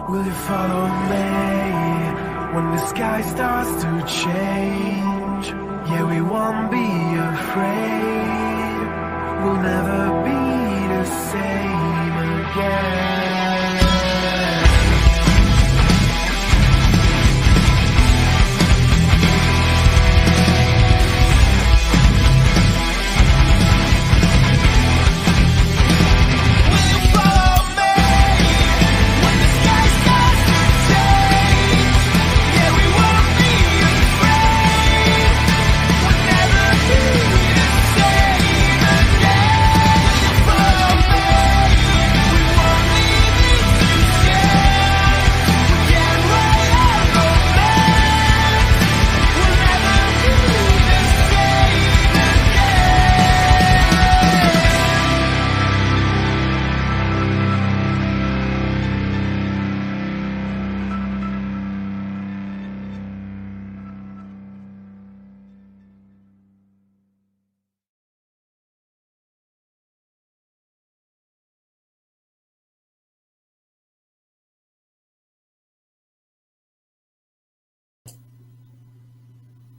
Will you follow me when the sky starts to change? Yeah, we won't be afraid. We'll never be the same again.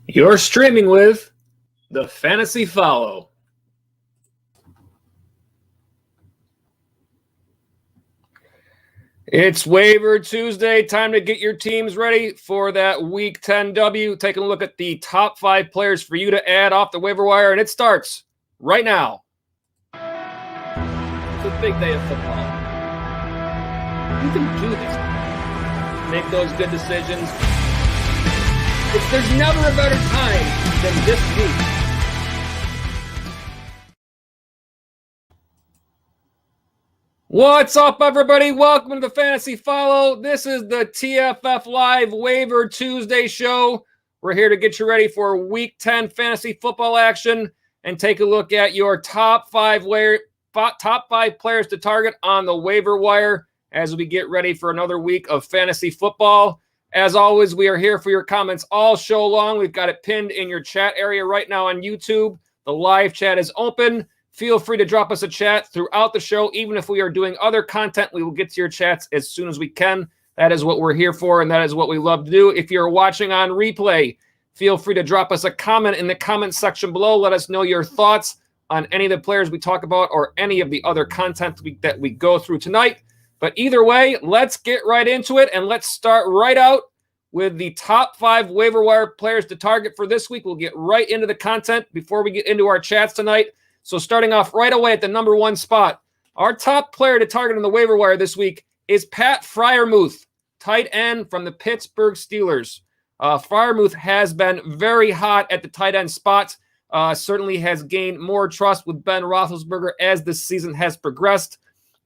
You're streaming with the Fantasy Follow. It's Waiver Tuesday. Time to get your teams ready for that Week 10 W. Taking a look at the top 5 players for you to add off the waiver wire, and it starts right now. It's a big day of football. You can do this. Make those good decisions. There's never a better time than this week. What's up, everybody? Welcome to the Fantasy Follow. This is the TFF Live Waiver Tuesday show. We're here to get you ready for Week 10 fantasy football action and take a look at your top 5 players to target on the waiver wire as we get ready for another week of fantasy football. As always, we are here for your comments all show long. We've got it pinned in your chat area right now on YouTube. The live chat is open. Feel free to drop us a chat throughout the show. Even if we are doing other content, we will get to your chats as soon as we can. That is what we're here for, and that is what we love to do. If you're watching on replay, feel free to drop us a comment in the comment section below. Let us know your thoughts on any of the players we talk about or any of the other content that we go through tonight. But either way, let's get right into it, and let's start right out with the top 5 waiver wire players to target for this week. We'll get right into the content before we get into our chats tonight. So starting off right away at the number 1 spot, our top player to target on the waiver wire this week is Pat Freiermuth, tight end from the Pittsburgh Steelers. Freiermuth has been very hot at the tight end spot, certainly has gained more trust with Ben Roethlisberger as the season has progressed.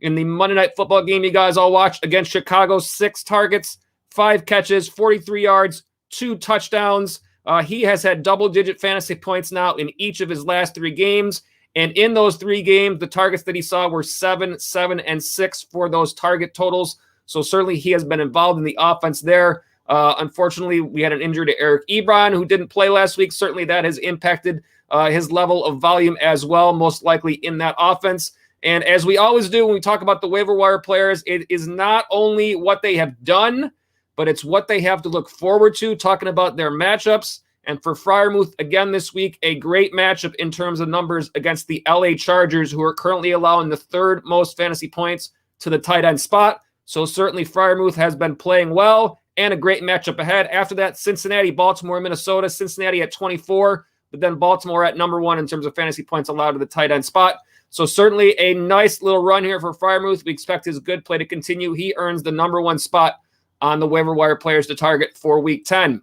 In the Monday Night Football game you guys all watched against Chicago, 6 targets, 5 catches, 43 yards, 2 touchdowns. He has had double-digit fantasy points now in each of his last 3 games. And in those 3 games, the targets that he saw were 7, 7, and 6 for those target totals. So certainly he has been involved in the offense there. Unfortunately, we had an injury to Eric Ibron, who didn't play last week. Certainly that has impacted his level of volume as well, most likely in that offense. And as we always do when we talk about the waiver wire players, it is not only what they have done, but it's what they have to look forward to, talking about their matchups. And for Freiermuth, again this week, a great matchup in terms of numbers against the LA Chargers, who are currently allowing the 3rd most fantasy points to the tight end spot. So certainly Freiermuth has been playing well and a great matchup ahead. After that, Cincinnati, Baltimore, Minnesota. Cincinnati at 24, but then Baltimore at number 1 in terms of fantasy points allowed to the tight end spot. So certainly a nice little run here for Freiermuth. We expect his good play to continue. He earns the number 1 spot on the waiver wire players to target for Week 10.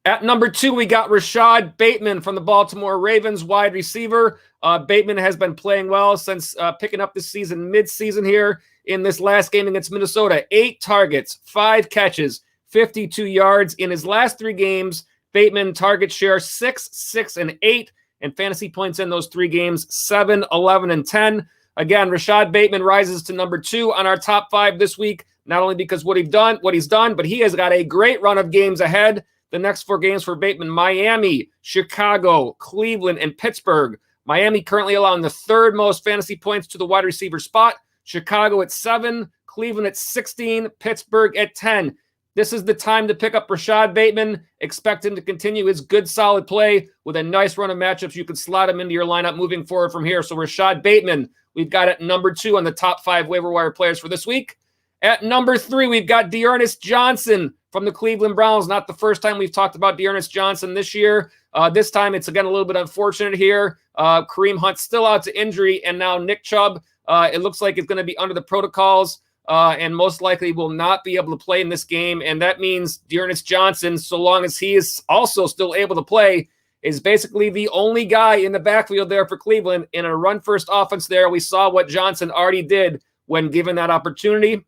At number 2, we got Rashad Bateman from the Baltimore Ravens, wide receiver. Bateman has been playing well since picking up this season, mid-season here in this last game against Minnesota. 8 targets, 5 catches, 52 yards. In his last 3 games, Bateman target share 6, 6, and 8, and fantasy points in those 3 games, 7, 11, and 10. Again, Rashad Bateman rises to number 2 on our top 5 this week, not only because what he's done, but he has got a great run of games ahead. The next 4 games for Bateman: Miami, Chicago, Cleveland, and Pittsburgh. Miami currently allowing the 3rd most fantasy points to the wide receiver spot. Chicago at 7, Cleveland at 16, Pittsburgh at 10. This is the time to pick up Rashad Bateman. Expect him to continue his good, solid play with a nice run of matchups. You can slot him into your lineup moving forward from here. So Rashad Bateman, we've got at number 2 on the top 5 waiver wire players for this week. At number 3, we've got Dearness Johnson from the Cleveland Browns. Not the first time we've talked about Dearness Johnson this year. This time it's, again, a little bit unfortunate here. Kareem Hunt still out to injury, and now Nick Chubb, it looks like it's going to be under the protocols. And most likely will not be able to play in this game. And that means Dearness Johnson, so long as he is also still able to play, is basically the only guy in the backfield there for Cleveland in a run-first offense there. We saw what Johnson already did when given that opportunity.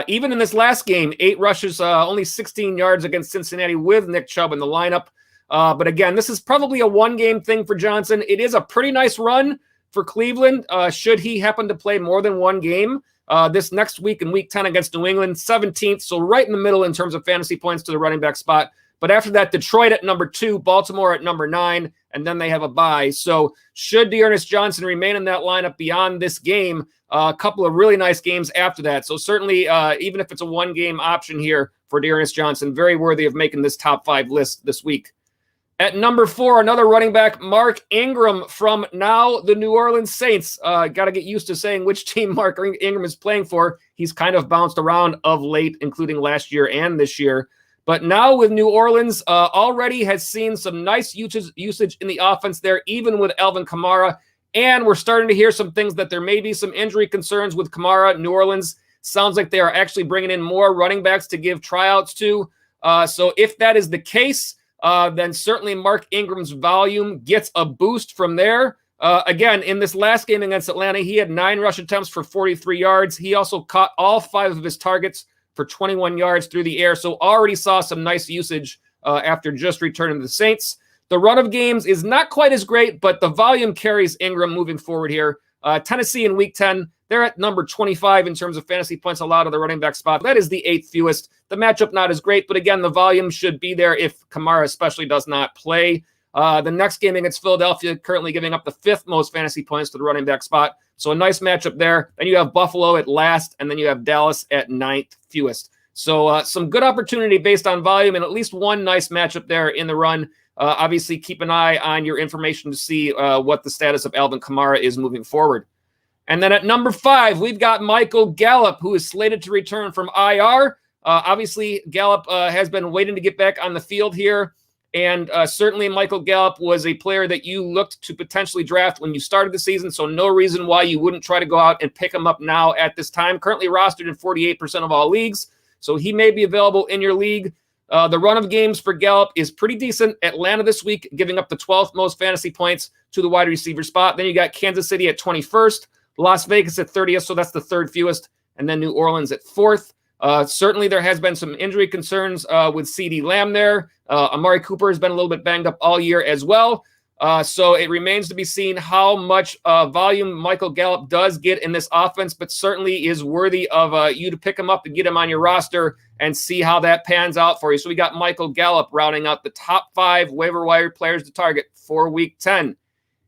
Even in this last game, 8 rushes, only 16 yards against Cincinnati with Nick Chubb in the lineup. But again, this is probably a one-game thing for Johnson. It is a pretty nice run for Cleveland should he happen to play more than one game. This next week in Week 10 against New England, 17th, so right in the middle in terms of fantasy points to the running back spot. But after that, Detroit at number 2, Baltimore at number 9, and then they have a bye. So should Dearness Johnson remain in that lineup beyond this game, a couple of really nice games after that. So certainly, even if it's a one-game option here for Dearness Johnson, very worthy of making this top 5 list this week. At number 4, another running back, Mark Ingram from now the New Orleans Saints. Got to get used to saying which team Mark Ingram is playing for. He's kind of bounced around of late, including last year and this year. But now with New Orleans, already has seen some nice usage in the offense there, even with Alvin Kamara. And we're starting to hear some things that there may be some injury concerns with Kamara. New Orleans sounds like they are actually bringing in more running backs to give tryouts to. So if that is the case, then certainly Mark Ingram's volume gets a boost from there. Again, in this last game against Atlanta, he had 9 rush attempts for 43 yards. He also caught all 5 of his targets for 21 yards through the air. So already saw some nice usage after just returning to the Saints. The run of games is not quite as great, but the volume carries Ingram moving forward here. Tennessee in Week 10, they're at number 25 in terms of fantasy points allowed to the running back spot. That is the 8th fewest. The matchup not as great, but again, the volume should be there if Kamara especially does not play. The next game against Philadelphia, currently giving up the 5th most fantasy points to the running back spot. So a nice matchup there. Then you have Buffalo at last, and then you have Dallas at 9th fewest. So some good opportunity based on volume and at least one nice matchup there in the run. Obviously, keep an eye on your information to see what the status of Alvin Kamara is moving forward. And then at number 5, we've got Michael Gallup, who is slated to return from IR. Obviously, Gallup has been waiting to get back on the field here. And certainly Michael Gallup was a player that you looked to potentially draft when you started the season. So no reason why you wouldn't try to go out and pick him up now at this time. Currently rostered in 48% of all leagues. So he may be available in your league. The run of games for Gallup is pretty decent. Atlanta this week, giving up the 12th most fantasy points to the wide receiver spot. Then you got Kansas City at 21st, Las Vegas at 30th, so that's the 3rd fewest, and then New Orleans at 4th. Certainly there has been some injury concerns with CeeDee Lamb there. Amari Cooper has been a little bit banged up all year as well. So it remains to be seen how much volume Michael Gallup does get in this offense, but certainly is worthy of you to pick him up and get him on your roster and see how that pans out for you. So we got Michael Gallup rounding out the top 5 waiver wire players to target for Week 10.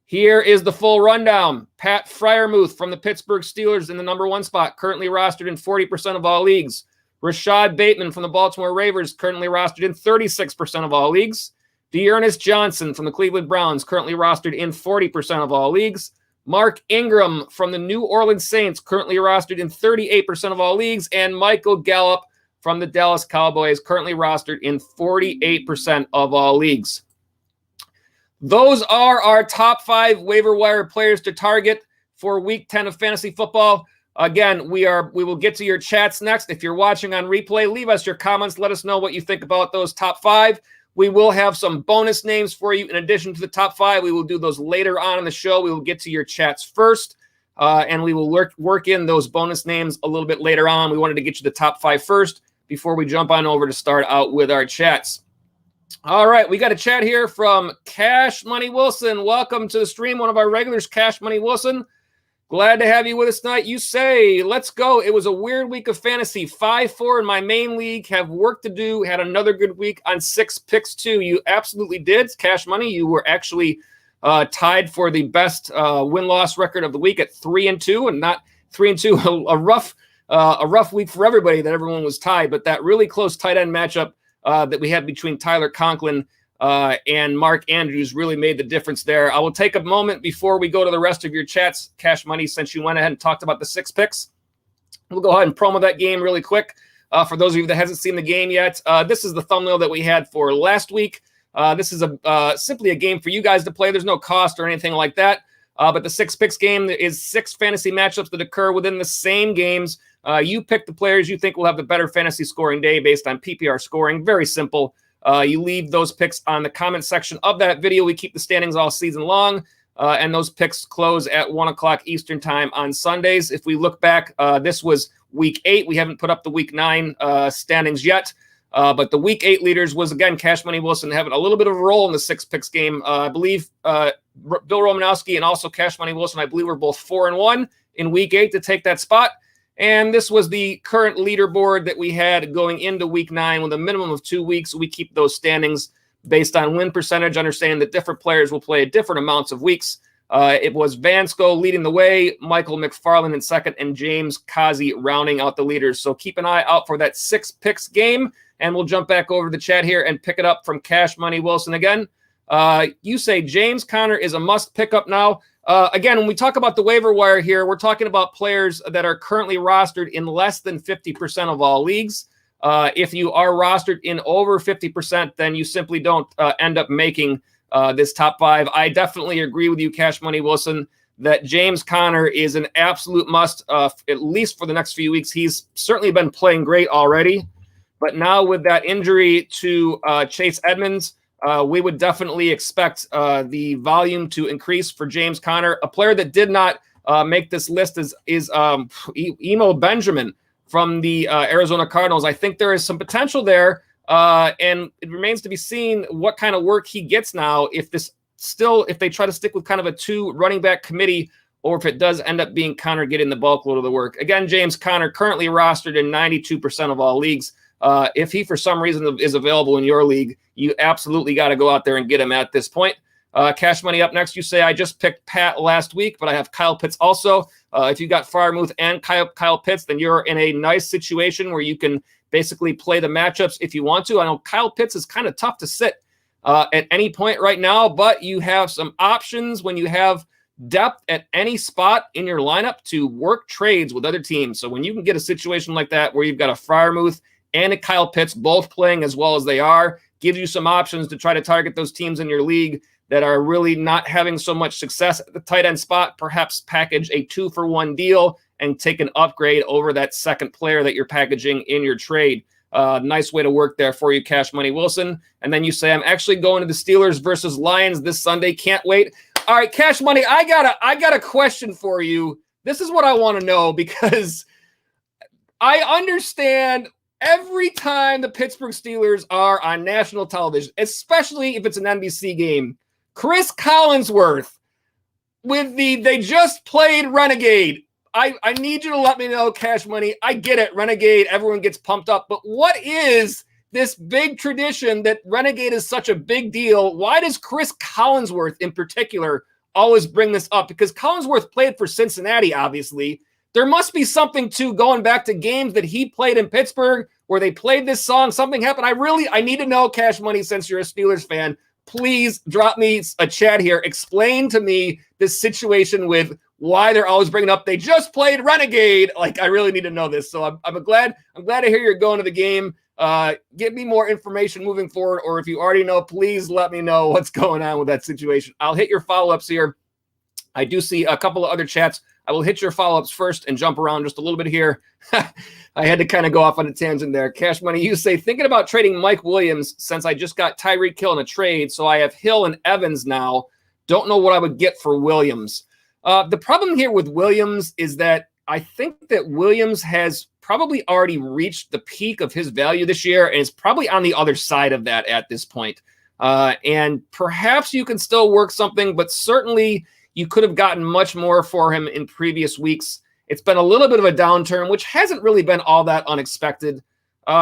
Here is the full rundown. Pat Freiermuth from the Pittsburgh Steelers in the number 1 spot, currently rostered in 40% of all leagues. Rashad Bateman from the Baltimore Ravens, currently rostered in 36% of all leagues. Dearness Johnson from the Cleveland Browns, currently rostered in 40% of all leagues. Mark Ingram from the New Orleans Saints, currently rostered in 38% of all leagues. And Michael Gallup from the Dallas Cowboys, currently rostered in 48% of all leagues. Those are our top 5 waiver wire players to target for Week 10 of fantasy football. Again, we will get to your chats next. If you're watching on replay, leave us your comments. Let us know what you think about those top 5. We will have some bonus names for you in addition to the top 5. We will do those later on in the show. We will get to your chats first, and we will work in those bonus names a little bit later on. We wanted to get you the top 5 first before we jump on over to start out with our chats. All right, we got a chat here from Cash Money Wilson. Welcome to the stream, one of our regulars, Cash Money Wilson. Glad to have you with us tonight. You say, let's go. It was a weird week of fantasy. 5-4 in my main league. Have work to do. Had another good week on 6 picks too. You absolutely did. Cash Money, you were actually tied for the best win-loss record of the week at 3-2, and not 3-2. A rough a rough week for everybody that everyone was tied, but that really close tight end matchup that we had between Tyler Conklin and Mark Andrews really made the difference there. I will take a moment before we go to the rest of your chats, Cash Money, since you went ahead and talked about the 6 picks. We'll go ahead and promo that game really quick. For those of you that hasn't seen the game yet, this is the thumbnail that we had for last week. This is simply a game for you guys to play. There's no cost or anything like that. But the 6 picks game is 6 fantasy matchups that occur within the same games. You pick the players you think will have the better fantasy scoring day based on PPR scoring. Very simple. You leave those picks on the comment section of that video. We keep the standings all season long. And those picks close at 1 o'clock Eastern time on Sundays. If we look back, this was week 8. We haven't put up the week 9 standings yet. But the week 8 leaders was, again, Cash Money Wilson having a little bit of a role in the 6 picks game. I believe Bill Romanowski and also Cash Money Wilson, I believe, were both 4-1 in week 8 to take that spot. And this was the current leaderboard that we had going into week 9 with a minimum of 2 weeks. We keep those standings based on win percentage, understanding that different players will play different amounts of weeks. It was Vansco leading the way, Michael McFarland in second, and James Kazi rounding out the leaders. So keep an eye out for that 6 picks game, and we'll jump back over to the chat here and pick it up from Cash Money Wilson again. You say James Conner is a must pick up now. Again, when we talk about the waiver wire here, we're talking about players that are currently rostered in less than 50% of all leagues. If you are rostered in over 50%, then you simply don't end up making this top 5. I definitely agree with you, Cash Money Wilson, that James Conner is an absolute must, at least for the next few weeks. He's certainly been playing great already, but now with that injury to Chase Edmonds, we would definitely expect the volume to increase for James Conner. A player that did not make this list is Emo Benjamin from the Arizona Cardinals. I think there is some potential there, and it remains to be seen what kind of work he gets now if they try to stick with kind of a 2 running back committee, or if it does end up being Conner getting the bulk load of the work. Again, James Conner currently rostered in 92% of all leagues. If he, for some reason, is available in your league, you absolutely got to go out there and get him at this point. Cash Money up next. You say, I just picked Pat last week, but I have Kyle Pitts also. If you got Freiermuth and Kyle Pitts, then you're in a nice situation where you can basically play the matchups if you want to. I know Kyle Pitts is kind of tough to sit at any point right now, but you have some options when you have depth at any spot in your lineup to work trades with other teams. So when you can get a situation like that where you've got a Freiermuth and a Kyle Pitts both playing as well as they are, gives you some options to try to target those teams in your league that are really not having so much success at the tight end spot. Perhaps package a 2-for-1 deal and take an upgrade over that second player that you're packaging in your trade. Nice way to work there for you, Cash Money Wilson. And then you say, I'm actually going to the Steelers versus Lions this Sunday. Can't wait. All right, Cash Money, I got a question for you. This is what I want to know, because I understand every time the Pittsburgh Steelers are on national television, especially if it's an NBC game, Chris Collinsworth they just played Renegade. I need you to let me know, Cash Money. I get it, Renegade, everyone gets pumped up. But what is this big tradition that Renegade is such a big deal? Why does Chris Collinsworth in particular always bring this up? Because Collinsworth played for Cincinnati, obviously. There must be something to going back to games that he played in Pittsburgh where they played this song. Something happened. I need to know, Cash Money, since you're a Steelers fan. Please drop me a chat here. Explain to me this situation with why they're always bringing up they just played Renegade. Like, I really need to know this. So I'm glad to hear you're going to the game. Give me more information moving forward, or if you already know, please let me know what's going on with that situation. I'll hit your follow-ups here. I do see a couple of other chats. I will hit your follow-ups first and jump around just a little bit here. I had to kind of go off on a tangent there. Cash Money, you say, thinking about trading Mike Williams since I just got Tyreek Hill in a trade, so I have Hill and Evans now. Don't know what I would get for Williams. The problem here with Williams is that I think that Williams has probably already reached the peak of his value this year and is probably on the other side of that at this point. And perhaps you can still work something, but certainly you could have gotten much more for him in previous weeks. It's been a little bit of a downturn, which hasn't really been all that unexpected.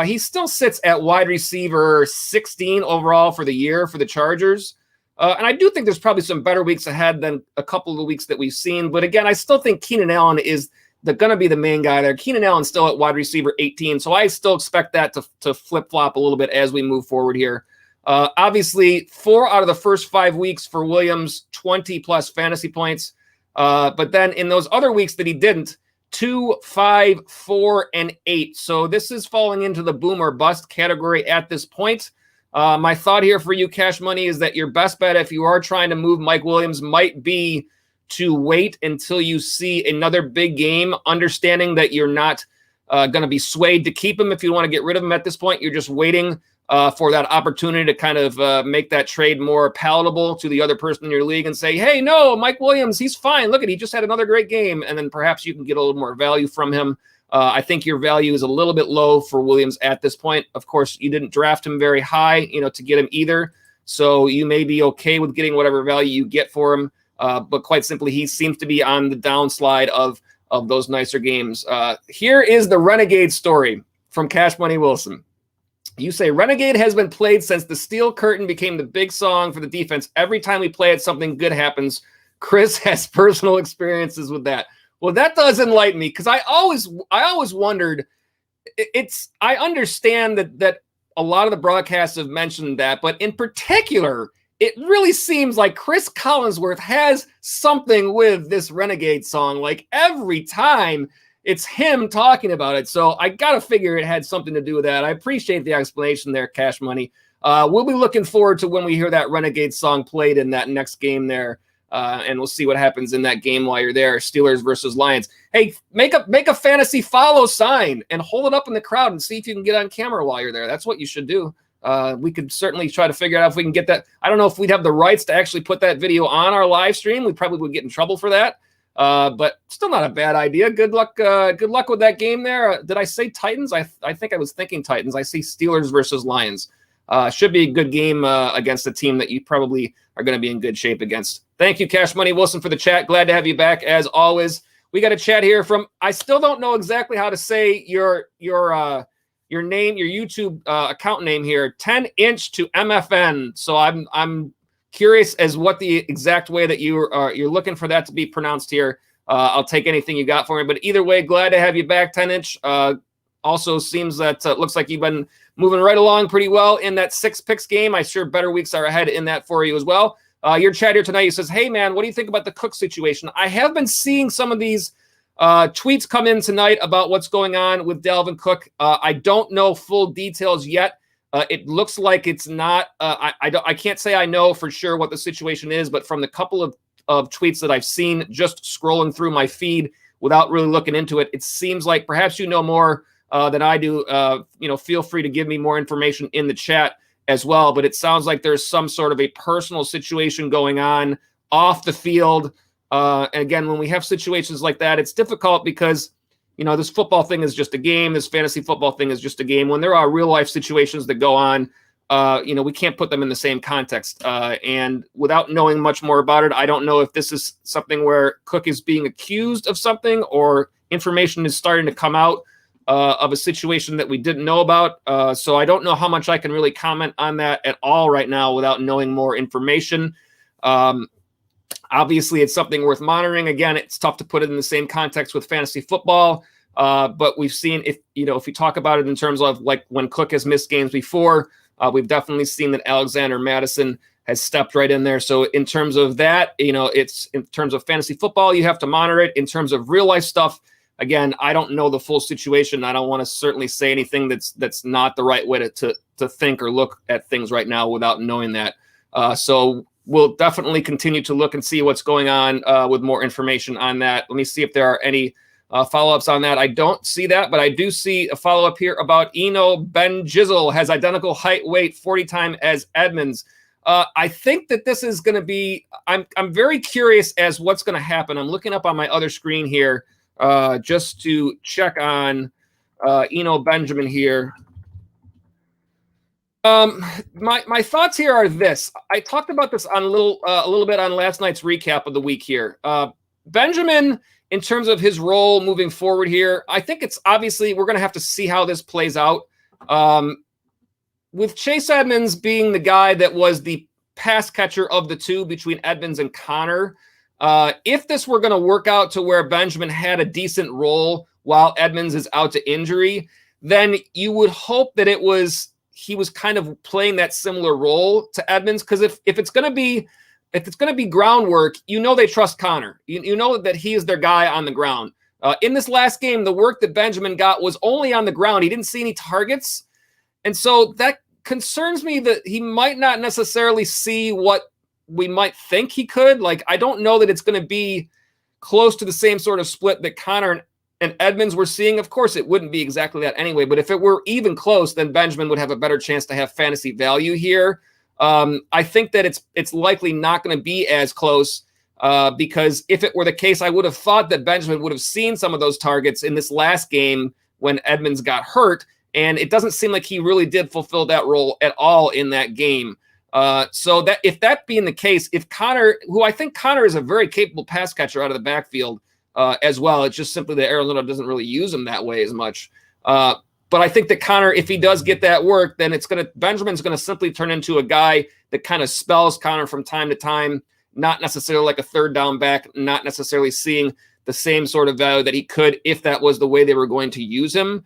He still sits at wide receiver 16 overall for the year for the Chargers. And I do think there's probably some better weeks ahead than a couple of the weeks that we've seen. But again, I still think Keenan Allen is going to be the main guy there. Keenan Allen still at wide receiver 18, so I still expect that to flip-flop a little bit as we move forward here. Obviously, 4 out of the first 5 weeks for Williams, 20-plus fantasy points. But then in those other weeks that he didn't, 2, 5, 4, and 8. So this is falling into the boom or bust category at this point. My thought here for you, Cash Money, is that your best bet if you are trying to move Mike Williams might be to wait until you see another big game, understanding that you're not going to be swayed to keep him if you want to get rid of him at this point. You're just waiting for that opportunity to kind of make that trade more palatable to the other person in your league and say, hey, no, Mike Williams, he's fine. Look at, he just had another great game. And then perhaps you can get a little more value from him. I think your value is a little bit low for Williams at this point. Of course, you didn't draft him very high, to get him either. So you may be okay with getting whatever value you get for him. But quite simply, he seems to be on the downslide of those nicer games. Here is the Renegade story from Cash Money Wilson. You say, Renegade has been played since the Steel Curtain became the big song for the defense. Every time we play it, something good happens. Chris has personal experiences with that. Well, that does enlighten me, because I always wondered. I understand that a lot of the broadcasts have mentioned that, but in particular, it really seems like Chris Collinsworth has something with this Renegade song. Like every time it's him talking about it. So I got to figure it had something to do with that. I appreciate the explanation there, Cash Money. We'll be looking forward to when we hear that Renegade song played in that next game there. And we'll see what happens in that game while you're there. Steelers versus Lions. Hey, make a fantasy follow sign and hold it up in the crowd and see if you can get on camera while you're there. That's what you should do. We could certainly try to figure out if we can get that. I don't know if we'd have the rights to actually put that video on our live stream. We probably would get in trouble for that. But still not a bad idea. Good luck with that game there. Did I say Titans? I think I was thinking Titans. I see Steelers versus Lions. Should be a good game against a team that you probably are going to be in good shape against. Thank you, Cash Money Wilson, for the chat. Glad to have you back as always. We got a chat here from. I still don't know exactly how to say your name, your YouTube account name here. 10-inch to MFN. So I'm curious as what the exact way that you're looking for that to be pronounced here. I'll take anything you got for me. But either way, glad to have you back, 10-inch. Also seems that looks like you've been moving right along pretty well in that 6 picks game. I'm sure better weeks are ahead in that for you as well. Your chat here tonight, he says, hey, man, what do you think about the Cook situation? I have been seeing some of these tweets come in tonight about what's going on with Delvin Cook. I don't know full details yet. It looks like it's not. I can't say I know for sure what the situation is, but from the couple of tweets that I've seen just scrolling through my feed without really looking into it, it seems like perhaps you know more than I do. Feel free to give me more information in the chat as well. But it sounds like there's some sort of a personal situation going on off the field. And again, when we have situations like that, it's difficult because, this football thing is just a game. This fantasy football thing is just a game. When there are real life situations that go on, we can't put them in the same context. And without knowing much more about it, I don't know if this is something where Cook is being accused of something or information is starting to come out of a situation that we didn't know about. So I don't know how much I can really comment on that at all right now without knowing more information. Obviously, it's something worth monitoring. Again, it's tough to put it in the same context with fantasy football. But we've seen if you talk about it in terms of like when Cook has missed games before, we've definitely seen that Alexander Madison has stepped right in there. So in terms of that, it's in terms of fantasy football, you have to monitor it. In terms of real life stuff, again, I don't know the full situation. I don't want to certainly say anything that's not the right way to think or look at things right now without knowing that. So we'll definitely continue to look and see what's going on with more information on that. Let me see if there are any follow-ups on that. I don't see that, but I do see a follow-up here about Emo Benjamin has identical height, weight, 40 time as Edmonds. I think that this is going to be. I'm very curious as what's going to happen. I'm looking up on my other screen here just to check on Emo Benjamin here. My thoughts here are this. I talked about this on a little bit on last night's recap of the week here. Benjamin, in terms of his role moving forward here, I think it's obviously we're going to have to see how this plays out. With Chase Edmonds being the guy that was the pass catcher of the two between Edmonds and Connor, If this were going to work out to where Benjamin had a decent role while Edmonds is out to injury, then you would hope that he was kind of playing that similar role to Edmonds. Because if it's going to be groundwork, they trust Connor. You know that he is their guy on the ground. In this last game, the work that Benjamin got was only on the ground. He didn't see any targets. And so that concerns me that he might not necessarily see what we might think he could. Like, I don't know that it's going to be close to the same sort of split that Connor and Edmonds were seeing. Of course, it wouldn't be exactly that anyway, but if it were even close, then Benjamin would have a better chance to have fantasy value here. I think that it's likely not going to be as close because if it were the case, I would have thought that Benjamin would have seen some of those targets in this last game when Edmonds got hurt, and it doesn't seem like he really did fulfill that role at all in that game. So that if that being the case, if Connor, who I think Connor is a very capable pass catcher out of the backfield as well, it's just simply that Arizona doesn't really use him that way as much. But I think that Connor, if he does get that work, then Benjamin's going to simply turn into a guy that kind of spells Connor from time to time, not necessarily like a third down back, not necessarily seeing the same sort of value that he could if that was the way they were going to use him.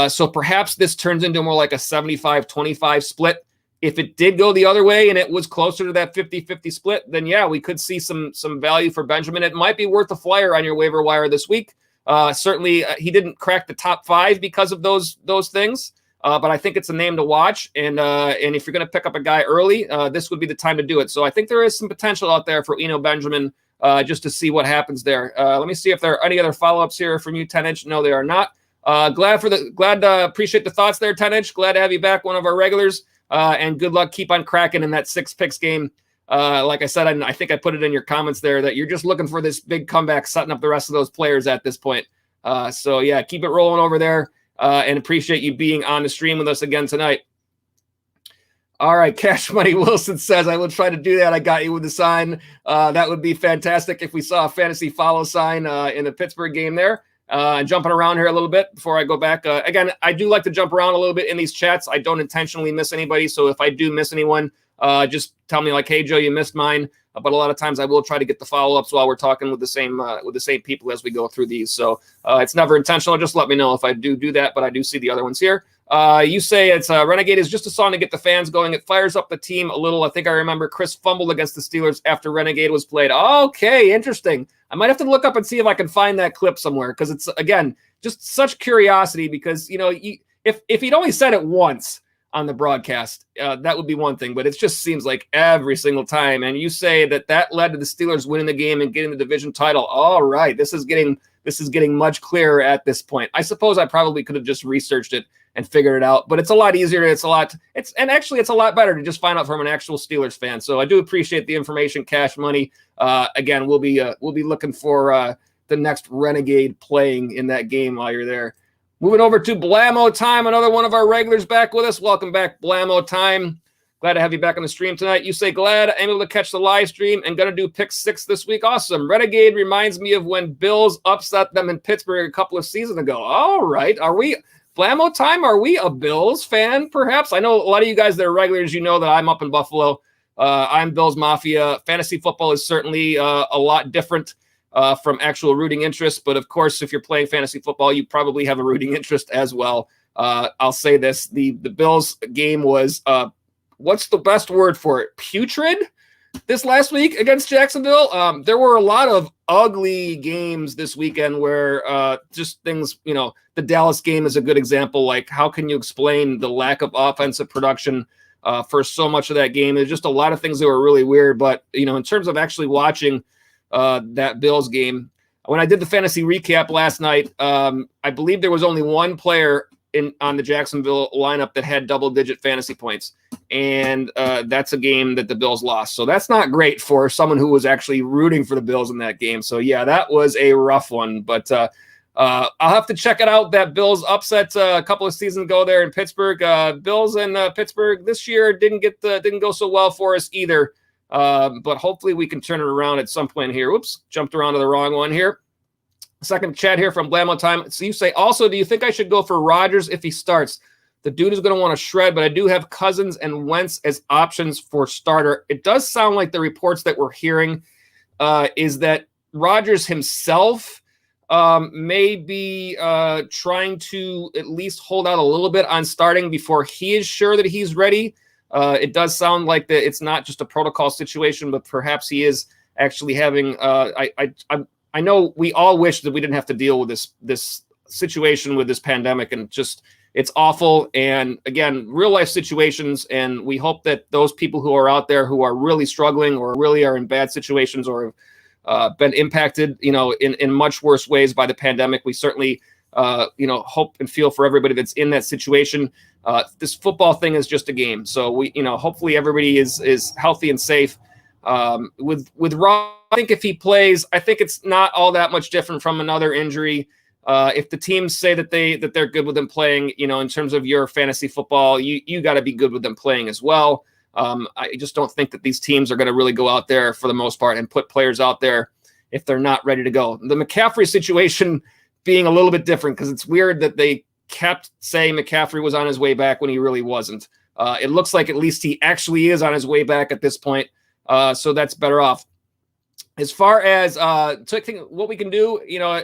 So perhaps this turns into more like a 75-25 split. If it did go the other way and it was closer to that 50-50 split, then yeah, we could see some value for Benjamin. It might be worth a flyer on your waiver wire this week. Certainly he didn't crack the top 5 because of those things. But I think it's a name to watch. And if you're going to pick up a guy early, this would be the time to do it. So I think there is some potential out there for Emo Benjamin just to see what happens there. Let me see if there are any other follow-ups here from you, 10-inch. No, they are not. Appreciate the thoughts there, 10-inch. Glad to have you back, one of our regulars. And good luck. Keep on cracking in that 6 picks game. Like I said, I think I put it in your comments there that you're just looking for this big comeback, setting up the rest of those players at this point. So yeah, keep it rolling over there. And appreciate you being on the stream with us again tonight. All right, Cash Money Wilson says, I will try to do that. I got you with the sign. That would be fantastic if we saw a fantasy follow sign in the Pittsburgh game there. Jumping around here a little bit before I go back. Again, I do like to jump around a little bit in these chats. I don't intentionally miss anybody. So if I do miss anyone, just tell me like, hey, Joe, you missed mine. But a lot of times I will try to get the follow-ups while we're talking with the same people as we go through these. So it's never intentional. Just let me know if I do that, but I do see the other ones here. You say it's Renegade is just a song to get the fans going. It fires up the team a little. I think I remember Chris fumbled against the Steelers after Renegade was played. Okay, interesting. I might have to look up and see if I can find that clip somewhere because it's, again, just such curiosity because, if he'd only said it once on the broadcast, that would be one thing, but it just seems like every single time. And you say that led to the Steelers winning the game and getting the division title. All right, this is getting much clearer at this point. I suppose I probably could have just researched it and figured it out, but it's a lot easier. It's a lot better to just find out from an actual Steelers fan. So I do appreciate the information, Cash Money. Again, we'll be looking for the next Renegade playing in that game while you're there. Moving over to Blammo Time, another one of our regulars back with us. Welcome back, Blammo Time. Glad to have you back on the stream tonight. You say, glad I'm able to catch the live stream and going to do pick 6 this week. Awesome. Renegade reminds me of when Bills upset them in Pittsburgh a couple of seasons ago. All right. Are we, Blammo Time, are we a Bills fan, perhaps? I know a lot of you guys that are regulars, that I'm up in Buffalo. I'm Bills Mafia. Fantasy football is certainly a lot different from actual rooting interest. But of course, if you're playing fantasy football, you probably have a rooting interest as well. I'll say this, the Bills game was, what's the best word for it? Putrid this last week against Jacksonville. There were a lot of ugly games this weekend where just things, the Dallas game is a good example. Like, how can you explain the lack of offensive production for so much of that game? There's just a lot of things that were really weird. But, in terms of actually watching that Bills game, when I did the fantasy recap last night, I believe there was only one player on the Jacksonville lineup that had double-digit fantasy points, and that's a game that the Bills lost. So that's not great for someone who was actually rooting for the Bills in that game. So yeah, that was a rough one. But I'll have to check it out. That Bills upset a couple of seasons ago there in Pittsburgh. Bills and Pittsburgh this year didn't go so well for us either. But hopefully we can turn it around at some point here. Whoops, jumped around to the wrong one here. Second chat here from Blammo Time. So you say, also, do you think I should go for Rodgers if he starts? The dude is going to want to shred, but I do have Cousins and Wentz as options for starter. It does sound like the reports that we're hearing is that Rodgers himself may be trying to at least hold out a little bit on starting before he is sure that he's ready. It does sound like that it's not just a protocol situation, but perhaps he is actually having. I know we all wish that we didn't have to deal with this situation with this pandemic, and just it's awful. And again, real life situations, and we hope that those people who are out there who are really struggling or really are in bad situations or been impacted, in much worse ways by the pandemic. We certainly, hope and feel for everybody that's in that situation. This football thing is just a game. So we, hopefully everybody is healthy and safe. With Rob, I think if he plays, I think it's not all that much different from another injury. If the teams say that they're good with them playing, in terms of your fantasy football, you got to be good with them playing as well. I just don't think that these teams are going to really go out there for the most part and put players out there if they're not ready to go. The McCaffrey situation being a little bit different, because it's weird that they kept saying McCaffrey was on his way back when he really wasn't. It looks like at least he actually is on his way back at this point. So that's better off. As far as what we can do,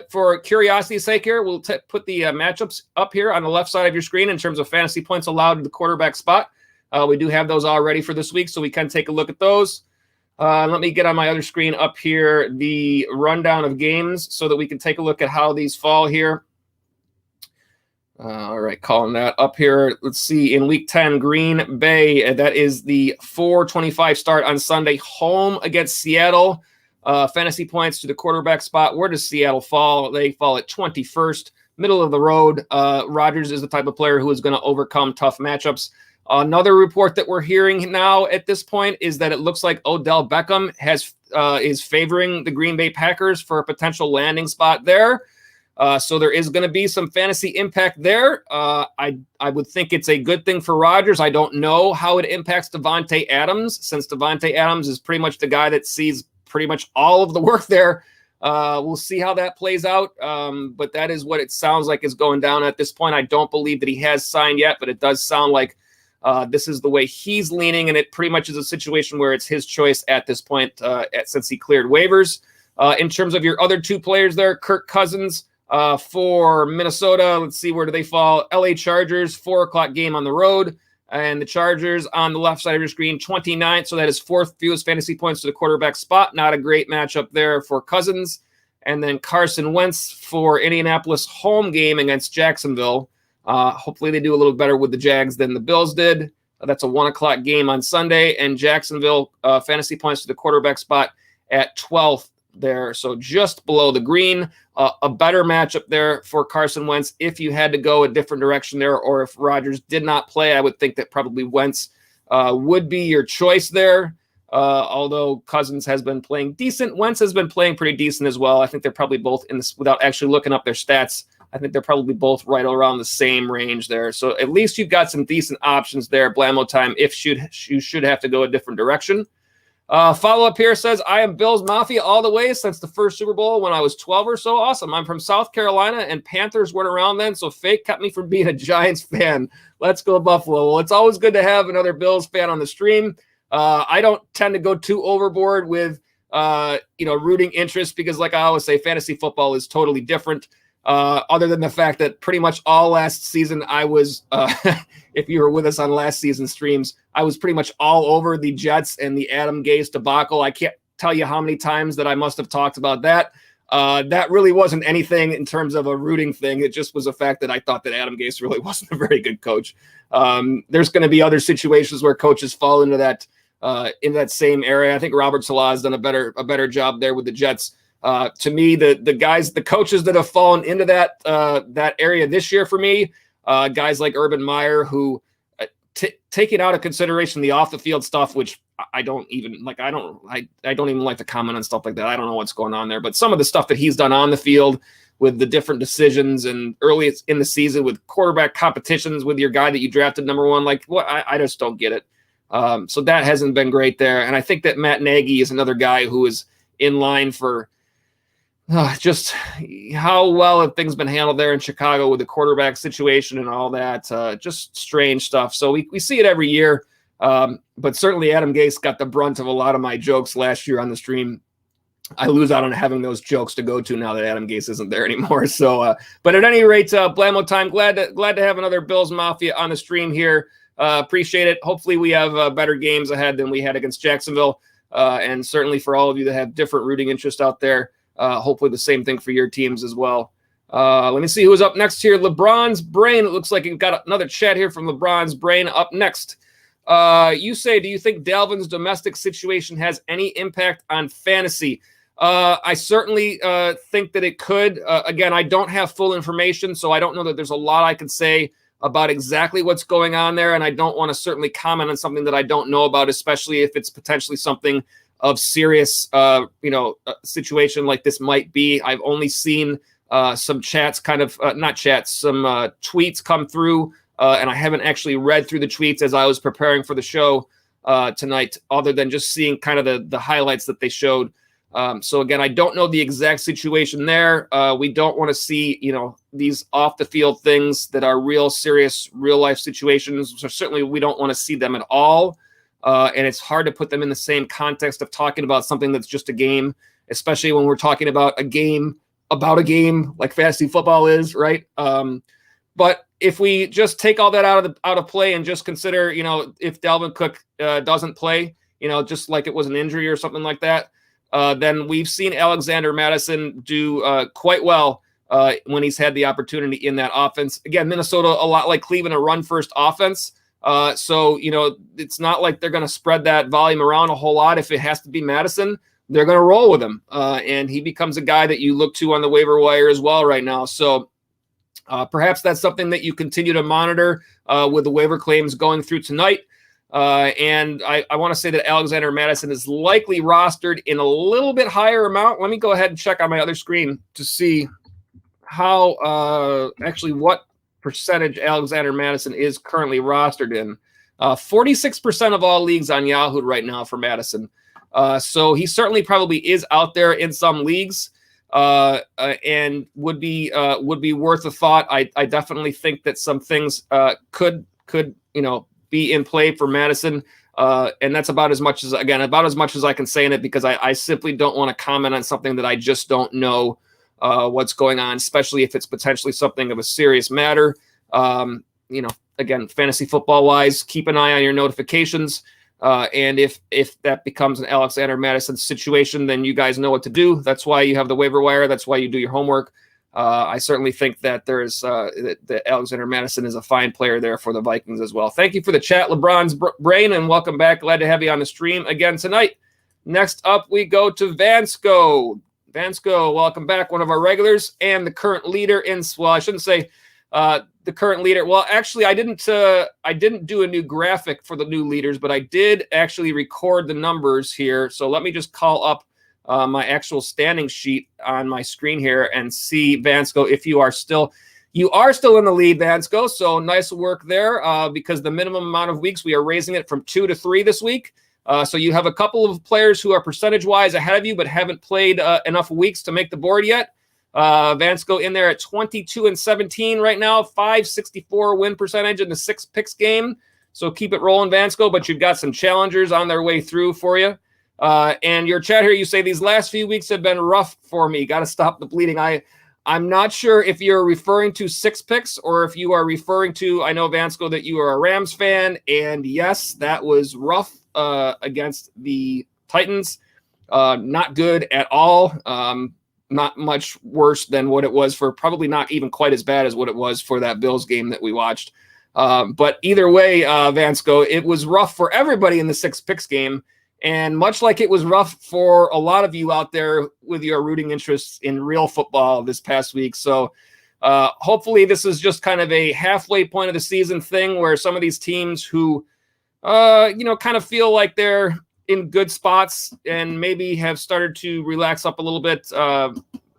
for curiosity's sake here, we'll put the matchups up here on the left side of your screen in terms of fantasy points allowed to the quarterback spot. We do have those all ready for this week, so we can take a look at those. Let me get on my other screen up here the rundown of games so that we can take a look at how these fall here. All right, calling that up here. Let's see, in Week 10, Green Bay, that is the 4:25 start on Sunday, home against Seattle. Fantasy points to the quarterback spot. Where does Seattle fall? They fall at 21st, middle of the road. Rodgers is the type of player who is going to overcome tough matchups. Another report that we're hearing now at this point is that it looks like Odell Beckham is favoring the Green Bay Packers for a potential landing spot there. So there is going to be some fantasy impact there. I would think it's a good thing for Rodgers. I don't know how it impacts Devante Adams, since Devante Adams is pretty much the guy that sees pretty much all of the work there. We'll see how that plays out. But that is what it sounds like is going down at this point. I don't believe that he has signed yet, but it does sound like this is the way he's leaning, and it pretty much is a situation where it's his choice at this point since he cleared waivers. In terms of your other two players there, Kirk Cousins for Minnesota, let's see, where do they fall? LA Chargers, 4:00 game on the road, and the Chargers on the left side of your screen, 29th, so that is fourth fewest fantasy points to the quarterback spot. Not a great matchup there for Cousins. And then Carson Wentz for Indianapolis, home game against Jacksonville. Hopefully they do a little better with the Jags than the Bills did. That's a 1:00 game on Sunday, and Jacksonville fantasy points to the quarterback spot at 12th there. So just below the green, a better matchup there for Carson Wentz. If you had to go a different direction there, or if Rodgers did not play, I would think that probably Wentz would be your choice there. Although Cousins has been playing decent, Wentz has been playing pretty decent as well. I think they're probably both in this, without actually looking up their stats, I think they're probably both right around the same range there. So at least you've got some decent options there, Blammo time, if you should have to go a different direction. Follow-up here says, I am Bills Mafia all the way since the first Super Bowl when I was 12 or so. Awesome. I'm from South Carolina, and Panthers weren't around then, so fate kept me from being a Giants fan. Let's go Buffalo. Well, it's always good to have another Bills fan on the stream. I don't tend to go too overboard with, rooting interest, because like I always say, fantasy football is totally different. Other than the fact that pretty much all last season I was, if you were with us on last season's streams, I was pretty much all over the Jets and the Adam Gase debacle. I can't tell you how many times that I must have talked about that. That really wasn't anything in terms of a rooting thing. It just was a fact that I thought that Adam Gase really wasn't a very good coach. There's going to be other situations where coaches fall into that same area. I think Robert Saleh has done a better job there with the Jets. To me, the coaches that have fallen into that area this year for me, guys like Urban Meyer, who taking out of consideration the off the field stuff, which I don't even like. I don't even like to comment on stuff like that. I don't know what's going on there, but some of the stuff that he's done on the field with the different decisions and early in the season with quarterback competitions with your guy that you drafted number one, like what I just don't get it. So that hasn't been great there. And I think that Matt Nagy is another guy who is in line for just how well have things been handled there in Chicago with the quarterback situation and all that. Just strange stuff. So we see it every year. But certainly Adam Gase got the brunt of a lot of my jokes last year on the stream. I lose out on having those jokes to go to now that Adam Gase isn't there anymore. So, but at any rate, Blamo time. Glad to have another Bills Mafia on the stream here. Appreciate it. Hopefully we have better games ahead than we had against Jacksonville. And certainly for all of you that have different rooting interest out there, hopefully the same thing for your teams as well. Let me see who's up next here. LeBron's Brain. It looks like you've got another chat here from LeBron's Brain up next. You say, do you think Dalvin's domestic situation has any impact on fantasy? I certainly think that it could. Again, I don't have full information, so I don't know that there's a lot I could say about exactly what's going on there, and I don't want to certainly comment on something that I don't know about, especially if it's potentially something of serious, situation like this might be. I've only seen some chats, some tweets come through, and I haven't actually read through the tweets as I was preparing for the show tonight, other than just seeing kind of the highlights that they showed. So again, I don't know the exact situation there. We don't want to see, these off the field things that are real serious, real life situations. So certainly we don't want to see them at all. And it's hard to put them in the same context of talking about something that's just a game, especially when we're talking about a game like fantasy football is, right? But if we just take all that out of play and just consider, if Delvin Cook doesn't play, just like it was an injury or something like that, then we've seen Alexander Madison do quite well when he's had the opportunity in that offense. Again, Minnesota, a lot like Cleveland, a run-first offense. So it's not like they're going to spread that volume around a whole lot. If it has to be Madison, they're going to roll with him. And he becomes a guy that you look to on the waiver wire as well right now. So perhaps that's something that you continue to monitor with the waiver claims going through tonight. And I want to say that Alexander Madison is likely rostered in a little bit higher amount. Let me go ahead and check on my other screen to see how what percentage Alexander Madison is currently rostered in. 46% of all leagues on Yahoo right now for Madison. So he certainly probably is out there in some leagues and would be worth a thought. I definitely think that some things could be in play for Madison. And that's about as much as I can say in it, because I simply don't want to comment on something that I just don't know what's going on, especially if it's potentially something of a serious matter. Again, fantasy football wise, keep an eye on your notifications. And if that becomes an Alexander Madison situation, then you guys know what to do. That's why you have the waiver wire. That's why you do your homework. I certainly think that there's that Alexander Madison is a fine player there for the Vikings as well. Thank you for the chat, LeBron's Brain, and welcome back. Glad to have you on the stream again tonight. Next up, we go to Vansco. Vansco, welcome back, one of our regulars and the current leader in. Well, I shouldn't say the current leader. Well, actually, I didn't do a new graphic for the new leaders, but I did actually record the numbers here. So let me just call up my actual standing sheet on my screen here and see, Vansco, if you are still in the lead, Vansco. So nice work there, because the minimum amount of weeks, we are raising it from 2 to 3 this week. So you have a couple of players who are percentage-wise ahead of you, but haven't played enough weeks to make the board yet. Vansco in there at 22-17 right now, 564 win percentage in the 6 picks game. So keep it rolling, Vansco, but you've got some challengers on their way through for you. And your chat here, you say these last few weeks have been rough for me. Got to stop the bleeding. I'm not sure if you're referring to 6 picks or if you are referring to, I know, Vansco, that you are a Rams fan. And yes, that was rough against the Titans. Not good at all. Not much worse than what it was for, probably not even quite as bad as what it was for that Bills game that we watched. But either way, Vansco, it was rough for everybody in the 6 picks game. And much like it was rough for a lot of you out there with your rooting interests in real football this past week. So hopefully this is just kind of a halfway point of the season thing where some of these teams who, kind of feel like they're in good spots and maybe have started to relax up a little bit.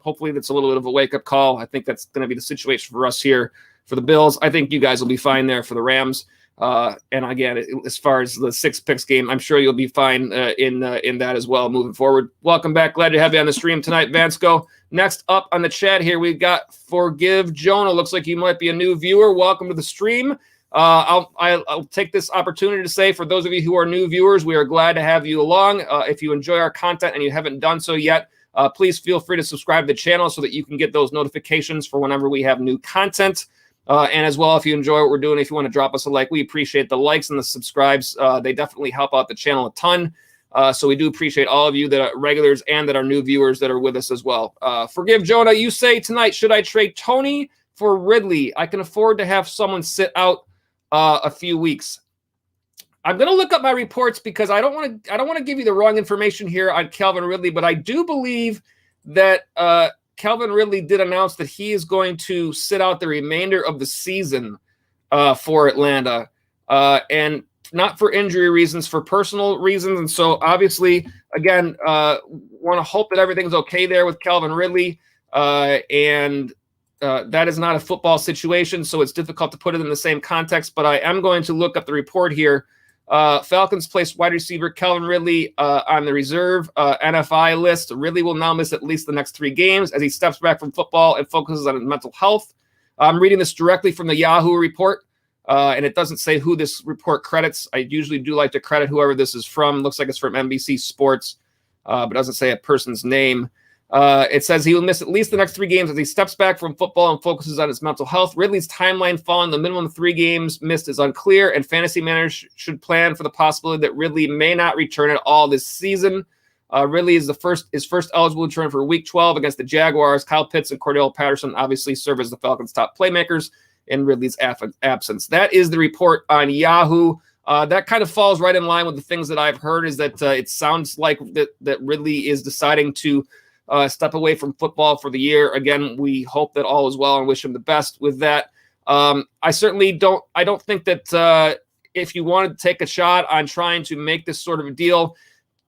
Hopefully that's a little bit of a wake-up call. I think that's going to be the situation for us here for the Bills. I think you guys will be fine there for the Rams. And again, as far as the 6 picks game, I'm sure you'll be fine in that as well moving forward. Welcome back. Glad to have you on the stream tonight, Vansco. Next up on the chat here, we've got Forgive Jonah. Looks like you might be a new viewer. Welcome to the stream. I'll take this opportunity to say, for those of you who are new viewers, we are glad to have you along. If you enjoy our content and you haven't done so yet, please feel free to subscribe to the channel so that you can get those notifications for whenever we have new content. And as well, if you enjoy what we're doing, if you want to drop us a like, we appreciate the likes and the subscribes. They definitely help out the channel a ton. So we do appreciate all of you that are regulars and that are new viewers that are with us as well. Forgive Jonah, you say tonight, should I trade Tony for Ridley? I can afford to have someone sit out a few weeks. I'm going to look up my reports because I don't want to give you the wrong information here on Calvin Ridley, but I do believe that Calvin Ridley did announce that he is going to sit out the remainder of the season for Atlanta, and not for injury reasons, for personal reasons. And so obviously, again, want to hope that everything's okay there with Calvin Ridley. And that is not a football situation, so it's difficult to put it in the same context, but I am going to look up the report here. Falcons placed wide receiver Calvin Ridley on the reserve NFI list. Ridley will now miss at least the next 3 games as he steps back from football and focuses on his mental health. I'm reading this directly from the Yahoo report, and it doesn't say who this report credits. I usually do like to credit whoever this is from. Looks like it's from NBC Sports, but doesn't say a person's name. It says he will miss at least the next 3 games as he steps back from football and focuses on his mental health. Ridley's timeline following the minimum 3 games missed is unclear, and fantasy managers should plan for the possibility that Ridley may not return at all this season. Ridley is first eligible to return for Week 12 against the Jaguars. Kyle Pitts and Cordaro Patterson obviously serve as the Falcons' top playmakers in Ridley's absence. That is the report on Yahoo. That kind of falls right in line with the things that I've heard. Is that it sounds like that Ridley is deciding to step away from football for the year. Again, we hope that all is well and wish him the best with that. I certainly don't think that if you wanted to take a shot on trying to make this sort of a deal,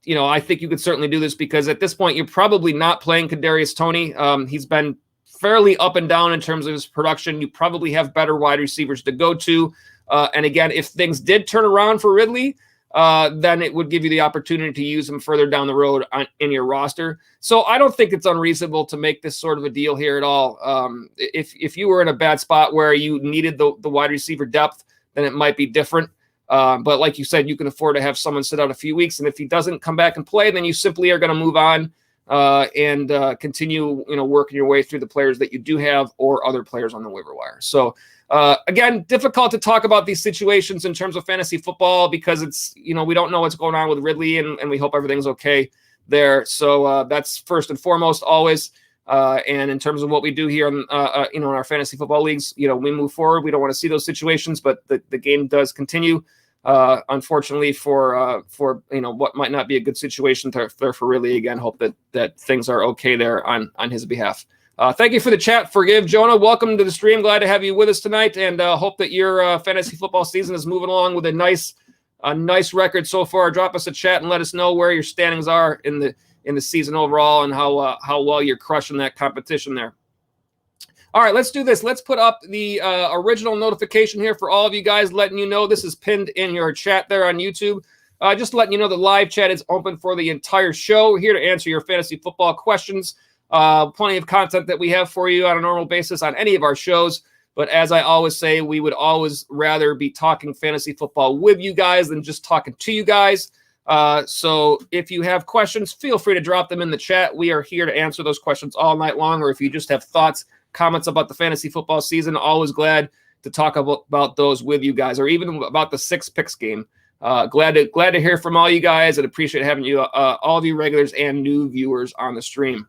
I think you could certainly do this, because at this point, you're probably not playing Kadarius Toney. He's been fairly up and down in terms of his production. You probably have better wide receivers to go to. And again, if things did turn around for Ridley, then it would give you the opportunity to use him further down the road in your roster. So I don't think it's unreasonable to make this sort of a deal here at all. If you were in a bad spot where you needed the wide receiver depth, then it might be different. But like you said, you can afford to have someone sit out a few weeks. And if he doesn't come back and play, then you simply are going to move on and continue, working your way through the players that you do have or other players on the waiver wire. So again, difficult to talk about these situations in terms of fantasy football because it's, we don't know what's going on with Ridley and we hope everything's okay there. So that's first and foremost always. And in terms of what we do here in our fantasy football leagues, we move forward. We don't want to see those situations, but the game does continue. Unfortunately for what might not be a good situation there for Ridley. Again, hope that things are okay there on his behalf. Thank you for the chat. Forgive Jonah. Welcome to the stream. Glad to have you with us tonight, and hope that your fantasy football season is moving along with a nice record so far. Drop us a chat and let us know where your standings are in the season overall and how well you're crushing that competition there. All right, let's do this. Let's put up the original notification here for all of you guys, letting you know this is pinned in your chat there on YouTube. Just letting you know the live chat is open for the entire show. We're here to answer your fantasy football questions. Plenty of content that we have for you on a normal basis on any of our shows. But as I always say, we would always rather be talking fantasy football with you guys than just talking to you guys. So if you have questions, feel free to drop them in the chat. We are here to answer those questions all night long. Or if you just have thoughts, comments about the fantasy football season, always glad to talk about those with you guys, or even about the 6 picks game. Glad to hear from all you guys and appreciate having you, all of you regulars and new viewers on the stream.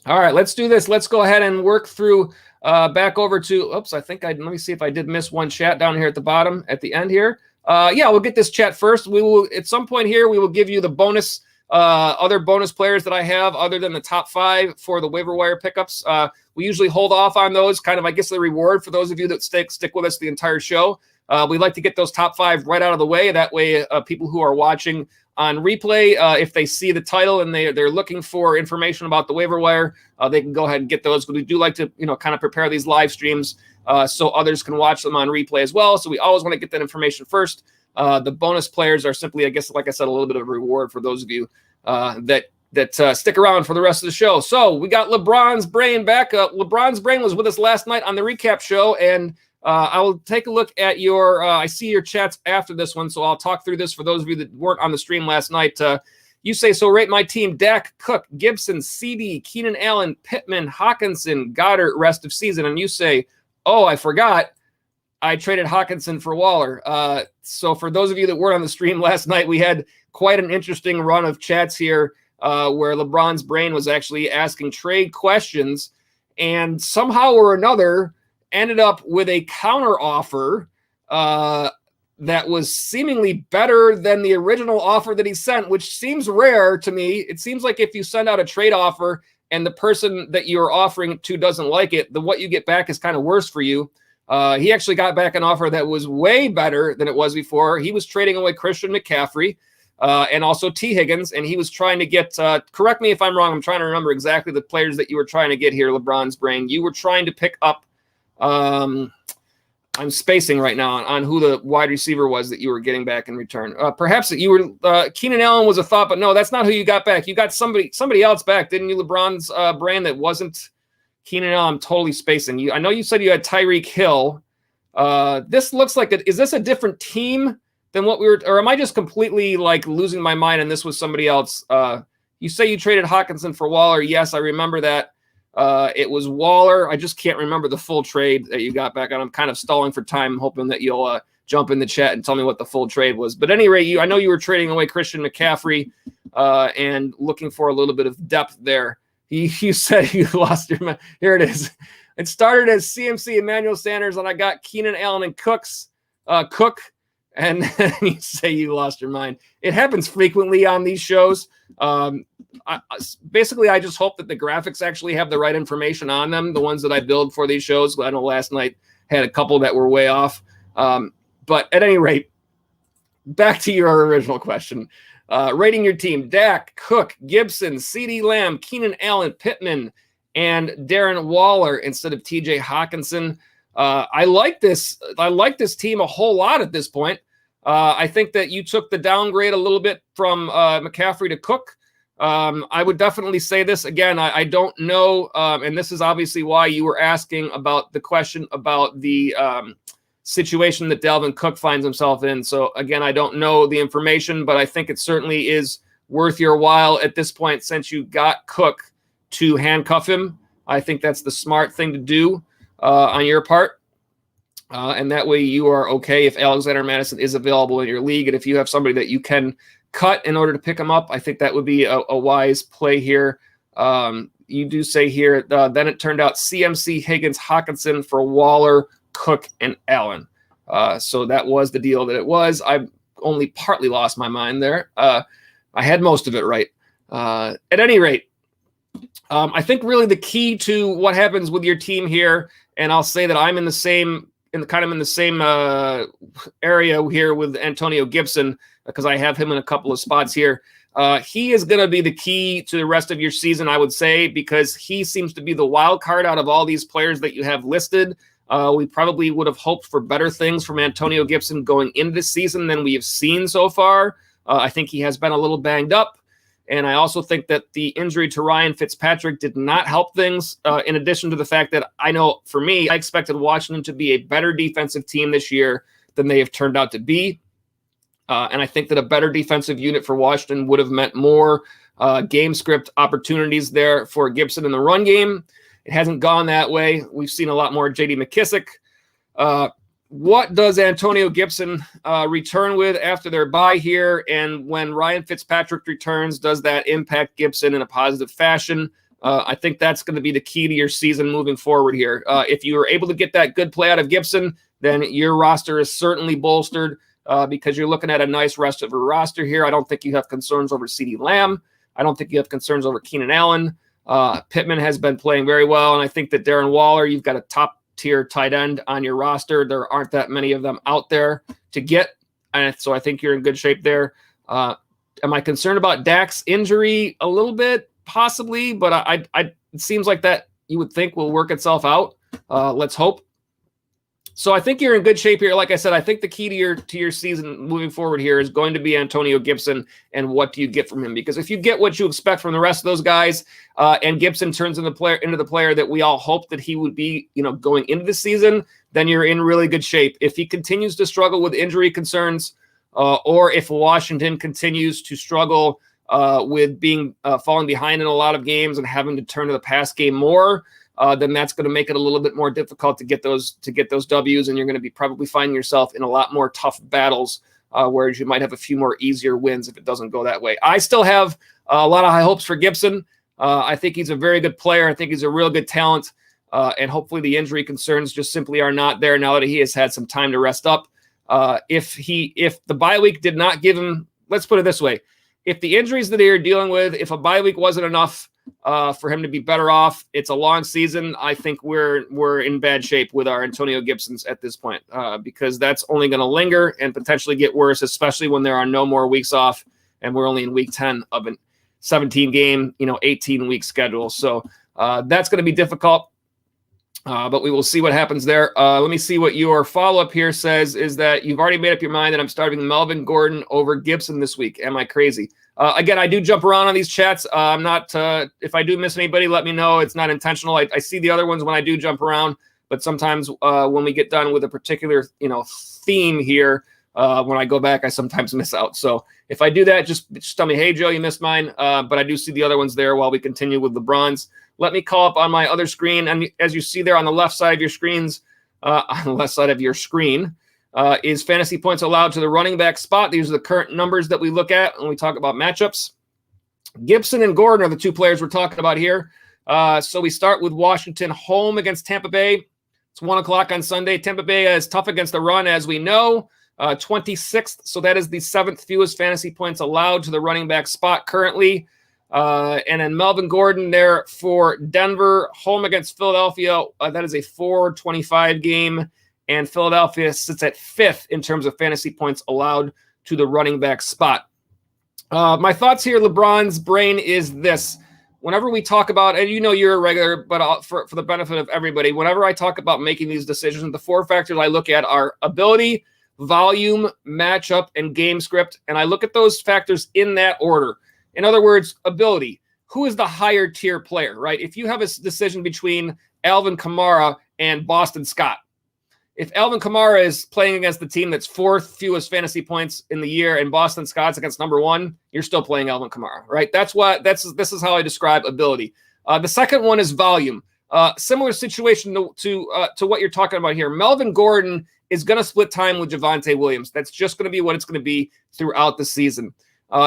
All right, let's do this. Let's go ahead and work through back over to, let me see if I did miss one chat down here at the bottom at the end here. Yeah, we'll get this chat first. We will, at some point here, we will give you the bonus, other bonus players that I have other than the top 5 for the waiver wire pickups. We usually hold off on those, kind of, I guess, the reward for those of you that stick with us the entire show. We like to get those top 5 right out of the way. That way, people who are watching on replay, if they see the title and they're looking for information about the waiver wire, they can go ahead and get those. But we do like to, kind of prepare these live streams so others can watch them on replay as well. So we always want to get that information first. The bonus players are simply, I guess, like I said, a little bit of a reward for those of you that stick around for the rest of the show. So we got LeBron's Brain back. LeBron's Brain was with us last night on the recap show, and I will take a look at your I see your chats after this one, so I'll talk through this for those of you that weren't on the stream last night. You say, so rate my team: Dak, Cook, Gibson, CD, Keenan Allen, Pittman, Hawkinson, Goddard, rest of season. And you say, oh, I forgot, I traded Hawkinson for Waller. So for those of you that were on the stream last night, we had quite an interesting run of chats here where LeBron's brain was actually asking trade questions, and somehow or another ended up with a counter offer that was seemingly better than the original offer that he sent, which seems rare to me. It seems like if you send out a trade offer and the person that you're offering to doesn't like it, then what you get back is kind of worse for you. He actually got back an offer that was way better than it was before. He was trading away Christian McCaffrey and also T. Higgins, and he was trying to get, correct me if I'm wrong, I'm trying to remember exactly the players that you were trying to get here, LeBron's brain. You were trying to pick up, I'm spacing right now on who the wide receiver was that you were getting back in return. Perhaps that you were, Keenan Allen was a thought, but no, that's not who you got back. You got somebody else back, didn't you, LeBron's brain, that wasn't Keenan Allen? I'm totally spacing you. I know you said you had Tyreek Hill. This looks like is this a different team than what we were, or am I just completely like losing my mind and this was somebody else? You say you traded Hawkinson for Waller. Yes, I remember that. It was Waller. I just can't remember the full trade that you got back on. I'm kind of stalling for time, hoping that you'll jump in the chat and tell me what the full trade was. But at any rate, I know you were trading away Christian McCaffrey and looking for a little bit of depth there. You said you lost your mind. Here it is. It started as CMC Emmanuel Sanders, and I got Keenan Allen and Cook, and then you say you lost your mind. It happens frequently on these shows. Basically, I just hope that the graphics actually have the right information on them, the ones that I build for these shows. I know last night had a couple that were way off. But at any rate, back to your original question. Rating your team: Dak, Cook, Gibson, CeeDee Lamb, Keenan Allen, Pittman, and Darren Waller instead of TJ Hawkinson. I like this team a whole lot at this point. I think that you took the downgrade a little bit from McCaffrey to Cook. I would definitely say this again. I don't know, and this is obviously why you were asking about the question about the situation that Delvin Cook finds himself in. So again, I don't know the information, but I think it certainly is worth your while at this point, since you got Cook, to handcuff him. I think that's the smart thing to do on your part. And that way you are okay if Alexander Madison is available in your league. And if you have somebody that you can cut in order to pick him up, I think that would be a wise play here. You do say here, then it turned out CMC, Higgins, Hawkinson for Waller, Cook, and Allen. So that was the deal that it was. I only partly lost my mind there. I had most of it right. At any rate, I think really the key to what happens with your team here, and I'll say that I'm in the same area here with Antonio Gibson, because I have him in a couple of spots here. He is going to be the key to the rest of your season, I would say, because he seems to be the wild card out of all these players that you have listed. We probably would have hoped for better things from Antonio Gibson going into this season than we have seen so far. I think he has been a little banged up. And I also think that the injury to Ryan Fitzpatrick did not help things, in addition to the fact that I know for me, I expected Washington to be a better defensive team this year than they have turned out to be. And I think that a better defensive unit for Washington would have meant more game script opportunities there for Gibson in the run game. It hasn't gone that way. We've seen a lot more J.D. McKissick. What does Antonio Gibson return with after their bye here? And when Ryan Fitzpatrick returns, does that impact Gibson in a positive fashion? I think that's going to be the key to your season moving forward here. If you are able to get that good play out of Gibson, then your roster is certainly bolstered because you're looking at a nice rest of your roster here. I don't think you have concerns over CeeDee Lamb. I don't think you have concerns over Keenan Allen. Pittman has been playing very well, and I think that Darren Waller, you've got a top-tier tight end on your roster. There aren't that many of them out there to get, and so I think you're in good shape there. Am I concerned about Dak's injury? A little bit, possibly, but it seems like that you would think will work itself out. Let's hope. So I think you're in good shape here. Like I said, I think the key to your season moving forward here is going to be Antonio Gibson and what do you get from him? Because if you get what you expect from the rest of those guys, and Gibson turns into the player that we all hope that he would be, going into the season, then you're in really good shape. If he continues to struggle with injury concerns, or if Washington continues to struggle with being falling behind in a lot of games and having to turn to the pass game more, then that's going to make it a little bit more difficult to get those W's, and you're going to be probably finding yourself in a lot more tough battles, whereas you might have a few more easier wins if it doesn't go that way. I still have a lot of high hopes for Gibson. I think he's a very good player. I think he's a real good talent, and hopefully the injury concerns just simply are not there now that he has had some time to rest up. If the bye week did not give him, let's put it this way, if the injuries that they are dealing with, if a bye week wasn't enough for him to be better off, it's a long season. I think we're in bad shape with our Antonio Gibsons at this point, because that's only going to linger and potentially get worse, especially when there are no more weeks off and we're only in week 10 of a 17 game, 18 week schedule. So that's going to be difficult, but we will see what happens there. Let me see what your follow-up here says, is that you've already made up your mind that I'm starting Melvin Gordon over Gibson this week. Am I crazy? Again, I do jump around on these chats. I'm not, if I do miss anybody, let me know. It's not intentional. I see the other ones when I do jump around, but sometimes when we get done with a particular, theme here, when I go back, I sometimes miss out. So if I do that, just tell me, hey, Joe, you missed mine. But I do see the other ones there while we continue with LeBron's. Let me call up on my other screen. And as you see there on the left side of your screens, on the left side of your screen, is fantasy points allowed to the running back spot. These are the current numbers that we look at when we talk about matchups. Gibson and Gordon are the two players we're talking about here. So we start with Washington home against Tampa Bay. It's 1:00 on Sunday. Tampa Bay is tough against the run, as we know. 26th, so that is the 7th fewest fantasy points allowed to the running back spot currently. And then Melvin Gordon there for Denver, home against Philadelphia. That is a 425 game, and Philadelphia sits at 5th in terms of fantasy points allowed to the running back spot. My thoughts here, LeBron's brain, is this. Whenever we talk about, and you're a regular, but for the benefit of everybody, whenever I talk about making these decisions, the 4 factors I look at are ability, volume, matchup, and game script. And I look at those factors in that order. In other words, ability. Who is the higher tier player, right? If you have a decision between Alvin Kamara and Boston Scott, if Alvin Kamara is playing against the team that's 4th fewest fantasy points in the year and Boston Scott's against number 1, you're still playing Alvin Kamara, right? This is how I describe ability. The second one is volume. Similar situation to what you're talking about here. Melvin Gordon is going to split time with Javonte Williams. That's just going to be what it's going to be throughout the season.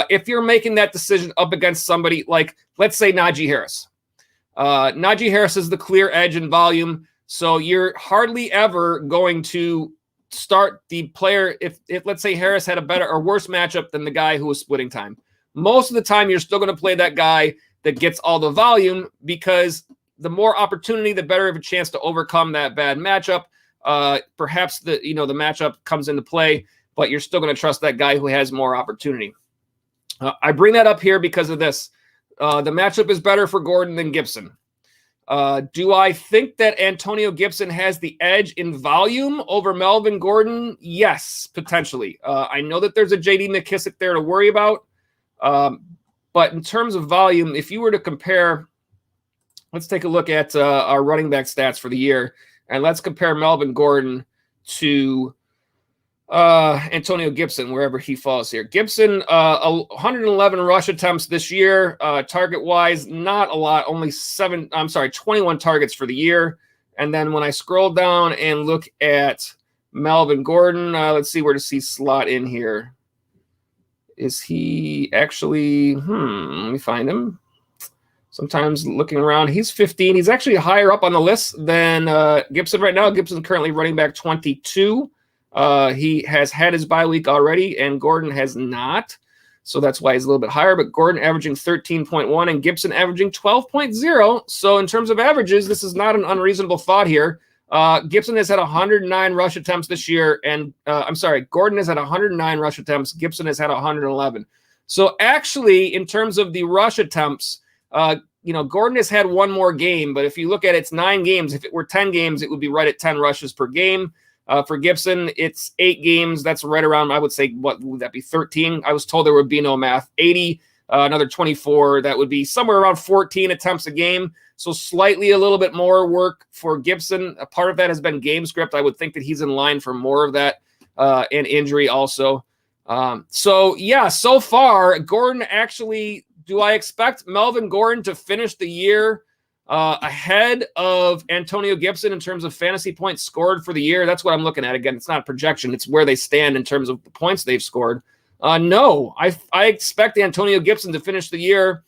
If you're making that decision up against somebody like, let's say, Najee Harris. Najee Harris is the clear edge in volume, so you're hardly ever going to start the player if let's say Harris had a better or worse matchup than the guy who was splitting time. Most of the time, you're still going to play that guy that gets all the volume, because the more opportunity, the better of a chance to overcome that bad matchup. Perhaps the matchup comes into play, but you're still going to trust that guy who has more opportunity. I bring that up here because of this. The matchup is better for Gordon than Gibson. Do I think that Antonio Gibson has the edge in volume over Melvin Gordon? Yes, potentially. I know that there's a J.D. McKissic there to worry about. But in terms of volume, if you were to compare, let's take a look at our running back stats for the year, and let's compare Melvin Gordon to Antonio Gibson, wherever he falls here. Gibson, 111 rush attempts this year. Target-wise, not a lot, only 21 targets for the year. And then when I scroll down and look at Melvin Gordon, let's see, where does he slot in here? Is he actually, let me find him. Sometimes looking around, he's 15. He's actually higher up on the list than Gibson right now. Gibson currently running back 22. He has had his bye week already, and Gordon has not. So that's why he's a little bit higher. But Gordon averaging 13.1 and Gibson averaging 12.0. So in terms of averages, this is not an unreasonable thought here. Gibson has had 109 rush attempts this year. And Gordon has had 109 rush attempts. Gibson has had 111. So actually, in terms of the rush attempts, Gordon has had one more game. But if you look at it, it's 9 games. If it were 10 games, it would be right at 10 rushes per game. For Gibson, it's 8 games. That's right around, I would say, what would that be, 13? I was told there would be no math. 80, another 24. That would be somewhere around 14 attempts a game. So slightly a little bit more work for Gibson. A part of that has been game script. I would think that he's in line for more of that, and injury also. So far, Gordon actually, do I expect Melvin Gordon to finish the year ahead of Antonio Gibson in terms of fantasy points scored for the year? That's what I'm looking at. Again, it's not a projection. It's where they stand in terms of the points they've scored. No, I expect Antonio Gibson to finish the year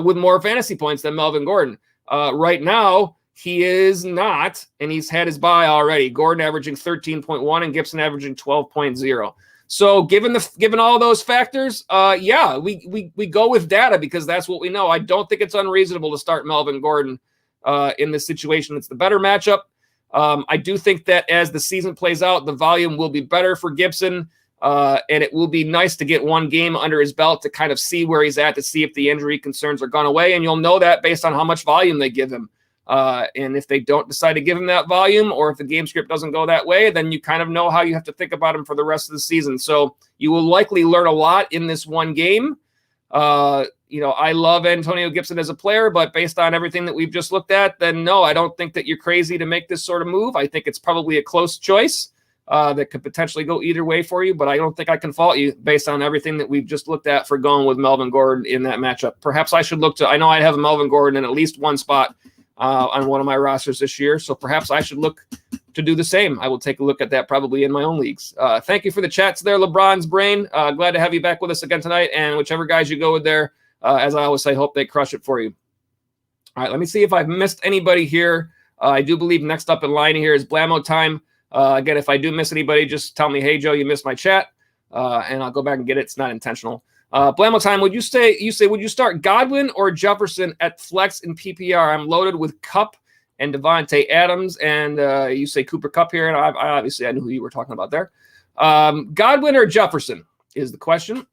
with more fantasy points than Melvin Gordon. Right now, he is not, and he's had his bye already. Gordon averaging 13.1 and Gibson averaging 12.0. So given all those factors, we go with data because that's what we know. I don't think it's unreasonable to start Melvin Gordon in this situation. It's the better matchup. I do think that as the season plays out, the volume will be better for Gibson, and it will be nice to get one game under his belt to kind of see where he's at, to see if the injury concerns are gone away, and you'll know that based on how much volume they give him. And if they don't decide to give him that volume, or if the game script doesn't go that way, then you kind of know how you have to think about him for the rest of the season. So you will likely learn a lot in this one game. I love Antonio Gibson as a player, but based on everything that we've just looked at, then no, I don't think that you're crazy to make this sort of move. I think it's probably a close choice that could potentially go either way for you, but I don't think I can fault you based on everything that we've just looked at for going with Melvin Gordon in that matchup. Perhaps I should I know I have Melvin Gordon in at least one spot on one of my rosters this year, so perhaps I should look to do the same. I will take a look at that probably in my own leagues. Thank you for the chats there, LeBron's Brain. Glad to have you back with us again tonight, and whichever guys you go with there, as I always say, hope they crush it for you. All right, let me see if I've missed anybody here. I do believe next up in line here is Blammo time. Again, if I do miss anybody, just tell me, hey, Joe, you missed my chat, and I'll go back and get it. It's not intentional. Blammo time, would you start Godwin or Jefferson at flex in PPR? I'm loaded with Kupp and Devontae Adams, and you say Cooper Kupp here, and I knew who you were talking about there. Godwin or Jefferson is the question.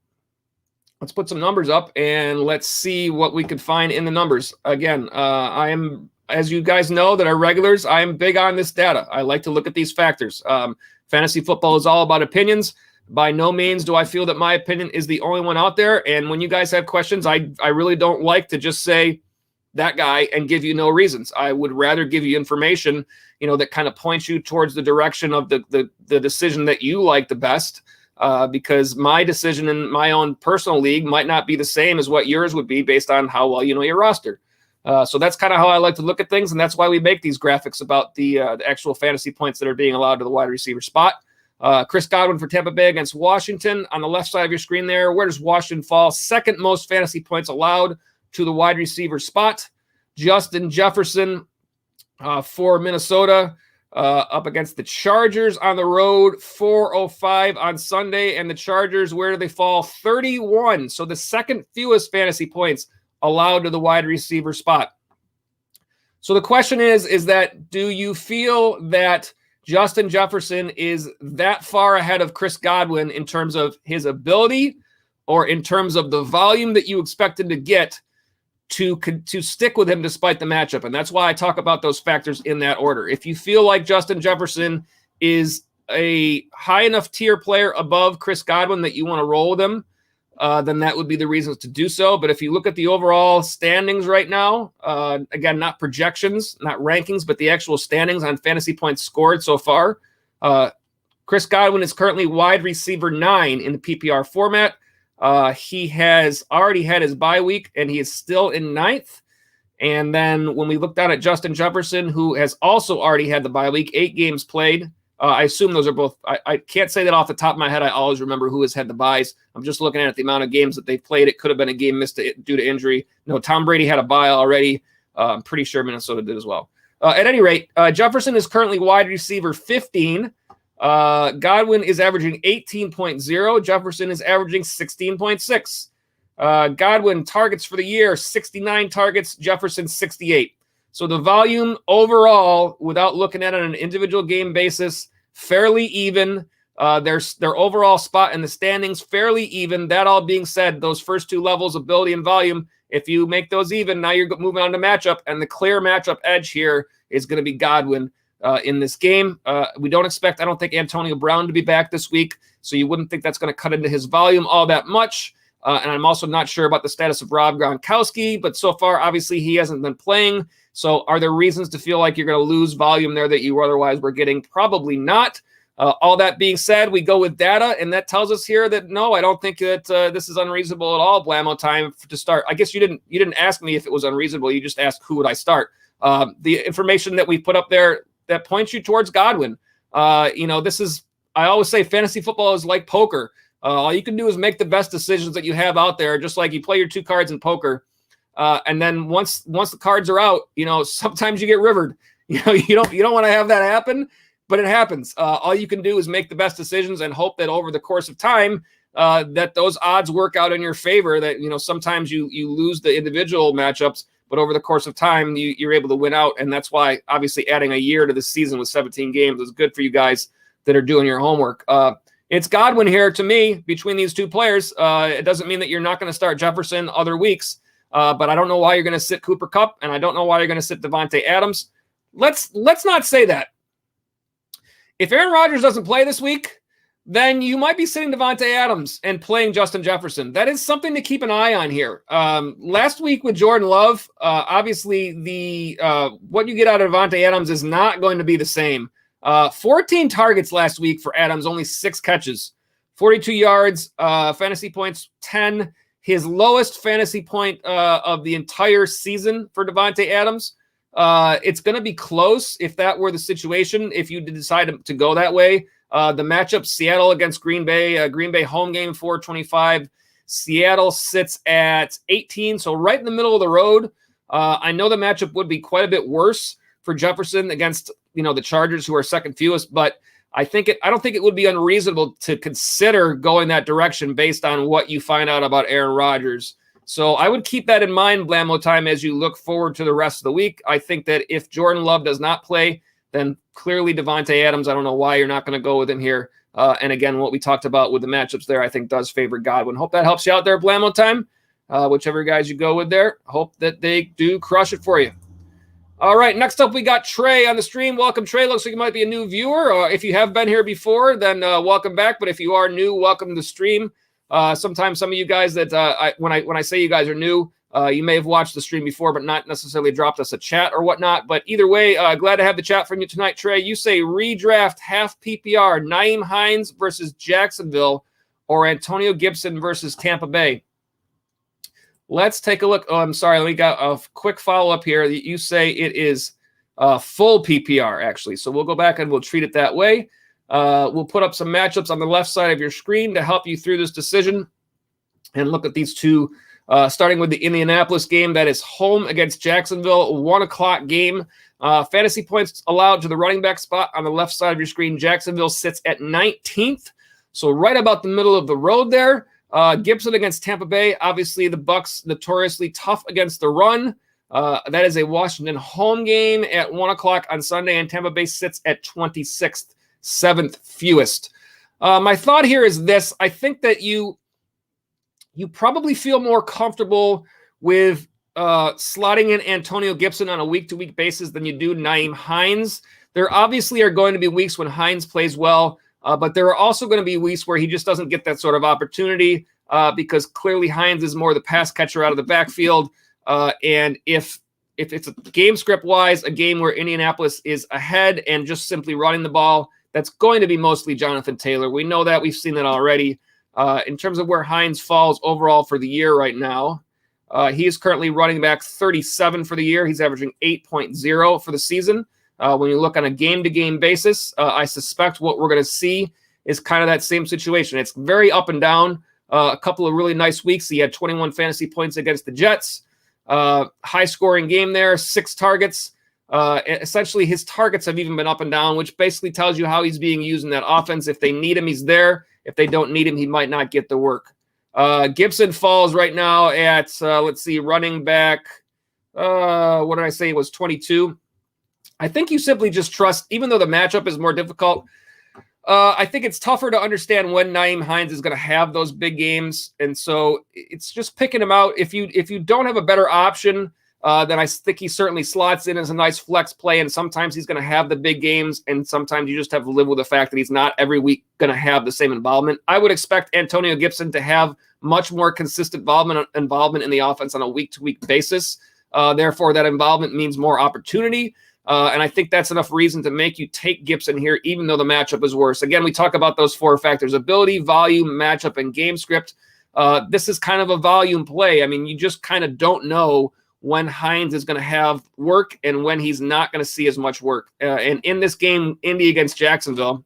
Let's put some numbers up, and let's see what we could find in the numbers. Again, I am, as you guys know that are regulars, I am big on this data. I like to look at these factors. Fantasy football is all about opinions. By no means do I feel that my opinion is the only one out there. And when you guys have questions, I really don't like to just say that guy and give you no reasons. I would rather give you information, that kind of points you towards the direction of the decision that you like the best. Because my decision in my own personal league might not be the same as what yours would be based on how well you know your roster. So that's kind of how I like to look at things. And that's why we make these graphics about the actual fantasy points that are being allowed to the wide receiver spot. Chris Godwin for Tampa Bay against Washington. On the left side of your screen there, where does Washington fall? Second most fantasy points allowed to the wide receiver spot. Justin Jefferson for Minnesota up against the Chargers on the road, 405 on Sunday. And the Chargers, where do they fall? 31. So the second fewest fantasy points allowed to the wide receiver spot. So the question is that, do you feel that Justin Jefferson is that far ahead of Chris Godwin in terms of his ability or in terms of the volume that you expected to get to stick with him despite the matchup? And that's why I talk about those factors in that order. If you feel like Justin Jefferson is a high enough tier player above Chris Godwin that you want to roll with him, then that would be the reasons to do so. But if you look at the overall standings right now, again, not projections, not rankings, but the actual standings on fantasy points scored so far, Chris Godwin is currently wide receiver 9 in the PPR format. He has already had his bye week, and he is still in 9th. And then when we look down at Justin Jefferson, who has also already had the bye week, 8 games played, I assume those are both. I can't say that off the top of my head. I always remember who has had the buys. I'm just looking at the amount of games that they've played. It could have been a game missed due to injury. No, Tom Brady had a bye already. I'm pretty sure Minnesota did as well. At any rate, Jefferson is currently wide receiver 15. Godwin is averaging 18.0. Jefferson is averaging 16.6. Godwin targets for the year, 69 targets. Jefferson, 68. So the volume overall, without looking at it on an individual game basis, fairly even. Their overall spot in the standings, fairly even. That all being said, those first two levels, ability and volume, if you make those even, now you're moving on to matchup. And the clear matchup edge here is going to be Godwin in this game. We don't expect, I don't think, Antonio Brown to be back this week. So you wouldn't think that's going to cut into his volume all that much. And I'm also not sure about the status of Rob Gronkowski. But so far, obviously, he hasn't been playing. So are there reasons to feel like you're going to lose volume there that you otherwise were getting? Probably not. All that being said, we go with data, and that tells us here that no, I don't think that this is unreasonable at all. Blammo time to start. I guess you didn't ask me if it was unreasonable. You just asked who would I start. The information that we put up there that points you towards Godwin. This is, I always say, fantasy football is like poker. All you can do is make the best decisions that you have out there, just like you play your 2 cards in poker. And then once the cards are out, sometimes you get rivered. You don't want to have that happen. But it happens. All you can do is make the best decisions and hope that over the course of time that those odds work out in your favor, that, sometimes you lose the individual matchups, but over the course of time, you're able to win out. And that's why, obviously, adding a year to the season with 17 games is good for you guys that are doing your homework. It's Godwin here to me between these 2 players. It doesn't mean that you're not going to start Jefferson other weeks, but I don't know why you're going to sit Cooper Kupp, and I don't know why you're going to sit Devontae Adams. Let's not say that. If Aaron Rodgers doesn't play this week, then you might be sitting Devontae Adams and playing Justin Jefferson. That is something to keep an eye on here. Last week with Jordan Love, obviously the what you get out of Devontae Adams is not going to be the same. 14 targets last week for Adams, only 6 catches, 42 yards, fantasy points 10. His lowest fantasy point of the entire season for Devontae Adams. It's going to be close if that were the situation, if you decide to go that way. The matchup, Seattle against Green Bay home game, 425. Seattle sits at 18, so right in the middle of the road. I know the matchup would be quite a bit worse for Jefferson against, the Chargers, who are second fewest, but I don't think it would be unreasonable to consider going that direction based on what you find out about Aaron Rodgers. So I would keep that in mind, Blammo time, as you look forward to the rest of the week. I think that if Jordan Love does not play, then clearly Devontae Adams, I don't know why you're not going to go with him here. And again, what we talked about with the matchups there, I think does favor Godwin. Hope that helps you out there, Blammo time. Whichever guys you go with there, hope that they do crush it for you. All right, next up we got Trey on the stream. Welcome, Trey. Looks like you might be a new viewer. Or if you have been here before, then welcome back. But if you are new, welcome to the stream. Sometimes some of you guys that when I say you guys are new, you may have watched the stream before, but not necessarily dropped us a chat or whatnot. But either way, glad to have the chat from you tonight, Trey. You say redraft half PPR, Nyheim Hines versus Jacksonville, or Antonio Gibson versus Tampa Bay. Let's take a look. Oh, I'm sorry. We got a quick follow-up here. You say it is full PPR, actually. So we'll go back and we'll treat it that way. We'll put up some matchups on the left side of your screen to help you through this decision and look at these 2, starting with the Indianapolis game. That is home against Jacksonville, 1:00 game. Fantasy points allowed to the running back spot on the left side of your screen. Jacksonville sits at 19th, so right about the middle of the road there. Gibson against Tampa Bay. Obviously, the Bucs notoriously tough against the run. That is a Washington home game at 1:00 on Sunday, and Tampa Bay sits at 26th, 7th fewest. My thought here is this. I think that you probably feel more comfortable with slotting in Antonio Gibson on a week-to-week basis than you do Nyheim Hines. There obviously are going to be weeks when Hines plays well, but there are also going to be weeks where he just doesn't get that sort of opportunity because clearly Hines is more the pass catcher out of the backfield. And if it's a game script-wise, a game where Indianapolis is ahead and just simply running the ball, that's going to be mostly Jonathan Taylor. We know that. We've seen that already. In terms of where Hines falls overall for the year right now, he is currently running back 37 for the year. He's averaging 8.0 for the season. When you look on a game-to-game basis, I suspect what we're going to see is kind of that same situation. It's very up and down. A couple of really nice weeks. He had 21 fantasy points against the Jets. High-scoring game there, 6 targets. Essentially, his targets have even been up and down, which basically tells you how he's being used in that offense. If they need him, he's there. If they don't need him, he might not get the work. Gibson falls right now at, running back. What did I say? It was 22. I think you simply just trust, even though the matchup is more difficult, I think it's tougher to understand when Nyheim Hines is going to have those big games. And so it's just picking him out. If you don't have a better option, then I think he certainly slots in as a nice flex play. And sometimes he's going to have the big games. And sometimes you just have to live with the fact that he's not every week going to have the same involvement. I would expect Antonio Gibson to have much more consistent involvement in the offense on a week-to-week basis. Therefore, that involvement means more opportunity And I think that's enough reason to make you take Gibson here, even though the matchup is worse. Again, we talk about those 4 factors: ability, volume, matchup, and game script. This is kind of a volume play. I mean, you just kind of don't know when Hines is going to have work and when he's not going to see as much work. And in this game, Indy against Jacksonville,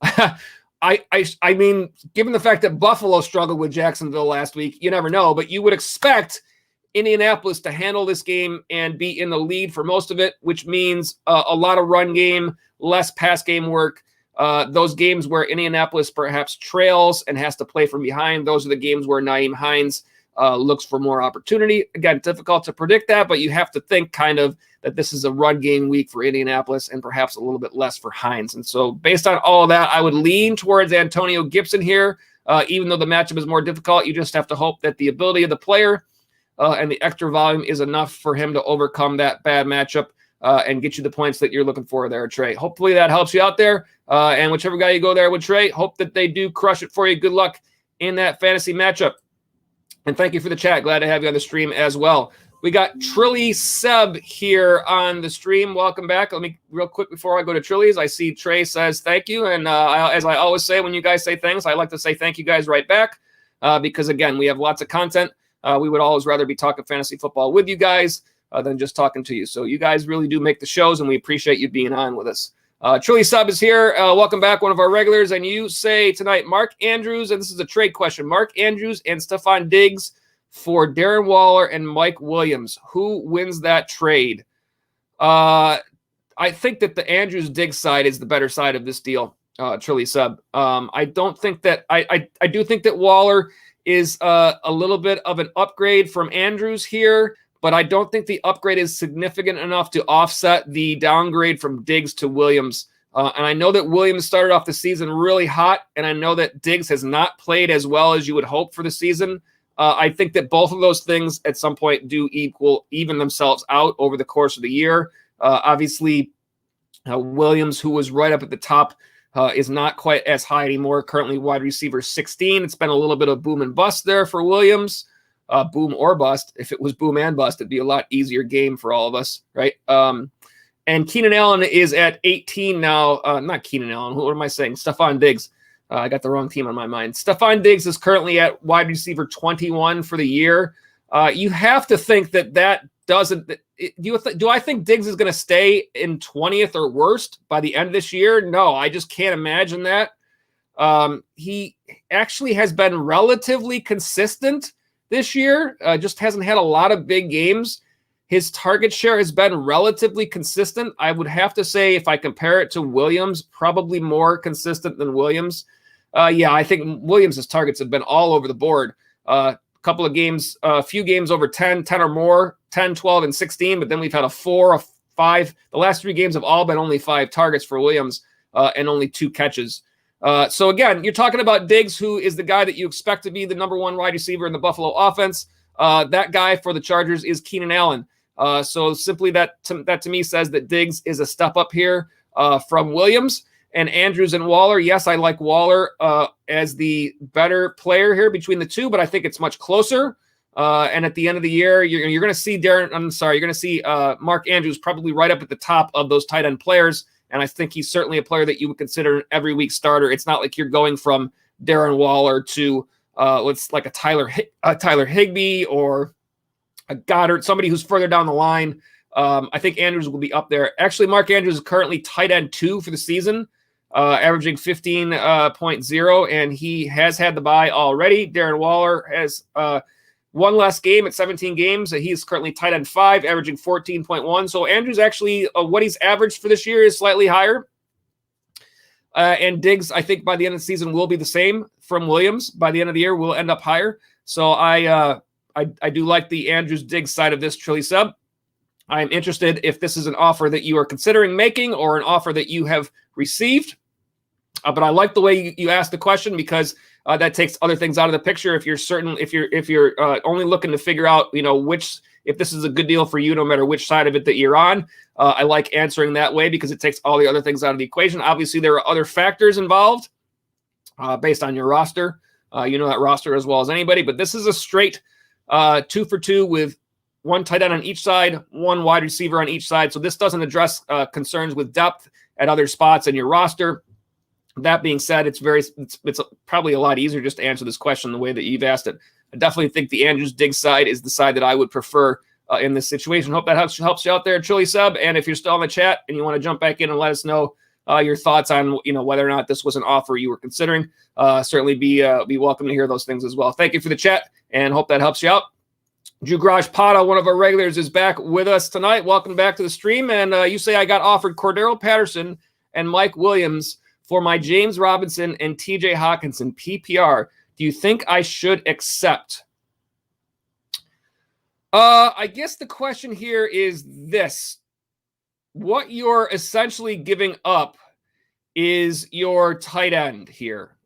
I mean, given the fact that Buffalo struggled with Jacksonville last week, you never know, but you would expect Indianapolis to handle this game and be in the lead for most of it, which means a lot of run game, less pass game work. Those games where Indianapolis perhaps trails and has to play from behind, those are the games where Nyheim Hines looks for more opportunity. Again, difficult to predict that, but you have to think kind of that this is a run game week for Indianapolis and perhaps a little bit less for Hines. And so based on all of that, I would lean towards Antonio Gibson here. Even though the matchup is more difficult, you just have to hope that the ability of the player and the extra volume is enough for him to overcome that bad matchup and get you the points that you're looking for there, Trey. Hopefully that helps you out there. And whichever guy you go there with, Trey, hope that they do crush it for you. Good luck in that fantasy matchup. And thank you for the chat. Glad to have you on the stream as well. We got Trilly Seb here on the stream. Welcome back. Let me, real quick before I go to Trilly's, I see Trey says thank you. And as I always say, when you guys say things, I like to say thank you guys right back because, again, we have lots of content. We would always rather be talking fantasy football with you guys than just talking to you. So you guys really do make the shows, and we appreciate you being on with us. Trilly Sub is here. Welcome back, one of our regulars. And you say tonight, Mark Andrews, and this is a trade question, Mark Andrews and Stefan Diggs for Darren Waller and Mike Williams. Who wins that trade? I think that the Andrews-Diggs side is the better side of this deal, Trilly Sub. I don't think that – I do think that Waller is a little bit of an upgrade from Andrews here, but I don't think the upgrade is significant enough to offset the downgrade from Diggs to Williams. And I know that Williams started off the season really hot, and I know that Diggs has not played as well as you would hope for the season. I think that both of those things at some point do even themselves out over the course of the year. Obviously, Williams, who was right up at the top, is not quite as high anymore. Currently wide receiver 16. It's been a little bit of boom and bust there for Williams. Boom or bust. If it was boom and bust, it'd be a lot easier game for all of us, right? And Keenan Allen is at 18 now. Not Keenan Allen. What am I saying? Stefan Diggs. I got the wrong team on my mind. Stefan Diggs is currently at wide receiver 21 for the year. You have to think that doesn't – do I think Diggs is going to stay in 20th or worst by the end of this year? No, I just can't imagine that. He actually has been relatively consistent this year, just hasn't had a lot of big games. His target share has been relatively consistent. I would have to say, if I compare it to Williams, probably more consistent than Williams. Yeah, I think Williams' targets have been all over the board. A couple of games, a few games over 10 or more, 10, 12, and 16, but then we've had a 4, a 5. The last 3 games have all been only 5 targets for Williams and only 2 catches. So again, you're talking about Diggs, who is the guy that you expect to be the number 1 wide receiver in the Buffalo offense. That guy for the Chargers is Keenan Allen. So simply that to me says that Diggs is a step up here from Williams. And Andrews and Waller, yes, I like Waller as the better player here between the two, but I think it's much closer. And at the end of the year, you're going to see you're going to see Mark Andrews probably right up at the top of those tight end players. And I think he's certainly a player that you would consider an every week starter. It's not like you're going from Darren Waller to like a Tyler Higbee or a Goddard, somebody who's further down the line. I think Andrews will be up there. Actually, Mark Andrews is currently tight end 2 for the season, averaging 15.0, and he has had the bye already. Darren Waller has one less game at 17 games. He's currently tight end 5, averaging 14.1. So Andrews actually, what he's averaged for this year is slightly higher. And Diggs, I think by the end of the season, will be the same from Williams. By the end of the year, will end up higher. So I do like the Andrews-Diggs side of this, Trilly Sub. I'm interested if this is an offer that you are considering making or an offer that you have received. But I like the way you asked the question because that takes other things out of the picture. If you're only looking to figure out, if this is a good deal for you, no matter which side of it that you're on, I like answering that way because it takes all the other things out of the equation. Obviously, there are other factors involved based on your roster. You know that roster as well as anybody, but this is a straight 2 for 2 with one tight end on each side, one wide receiver on each side. So this doesn't address concerns with depth at other spots in your roster. That being said, it's probably a lot easier just to answer this question the way that you've asked it. I definitely think the Andrews Diggs side is the side that I would prefer in this situation. Hope that helps you out there, Chili Sub. And if you're still in the chat and you want to jump back in and let us know your thoughts on whether or not this was an offer you were considering, certainly be welcome to hear those things as well. Thank you for the chat and hope that helps you out. Drew Garage Pata, one of our regulars, is back with us tonight. Welcome back to the stream. And you say I got offered Cordaro Patterson and Mike Williams for my James Robinson and TJ Hawkinson PPR. Do you think I should accept? I guess the question here is this. What you're essentially giving up is your tight end here.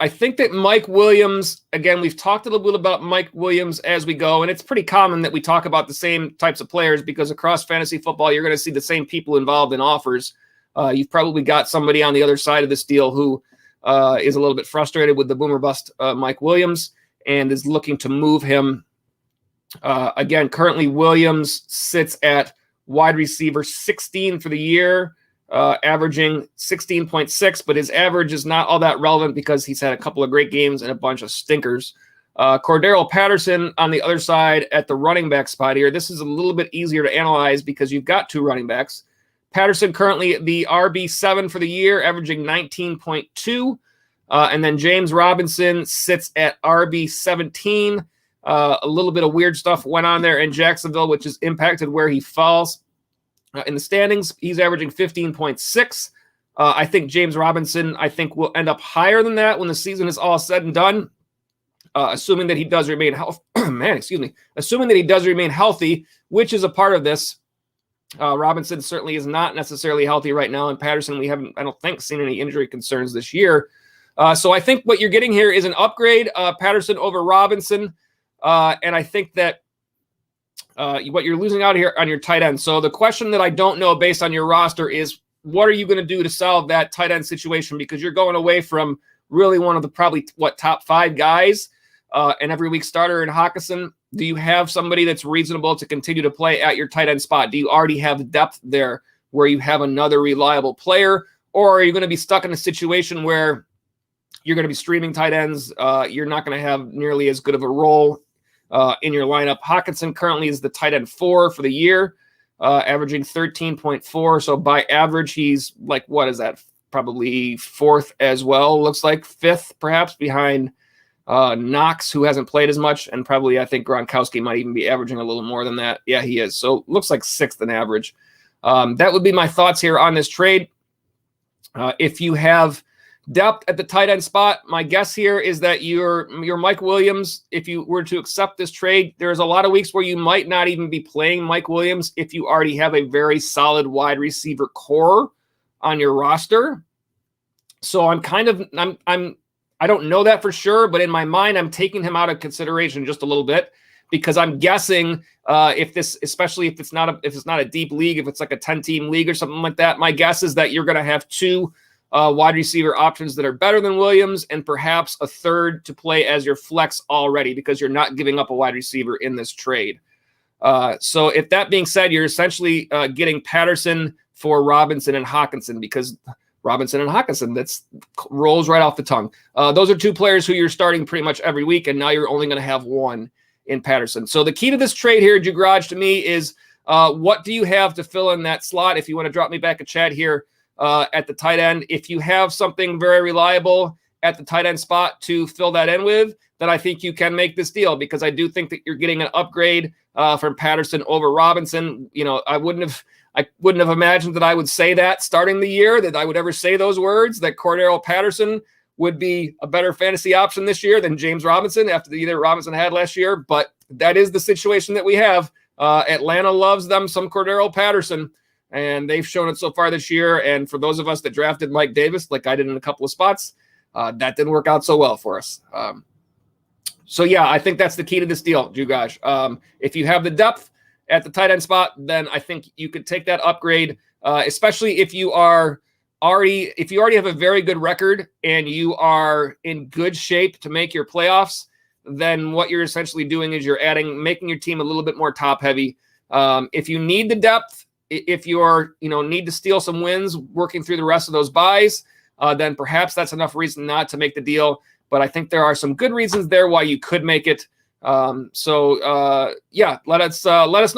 I think that Mike Williams, again, we've talked a little bit about Mike Williams as we go, and it's pretty common that we talk about the same types of players because across fantasy football, you're going to see the same people involved in offers. You've probably got somebody on the other side of this deal who is a little bit frustrated with the boomer bust Mike Williams and is looking to move him. Again, currently Williams sits at wide receiver 16 for the year, averaging 16.6, but his average is not all that relevant because he's had a couple of great games and a bunch of stinkers. Cordaro Patterson on the other side at the running back spot here. This is a little bit easier to analyze because you've got two running backs. Patterson currently the RB7 for the year, averaging 19.2. And then James Robinson sits at RB17. A little bit of weird stuff went on there in Jacksonville, which has impacted where he falls in the standings. He's averaging 15.6. I think James Robinson, will end up higher than that when the season is all said and done, assuming that he does remain healthy. Assuming that he does remain healthy, which is a part of this. Robinson certainly is not necessarily healthy right now, and Patterson, we haven't, I don't think, seen any injury concerns this year. So I think what you're getting here is an upgrade, Patterson over Robinson, and I think that what you're losing out here on your tight end. So the question that I don't know based on your roster is, what are you going to do to solve that tight end situation? Because you're going away from really one of the probably, top 5 guys, and every week starter in Hawkinson. Do you have somebody that's reasonable to continue to play at your tight end spot? Do you already have depth there where you have another reliable player? Or are you going to be stuck in a situation where you're going to be streaming tight ends? You're not going to have nearly as good of a role in your lineup. Hawkinson currently is the tight end 4 for the year, averaging 13.4. So by average, he's like, what is that? Probably 4th as well. Looks like 5th, perhaps, behind Knox, who hasn't played as much, and probably I think Gronkowski might even be averaging a little more than that. Yeah, he is. So looks like 6th in average. That would be my thoughts here on this trade. If you have depth at the tight end spot, my guess here is that your Mike Williams, if you were to accept this trade, there's a lot of weeks where you might not even be playing Mike Williams if you already have a very solid wide receiver core on your roster. So I don't know that for sure, but in my mind, I'm taking him out of consideration just a little bit because I'm guessing especially if it's not a deep league, if it's like a 10-team league or something like that, my guess is that you're going to have 2 wide receiver options that are better than Williams and perhaps a third to play as your flex already because you're not giving up a wide receiver in this trade. So if that being said, you're essentially getting Patterson for Robinson and Hawkinson because Robinson and Hawkinson, that's rolls right off the tongue. Those are 2 players who you're starting pretty much every week, and now you're only going to have 1 in Patterson. So the key to this trade here, Garage, to me is what do you have to fill in that slot? If you want to drop me back a chat here at the tight end, if you have something very reliable at the tight end spot to fill that in with, then I think you can make this deal because I do think that you're getting an upgrade from Patterson over Robinson. I wouldn't have imagined that I would say that starting the year, that I would ever say those words, that Cordaro Patterson would be a better fantasy option this year than James Robinson after the year Robinson had last year. But that is the situation that we have. Atlanta loves them some Cordaro Patterson, and they've shown it so far this year. And for those of us that drafted Mike Davis, like I did in a couple of spots, that didn't work out so well for us. So yeah, I think that's the key to this deal, Jugash. If you have the depth at the tight end spot, then I think you could take that upgrade, especially if you already have a very good record and you are in good shape to make your playoffs. then what you're essentially doing is you're making your team a little bit more top heavy. If you need the depth, if you're, need to steal some wins working through the rest of those buys, then perhaps that's enough reason not to make the deal. But I think there are some good reasons there why you could make it. Let us know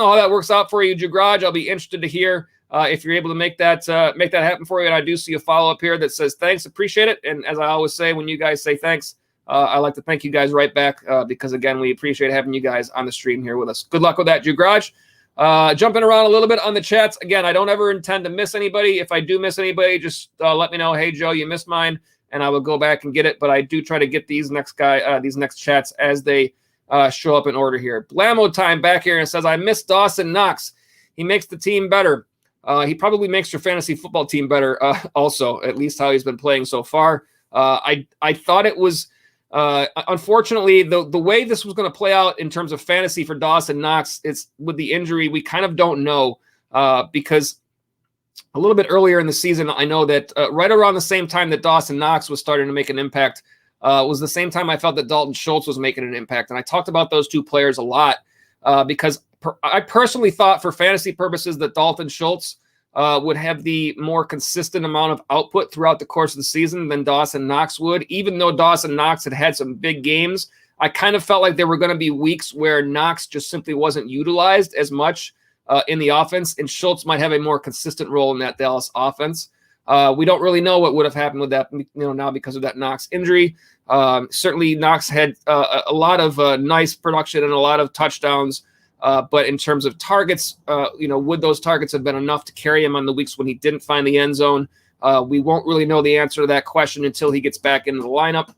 how that works out for you, Jugraj. I'll be interested to hear if you're able to make that happen for you. And I do see a follow-up here that says, thanks, appreciate it. And as I always say, when you guys say thanks, I like to thank you guys right back because, again, we appreciate having you guys on the stream here with us. Good luck with that, Jugraj. Jumping around a little bit on the chats. Again, I don't ever intend to miss anybody. If I do miss anybody, just let me know. Hey, Joe, you missed mine, and I will go back and get it. But I do try to get these next chats as they show up in order here. Blamo time back here and says, I miss Dawson Knox. He makes the team better. He probably makes your fantasy football team better also, at least how he's been playing so far. I thought it was, unfortunately, the way this was going to play out in terms of fantasy for Dawson Knox, it's with the injury, we kind of don't know because a little bit earlier in the season, I know that right around the same time that Dawson Knox was starting to make an impact was the same time I felt that Dalton Schultz was making an impact. And I talked about those two players a lot because I personally thought for fantasy purposes that Dalton Schultz would have the more consistent amount of output throughout the course of the season than Dawson Knox would. Even though Dawson Knox had some big games, I kind of felt like there were going to be weeks where Knox just simply wasn't utilized as much in the offense, and Schultz might have a more consistent role in that Dallas offense. We don't really know what would have happened with that, now because of that Knox injury. Certainly Knox had a lot of nice production and a lot of touchdowns. But in terms of targets, would those targets have been enough to carry him on the weeks when he didn't find the end zone? We won't really know the answer to that question until he gets back into the lineup.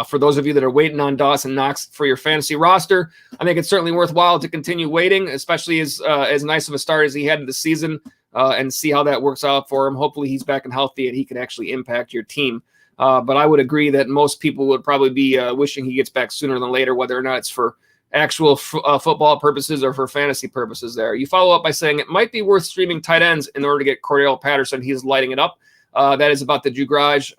For those of you that are waiting on Dawson Knox for your fantasy roster, I think it's certainly worthwhile to continue waiting, especially as nice of a start as he had to the season, and see how that works out for him. Hopefully he's back and healthy and he can actually impact your team. But I would agree that most people would probably be wishing he gets back sooner than later, whether or not it's for actual football purposes or for fantasy purposes there. You follow up by saying it might be worth streaming tight ends in order to get Cordaro Patterson. He's lighting it up. That is about the Jugraj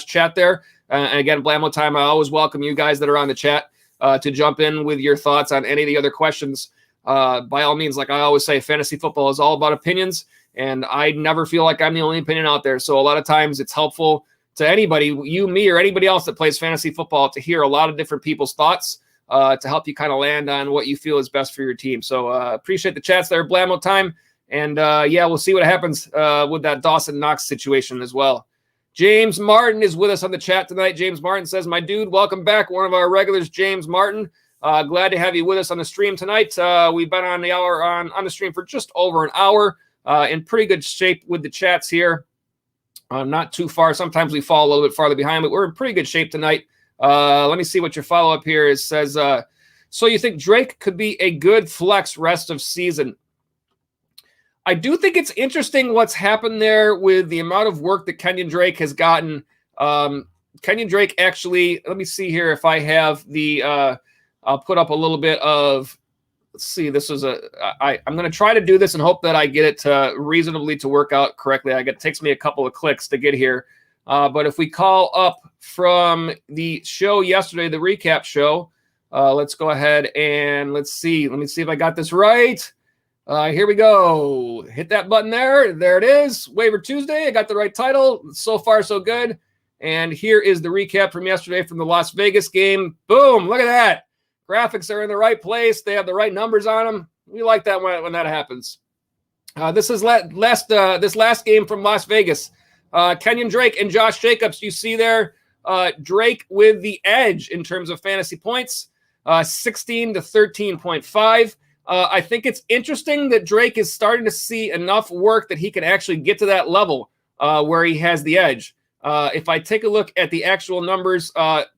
chat there. And again, Blamo time, I always welcome you guys that are on the chat to jump in with your thoughts on any of the other questions. By all means, like I always say, fantasy football is all about opinions, and I never feel like I'm the only opinion out there. So a lot of times it's helpful to anybody, you, me, or anybody else that plays fantasy football to hear a lot of different people's thoughts to help you kind of land on what you feel is best for your team. So appreciate the chats there, Blamo time. And we'll see what happens with that Dawson Knox situation as well. James Martin is with us on the chat tonight. James Martin says, my dude, welcome back. One of our regulars, James Martin. Glad to have you with us on the stream tonight. We've been on the stream for just over an hour, in pretty good shape with the chats here. Not too far. Sometimes we fall a little bit farther behind, but we're in pretty good shape tonight. Let me see what your follow-up here is. Says, so you think Drake could be a good flex rest of season? I do think it's interesting what's happened there with the amount of work that Kenyon Drake has gotten. Kenyon Drake actually, let me see here if I have the, I'll put up a little bit of, let's see, this is I'm going to try to do this and hope that I get it reasonably to work out correctly. It takes me a couple of clicks to get here. But if we call up from the show yesterday, the recap show, let's go ahead and let's see. Let me see if I got this right. Here we go. Hit that button there. There it is. Waiver Tuesday. I got the right title. So far, so good. And here is the recap from yesterday from the Las Vegas game. Boom. Look at that. Graphics are in the right place. They have the right numbers on them. We like that when that happens. This is this last game from Las Vegas. Kenyon Drake and Josh Jacobs. You see there, Drake with the edge in terms of fantasy points, 16 to 13.5. I think it's interesting that Drake is starting to see enough work that he can actually get to that level where he has the edge. If I take a look at the actual numbers,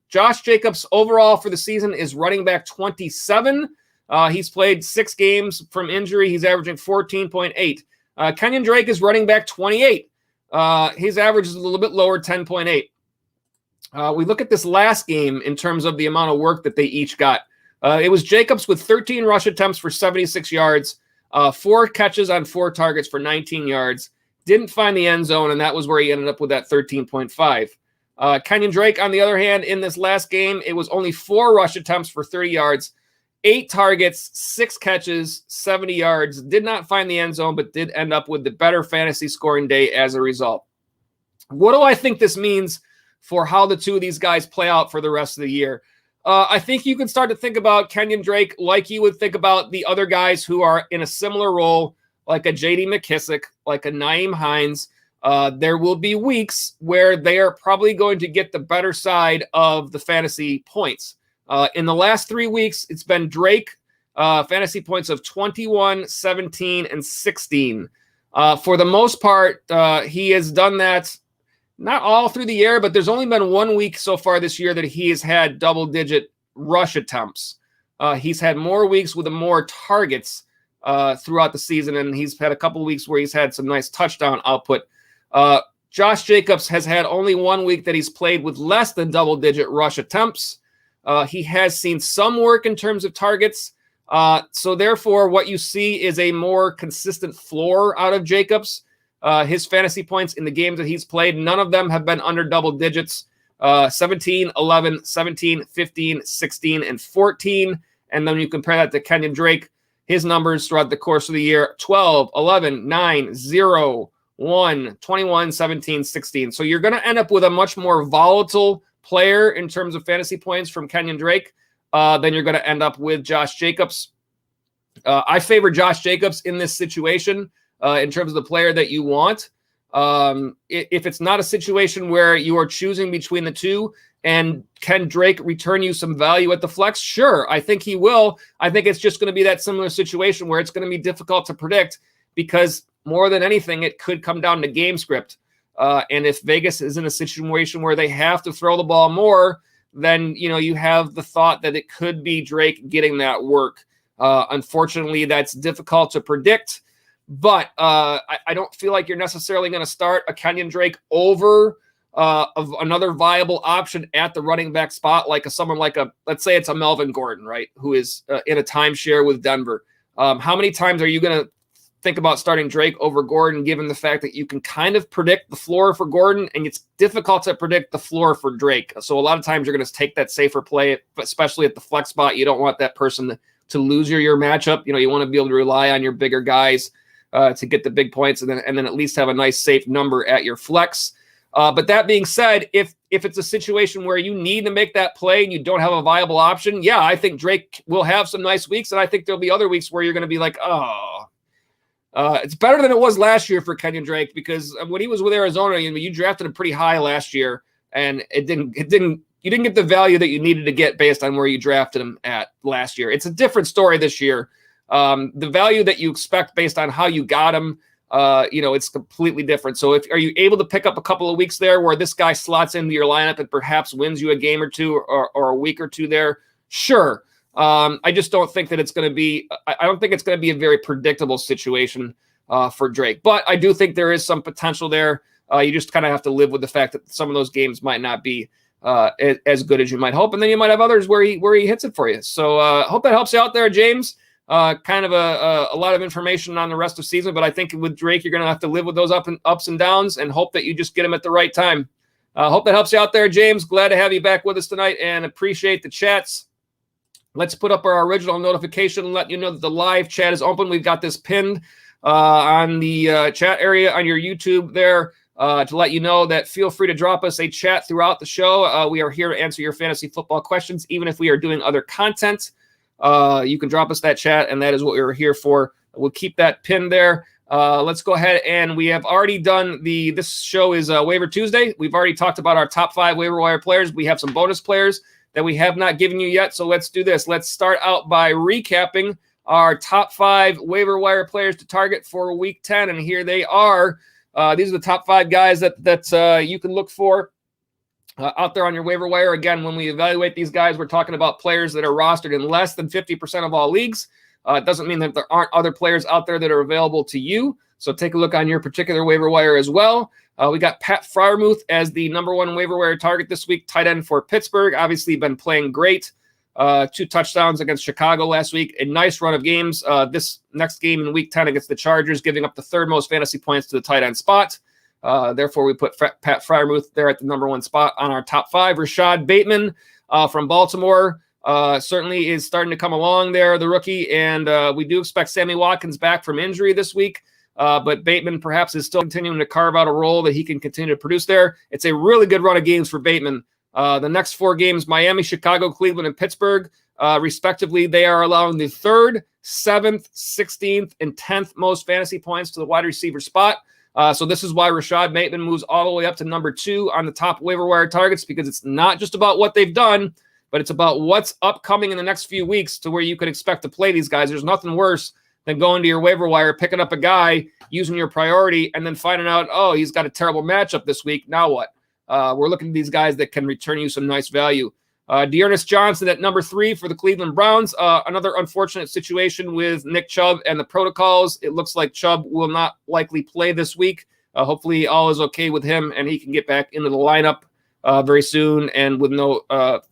Josh Jacobs overall for the season is running back 27. He's played 6 games from injury. He's averaging 14.8. Kenyon Drake is running back 28. His average is a little bit lower, 10.8. We look at this last game in terms of the amount of work that they each got. It was Jacobs with 13 rush attempts for 76 yards, 4 catches on 4 targets for 19 yards. Didn't find the end zone, and that was where he ended up with that 13.5. Kenyon Drake, on the other hand, in this last game, it was only 4 rush attempts for 30 yards, 8 targets, 6 catches, 70 yards. Did not find the end zone, but did end up with the better fantasy scoring day as a result. What do I think this means for how the two of these guys play out for the rest of the year? I think you can start to think about Kenyon Drake like you would think about the other guys who are in a similar role, like a J.D. McKissick, like a Nyheim Hines. There will be weeks where they are probably going to get the better side of the fantasy points. In the last 3 weeks, it's been Drake, fantasy points of 21, 17, and 16. For the most part, he has done that not all through the year, but there's only been 1 week so far this year that he has had double-digit rush attempts. He's had more weeks with more targets throughout the season, and he's had a couple of weeks where he's had some nice touchdown output. Josh Jacobs has had only 1 week that he's played with less than double-digit rush attempts. He has seen some work in terms of targets. So therefore, what you see is a more consistent floor out of Jacobs. His fantasy points in the games that he's played, none of them have been under double digits. 17, 11, 17, 15, 16, and 14. And then you compare that to Kenyon Drake, his numbers throughout the course of the year, 12, 11, 9, 0, 1, 21, 17, 16. So you're going to end up with a much more volatile player in terms of fantasy points from Kenyon Drake than you're going to end up with Josh Jacobs. I favor Josh Jacobs in this situation in terms of the player that you want. If it's not a situation where you are choosing between the two, and can Drake return you some value at the flex? Sure, I think he will. I think it's just going to be that similar situation where it's going to be difficult to predict because more than anything, it could come down to game script. And if Vegas is in a situation where they have to throw the ball more, then you have the thought that it could be Drake getting that work. Unfortunately, that's difficult to predict. But I don't feel like you're necessarily going to start a Kenyon Drake over of another viable option at the running back spot, like someone like let's say it's a Melvin Gordon, right, who is in a timeshare with Denver. How many times are you going to think about starting Drake over Gordon, given the fact that you can kind of predict the floor for Gordon, and it's difficult to predict the floor for Drake? So a lot of times you're going to take that safer play, especially at the flex spot. You don't want that person to lose your matchup. You want to be able to rely on your bigger guys to get the big points, and then at least have a nice safe number at your flex. But that being said, if it's a situation where you need to make that play and you don't have a viable option, yeah, I think Drake will have some nice weeks, and I think there'll be other weeks where you're going to be like, it's better than it was last year for Kenyon Drake, because when he was with Arizona, you drafted him pretty high last year, and you didn't get the value that you needed to get based on where you drafted him at last year. It's a different story this year. The value that you expect based on how you got him, it's completely different. So are you able to pick up a couple of weeks there where this guy slots into your lineup and perhaps wins you a game or two or a week or two there? Sure. I just don't think that it's going to be, I don't think it's going to be a very predictable situation for Drake, but I do think there is some potential there. You just kind of have to live with the fact that some of those games might not be as good as you might hope. And then you might have others where he hits it for you. So I hope that helps you out there, James. Kind of a lot of information on the rest of the season, but I think with Drake, you're going to have to live with those ups and downs and hope that you just get him at the right time. Hope that helps you out there, James. Glad to have you back with us tonight and appreciate the chats. Let's put up our original notification and let you know that the live chat is open. We've got this pinned on the chat area on your YouTube there to let you know that feel free to drop us a chat throughout the show. We are here to answer your fantasy football questions, even if we are doing other content. You can drop us that chat, and that is what we were here for. We'll keep that pinned there. Let's go ahead, and we have already done this show is Waiver Tuesday. We've already talked about our top 5 waiver wire players. We have some bonus players that we have not given you yet, so let's do this. Let's start out by recapping our top 5 waiver wire players to target for Week 10, and here they are. These are the top 5 guys that you can look for out there on your waiver wire. Again, when we evaluate these guys, we're talking about players that are rostered in less than 50% of all leagues. It doesn't mean that there aren't other players out there that are available to you. So take a look on your particular waiver wire as well. We got Pat Freiermuth as the number 1 waiver wire target this week, tight end for Pittsburgh. Obviously been playing great. 2 touchdowns against Chicago last week. A nice run of games. This next game in Week 10 against the Chargers, giving up the 3rd most fantasy points to the tight end spot. Therefore, we put Pat Freiermuth there at the number 1 spot on our top 5. Rashad Bateman from Baltimore certainly is starting to come along there, the rookie, and we do expect Sammy Watkins back from injury this week. But Bateman perhaps is still continuing to carve out a role that he can continue to produce there. It's a really good run of games for Bateman. The next 4 games, Miami, Chicago, Cleveland, and Pittsburgh, respectively, they are allowing the 3rd, 7th, 16th, and 10th most fantasy points to the wide receiver spot. So this is why Rashad Bateman moves all the way up to number 2 on the top waiver wire targets, because it's not just about what they've done, but it's about what's upcoming in the next few weeks to where you can expect to play these guys. There's nothing worse than going to your waiver wire, picking up a guy, using your priority, and then finding out, oh, he's got a terrible matchup this week. Now what? We're looking at these guys that can return you some nice value. Dearness Johnson at number 3 for the Cleveland Browns. Another unfortunate situation with Nick Chubb and the protocols. It looks like Chubb will not likely play this week. Hopefully all is okay with him and he can get back into the lineup very soon and with no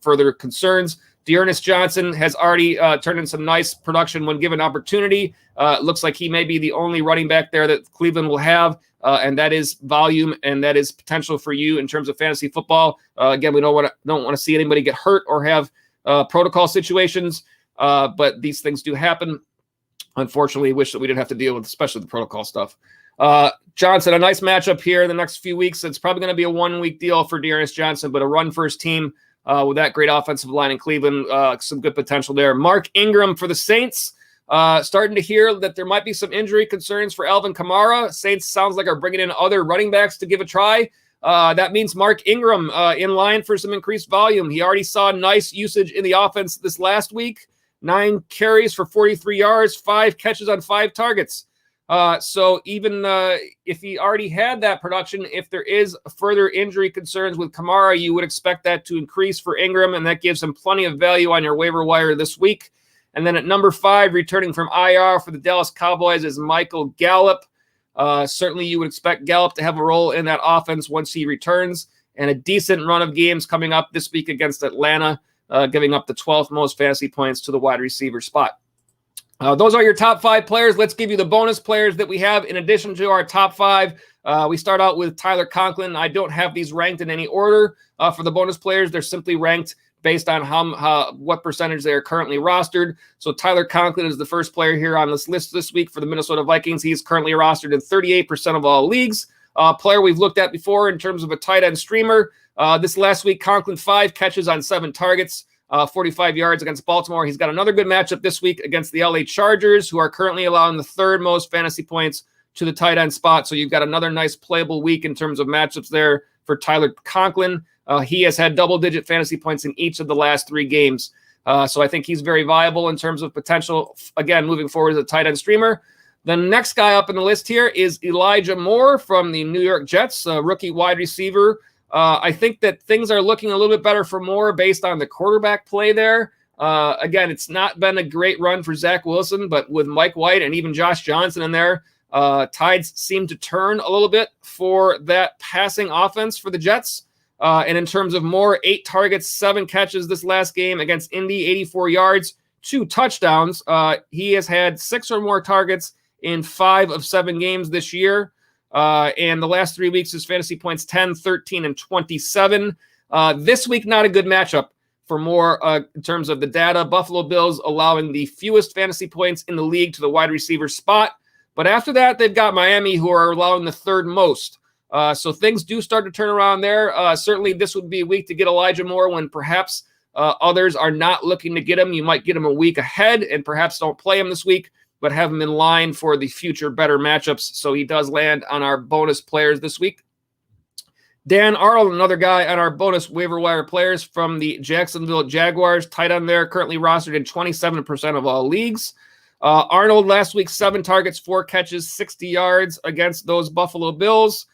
further concerns. Dearness Johnson has already turned in some nice production when given opportunity. It looks like he may be the only running back there that Cleveland will have, and that is volume and that is potential for you in terms of fantasy football. Again, we don't want to see anybody get hurt or have protocol situations, but these things do happen. Unfortunately, wish that we didn't have to deal with, especially the protocol stuff. Johnson, a nice matchup here in the next few weeks. It's probably going to be a 1-week deal for Dearness Johnson, but a run first team with that great offensive line in Cleveland, some good potential there. Mark Ingram for the Saints. Starting to hear that there might be some injury concerns for Alvin Kamara. Saints sounds like are bringing in other running backs to give a try. That means Mark Ingram in line for some increased volume. He already saw nice usage in the offense this last week. 9 carries for 43 yards, 5 catches on 5 targets. So even if he already had that production, if there is further injury concerns with Kamara, you would expect that to increase for Ingram, and that gives him plenty of value on your waiver wire this week. And then at number 5, returning from IR for the Dallas Cowboys is Michael Gallup. Certainly you would expect Gallup to have a role in that offense once he returns, and a decent run of games coming up this week against Atlanta, giving up the 12th most fantasy points to the wide receiver spot. Those are your top 5 players. Let's give you the bonus players that we have in addition to our top 5. We start out with Tyler Conklin. I don't have these ranked in any order for the bonus players. They're simply ranked based on what percentage they are currently rostered. So Tyler Conklin is the first player here on this list this week for the Minnesota Vikings. He's currently rostered in 38% of all leagues. Player we've looked at before in terms of a tight end streamer. This last week, Conklin 5 catches on 7 targets. 45 yards against Baltimore. He's got another good matchup this week against the LA Chargers, who are currently allowing the 3rd most fantasy points to the tight end spot. So you've got another nice playable week in terms of matchups there for Tyler Conklin. He has had double-digit fantasy points in each of the last 3 games. So I think he's very viable in terms of potential, again, moving forward as a tight end streamer. The next guy up in the list here is Elijah Moore from the New York Jets, a rookie wide receiver. I think that things are looking a little bit better for Moore based on the quarterback play there. Again, it's not been a great run for Zach Wilson, but with Mike White and even Josh Johnson in there, tides seem to turn a little bit for that passing offense for the Jets. And in terms of Moore, 8 targets, 7 catches this last game against Indy, 84 yards, 2 touchdowns. He has had 6 or more targets in 5 of 7 games this year. And the last 3 weeks, his fantasy points 10, 13, and 27. This week, not a good matchup for Moore in terms of the data. Buffalo Bills allowing the fewest fantasy points in the league to the wide receiver spot. But after that, they've got Miami, who are allowing the 3rd most. So things do start to turn around there. Certainly, this would be a week to get Elijah Moore when perhaps others are not looking to get him. You might get him a week ahead and perhaps don't play him this week, but have him in line for the future better matchups. So he does land on our bonus players this week. Dan Arnold, another guy on our bonus waiver wire players from the Jacksonville Jaguars, tight end there, currently rostered in 27% of all leagues. Arnold last week, 7 targets, 4 catches, 60 yards against those Buffalo Bills.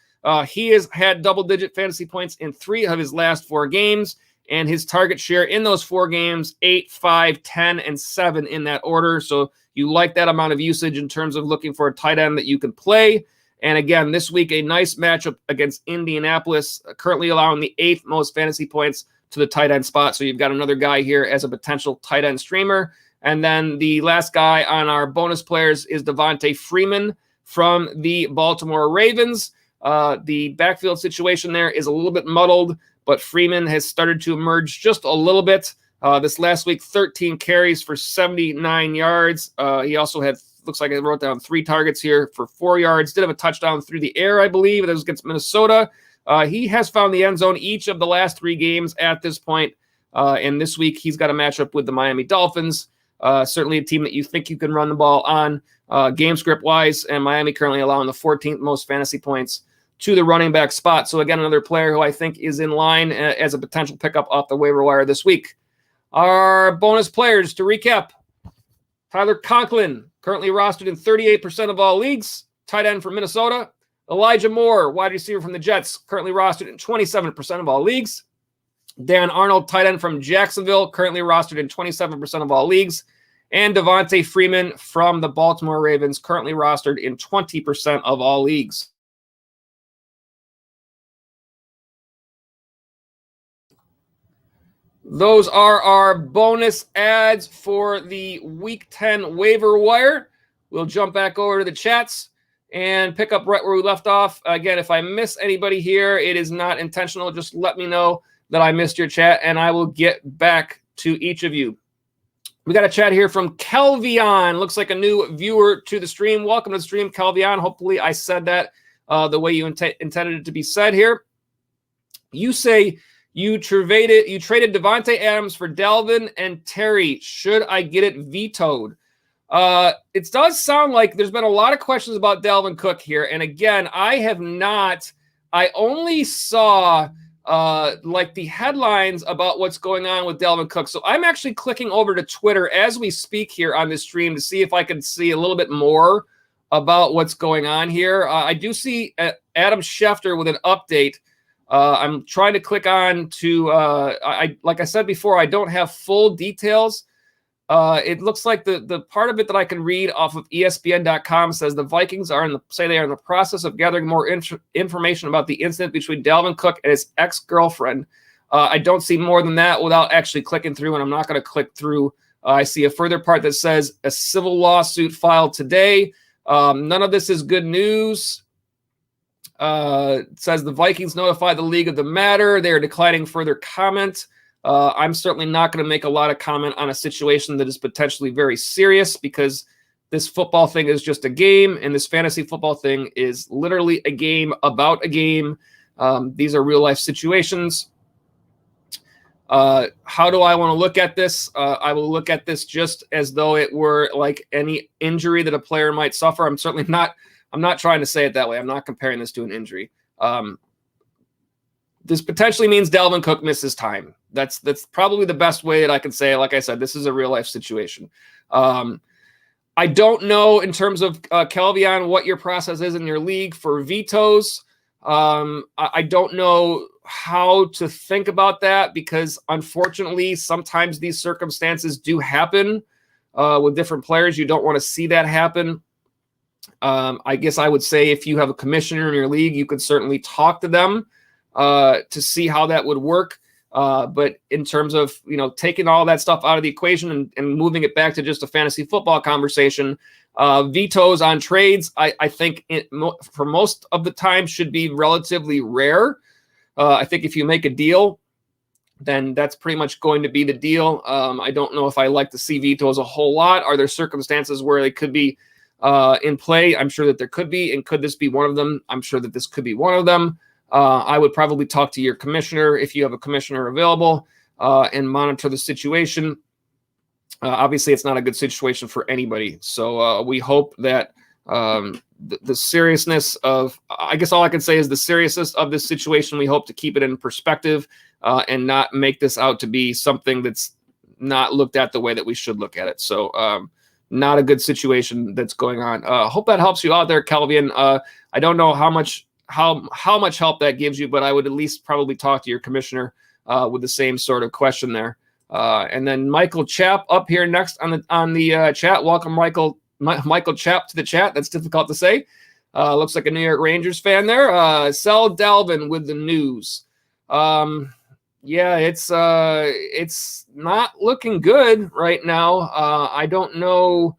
He has had double-digit fantasy points in 3 of his last 4 games, and his target share in those 4 games, 8, 5, 10, and 7 in that order. So you like that amount of usage in terms of looking for a tight end that you can play. And again, this week, a nice matchup against Indianapolis, currently allowing the 8th most fantasy points to the tight end spot. So you've got another guy here as a potential tight end streamer. And then the last guy on our bonus players is Devante Freeman from the Baltimore Ravens. The backfield situation there is a little bit muddled, but Freeman has started to emerge just a little bit. This last week, 13 carries for 79 yards. He also had, looks like I wrote down 3 targets here for 4 yards. Did have a touchdown through the air, I believe. That was against Minnesota. He has found the end zone each of the last 3 games at this point. And this week, he's got a matchup with the Miami Dolphins. Certainly a team that you think you can run the ball on game script-wise. And Miami currently allowing the 14th most fantasy points to the running back spot. So again, another player who I think is in line as a potential pickup off the waiver wire this week. Our bonus players, to recap: Tyler Conklin, currently rostered in 38% of all leagues, tight end from Minnesota. Elijah Moore, wide receiver from the Jets, currently rostered in 27% of all leagues. Dan Arnold, tight end from Jacksonville, currently rostered in 27% of all leagues. And Devante Freeman from the Baltimore Ravens, currently rostered in 20% of all leagues. Those are our bonus ads for the Week 10 waiver wire. We'll jump back over to the chats and pick up right where we left off. Again, if I miss anybody here, it is not intentional. Just let me know that I missed your chat, and I will get back to each of you. We got a chat here from Kelvion. Looks like a new viewer to the stream. Welcome to the stream, Kelvion. Hopefully I said that the way you intended it to be said here. You say you traded Davante Adams for Delvin and Terry. Should I get it vetoed? It does sound like there's been a lot of questions about Delvin Cook here. And again, I only saw like the headlines about what's going on with Delvin Cook. So I'm actually clicking over to Twitter as we speak here on this stream to see if I can see a little bit more about what's going on here. I do see Adam Schefter with an update. I'm trying to click on to, like I said before, I don't have full details. It looks like the part of it that I can read off of ESPN.com says the Vikings are in the process of gathering more information about the incident between Delvin Cook and his ex-girlfriend. I don't see more than that without actually clicking through, and I'm not going to click through. I see a further part that says a civil lawsuit filed today. None of this is good news. It says the Vikings notified the league of the matter. They are declining further comment. I'm certainly not going to make a lot of comment on a situation that is potentially very serious, because this football thing is just a game, and this fantasy football thing is literally a game about a game. These are real life situations. How do I want to look at this? I will look at this just as though it were like any injury that a player might suffer. I'm not trying to say it that way. I'm not comparing this to an injury. This potentially means Delvin Cook misses time. That's probably the best way that I can say it. Like I said, this is a real life situation. I don't know in terms of Kelvion what your process is in your league for vetoes. I don't know how to think about that, because unfortunately, sometimes these circumstances do happen with different players. You don't want to see that happen. I guess I would say if you have a commissioner in your league, you could certainly talk to them to see how that would work. But in terms of, taking all that stuff out of the equation and moving it back to just a fantasy football conversation, vetoes on trades, I think for most of the time should be relatively rare. I think if you make a deal, then that's pretty much going to be the deal. I don't know if I like to see vetoes a whole lot. Are there circumstances where they could be in play? I'm sure that there could be. And could this be one of them? I'm sure that this could be one of them. I would probably talk to your commissioner if you have a commissioner available and monitor the situation. Obviously, it's not a good situation for anybody. So we hope that the seriousness of, I guess all I can say is the seriousness of this situation, we hope to keep it in perspective and not make this out to be something that's not looked at the way that we should look at it. So not a good situation that's going on. Hope that helps you out there, Kelvin. I don't know how much help that gives you, but I would at least probably talk to your commissioner with the same sort of question there. And then Michael Chapp up here next on the chat. Welcome, Michael Chapp to the chat. That's difficult to say. Looks like a New York Rangers fan there. Sell Delvin with the news. Yeah, it's not looking good right now. I don't know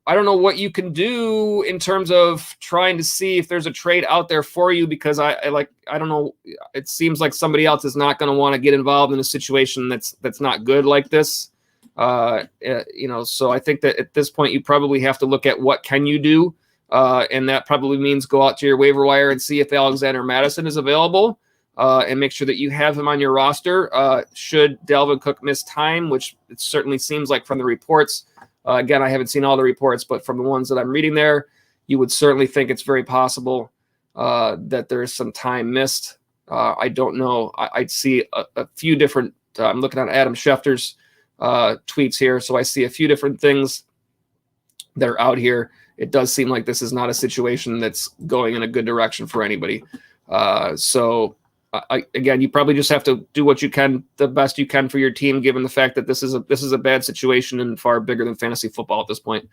I don't know what you can do in terms of trying to see if there's a trade out there for you, because I don't know. It seems like somebody else is not going to want to get involved in a situation that's not good like this. So I think that at this point you probably have to look at what can you do. And that probably means go out to your waiver wire and see if Alexander Madison is available, and make sure that you have him on your roster. Should Delvin Cook miss time, which it certainly seems like from the reports. Again, I haven't seen all the reports, but from the ones that I'm reading there, you would certainly think it's very possible that there is some time missed. I don't know. I'd see a few different I'm looking at Adam Schefter's tweets here, so I see a few different things that are out here. It does seem like this is not a situation that's going in a good direction for anybody. Again, you probably just have to do what you can, the best you can for your team, given the fact that this is a bad situation and far bigger than fantasy football at this point.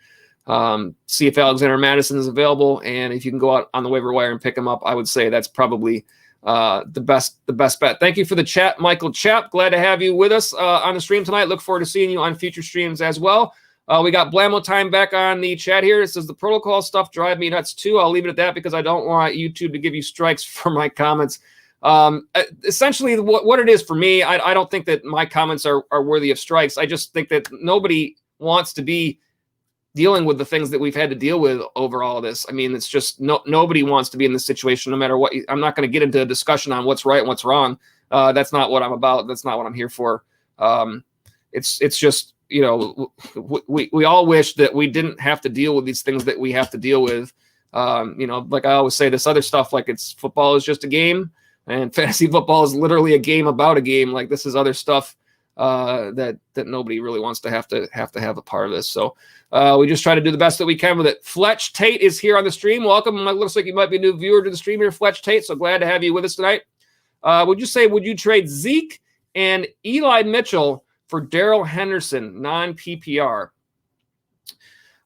See if Alexander Madison is available, and if you can go out on the waiver wire and pick him up, I would say that's probably the best bet. Thank you for the chat, Michael Chapp. Glad to have you with us on the stream tonight. Look forward to seeing you on future streams as well. We got Blammo Time back on the chat here. It says the protocol stuff drive me nuts too. I'll leave it at that because I don't want YouTube to give you strikes for my comments. Essentially, what it is for me, I don't think that my comments are worthy of strikes. I just think that nobody wants to be dealing with the things that we've had to deal with over all of this. I mean, it's just nobody wants to be in this situation, no matter what. I'm not going to get into a discussion on what's right and what's wrong. That's not what I'm about. That's not what I'm here for. It's just, we all wish that we didn't have to deal with these things that we have to deal with. Like I always say, this other stuff, like football is just a game, and fantasy football is literally a game about a game. Like this is other stuff that nobody really wants to have a part of this. So we just try to do the best that we can with it. Fletch Tate is here on the stream. Welcome. It looks like you might be a new viewer to the stream here, Fletch Tate. So glad to have you with us tonight. Would you trade Zeke and Eli Mitchell for Darrell Henderson, non-PPR?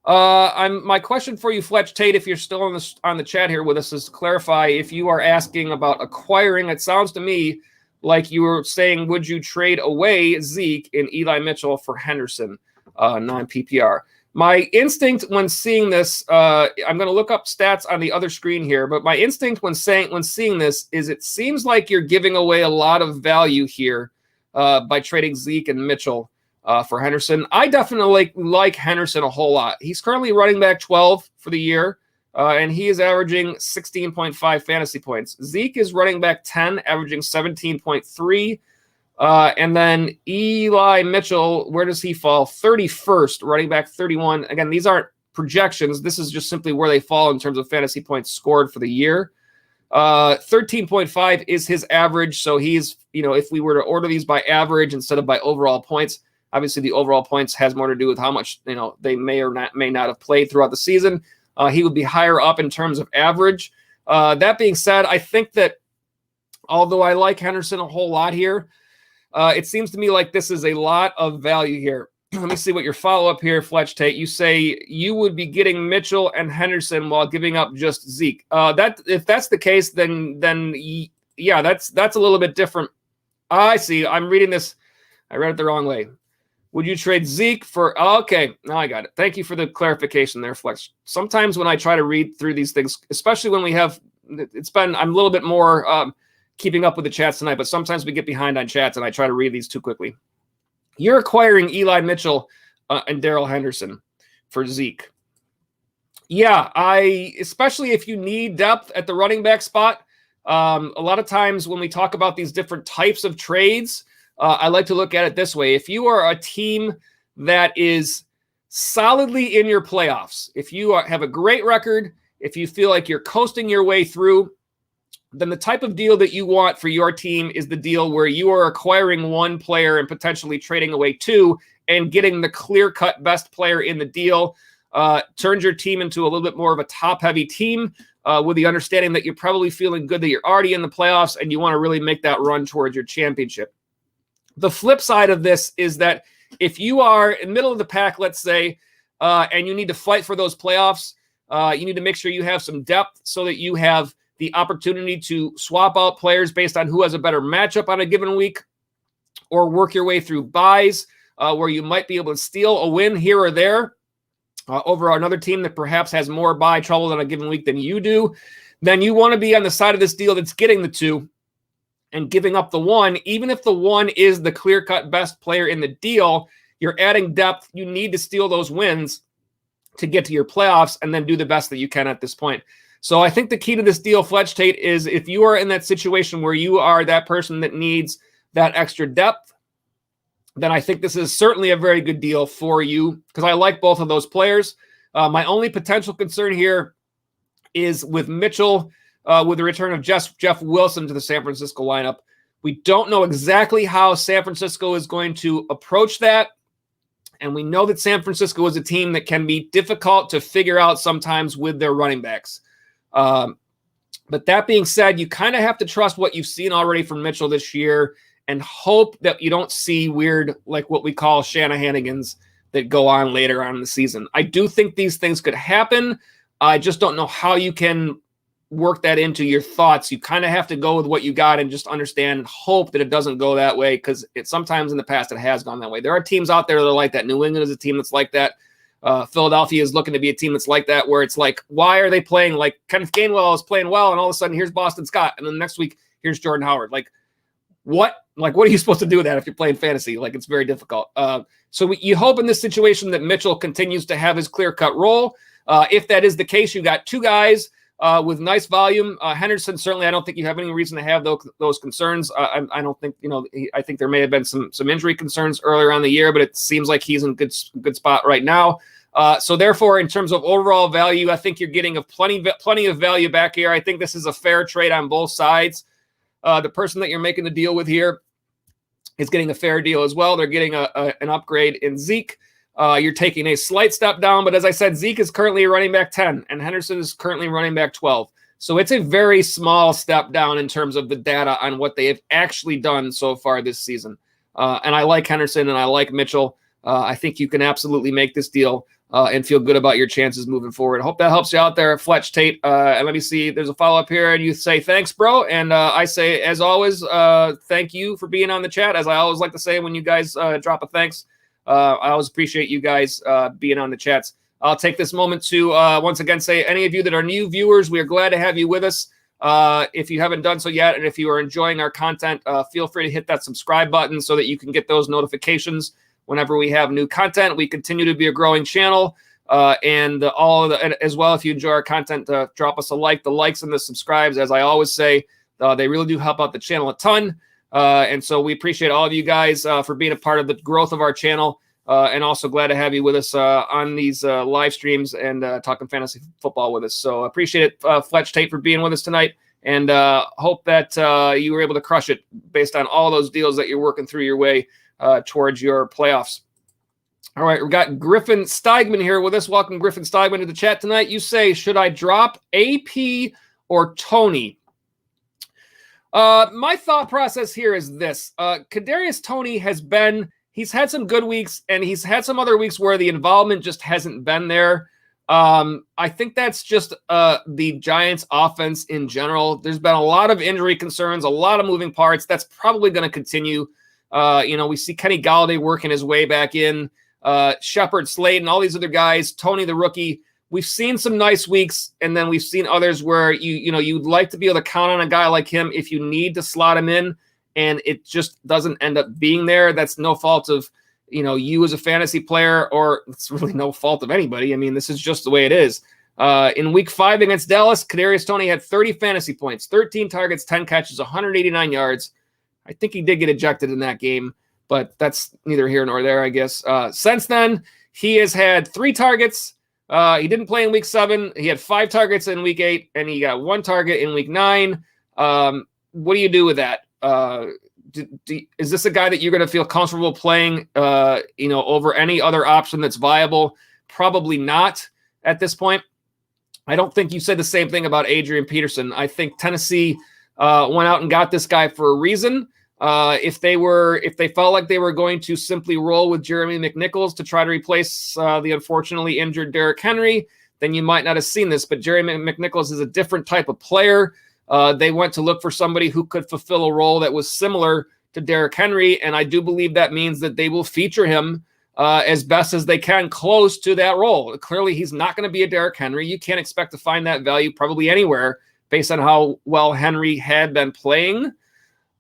My question for you, Fletch Tate, if you're still on the chat here with us, is to clarify if you are asking about acquiring. It sounds to me like you were saying, would you trade away Zeke and Eli Mitchell for Henderson, non-PPR? My instinct when seeing this, I'm going to look up stats on the other screen here, but my instinct when seeing this is it seems like you're giving away a lot of value here by trading Zeke and Mitchell for Henderson. I definitely like Henderson a whole lot. He's currently running back 12 for the year, and he is averaging 16.5 fantasy points. Zeke is running back 10, averaging 17.3. And then Eli Mitchell, where does he fall? 31st, running back 31. Again, these aren't projections. This is just simply where they fall in terms of fantasy points scored for the year. 13.5 is his average. So he's, if we were to order these by average instead of by overall points, obviously the overall points has more to do with how much, they may not have played throughout the season. He would be higher up in terms of average. That being said, I think that although I like Henderson a whole lot here, it seems to me like this is a lot of value here. Let me see what your follow-up here, Fletch Tate. You say you would be getting Mitchell and Henderson while giving up just Zeke. If that's the case, then yeah, that's a little bit different. I see. I'm reading this. I read it the wrong way. Would you trade Zeke for? Okay, now I got it. Thank you for the clarification there, Fletch. Sometimes when I try to read through these things, especially when I'm a little bit more keeping up with the chats tonight, but sometimes we get behind on chats and I try to read these too quickly. You're acquiring Eli Mitchell and Darrell Henderson for Zeke. Yeah, especially if you need depth at the running back spot. A lot of times when we talk about these different types of trades, I like to look at it this way. If you are a team that is solidly in your playoffs, if you have a great record, if you feel like you're coasting your way through, then the type of deal that you want for your team is the deal where you are acquiring one player and potentially trading away two and getting the clear-cut best player in the deal. Turns your team into a little bit more of a top-heavy team with the understanding that you're probably feeling good that you're already in the playoffs and you want to really make that run towards your championship. The flip side of this is that if you are in the middle of the pack, let's say, and you need to fight for those playoffs, you need to make sure you have some depth so that you have the opportunity to swap out players based on who has a better matchup on a given week, or work your way through buys where you might be able to steal a win here or there. over another team that perhaps has more bye trouble in a given week than you do, then you want to be on the side of this deal that's getting the 2 and giving up the 1. Even if the 1 is the clear-cut best player in the deal, you're adding depth. You need to steal those wins to get to your playoffs and then do the best that you can at this point. So I think the key to this deal, Fletch Tate, is if you are in that situation where you are that person that needs that extra depth, then I think this is certainly a very good deal for you because I like both of those players. My only potential concern here is with Mitchell, with the return of Jeff Wilson to the San Francisco lineup. We don't know exactly how San Francisco is going to approach that. And we know that San Francisco is a team that can be difficult to figure out sometimes with their running backs. But that being said, you kind of have to trust what you've seen already from Mitchell this year and hope that you don't see weird, like what we call Shanahanigans that go on later on in the season. I do think these things could happen. I just don't know how you can work that into your thoughts. You kind of have to go with what you got and just understand and hope that it doesn't go that way because sometimes in the past it has gone that way. There are teams out there that are like that. New England is a team that's like that. Philadelphia is looking to be a team that's like that, where it's like, why are they playing like Kenneth Gainwell is playing well, and all of a sudden here's Boston Scott, and then the next week here's Jordan Howard. Like, what? Like, what are you supposed to do with that if you're playing fantasy? Like, it's very difficult. So you hope in this situation that Mitchell continues to have his clear-cut role. If that is the case, you got 2 guys with nice volume. Henderson, certainly, I don't think you have any reason to have those concerns. I don't think, I think there may have been some injury concerns earlier on the year, but it seems like he's in good spot right now. So therefore, in terms of overall value, I think you're getting plenty of value back here. I think this is a fair trade on both sides. The person that you're making the deal with here is getting a fair deal as well. They're getting an upgrade in Zeke. You're taking a slight step down, but as I said, Zeke is currently running back 10, and Henderson is currently running back 12. So it's a very small step down in terms of the data on what they have actually done so far this season. And I like Henderson and I like Mitchell. I think you can absolutely make this deal and feel good about your chances moving forward. I hope that helps you out there, Fletch Tate. And let me see, there's a follow-up here, and you say, thanks, bro. And I say, as always, thank you for being on the chat. As I always like to say when you guys drop a thanks, I always appreciate you guys being on the chats. I'll take this moment to once again say, any of you that are new viewers, we are glad to have you with us. If you haven't done so yet, and if you are enjoying our content, feel free to hit that subscribe button so that you can get those notifications whenever we have new content. We continue to be a growing channel, and as well, if you enjoy our content, drop us a like. The likes and the subscribes, as I always say, they really do help out the channel a ton. And so we appreciate all of you guys for being a part of the growth of our channel, and also glad to have you with us on these live streams and talking fantasy football with us. So appreciate it, Fletch Tate, for being with us tonight, and hope that you were able to crush it based on all those deals that you're working through your way towards your playoffs. All right, we've got Griffin Steigman here with us. Welcome, Griffin Steigman, to the chat tonight. You say, should I drop AP or Tony? My thought process here is this. Kadarius Toney he's had some good weeks, and he's had some other weeks where the involvement just hasn't been there. I think that's just the Giants offense in general. There's been a lot of injury concerns, a lot of moving parts. That's probably going to continue. We see Kenny Galladay working his way back in, Shepard, Slayton, all these other guys, Tony the rookie. We've seen some nice weeks, and then we've seen others where you'd like to be able to count on a guy like him if you need to slot him in, and it just doesn't end up being there. That's no fault of you as a fantasy player, or it's really no fault of anybody. I mean, this is just the way it is. In week 5 against Dallas, Kadarius Toney had 30 fantasy points, 13 targets, 10 catches, 189 yards. I think he did get ejected in that game, but that's neither here nor there, I guess. Since then, he has had 3 targets. He didn't play in week 7. He had 5 targets in week 8, and he got 1 target in week 9. What do you do with that? Is this a guy that you're going to feel comfortable playing, over any other option that's viable? Probably not at this point. I don't think you said the same thing about Adrian Peterson. I think Tennessee went out and got this guy for a reason. If they felt like they were going to simply roll with Jeremy McNichols to try to replace the unfortunately injured Derrick Henry, then you might not have seen this. But Jeremy McNichols is a different type of player. They went to look for somebody who could fulfill a role that was similar to Derrick Henry, and I do believe that means that they will feature him as best as they can, close to that role. Clearly, he's not going to be a Derrick Henry. You can't expect to find that value probably anywhere based on how well Henry had been playing.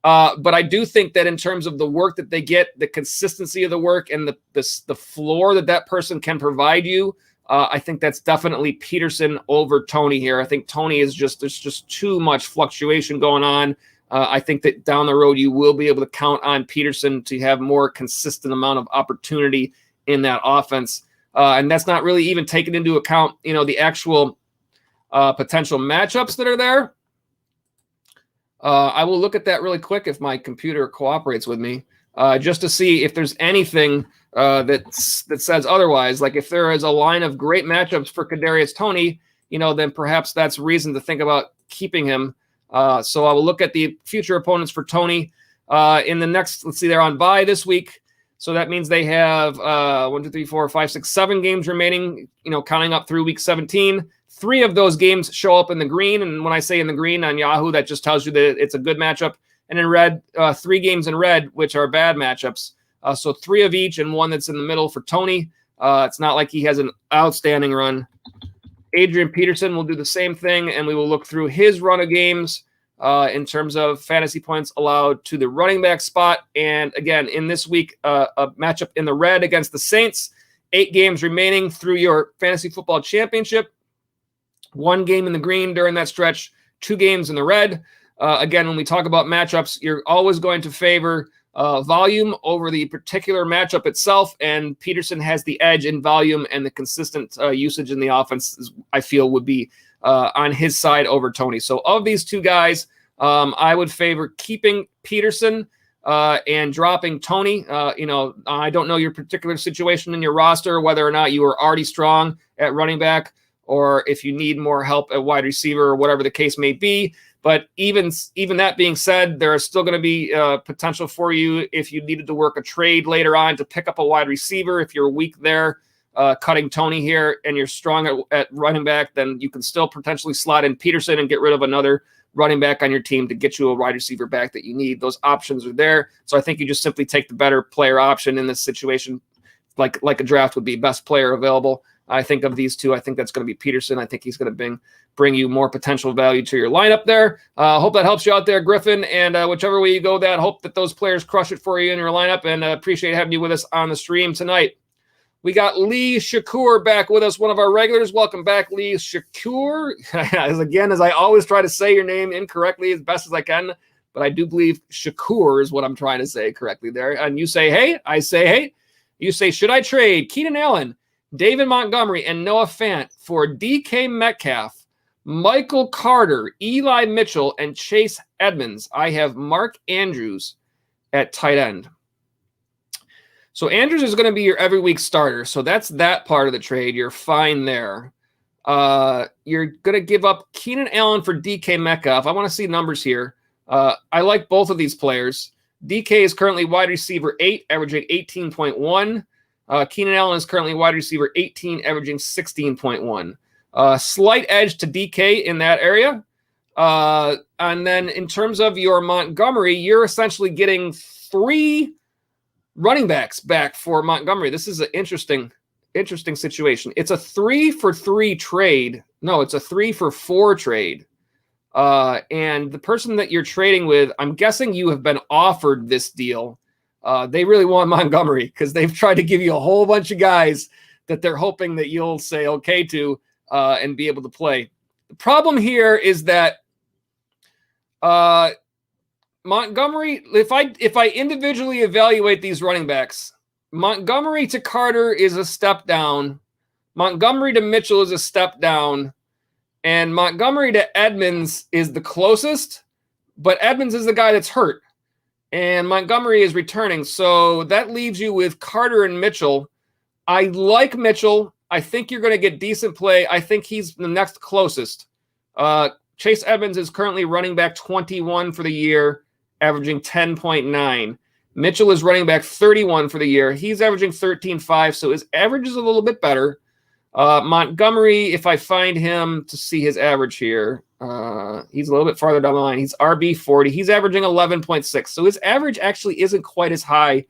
But I do think that in terms of the work that they get, the consistency of the work, and the floor that person can provide you, I think that's definitely Peterson over Toney here. I think Toney is there's just too much fluctuation going on. I think that down the road, you will be able to count on Peterson to have more consistent amount of opportunity in that offense. And that's not really even taking into account, the actual potential matchups that are there. I will look at that really quick if my computer cooperates with me, just to see if there's anything that says otherwise. Like if there is a line of great matchups for Kadarius Toney, then perhaps that's reason to think about keeping him. So I will look at the future opponents for Toney in the next. Let's see, they're on bye this week, so that means they have 7 games remaining. Counting up through week 17. 3 of those games show up in the green, and when I say in the green on Yahoo, that just tells you that it's a good matchup. And in red, 3 games in red, which are bad matchups. So 3 of each, and 1 that's in the middle for Toney. It's not like he has an outstanding run. Adrian Peterson will do the same thing, and we will look through his run of games in terms of fantasy points allowed to the running back spot. And again, in this week, a matchup in the red against the Saints. 8 games remaining through your fantasy football championship. 1 game in the green during that stretch, 2 games in the red. Again, when we talk about matchups, you're always going to favor volume over the particular matchup itself, and Peterson has the edge in volume, and the consistent usage in the offense, I feel, would be on his side over Toney. So of these 2 guys, I would favor keeping Peterson and dropping Toney. I don't know your particular situation in your roster, whether or not you are already strong at running back, or if you need more help at wide receiver, or whatever the case may be. But even that being said, there is still going to be potential for you if you needed to work a trade later on to pick up a wide receiver. If you're weak there, cutting Toney here, and you're strong at running back, then you can still potentially slot in Peterson and get rid of another running back on your team to get you a wide receiver back that you need. Those options are there. So I think you just simply take the better player option in this situation, like a draft would be, best player available. I think of these 2, I think that's going to be Peterson. I think he's going to bring you more potential value to your lineup there. Hope that helps you out there, Griffin. And whichever way you go, hope that those players crush it for you in your lineup. And appreciate having you with us on the stream tonight. We got Lee Shakur back with us, one of our regulars. Welcome back, Lee Shakur. As I always try to say your name incorrectly as best as I can, but I do believe Shakur is what I'm trying to say correctly there. And you say, hey, I say, hey. You say, should I trade Keenan Allen, David Montgomery, and Noah Fant for DK Metcalf, Michael Carter, Eli Mitchell, and Chase Edmonds? I have Mark Andrews at tight end. So Andrews is going to be your every week starter. So that's that part of the trade. You're fine there. You're going to give up Keenan Allen for DK Metcalf. I want to see numbers here. I like both of these players. DK is currently wide receiver 8, averaging 18.1. Keenan Allen is currently wide receiver 18, averaging 16.1. Slight edge to DK in that area. And then in terms of your Montgomery, you're essentially getting 3 running backs back for Montgomery. This is an interesting situation. It's a 3-for-3 trade. No, it's a 3-for-4 trade. And the person that you're trading with, I'm guessing you have been offered this deal. They really want Montgomery because they've tried to give you a whole bunch of guys that they're hoping that you'll say okay to and be able to play. The problem here is that Montgomery, if I individually evaluate these running backs, Montgomery to Carter is a step down. Montgomery to Mitchell is a step down. And Montgomery to Edmonds is the closest, but Edmonds is the guy that's hurt. And Montgomery is returning. So that leaves you with Carter and Mitchell. I like Mitchell. I think you're going to get decent play. I think he's the next closest. Chase Edmonds is currently running back 21 for the year, averaging 10.9. Mitchell is running back 31 for the year. He's averaging 13.5, so his average is a little bit better. Montgomery, if I find him to see his average here, he's a little bit farther down the line. He's RB 40. He's averaging 11.6. So his average actually isn't quite as high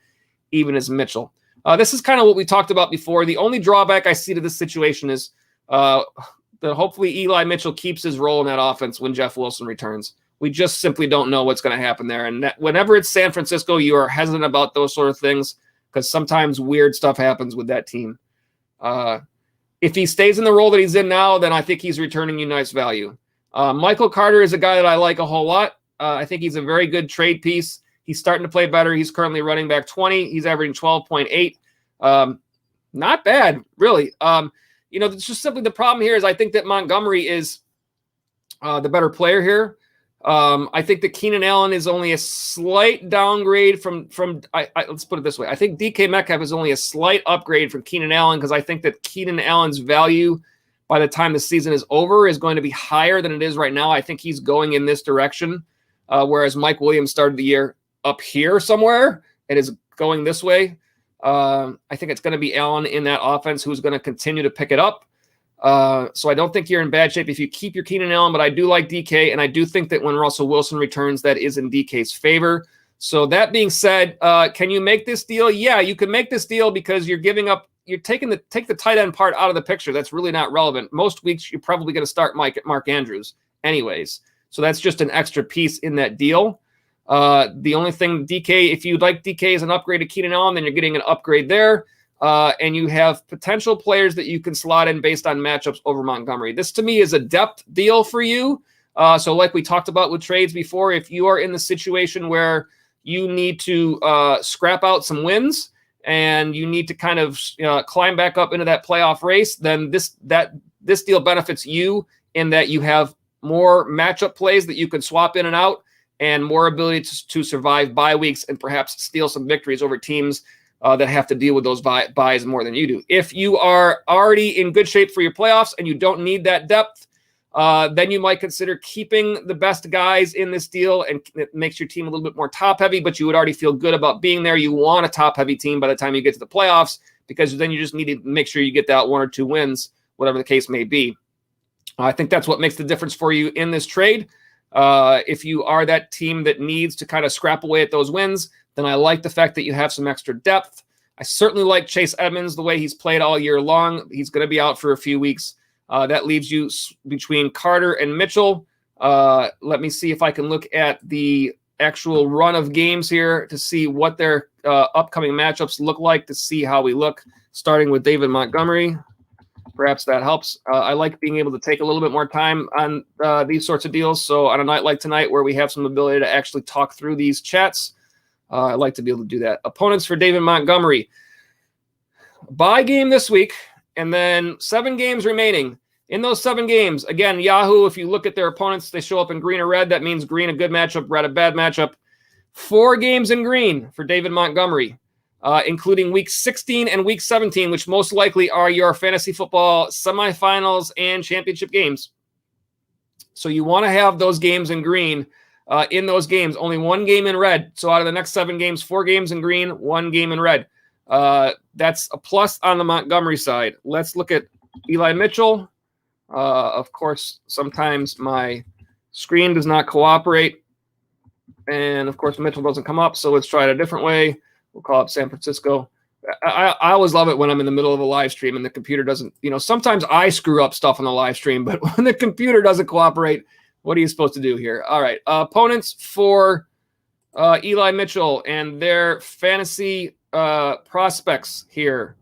even as Mitchell. This is kind of what we talked about before. The only drawback I see to this situation is that hopefully Eli Mitchell keeps his role in that offense when Jeff Wilson returns. We just simply don't know what's going to happen there. And whenever it's San Francisco, you are hesitant about those sort of things because sometimes weird stuff happens with that team. If he stays in the role that he's in now, then I think he's returning you nice value. Michael Carter is a guy that I like a whole lot. I think he's a very good trade piece. He's starting to play better. He's currently running back 20. He's averaging 12.8. Not bad, really. It's just simply the problem here is I think that Montgomery is the better player here. I think that Keenan Allen is only a slight downgrade from let's put it this way. I think DK Metcalf is only a slight upgrade from Keenan Allen because I think that Keenan Allen's value by the time the season is over is going to be higher than it is right now. I think he's going in this direction, whereas Mike Williams started the year up here somewhere and is going this way. I think it's going to be Allen in that offense who's going to continue to pick it up. So I don't think you're in bad shape if you keep your Keenan Allen, but I do like DK, and I do think that when Russell Wilson returns, that is in DK's favor. So that being said, can you make this deal? Yeah, you can make this deal because you're taking the tight end part out of the picture. That's really not relevant. Most weeks you're probably going to start Mark Andrews anyways. So that's just an extra piece in that deal. The only thing DK, if you'd like DK as an upgrade to Keenan Allen, then you're getting an upgrade there. And you have potential players that you can slot in based on matchups over Montgomery. This to me is a depth deal for you. So like we talked about with trades before, if you are in the situation where you need to scrap out some wins and you need to kind of climb back up into that playoff race, then this deal benefits you in that you have more matchup plays that you can swap in and out and more ability to survive bye weeks and perhaps steal some victories over teams that have to deal with those buys more than you do. If you are already in good shape for your playoffs and you don't need that depth, then you might consider keeping the best guys in this deal, and it makes your team a little bit more top-heavy, but you would already feel good about being there. You want a top-heavy team by the time you get to the playoffs because then you just need to make sure you get that 1 or 2 wins, whatever the case may be. I think that's what makes the difference for you in this trade. If you are that team that needs to kind of scrap away at those wins, then I like the fact that you have some extra depth. I certainly like Chase Edmonds, the way he's played all year long. He's going to be out for a few weeks. That leaves you between Carter and Mitchell. Let me see if I can look at the actual run of games here to see what their upcoming matchups look like, to see how we look, starting with David Montgomery. Perhaps that helps. I like being able to take a little bit more time on these sorts of deals. So on a night like tonight where we have some ability to actually talk through these chats, I like to be able to do that. Opponents for David Montgomery. Bye game this week, and then 7 games remaining. In those 7 games, again, Yahoo, if you look at their opponents, they show up in green or red. That means green a good matchup, red a bad matchup. 4 games in green for David Montgomery, including week 16 and week 17, which most likely are your fantasy football semifinals and championship games. So you want to have those games in green. In those games, only 1 game in red. So out of the next 7 games, 4 games in green, 1 game in red. That's a plus on the Montgomery side. Let's look at Eli Mitchell. Of course, sometimes my screen does not cooperate. And, of course, Mitchell doesn't come up, so let's try it a different way. We'll call it San Francisco. I always love it when I'm in the middle of a live stream and the computer doesn't, sometimes I screw up stuff on the live stream, but when the computer doesn't cooperate, what are you supposed to do here? All right. Opponents for Eli Mitchell and their fantasy prospects here.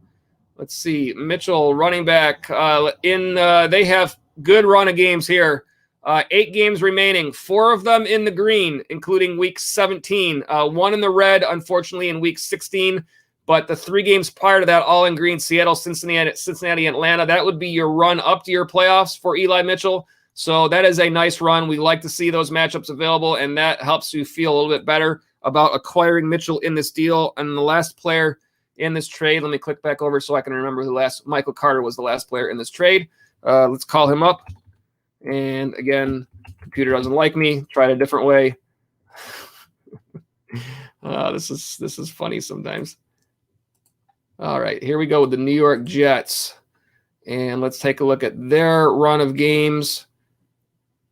Let's see. Mitchell, running back. They have good run of games here. 8 games remaining. 4 of them in the green, including week 17. 1 in the red, unfortunately, in week 16. But the 3 games prior to that, all in green. Seattle, Cincinnati, Atlanta. That would be your run up to your playoffs for Eli Mitchell. So that is a nice run. We like to see those matchups available, and that helps you feel a little bit better about acquiring Mitchell in this deal. And the last player in this trade, let me click back over so I can remember Michael Carter was the last player in this trade. Let's call him up. And again, computer doesn't like me. Try it a different way. This is funny sometimes. All right, here we go with the New York Jets. And let's take a look at their run of games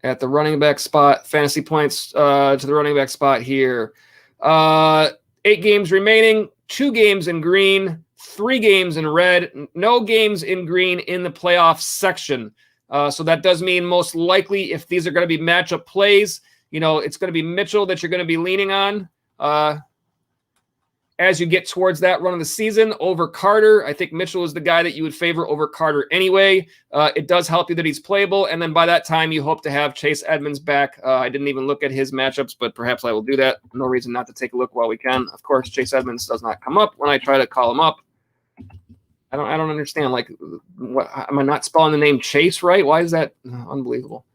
at the running back spot. Fantasy points to the running back spot here. 8 games remaining, 2 games in green, 3 games in red, no games in green in the playoff section. So that does mean most likely if these are going to be matchup plays, it's going to be Mitchell that you're going to be leaning on as you get towards that run of the season over Carter. I think Mitchell is the guy that you would favor over Carter anyway. It does help you that he's playable. And then by that time, you hope to have Chase Edmonds back. I didn't even look at his matchups, but perhaps I will do that. No reason not to take a look while we can. Of course, Chase Edmonds does not come up when I try to call him up. I don't understand. Like, what, am I not spelling the name Chase right? Why is that unbelievable?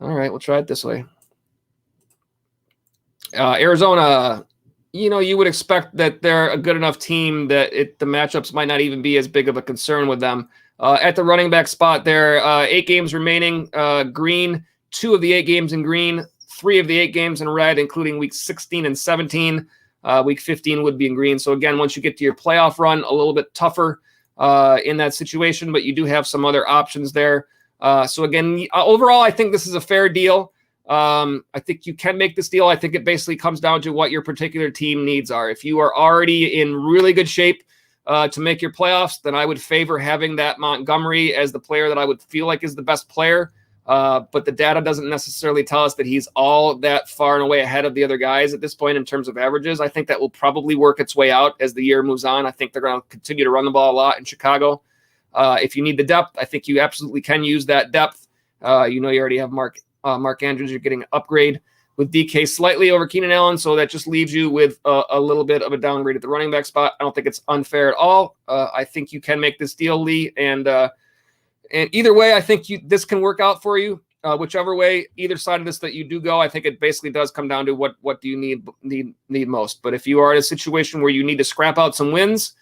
All right, we'll try it this way. Arizona, you would expect that they're a good enough team that the matchups might not even be as big of a concern with them. At the running back spot there, 8 games remaining, green, 2 of the 8 games in green, 3 of the 8 games in red, including week 16 and 17. Week 15 would be in green. So again, once you get to your playoff run, a little bit tougher in that situation, but you do have some other options there. So again, overall, I think this is a fair deal. I think you can make this deal. I think it basically comes down to what your particular team needs are. If you are already in really good shape to make your playoffs, then I would favor having that Montgomery as the player that I would feel like is the best player. But the data doesn't necessarily tell us that he's all that far and away ahead of the other guys at this point in terms of averages. I think that will probably work its way out as the year moves on. I think they're going to continue to run the ball a lot in Chicago. If you need the depth, I think you absolutely can use that depth. You already have Mark Andrews. You're getting an upgrade with DK slightly over Keenan Allen, so that just leaves you with a little bit of a downgrade at the running back spot. I don't think it's unfair at all. I think you can make this deal, Lee, and either way, I think this can work out for you. Whichever way, either side of this that you do go, I think it basically does come down to what do you need most. But if you are in a situation where you need to scrap out some wins,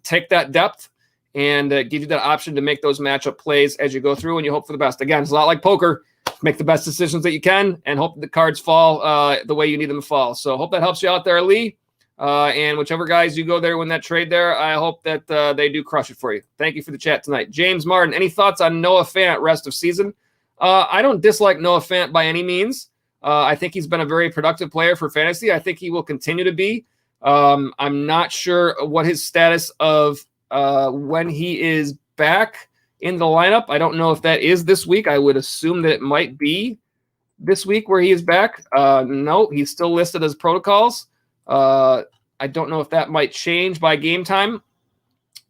take that depth and give you that option to make those matchup plays as you go through, and you hope for the best. Again, it's a lot like poker. Make the best decisions that you can and hope the cards fall the way you need them to fall. So hope that helps you out there, Lee. And whichever guys you go there win that trade there, I hope that they do crush it for you. Thank you for the chat tonight. James Martin, any thoughts on Noah Fant rest of season? I don't dislike Noah Fant by any means. I think he's been a very productive player for fantasy. I think he will continue to be. I'm not sure what his status of when he is back in the lineup. I don't know if that is this week. I would assume that it might be this week where he is back. No, he's still listed as protocols. I don't know if that might change by game time.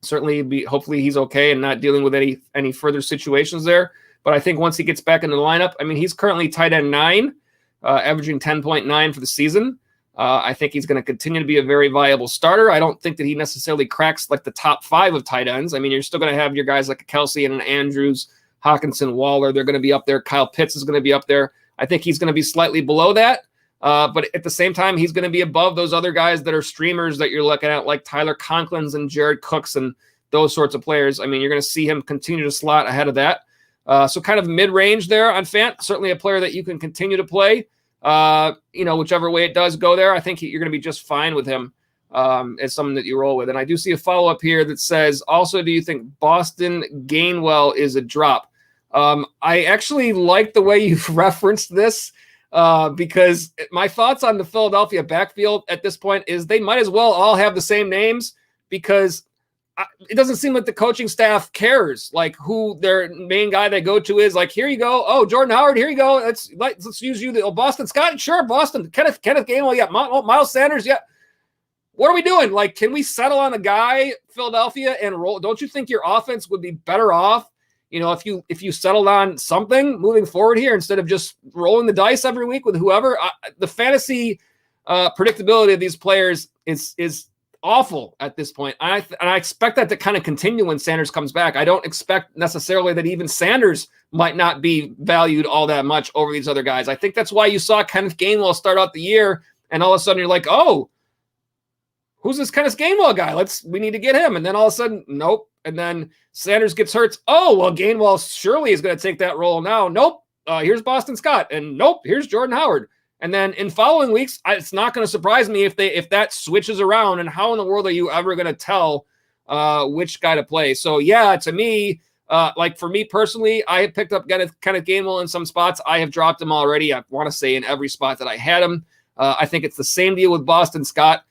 Certainly, hopefully he's okay and not dealing with any further situations there. But I think once he gets back in the lineup, I mean, he's currently tight end 9, averaging 10.9 for the season. I think he's going to continue to be a very viable starter. I don't think that he necessarily cracks like the top 5 of tight ends. I mean, you're still going to have your guys like a Kelsey and an Andrews, Hawkinson, Waller. They're going to be up there. Kyle Pitts is going to be up there. I think he's going to be slightly below that. But at the same time, he's going to be above those other guys that are streamers that you're looking at, like Tyler Conklin's and Jared Cooks and those sorts of players. I mean, you're going to see him continue to slot ahead of that. So kind of mid-range there on Fant. Certainly a player that you can continue to play. Whichever way it does go there, I think you're going to be just fine with him as someone that you roll with. And I do see a follow-up here that says, also, do you think Boston Gainwell is a drop? I actually like the way you've referenced this. Because my thoughts on the Philadelphia backfield at this point is they might as well all have the same names, because it doesn't seem like the coaching staff cares like who their main guy they go to is. Like, here you go. Oh, Jordan Howard, here you go. Let's use you. Boston Scott. Sure. Boston. Kenneth Gainwell. Yeah. Miles Sanders. Yeah. What are we doing? Like, can we settle on a guy, Philadelphia, and roll? Don't you think your offense would be better off, if you settled on something moving forward here instead of just rolling the dice every week with whoever? The fantasy predictability of these players is awful at this point. And I expect that to kind of continue when Sanders comes back. I don't expect necessarily that even Sanders might not be valued all that much over these other guys. I think that's why you saw Kenneth Gainwell start out the year, and all of a sudden you're like, oh, who's this Kenneth Gainwell guy? We need to get him. And then all of a sudden, nope. And then Sanders gets hurt. Oh, well, Gainwell surely is going to take that role now. Nope. Here's Boston Scott. And nope, here's Jordan Howard. And then in following weeks, it's not going to surprise me if that switches around. And how in the world are you ever going to tell which guy to play? So, yeah, to me, for me personally, I have picked up Kenneth Gainwell in some spots. I have dropped him already. I want to say in every spot that I had him. I think it's the same deal with Boston Scott.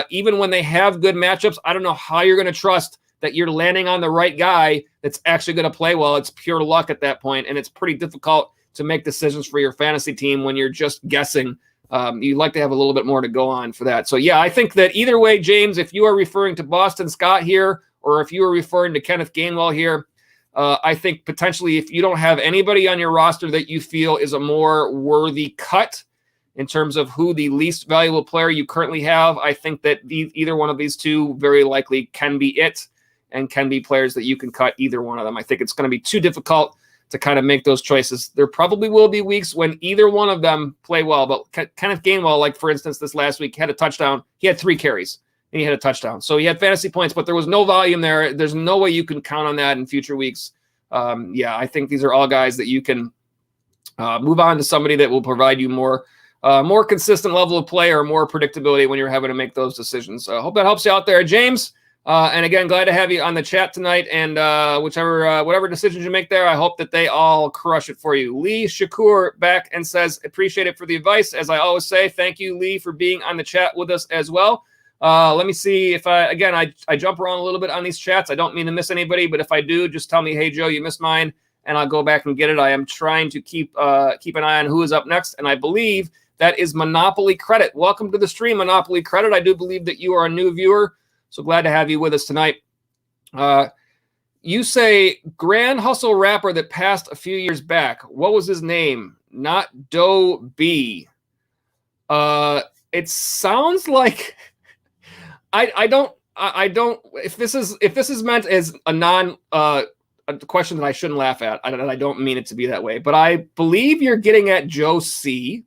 even when they have good matchups, I don't know how you're going to trust that you're landing on the right guy that's actually going to play well. It's pure luck at that point, and it's pretty difficult to make decisions for your fantasy team when you're just guessing. You'd like to have a little bit more to go on for that. So, yeah, I think that either way, James, if you are referring to Boston Scott here or if you are referring to Kenneth Gainwell here, I think potentially if you don't have anybody on your roster that you feel is a more worthy cut in terms of who the least valuable player you currently have, I think that either one of these two very likely can be it and can be players that you can cut either one of them. I think it's going to be too difficult to kind of make those choices. There probably will be weeks when either one of them play well, but Kenneth Gainwell, like for instance, this last week had a touchdown. He had 3 carries and he had a touchdown. So he had fantasy points, but there was no volume there. There's no way you can count on that in future weeks. I think these are all guys that you can move on to somebody that will provide you more consistent level of play or more predictability when you're having to make those decisions. I hope that helps you out there, James. And again, glad to have you on the chat tonight. And whatever decisions you make there, I hope that they all crush it for you. Lee Shakur back and says, appreciate it for the advice. As I always say, thank you, Lee, for being on the chat with us as well. Let me see if I jump around a little bit on these chats. I don't mean to miss anybody, but if I do, just tell me, hey, Joe, you missed mine, and I'll go back and get it. I am trying to keep an eye on who is up next, and I believe that is Monopoly Credit. Welcome to the stream, Monopoly Credit. I do believe that you are a new viewer. So glad to have you with us tonight. You say Grand Hustle rapper that passed a few years back. What was his name? Not Doe B. It sounds like I don't. If this is meant as a question that I shouldn't laugh at, I don't mean it to be that way. But I believe you're getting at Joe C.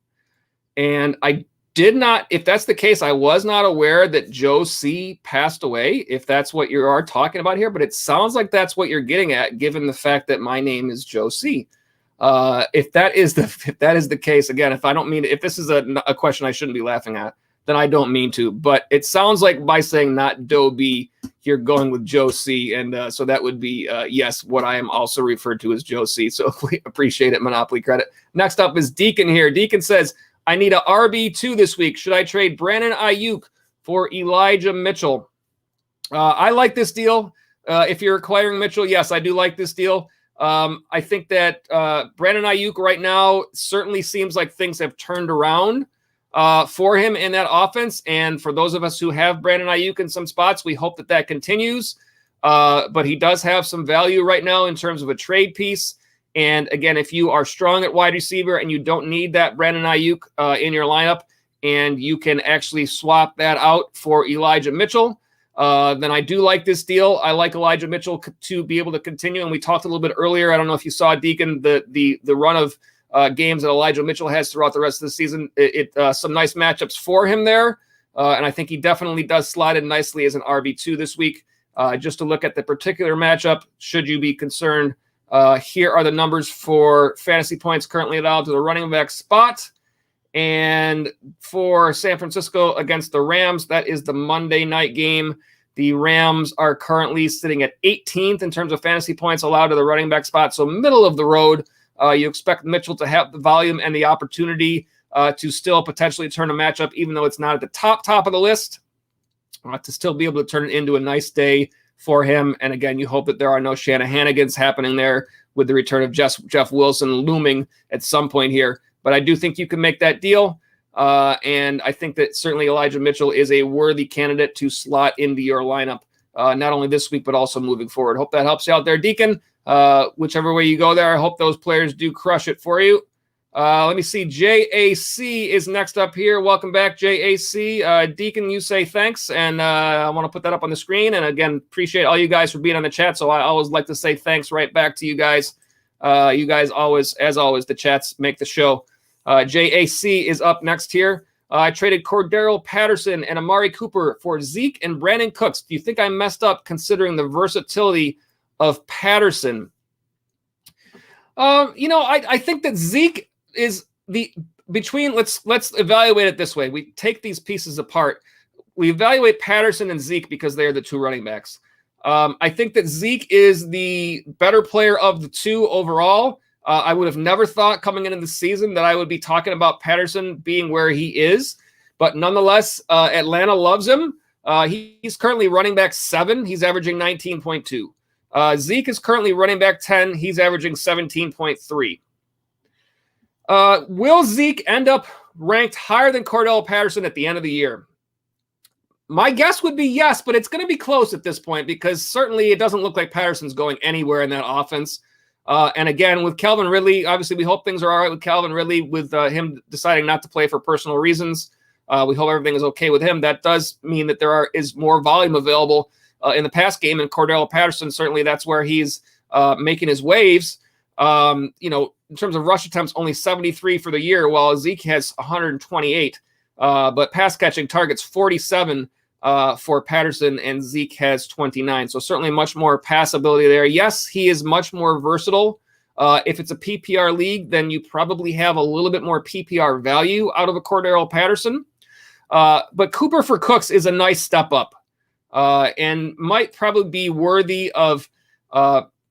And I did not, if that's the case, I was not aware that Joe C passed away, if that's what you are talking about here, but it sounds like that's what you're getting at, given the fact that my name is Joe C. If that is the case, again, if this is a question I shouldn't be laughing at, then I don't mean to, but it sounds like by saying not Joe B, you're going with Joe C. And so that would be, yes, what I am also referred to as Joe C. So we appreciate it, Monopoly Credit. Next up is Deacon here. Deacon says, I need a RB2 this week. Should I trade Brandon Ayuk for Elijah Mitchell? I like this deal. If you're acquiring Mitchell, yes, I do like this deal. I think that Brandon Ayuk right now certainly seems like things have turned around for him in that offense. And for those of us who have Brandon Ayuk in some spots, we hope that continues. But he does have some value right now in terms of a trade piece. And again, if you are strong at wide receiver and you don't need that Brandon Ayuk in your lineup, and you can actually swap that out for Elijah Mitchell, then I do like this deal. I like Elijah Mitchell to be able to continue. And we talked a little bit earlier. I don't know if you saw, Deacon, the run of games that Elijah Mitchell has throughout the rest of the season. Some nice matchups for him there. And I think he definitely does slide in nicely as an RB2 this week. Just to look at the particular matchup, should you be concerned, here are the numbers for fantasy points currently allowed to the running back spot. And for San Francisco against the Rams, that is the Monday night game. The Rams are currently sitting at 18th in terms of fantasy points allowed to the running back spot. So middle of the road, you expect Mitchell to have the volume and the opportunity to still potentially turn a matchup, even though it's not at the top of the list, to still be able to turn it into a nice day for him. And again, you hope that there are no Shanahanigans happening there with the return of Jeff Wilson looming at some point here. But I do think you can make that deal. And I think that certainly Elijah Mitchell is a worthy candidate to slot into your lineup, not only this week, but also moving forward. Hope that helps you out there, Deacon. Whichever way you go there, I hope those players do crush it for you. Let me see. JAC is next up here. Welcome back, JAC. Deacon, you say thanks, and I want to put that up on the screen. And again, appreciate all you guys for being on the chat. So I always like to say thanks right back to you guys. You guys always, as always, the chats make the show. JAC is up next here. I traded Cordaro Patterson and Amari Cooper for Zeke and Brandon Cooks. Do you think I messed up considering the versatility of Patterson? I think that Zeke is let's evaluate it this way. We take these pieces apart. We evaluate Patterson and Zeke because they are the two running backs. I think that Zeke is the better player of the two overall. I would have never thought coming into the season that I would be talking about Patterson being where he is. But nonetheless, Atlanta loves him. He's currently running back 7. He's averaging 19.2. Zeke is currently running back 10. He's averaging 17.3. Will Zeke end up ranked higher than Cordaro Patterson at the end of the year? My guess would be yes, but it's going to be close at this point because certainly it doesn't look like Patterson's going anywhere in that offense. And again, with Kelvin Ridley, obviously we hope things are all right with Kelvin Ridley with him deciding not to play for personal reasons. We hope everything is okay with him. That does mean that is more volume available in the pass game, and Cordaro Patterson, certainly that's where he's making his waves. In terms of rush attempts, only 73 for the year, while Zeke has 128. But pass catching targets 47 for Patterson, and Zeke has 29. So certainly much more pass ability there. Yes, he is much more versatile. If it's a PPR league, then you probably have a little bit more PPR value out of a Cordaro Patterson. But Cooper for Cooks is a nice step up and might probably be worthy of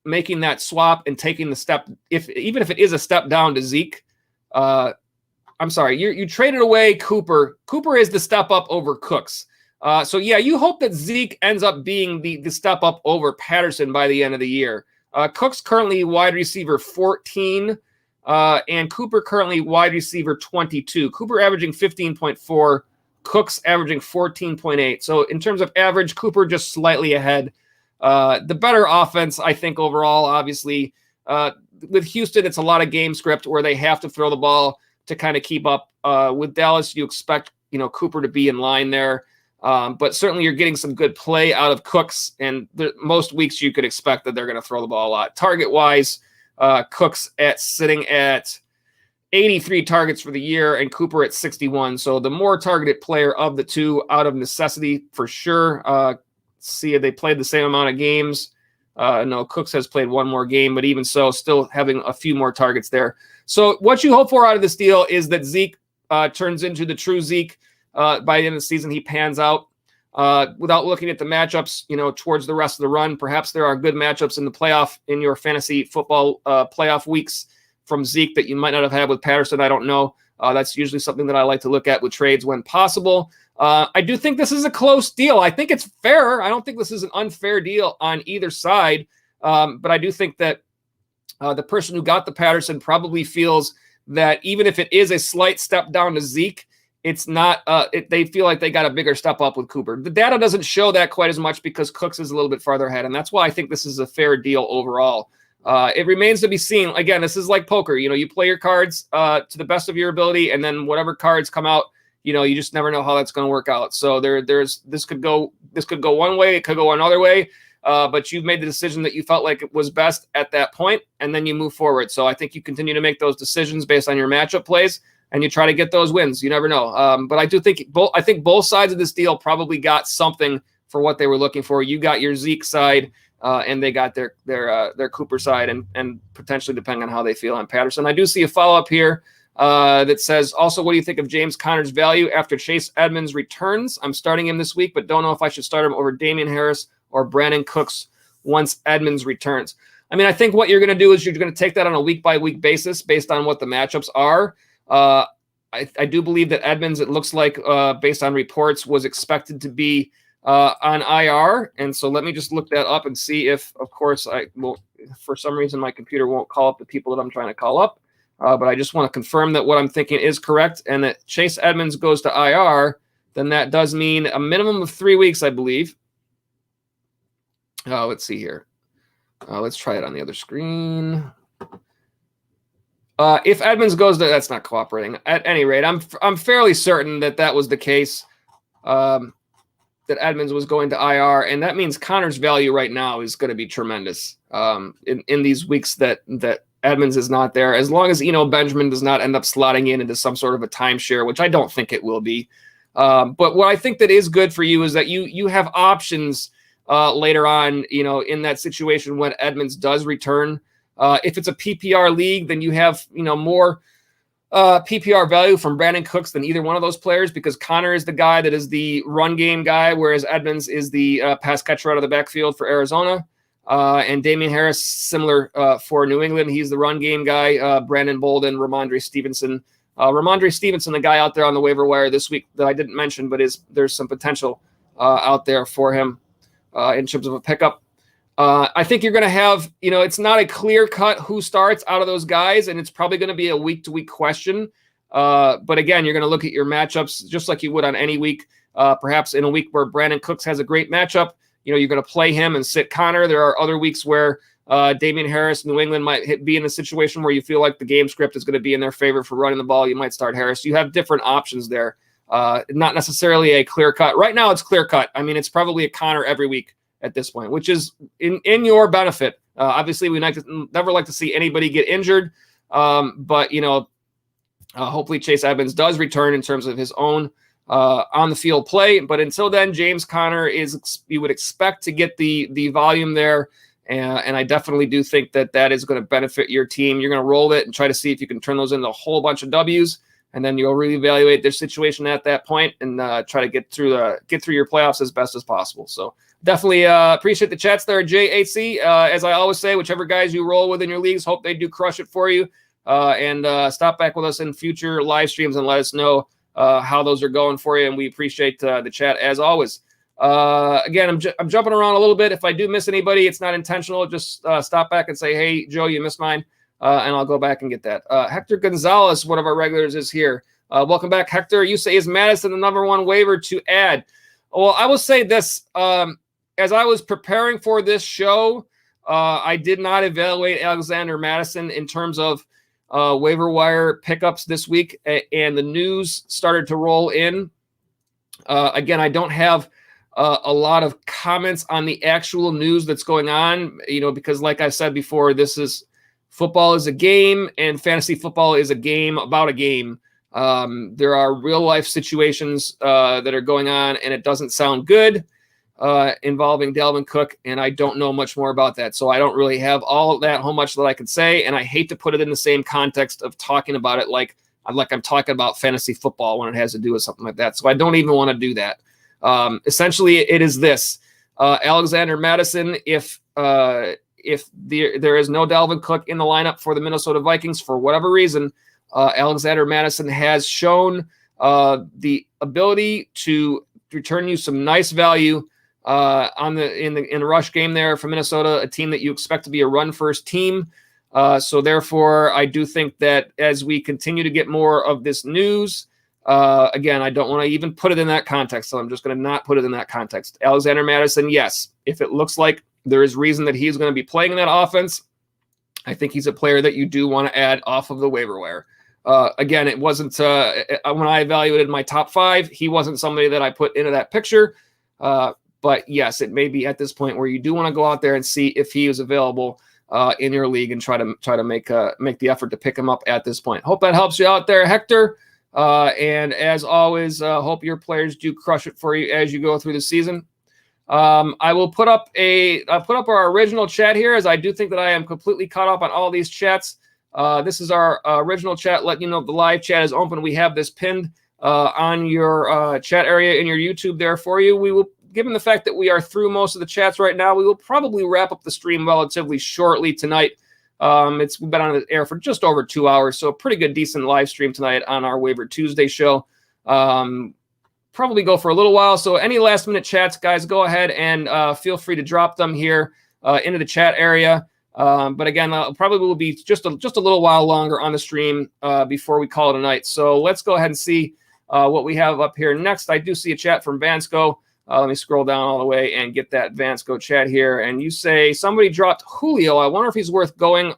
making that swap and taking the step, even if it is a step down to Zeke. I'm sorry, you traded away Cooper. Cooper is the step up over Cooks. So yeah, you hope that Zeke ends up being the step up over Patterson by the end of the year. Cooks currently wide receiver 14, and Cooper currently wide receiver 22. Cooper averaging 15.4, Cooks averaging 14.8. So in terms of average, Cooper just slightly ahead. The better offense, I think, overall, obviously. With Houston, it's a lot of game script where they have to throw the ball to kind of keep up. With Dallas, you expect Cooper to be in line there. But certainly you're getting some good play out of Cooks, and most weeks you could expect that they're going to throw the ball a lot. Target-wise, Cooks sitting at 83 targets for the year, and Cooper at 61. So the more targeted player of the two out of necessity for sure. See, they played the same amount of games. No, Cooks has played one more game, but even so, still having a few more targets there. So what you hope for out of this deal is that Zeke turns into the true Zeke. By the end of the season, he pans out without looking at the matchups, towards the rest of the run. Perhaps there are good matchups in your fantasy football playoff weeks from Zeke that you might not have had with Patterson. I don't know. That's usually something that I like to look at with trades when possible. I do think this is a close deal. I think it's fair. I don't think this is an unfair deal on either side. But I do think that the person who got the Patterson probably feels that even if it is a slight step down to Zeke, it's not. They feel like they got a bigger step up with Cooper. The data doesn't show that quite as much because Cooks is a little bit farther ahead, and that's why I think this is a fair deal overall. It remains to be seen. Again, this is like poker. You play your cards to the best of your ability, and then whatever cards come out, you just never know how that's going to work out. So this could go one way, it could go another way, but you've made the decision that you felt like it was best at that point, and then you move forward. So I think you continue to make those decisions based on your matchup plays, and you try to get those wins. You never know. But I do think both sides of this deal probably got something for what they were looking for. You got your Zeke side, and they got their Cooper side, and potentially depending on how they feel on Patterson. I do see a follow-up here that says, also, what do you think of James Conner's value after Chase Edmonds returns? I'm starting him this week, but don't know if I should start him over Damian Harris or Brandon Cooks once Edmonds returns. I mean, I think what you're going to do is you're going to take that on a week-by-week basis based on what the matchups are. I do believe that Edmonds, it looks like, based on reports, was expected to be on IR. And so let me just look that up and see if, of course, for some reason, my computer won't call up the people that I'm trying to call up. But I just want to confirm that what I'm thinking is correct, and that Chase Edmonds goes to IR, then that does mean a minimum of 3 weeks, I believe. Let's see here. Let's try it on the other screen. If Edmonds goes to, that's not cooperating. At any rate, I'm fairly certain that was the case, that Edmonds was going to IR, and that means Conner's value right now is going to be tremendous in these weeks that Edmonds is not there. As long as Emo Benjamin does not end up slotting into some sort of a timeshare, which I don't think it will be. But what I think that is good for you is that you have options later on, in that situation when Edmonds does return. If it's a PPR league, then you have, more PPR value from Brandon Cooks than either one of those players, because Conner is the guy that is the run game guy, whereas Edmonds is the pass catcher out of the backfield for Arizona. And Damian Harris, similar for New England. He's the run game guy. Brandon Bolden, Ramondre Stevenson Ramondre Stevenson, the guy out there on the waiver wire this week that I didn't mention, but there's some potential out there for him in terms of a pickup. I think you're going to have, it's not a clear cut who starts out of those guys, and it's probably going to be a week-to-week question. But again, you're going to look at your matchups just like you would on any week. Perhaps in a week where Brandon Cooks has a great matchup, you're going to play him and sit Connor. There are other weeks where Damian Harris, New England might be in a situation where you feel like the game script is going to be in their favor for running the ball. You might start Harris. You have different options there. Not necessarily a clear cut. Right now it's clear cut. I mean, it's probably a Connor every week at this point, which is in your benefit. Obviously, we never like to see anybody get injured. But, hopefully Chase Edmonds does return in terms of his own on the field play. But until then, James Conner you would expect to get the volume there. And I definitely do think that is going to benefit your team. You're going to roll it and try to see if you can turn those into a whole bunch of W's. And then you'll reevaluate their situation at that point and try to get through your playoffs as best as possible. So definitely appreciate the chats there, JHC. As I always say, whichever guys you roll with in your leagues, hope they do crush it for you. And stop back with us in future live streams and let us know how those are going for you. And we appreciate the chat as always. Again, I'm jumping around a little bit. If I do miss anybody, it's not intentional. Just stop back and say, hey, Joe, you missed mine. And I'll go back and get that. Hector Gonzalez, one of our regulars, is here. Welcome back, Hector. You say, is Madison the number one waiver to add? Well, I will say this. As I was preparing for this show, I did not evaluate Alexander Madison in terms of waiver wire pickups this week, and the news started to roll in. Again, I don't have a lot of comments on the actual news that's going on, because like I said before, football is a game and fantasy football is a game about a game. There are real life situations that are going on, and it doesn't sound good involving Delvin Cook, and I don't know much more about that. So I don't really have all of that, how much that I can say, and I hate to put it in the same context of talking about it like I'm talking about fantasy football when it has to do with something like that. So I don't even want to do that. Essentially, it is this. Alexander Madison, if there is no Dalvin Cook in the lineup for the Minnesota Vikings for whatever reason, Alexander Madison has shown the ability to return you some nice value in the rush game there for Minnesota, a team that you expect to be a run first team. So therefore, I do think that as we continue to get more of this news, again, I don't want to even put it in that context, so I'm just going to not put it in that context. Alexander Madison, yes, if it looks like there is reason that he's going to be playing in that offense, I think he's a player that you do want to add off of the waiver wire. Again, it wasn't when I evaluated my top 5, he wasn't somebody that I put into that picture. But yes, it may be at this point where you do want to go out there and see if he is available in your league and try to make the effort to pick him up at this point. Hope that helps you out there, Hector. And as always, hope your players do crush it for you as you go through the season. I will put up our original chat here, as I do think that I am completely caught up on all these chats. This is our original chat. Let you know if the live chat is open. We have this pinned on your chat area in your YouTube there for you. We will, given the fact that we are through most of the chats right now, we will probably wrap up the stream relatively shortly tonight. We've been on the air for just over 2 hours, so a pretty good, decent live stream tonight on our Waiver Tuesday show. Probably go for a little while, so any last minute chats, guys, go ahead and feel free to drop them here into the chat area. But again, probably will be just a little while longer on the stream before we call it a night. So let's go ahead and see what we have up here next. I do see a chat from Vansco. Let me scroll down all the way and get that Vansco chat here. And you say, somebody dropped Julio. I wonder if he's worth going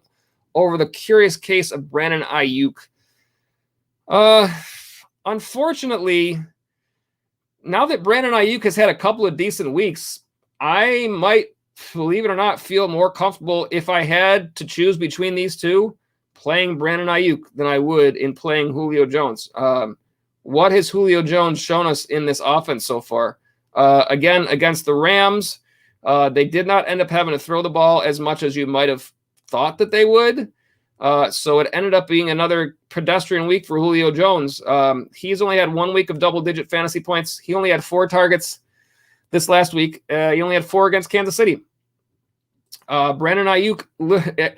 over the curious case of Brandon Ayuk. Unfortunately, now that Brandon Ayuk has had a couple of decent weeks, I might, believe it or not, feel more comfortable if I had to choose between these two, playing Brandon Ayuk than I would in playing Julio Jones. What has Julio Jones shown us in this offense so far? Again, against the Rams, they did not end up having to throw the ball as much as you might have thought that they would. So it ended up being another pedestrian week for Julio Jones. He's only had 1 week of double-digit fantasy points. He only had 4 targets this last week. He only had 4 against Kansas City. Brandon Ayuk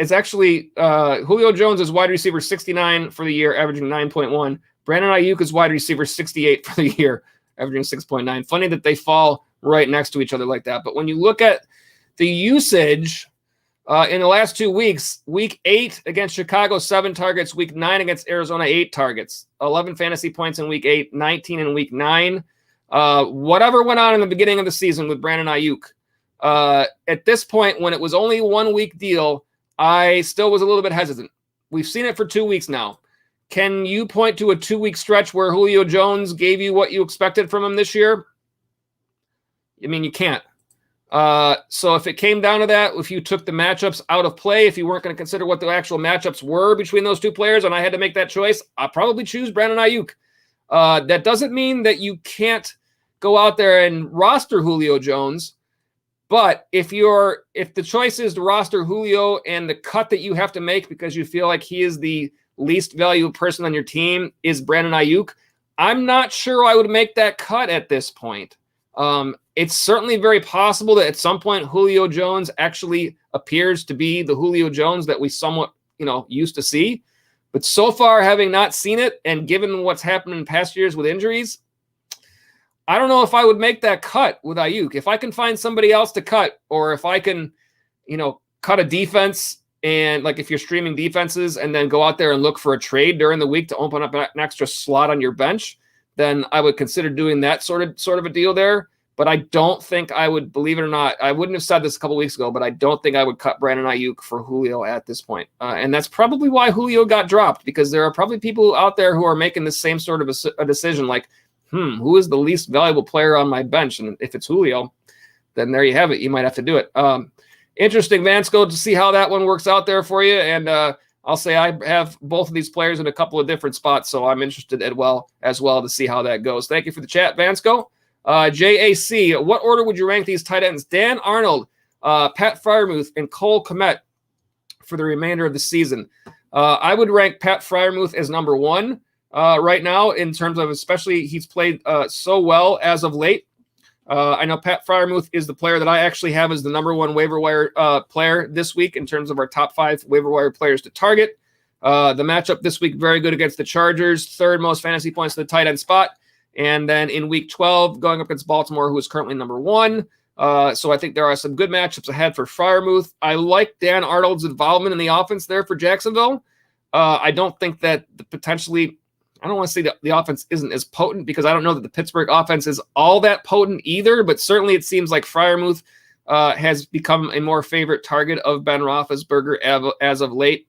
is actually Julio Jones is wide receiver 69 for the year, averaging 9.1. Brandon Ayuk is wide receiver 68 for the year, averaging 6.9. Funny that they fall right next to each other like that. But when you look at the usage in the last 2 weeks, week 8 against Chicago, 7 targets. Week 9 against Arizona, 8 targets. 11 fantasy points in week 8, 19 in week 9. Whatever went on in the beginning of the season with Brandon Ayuk, at this point, when it was only 1 week deal, I still was a little bit hesitant. We've seen it for 2 weeks now. Can you point to a 2-week stretch where Julio Jones gave you what you expected from him this year? I mean, you can't. So if it came down to that, if you took the matchups out of play, if you weren't going to consider what the actual matchups were between those two players, and I had to make that choice, I'd probably choose Brandon Ayuk. That doesn't mean that you can't go out there and roster Julio Jones. But if the choice is to roster Julio and the cut that you have to make because you feel like he is the least valuable person on your team is Brandon Ayuk, I'm not sure I would make that cut at this point. It's certainly very possible that at some point Julio Jones actually appears to be the Julio Jones that we somewhat, used to see. But so far, having not seen it and given what's happened in past years with injuries, I don't know if I would make that cut with Ayuk. If I can find somebody else to cut, or if I can, cut a defense, and like if you're streaming defenses and then go out there and look for a trade during the week to open up an extra slot on your bench, then I would consider doing that sort of a deal there. But I don't think I would, believe it or not, I wouldn't have said this a couple weeks ago, but I don't think I would cut Brandon Ayuk for Julio at this point. And that's probably why Julio got dropped, because there are probably people out there who are making the same sort of a decision, like, who is the least valuable player on my bench? And if it's Julio, then there you have it. You might have to do it. Interesting, Vansco, to see how that one works out there for you. And I'll say I have both of these players in a couple of different spots, so I'm interested as well to see how that goes. Thank you for the chat, Vansco. JAC, what order would you rank these tight ends? Dan Arnold, Pat Freiermuth, and Cole Kmet for the remainder of the season. I would rank Pat Freiermuth as number 1 right now, in terms of, especially, he's played so well as of late. I know Pat Freiermuth is the player that I actually have as the number 1 waiver wire player this week in terms of our top 5 waiver wire players to target. The matchup this week, very good against the Chargers, 3rd most fantasy points to the tight end spot. And then in week 12, going up against Baltimore, who is currently number 1. So I think there are some good matchups ahead for Freiermuth. I like Dan Arnold's involvement in the offense there for Jacksonville. I don't think that I don't want to say that the offense isn't as potent, because I don't know that the Pittsburgh offense is all that potent either, but certainly it seems like Freiermuth has become a more favorite target of Ben Roethlisberger as of late.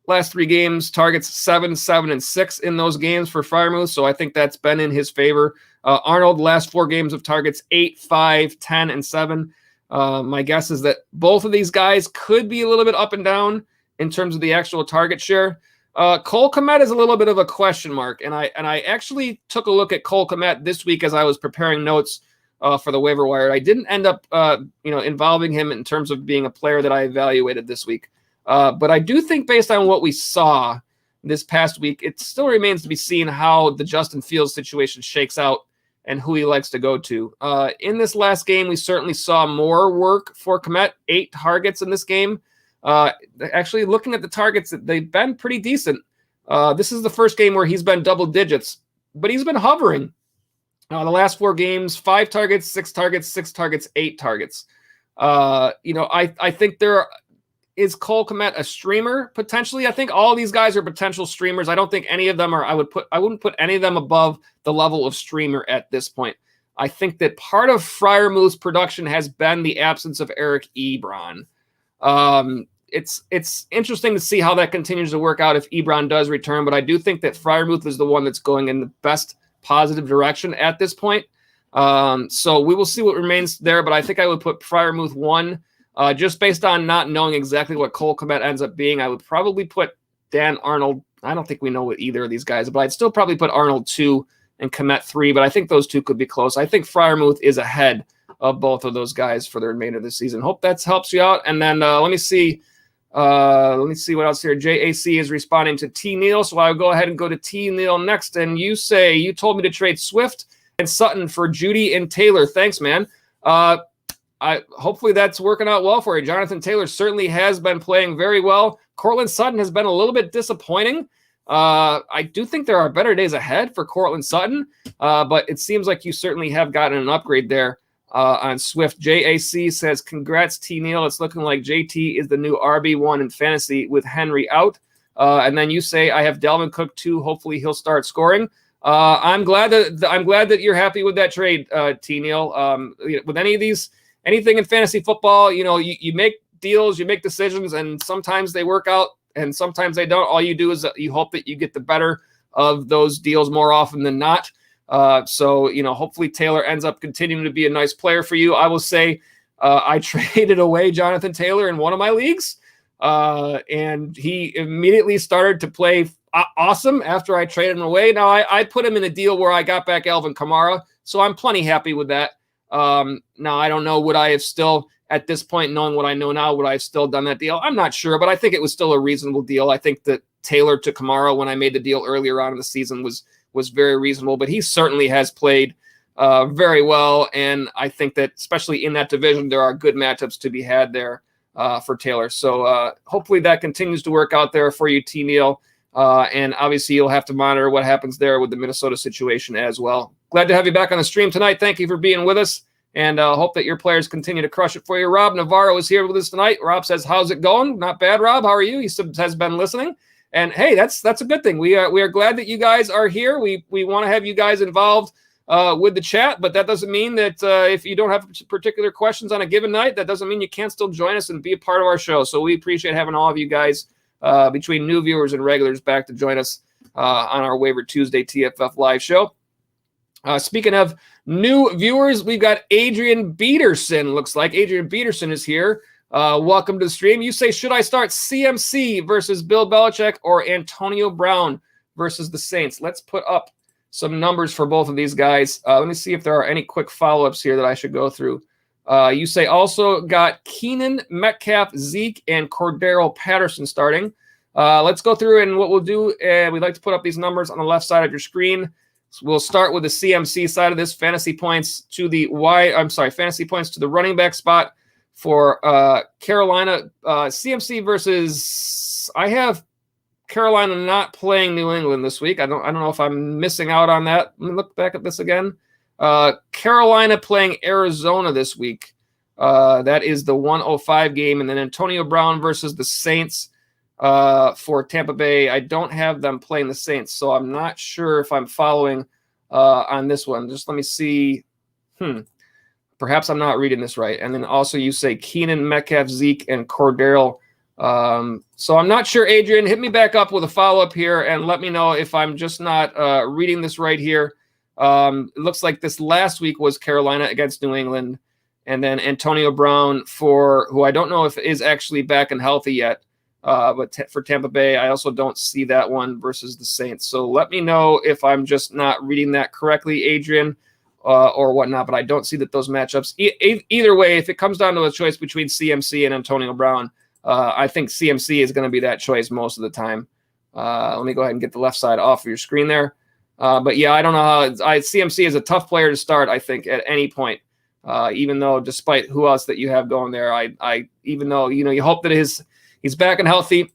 Last 3 games, targets 7, 7, and 6 in those games for Freiermuth, so I think that's been in his favor. Arnold, last 4 games of targets, 8, 5, 10, and 7. My guess is that both of these guys could be a little bit up and down in terms of the actual target share. Cole Kmet is a little bit of a question mark, and I actually took a look at Cole Kmet this week as I was preparing notes for the waiver wire. I didn't end up involving him in terms of being a player that I evaluated this week. But I do think, based on what we saw this past week, it still remains to be seen how the Justin Fields situation shakes out and who he likes to go to. In this last game, we certainly saw more work for Kmet, 8 targets in this game. Actually, looking at the targets, they've been pretty decent. This is the first game where he's been double digits, but he's been hovering. The last 4 games, 5 targets, 6 targets, 6 targets, 8 targets. I think is Cole Kmet a streamer potentially? I think all these guys are potential streamers. I don't think any of them are. I wouldn't put any of them above the level of streamer at this point. I think that part of Freiermuth's production has been the absence of Eric Ebron. It's interesting to see how that continues to work out if Ibron does return, but I do think that Freiermuth is the one that's going in the best positive direction at this point. So we will see what remains there, but I think I would put Freiermuth 1. Just based on not knowing exactly what Cole Kmet ends up being, I would probably put Dan Arnold. I don't think we know what either of these guys, but I'd still probably put Arnold 2 and Kmet 3, but I think those 2 could be close. I think Freiermuth is ahead of both of those guys for the remainder of the season. Hope that helps you out. And then let me see what else here. JAC is responding to T. Neal, so I'll go ahead and go to T. Neal next. And you say you told me to trade Swift and Sutton for Judy and Taylor. Thanks, man. hopefully that's working out well for you. Jonathan Taylor certainly has been playing very well. Cortland Sutton has been a little bit disappointing. I do think there are better days ahead for Cortland Sutton, but it seems like you certainly have gotten an upgrade there on Swift. JAC says, congrats, T. Neal. It's looking like JT is the new RB1 in fantasy with Henry out. And then you say, I have Delvin Cook too. Hopefully he'll start scoring. I'm glad that you're happy with that trade, T. Neal. With anything in fantasy football, you make deals, you make decisions, and sometimes they work out and sometimes they don't. All you do is you hope that you get the better of those deals more often than not. So hopefully Taylor ends up continuing to be a nice player for you. I will say I traded away Jonathan Taylor in one of my leagues, and he immediately started to play awesome after I traded him away. Now, I put him in a deal where I got back Alvin Kamara, so I'm plenty happy with that. Now, I don't know, would I have still, at this point, knowing what I know now, would I have still done that deal? I'm not sure, but I think it was still a reasonable deal. I think that Taylor to Kamara, when I made the deal earlier on in the season, was very reasonable, but he certainly has played very well, and I think that especially in that division, there are good matchups to be had there for Taylor. So hopefully that continues to work out there for you, T. Neal. And obviously you'll have to monitor what happens there with the Minnesota situation as well. Glad to have you back on the stream tonight. Thank you for being with us, and hope that your players continue to crush it for you. Rob Navarro is here with us tonight. Rob says, how's it going? Not bad, Rob. How are you? He has been listening. And hey, that's a good thing. We are glad that you guys are here. We want to have you guys involved with the chat, but that doesn't mean that if you don't have particular questions on a given night, that doesn't mean you can't still join us and be a part of our show. So we appreciate having all of you guys between new viewers and regulars back to join us on our Waiver Tuesday TFF live show. Speaking of new viewers, we've got Adrian Peterson. Looks like Adrian Peterson is here. Welcome to the stream. You say, should I start CMC versus Bill Belichick or Antonio Brown versus the Saints? Let's put up some numbers for both of these guys. Let me see if there are any quick follow-ups here that I should go through. You say also got Keenan, Metcalf, Zeke, and Cordaro Patterson starting. Let's go through, and what we'll do, we'd like to put up these numbers on the left side of your screen. So we'll start with the CMC side of this, fantasy points to the running back spot for Carolina. CMC versus, I have Carolina not playing New England this week. I don't know if I'm missing out on that. Let me look back at this again. Carolina playing Arizona this week. That is the 1:05 game. And then Antonio Brown versus the Saints for Tampa Bay. I don't have them playing the Saints, so I'm not sure if I'm following on this one. Just let me see. Perhaps I'm not reading this right. And then also you say Keenan, Metcalf, Zeke, and Cordero. So I'm not sure, Adrian. Hit me back up with a follow-up here and let me know if I'm just not reading this right here. It looks like this last week was Carolina against New England, and then Antonio Brown who I don't know if is actually back and healthy yet, but for Tampa Bay, I also don't see that one versus the Saints. So let me know if I'm just not reading that correctly, Adrian, or whatnot, but I don't see that those matchups. Either way, if it comes down to a choice between CMC and Antonio Brown, I think CMC is going to be that choice most of the time. Let me go ahead and get the left side off of your screen there. But yeah, I don't know how CMC is a tough player to start, I think, at any point, even though despite who else that you have going there, even though, you hope that he's back and healthy,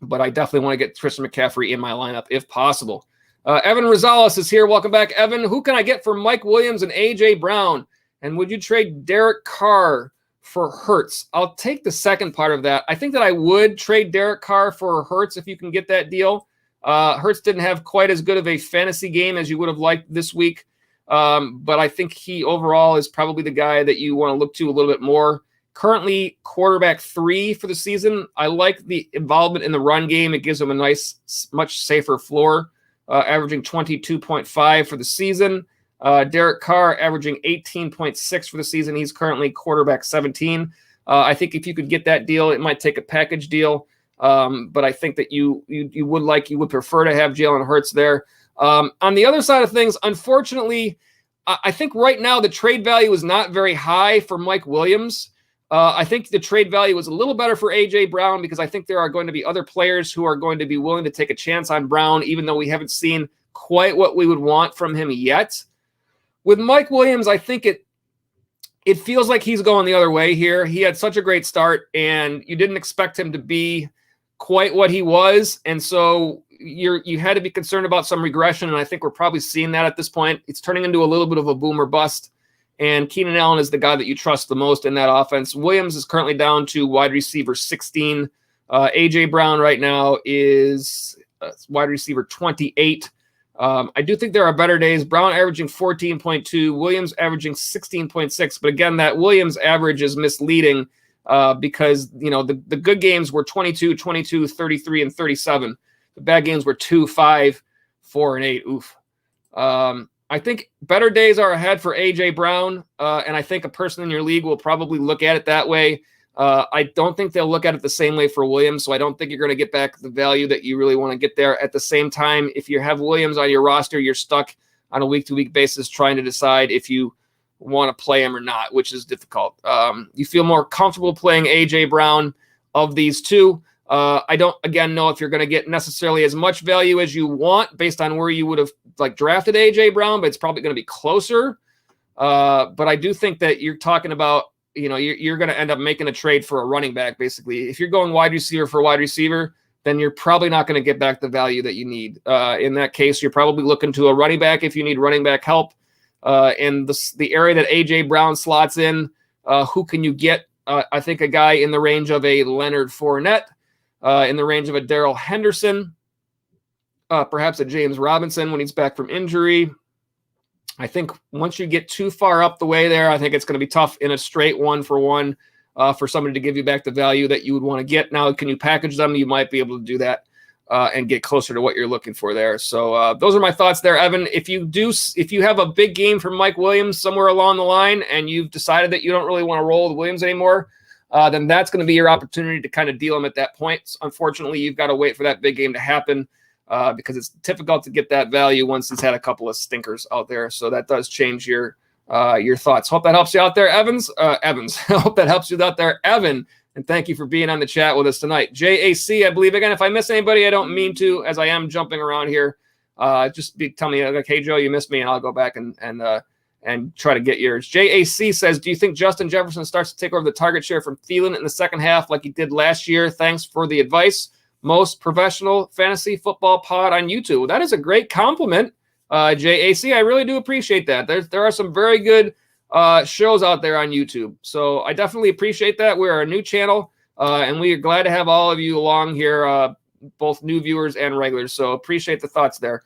but I definitely want to get Christian McCaffrey in my lineup if possible. Evan Rosales is here. Welcome back, Evan. Who can I get for Mike Williams and A.J. Brown? And would you trade Derek Carr for Hurts? I'll take the second part of that. I think that I would trade Derek Carr for Hurts if you can get that deal. Hurts didn't have quite as good of a fantasy game as you would have liked this week. But I think he overall is probably the guy that you want to look to a little bit more. Currently quarterback 3 for the season. I like the involvement in the run game. It gives him a nice, much safer floor, averaging 22.5 for the season. Derek Carr averaging 18.6 for the season. He's currently quarterback 17. I think if you could get that deal, it might take a package deal. But I think that you would prefer to have Jalen Hurts there. On the other side of things, unfortunately, I think right now the trade value is not very high for Mike Williams. I think the trade value is a little better for A.J. Brown because I think there are going to be other players who are going to be willing to take a chance on Brown, even though we haven't seen quite what we would want from him yet. With Mike Williams, I think it it feels like he's going the other way here. He had such a great start, and you didn't expect him to be quite what he was. And so you had to be concerned about some regression, and I think we're probably seeing that at this point. It's turning into a little bit of a boom or bust, and Keenan Allen is the guy that you trust the most in that offense. Williams is currently down to wide receiver 16. A.J. Brown right now is wide receiver 28. I do think there are better days. Brown averaging 14.2, Williams averaging 16.6. But again, that Williams average is misleading because, the good games were 22, 22, 33, and 37. The bad games were 2, 5, 4, and 8. Oof. I think better days are ahead for A.J. Brown, and I think a person in your league will probably look at it that way. I don't think they'll look at it the same way for Williams, so I don't think you're going to get back the value that you really want to get there. At the same time, if you have Williams on your roster, you're stuck on a week-to-week basis trying to decide if you want to play him or not, which is difficult. You feel more comfortable playing A.J. Brown of these two. I don't, again, know if you're going to get necessarily as much value as you want based on where you would have drafted A.J. Brown, but it's probably going to be closer. But I do think that you're talking about, you're going to end up making a trade for a running back, basically. If you're going wide receiver for wide receiver, then you're probably not going to get back the value that you need. In that case, you're probably looking to a running back if you need running back help. And the area that A.J. Brown slots in, who can you get? I think a guy in the range of a Leonard Fournette, in the range of a Darrell Henderson, perhaps a James Robinson when he's back from injury. I think once you get too far up the way there, I think it's going to be tough in a straight 1-for-1 for somebody to give you back the value that you would want to get. Now, can you package them? You might be able to do that and get closer to what you're looking for there. So those are my thoughts there, Evan. If you have a big game from Mike Williams somewhere along the line and you've decided that you don't really want to roll with Williams anymore, then that's going to be your opportunity to kind of deal him at that point. Unfortunately, you've got to wait for that big game to happen because it's difficult to get that value once he's had a couple of stinkers out there. So that does change your thoughts. Hope that helps you out there, Evans. Hope that helps you out there, Evan. And thank you for being on the chat with us tonight. JAC, I believe. Again, if I miss anybody, I don't mean to, as I am jumping around here. Tell me, like, hey, Joe, you missed me, and I'll go back and try to get yours. JAC says, do you think Justin Jefferson starts to take over the target share from Thielen in the second half like he did last year? Thanks for the advice. Most professional fantasy football pod on YouTube. That is a great compliment, JAC. I really do appreciate that. There are some very good shows out there on YouTube. So I definitely appreciate that. We're a new channel, and we are glad to have all of you along here, both new viewers and regulars. So appreciate the thoughts there.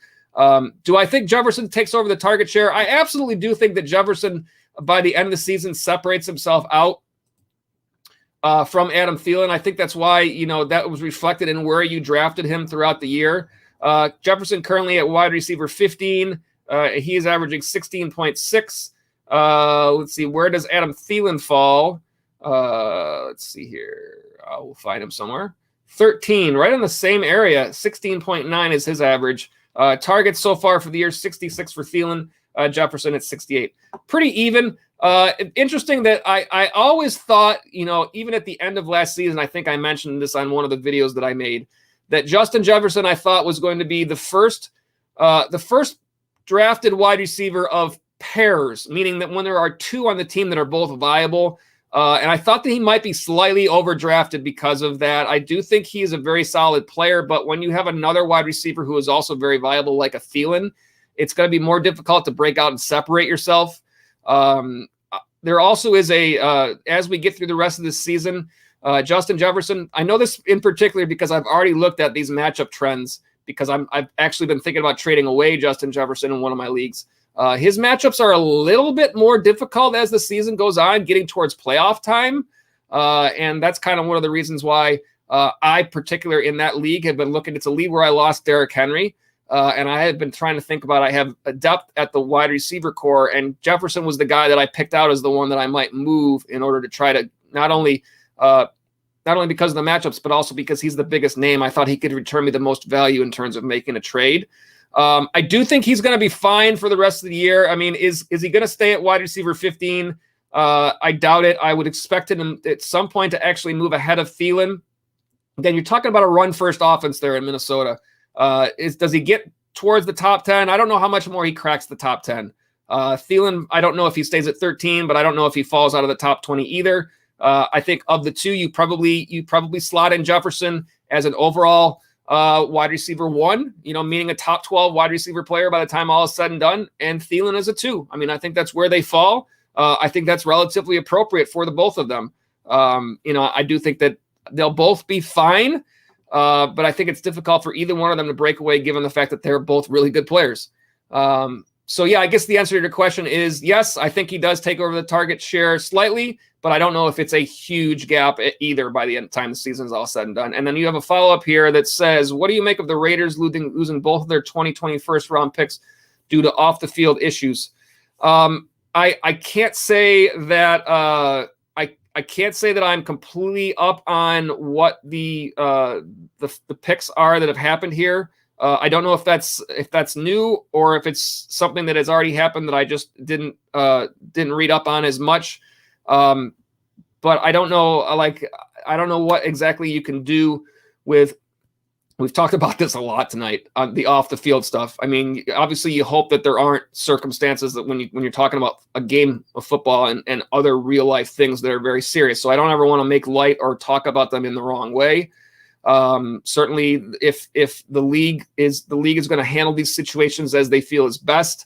Do I think Jefferson takes over the target share? I absolutely do think that Jefferson, by the end of the season, separates himself out from Adam Thielen. I think that's why, that was reflected in where you drafted him throughout the year. Jefferson currently at wide receiver 15. He is averaging 16.6. Let's see, where does Adam Thielen fall? Let's see here. I will find him somewhere. 13, right in the same area. 16.9 is his average. Targets so far for the year, 66 for Thielen. Jefferson at 68. Pretty even. Interesting that I always thought, even at the end of last season, I think I mentioned this on one of the videos that I made, that Justin Jefferson I thought was going to be the first drafted wide receiver of pairs, meaning that when there are two on the team that are both viable, and I thought that he might be slightly overdrafted because of that. I do think he is a very solid player, but when you have another wide receiver who is also very viable, like a Thielen, it's going to be more difficult to break out and separate yourself. There also is as we get through the rest of this season, Justin Jefferson, I know this in particular because I've already looked at these matchup trends because I've actually been thinking about trading away Justin Jefferson in one of my leagues. His matchups are a little bit more difficult as the season goes on, getting towards playoff time. And that's kind of one of the reasons why I, particular in that league, have been looking. It's a league where I lost Derrick Henry. And I had been trying to think about, I have a depth at the wide receiver core, and Jefferson was the guy that I picked out as the one that I might move in order to try to not only because of the matchups, but also because he's the biggest name. I thought he could return me the most value in terms of making a trade. I do think he's going to be fine for the rest of the year. I mean, is he going to stay at wide receiver 15? I doubt it. I would expect him at some point to actually move ahead of Thielen. Again, you're talking about a run-first offense there in Minnesota. Does he get towards the top 10? I don't know how much more he cracks the top 10. Thielen, I don't know if he stays at 13, but I don't know if he falls out of the top 20 either. I think of the two, you probably slot in Jefferson as an overall wide receiver 1, meaning a top 12 wide receiver player by the time all is said and done, and Thielen as a 2. I mean, I think that's where they fall. I think that's relatively appropriate for the both of them. I do think that they'll both be fine, but I think it's difficult for either one of them to break away given the fact that they're both really good players. So, yeah, I guess the answer to your question is yes, I think he does take over the target share slightly, but I don't know if it's a huge gap either by the time the season is all said and done. And then you have a follow-up here that says, what do you make of the Raiders losing both of their 2020 first-round picks due to off-the-field issues? I can't say that I can't say that I'm completely up on what the picks are that have happened here. I don't know if that's new or if it's something that has already happened that I just didn't read up on as much. But I don't know. I don't know what exactly you can do with. We've talked about this a lot tonight on the off the field stuff. I mean, obviously you hope that there aren't circumstances that when you're talking about a game of football and other real life things that are very serious. So I don't ever want to make light or talk about them in the wrong way. Certainly if the league is going to handle these situations as they feel is best.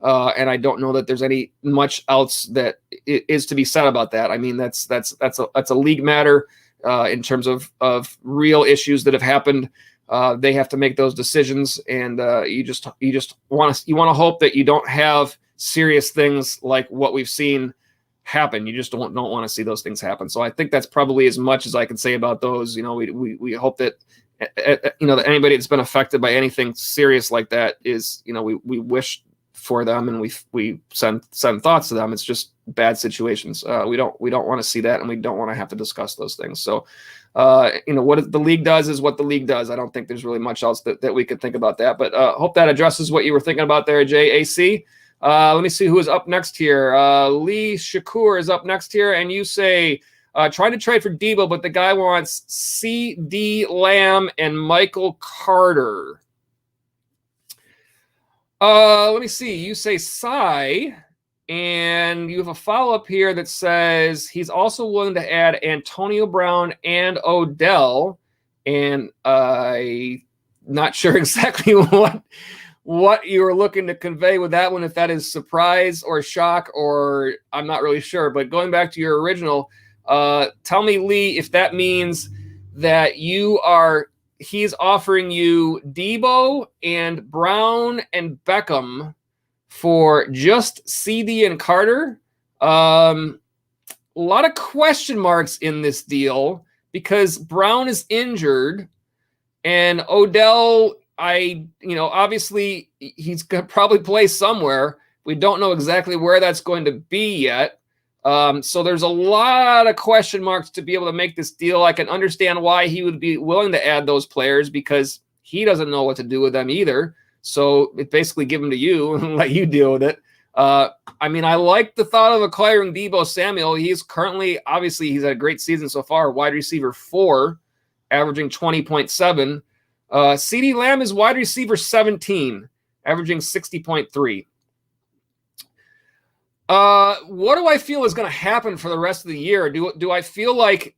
And I don't know that there's any much else that is to be said about that. I mean, that's a league matter, in terms of real issues that have happened. They have to make those decisions, and you just want to hope that you don't have serious things like what we've seen happen. You just don't want to see those things happen. So I think that's probably as much as I can say about those. We hope that that anybody that's been affected by anything serious like that is, we wish for them and we send thoughts to them. It's just bad situations. We don't want to see that, and we don't want to have to discuss those things. So what the league does is what the league does. I don't think there's really much else that we could think about that, but hope that addresses what you were thinking about there, JAC. Let me see who is up next here. Lee Shakur is up next here, and you say trying to trade for Debo, but the guy wants CD Lamb and Michael Carter. Let me see. You say Cy, and you have a follow-up here that says he's also willing to add Antonio Brown and Odell, and I'm not sure exactly what you were looking to convey with that one, if that is surprise or shock, or I'm not really sure. But going back to your original, tell me, Lee, if that means that he's offering you Debo and Brown and Beckham for just CD and Carter. A lot of question marks in this deal because Brown is injured and Odell, obviously he's going to probably play somewhere. We don't know exactly where that's going to be yet. So there's a lot of question marks to be able to make this deal. I can understand why he would be willing to add those players because he doesn't know what to do with them either. So it basically give them to you and let you deal with it. I like the thought of acquiring Deebo Samuel. He's he's had a great season so far, wide receiver 4, averaging 20.7. CD Lamb is wide receiver 17, averaging 60.3. What do I feel is going to happen for the rest of the year? Do I feel like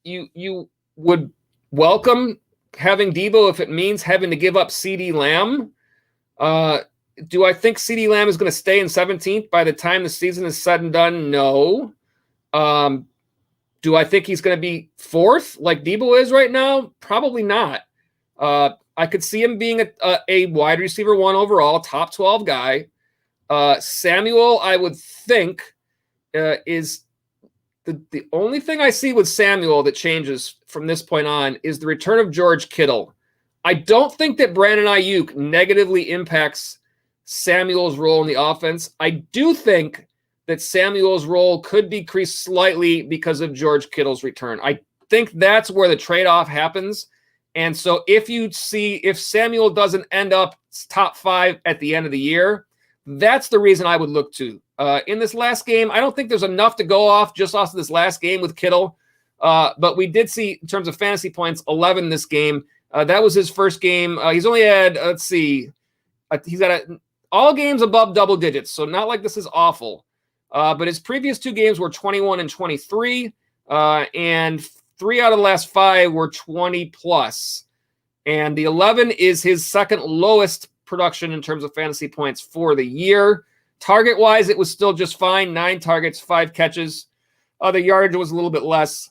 you would welcome having Debo if it means having to give up CD Lamb? Do I think CD Lamb is going to stay in 17th by the time the season is said and done? No. Do I think he's going to be 4th like Debo is right now? Probably not. I could see him being a wide receiver 1 overall, top 12 guy. Samuel, I would think, is the only thing I see with Samuel that changes from this point on is the return of George Kittle. I don't think that Brandon Ayuk negatively impacts Samuel's role in the offense. I do think that Samuel's role could decrease slightly because of George Kittle's return. I think that's where the trade-off happens. And so if Samuel doesn't end up top 5 at the end of the year, that's the reason I would look to. In this last game, I don't think there's enough to go off just off of this last game with Kittle. But we did see, in terms of fantasy points, 11 this game. That was his first game. He's only had, he's got all games above double digits, so not like this is awful. But his previous 2 games were 21 and 23, and 3 out of the last 5 were 20 plus. And the 11 is his second lowest production in terms of fantasy points for the year. Target-wise, it was still just fine. 9 targets, 5 catches. The yardage was a little bit less.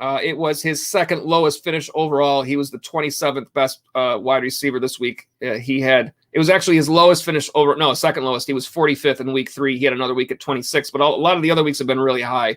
It was his second lowest finish overall. He was the 27th best wide receiver this week. It was actually his lowest finish second lowest. He was 45th in week 3. He had another week at 26, but a lot of the other weeks have been really high.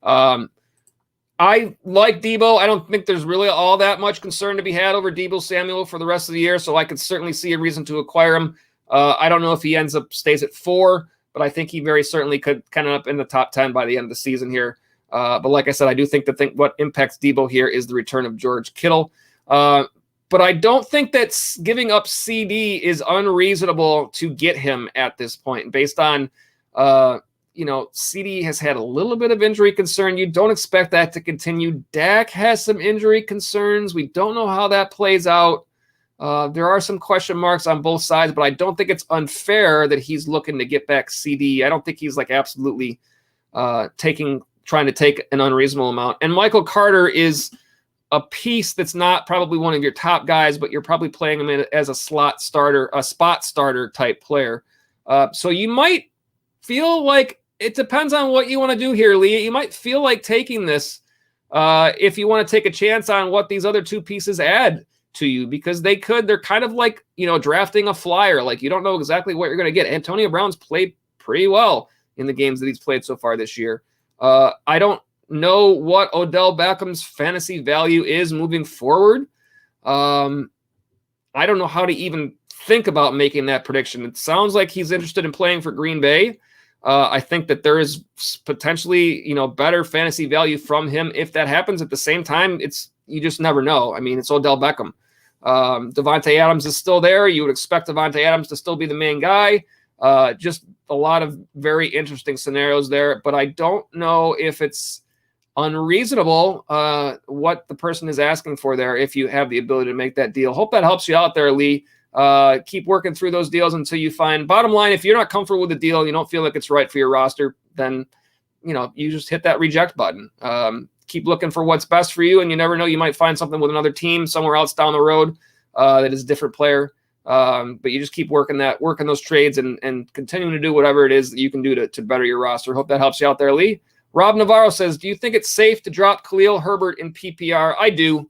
I like Deebo. I don't think there's really all that much concern to be had over Deebo Samuel for the rest of the year, so I could certainly see a reason to acquire him. I don't know if he stays at 4, but I think he very certainly could kind of up in the top 10 by the end of the season here. But like I said, I do think what impacts Deebo here is the return of George Kittle. But I don't think that giving up CD is unreasonable to get him at this point, based on, CD has had a little bit of injury concern. You don't expect that to continue. Dak has some injury concerns. We don't know how that plays out. There are some question marks on both sides, but I don't think it's unfair that he's looking to get back CD. I don't think he's like absolutely trying to take an unreasonable amount. And Michael Carter is a piece that's not probably one of your top guys, but you're probably playing him as a spot starter type player. So you might feel like it depends on what you want to do here, Lee. You might feel like taking this if you want to take a chance on what these other 2 pieces add to you, because they're kind of like, drafting a flyer. Like, you don't know exactly what you're going to get. Antonio Brown's played pretty well in the games that he's played so far this year. I don't know what Odell Beckham's fantasy value is moving forward. I don't know how to even think about making that prediction. It sounds like he's interested in playing for Green Bay. I think that there is potentially, better fantasy value from him if that happens. At the same time, you just never know. I mean, it's Odell Beckham. Devontae Adams is still there. You would expect Devontae Adams to still be the main guy. Just a lot of very interesting scenarios there, but I don't know if it's unreasonable what the person is asking for there if you have the ability to make that deal. Hope that helps you out there, Lee. Keep working through those deals until you find. Bottom line, if you're not comfortable with the deal, you don't feel like it's right for your roster, then you just hit that reject button. Keep looking for what's best for you, and you never know, you might find something with another team somewhere else down the road that is a different player. But you just keep working those trades and continuing to do whatever it is that you can do to better your roster. Hope that helps you out there, Lee. Rob Navarro says, do you think it's safe to drop Khalil Herbert in PPR? I do.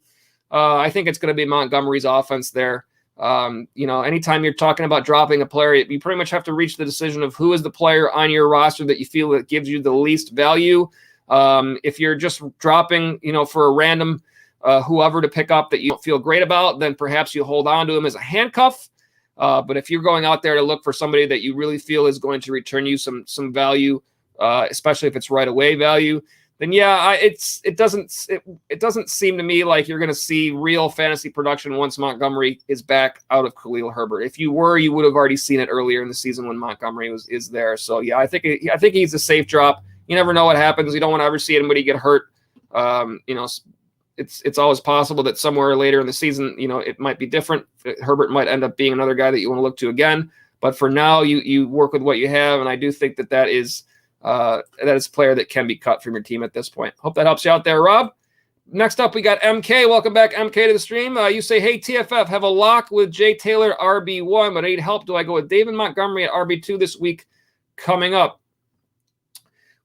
I think it's going to be Montgomery's offense there. Anytime you're talking about dropping a player, you pretty much have to reach the decision of who is the player on your roster that you feel that gives you the least value. If you're just dropping, for a random whoever to pick up that you don't feel great about, then perhaps you hold on to him as a handcuff. But if you're going out there to look for somebody that you really feel is going to return you some value, especially if it's right away value, then yeah, it doesn't seem to me like you're going to see real fantasy production once Montgomery is back out of Khalil Herbert. If you were, you would have already seen it earlier in the season when Montgomery is there. So yeah, I think he's a safe drop. You never know what happens. You don't want to ever see anybody get hurt. It's always possible that somewhere later in the season, it might be different. Herbert might end up being another guy that you want to look to again. But for now, you work with what you have, and I do think that is a player that can be cut from your team at this point. Hope that helps you out there, Rob. Next up, we got MK. Welcome back, MK, to the stream. You say, hey, TFF, have a lock with Jay Taylor, RB1, but I need help. Do I go with David Montgomery at RB2 this week coming up?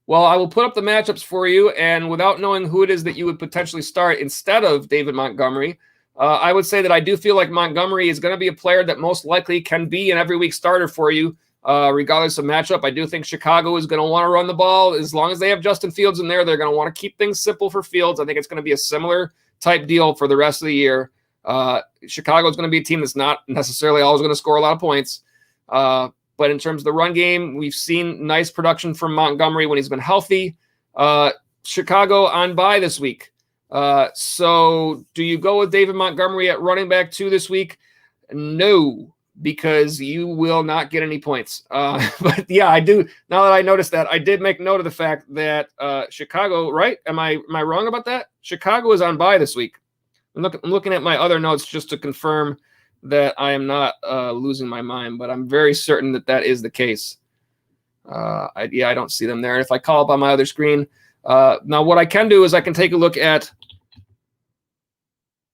Well, I will put up the matchups for you, and without knowing who it is that you would potentially start instead of David Montgomery, I would say that I do feel like Montgomery is going to be a player that most likely can be an every week starter for you, regardless of matchup. I do think Chicago is going to want to run the ball. As long as they have Justin Fields in there, they're going to want to keep things simple for Fields. I think it's going to be a similar type deal for the rest of the year. Chicago is going to be a team that's not necessarily always going to score a lot of points. But in terms of the run game, we've seen nice production from Montgomery when he's been healthy. Chicago on bye this week. So do you go with David Montgomery at running back 2 this week? No, because you will not get any points. But yeah, I do. Now that I noticed that, I did make note of the fact that Chicago, right? Am I wrong about that? Chicago is on bye this week. I'm looking at my other notes just to confirm that I am not losing my mind, but I'm very certain that that is the case. I don't see them there. And if I call up on my other screen, now what I can do is I can take a look at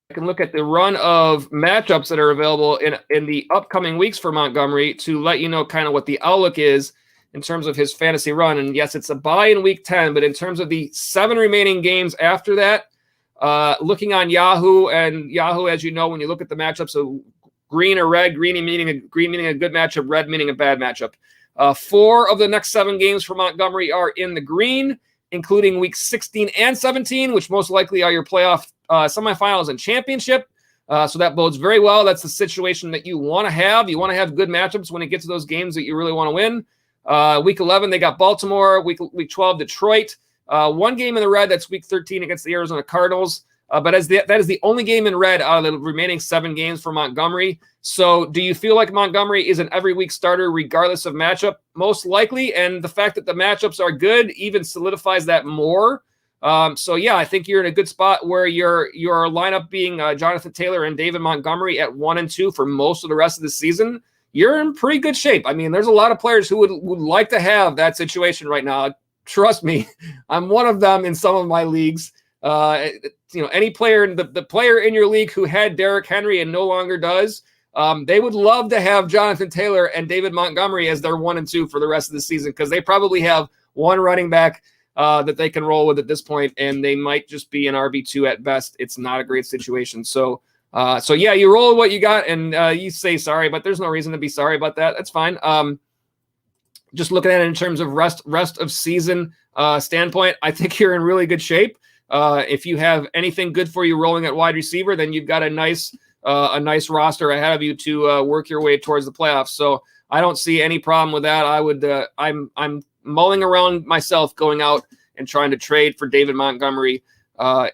the run of matchups that are available in the upcoming weeks for Montgomery to let you know kind of what the outlook is in terms of his fantasy run. And yes, it's a bye in week 10, but in terms of the 7 remaining games after that, looking on Yahoo, as you know, when you look at the matchups, so green or red, green meaning a good matchup, red meaning a bad matchup. 4 of the next 7 games for Montgomery are in the green, including weeks 16 and 17, which most likely are your playoff semifinals and championship. So that bodes very well. That's the situation that you want to have. You want to have good matchups when it gets to those games that you really want to win. Week 11, they got Baltimore. Week 12, Detroit. 1 game in the red, that's week 13 against the Arizona Cardinals. But that is the only game in red out of the remaining 7 games for Montgomery. So do you feel like Montgomery is an every week starter regardless of matchup? Most likely. And the fact that the matchups are good even solidifies that more. So yeah, I think you're in a good spot where your lineup being Jonathan Taylor and David Montgomery at 1 and 2 for most of the rest of the season. You're in pretty good shape. I mean, there's a lot of players who would like to have that situation right now. Trust me, I'm one of them in some of my leagues. Any player, the player in your league who had Derrick Henry and no longer does, they would love to have Jonathan Taylor and David Montgomery as their 1 and 2 for the rest of the season, because they probably have one running back that they can roll with at this point, and they might just be an RB2 at best. It's not a great situation. So yeah, you roll with what you got, and you say sorry, but there's no reason to be sorry about that. That's fine. Just looking at it in terms of rest of season standpoint, I think you're in really good shape. If you have anything good for you rolling at wide receiver, then you've got a nice roster ahead of you to work your way towards the playoffs. So I don't see any problem with that. I'm mulling around myself going out and trying to trade for David Montgomery,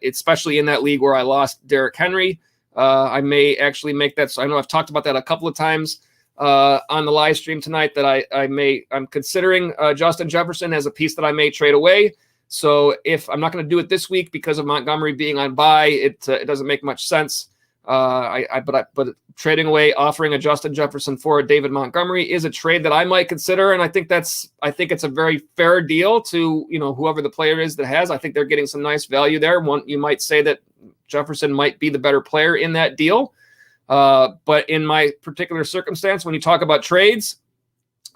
especially in that league where I lost Derrick Henry. I may actually make that. So I know I've talked about that a couple of times on the live stream tonight, that I'm considering Justin Jefferson as a piece that I may trade away. So if I'm not going to do it this week because of Montgomery being on bye, it doesn't make much sense. But trading away, offering a Justin Jefferson for a David Montgomery is a trade that I might consider, and I think it's a very fair deal to whoever the player is that has. I think they're getting some nice value there. You might say that Jefferson might be the better player in that deal, but in my particular circumstance, when you talk about trades,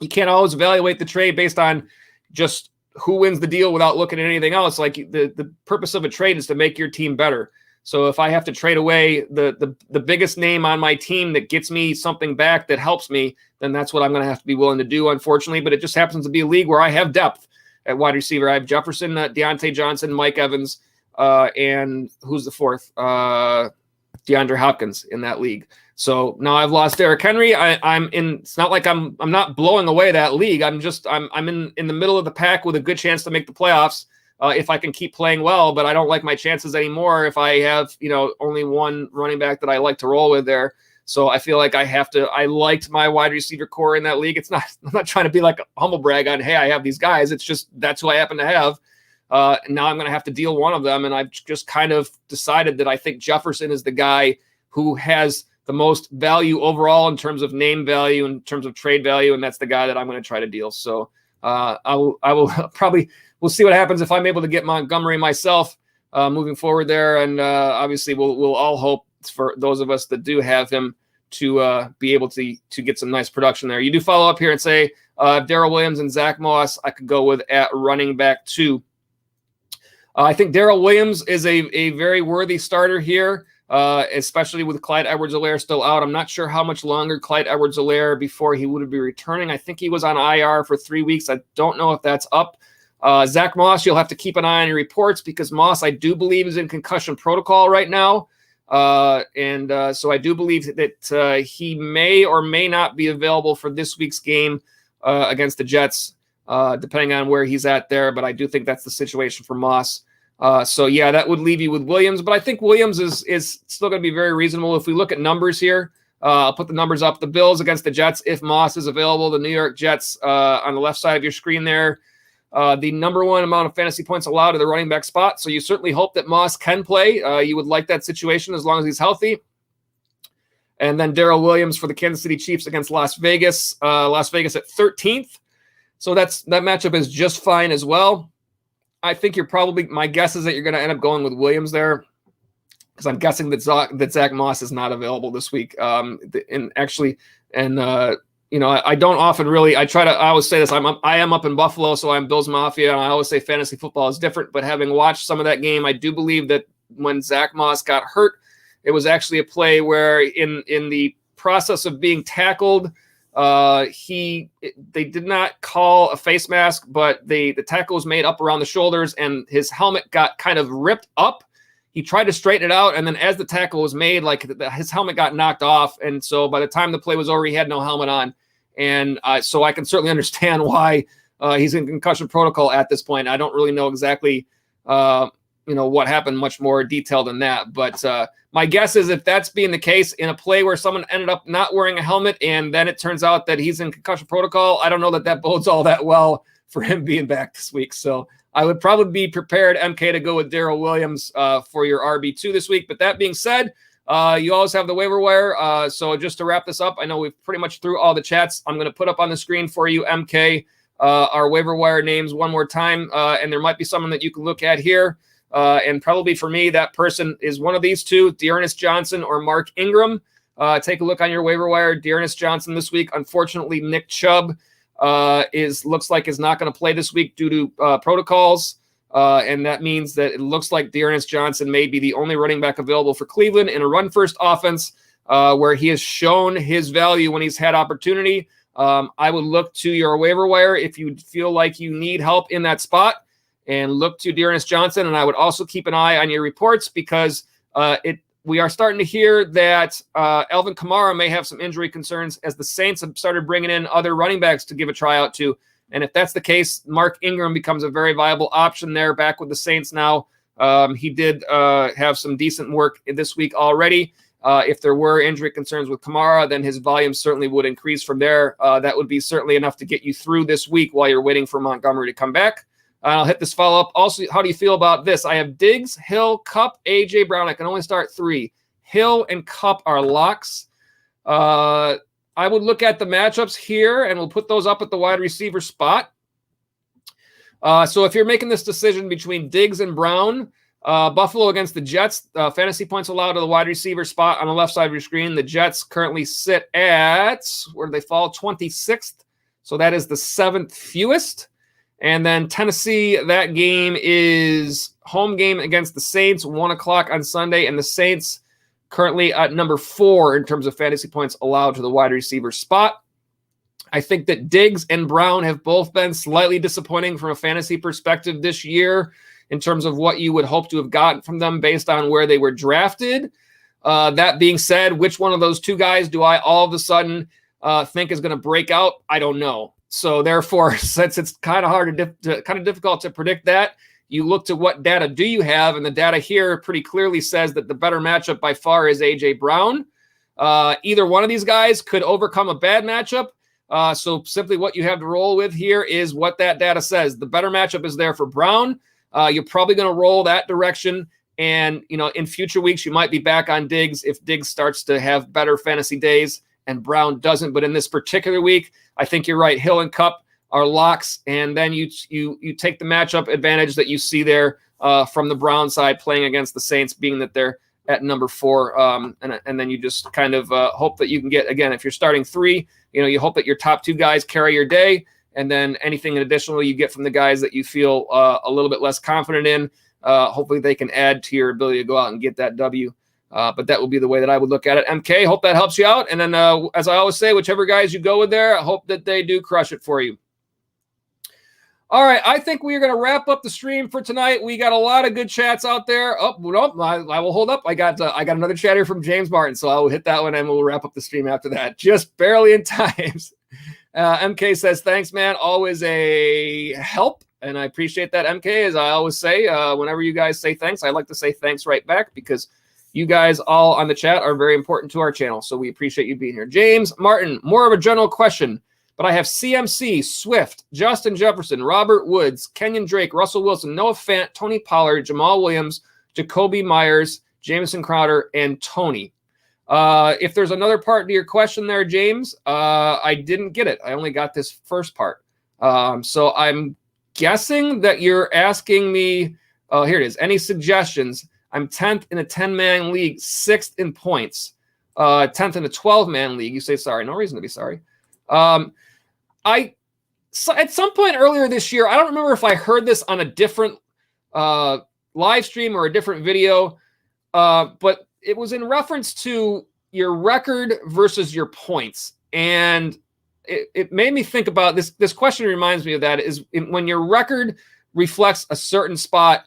you can't always evaluate the trade based on just who wins the deal without looking at anything else. Like the purpose of a trade is to make your team better. So if I have to trade away the biggest name on my team that gets me something back that helps me, then that's what I'm going to have to be willing to do, unfortunately. But it just happens to be a league where I have depth at wide receiver. I have Jefferson, Deontay Johnson, Mike Evans, and who's the fourth? DeAndre Hopkins in that league. So now I've lost Derrick Henry. I'm in. It's not like I'm not blowing away that league. I'm in the middle of the pack with a good chance to make the playoffs if I can keep playing well. But I don't like my chances anymore if I have only one running back that I like to roll with there. So I feel like I have to. I liked my wide receiver core in that league. It's not. I'm not trying to be like a humble brag on, hey, I have these guys. It's just that's who I happen to have. Now I'm going to have to deal one of them, and I've just kind of decided that I think Jefferson is the guy who has the most value overall in terms of name value, in terms of trade value, and that's the guy that I'm going to try to deal. So I will probably we'll see what happens if I'm able to get Montgomery myself moving forward there, and obviously we'll all hope for those of us that do have him to be able to get some nice production there. You do follow up here and say Darrell Williams and Zach Moss I could go with at running back 2. I think Darrell Williams is a very worthy starter here, especially with Clyde Edwards-Helaire still out. I'm not sure how much longer Clyde Edwards-Helaire before he would be returning. I think he was on IR for 3 weeks. I don't know if that's up. Zach Moss, you'll have to keep an eye on your reports because Moss, I do believe, is in concussion protocol right now. So I do believe that he may or may not be available for this week's game against the Jets. Depending on where he's at there, but I do think that's the situation for Moss. So yeah, that would leave you with Williams, but I think Williams is still going to be very reasonable. If we look at numbers here, I'll put the numbers up. The Bills against the Jets, if Moss is available, the New York Jets on the left side of your screen there, the number one amount of fantasy points allowed to the running back spot. So you certainly hope that Moss can play. You would like that situation as long as he's healthy. And then Darrell Williams for the Kansas City Chiefs against Las Vegas. Las Vegas at 13th. So that matchup is just fine as well. I think my guess is that you're going to end up going with Williams there, because I'm guessing that Zach Moss is not available this week. I don't often really, I always say this, I am up in Buffalo, so I'm Bills Mafia, and I always say fantasy football is different, but having watched some of that game, I do believe that when Zach Moss got hurt, it was actually a play where in the process of being tackled, they did not call a face mask, but the tackle was made up around the shoulders, and his helmet got kind of ripped up. He tried to straighten it out, and then as the tackle was made, his helmet got knocked off, and so by the time the play was over, he had no helmet on. And so I can certainly understand why he's in concussion protocol at this point. I don't really know exactly what happened much more detail than that, but my guess is if that's being the case in a play where someone ended up not wearing a helmet and then it turns out that he's in concussion protocol, I don't know that bodes all that well for him being back this week. So I would probably be prepared, MK, to go with Darrell Williams for your RB2 this week. But that being said, you always have the waiver wire. So just to wrap this up, I know we've pretty much through all the chats. I'm going to put up on the screen for you, MK, our waiver wire names one more time. And there might be someone that you can look at here. And probably for me, that person is one of these two, Dearness Johnson or Mark Ingram. Take a look on your waiver wire. Dearness Johnson this week. Unfortunately, Nick Chubb looks like is not going to play this week due to protocols. And that means that it looks like Dearness Johnson may be the only running back available for Cleveland in a run-first offense where he has shown his value when he's had opportunity. I would look to your waiver wire if you feel like you need help in that spot, and look to Dearness Johnson. And I would also keep an eye on your reports, because we are starting to hear that Alvin Kamara may have some injury concerns, as the Saints have started bringing in other running backs to give a tryout to. And if that's the case, Mark Ingram becomes a very viable option there, back with the Saints now. He did have some decent work this week already. If there were injury concerns with Kamara, then his volume certainly would increase from there. That would be certainly enough to get you through this week while you're waiting for Montgomery to come back. I'll hit this follow-up. Also, how do you feel about this? I have Diggs, Hill, Kupp, A.J. Brown. I can only start 3. Hill and Kupp are locks. I would look at the matchups here, and we'll put those up at the wide receiver spot. So if you're making this decision between Diggs and Brown, Buffalo against the Jets, fantasy points allowed to the wide receiver spot on the left side of your screen. The Jets currently sit at, where do they fall? 26th. So that is the 7th fewest. And then Tennessee, that game is home game against the Saints, 1 o'clock on Sunday. And the Saints currently at number 4 in terms of fantasy points allowed to the wide receiver spot. I think that Diggs and Brown have both been slightly disappointing from a fantasy perspective this year in terms of what you would hope to have gotten from them based on where they were drafted. That being said, which one of those two guys do I all of a sudden think is going to break out? I don't know. So therefore, since it's kind of difficult to predict that, you look to what data do you have, and the data here pretty clearly says that the better matchup by far is A.J. Brown. Either one of these guys could overcome a bad matchup. So simply what you have to roll with here is what that data says. The better matchup is there for Brown. You're probably going to roll that direction. And, in future weeks, you might be back on Diggs if Diggs starts to have better fantasy days and Brown doesn't. But in this particular week, I think you're right. Hill and Kupp are locks. And then you take the matchup advantage that you see there from the Brown side playing against the Saints, being that they're at number 4. And then you just kind of hope that you can get, again, if you're starting 3, you hope that your top 2 guys carry your day. And then anything additionally you get from the guys that you feel a little bit less confident in, hopefully they can add to your ability to go out and get that W. But that will be the way that I would look at it. MK, hope that helps you out. And then, as I always say, whichever guys you go with there, I hope that they do crush it for you. All right, I think we are going to wrap up the stream for tonight. We got a lot of good chats out there. Oh, no, I will hold up. I got another chat here from James Martin, so I will hit that one and we'll wrap up the stream after that. Just barely in time. MK says, thanks, man. Always a help. And I appreciate that, MK. As I always say, whenever you guys say thanks, I like to say thanks right back, because you guys all on the chat are very important to our channel. So we appreciate you being here. James Martin, more of a general question, but I have CMC, Swift, Justin Jefferson, Robert Woods, Kenyon Drake, Russell Wilson, Noah Fant, Tony Pollard, Jamal Williams, Jacoby Myers, Jamison Crowder, and Tony. If there's another part to your question there, James, I didn't get it. I only got this first part. So I'm guessing that you're asking me, here it is. Any suggestions? I'm 10th in a 10-man league, 6th in points, 10th in a 12-man league. You say sorry. No reason to be sorry. At some point earlier this year, I don't remember if I heard this on a different live stream or a different video, but it was in reference to your record versus your points. And it made me think about this. This question reminds me of that, is when your record reflects a certain spot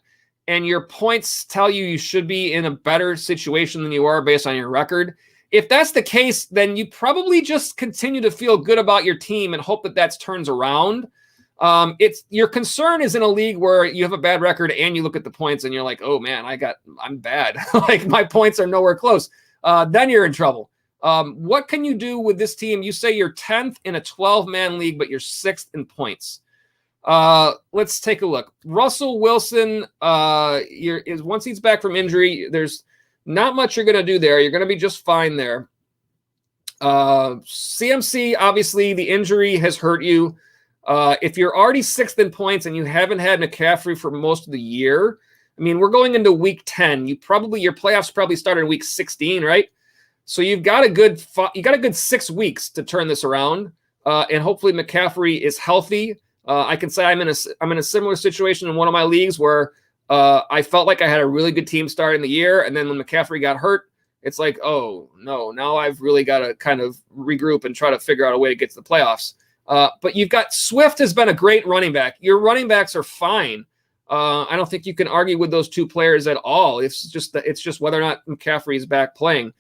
and your points tell you should be in a better situation than you are based on your record. If that's the case, then you probably just continue to feel good about your team and hope that turns around. It's your concern is in a league where you have a bad record and you look at the points and you're like, oh man, I'm bad. Like my points are nowhere close. Then you're in trouble. What can you do with this team? You say you're 10th in a 12-man league, but you're 6th in points. Let's take a look. Russell Wilson, once he's back from injury, there's not much you're going to do there. You're going to be just fine there. CMC, obviously, the injury has hurt you. If you're already 6th in points and you haven't had McCaffrey for most of the year, I mean, we're going into week 10. Your playoffs probably started in week 16, right? So you've got a good 6 weeks to turn this around, and hopefully McCaffrey is healthy. I can say I'm in a similar situation in one of my leagues where I felt like I had a really good team starting the year, and then when McCaffrey got hurt, it's like, oh no, now I've really got to kind of regroup and try to figure out a way to get to the playoffs. But you've got Swift has been a great running back. Your running backs are fine. I don't think you can argue with those two players at all. It's just whether or not McCaffrey is back playing.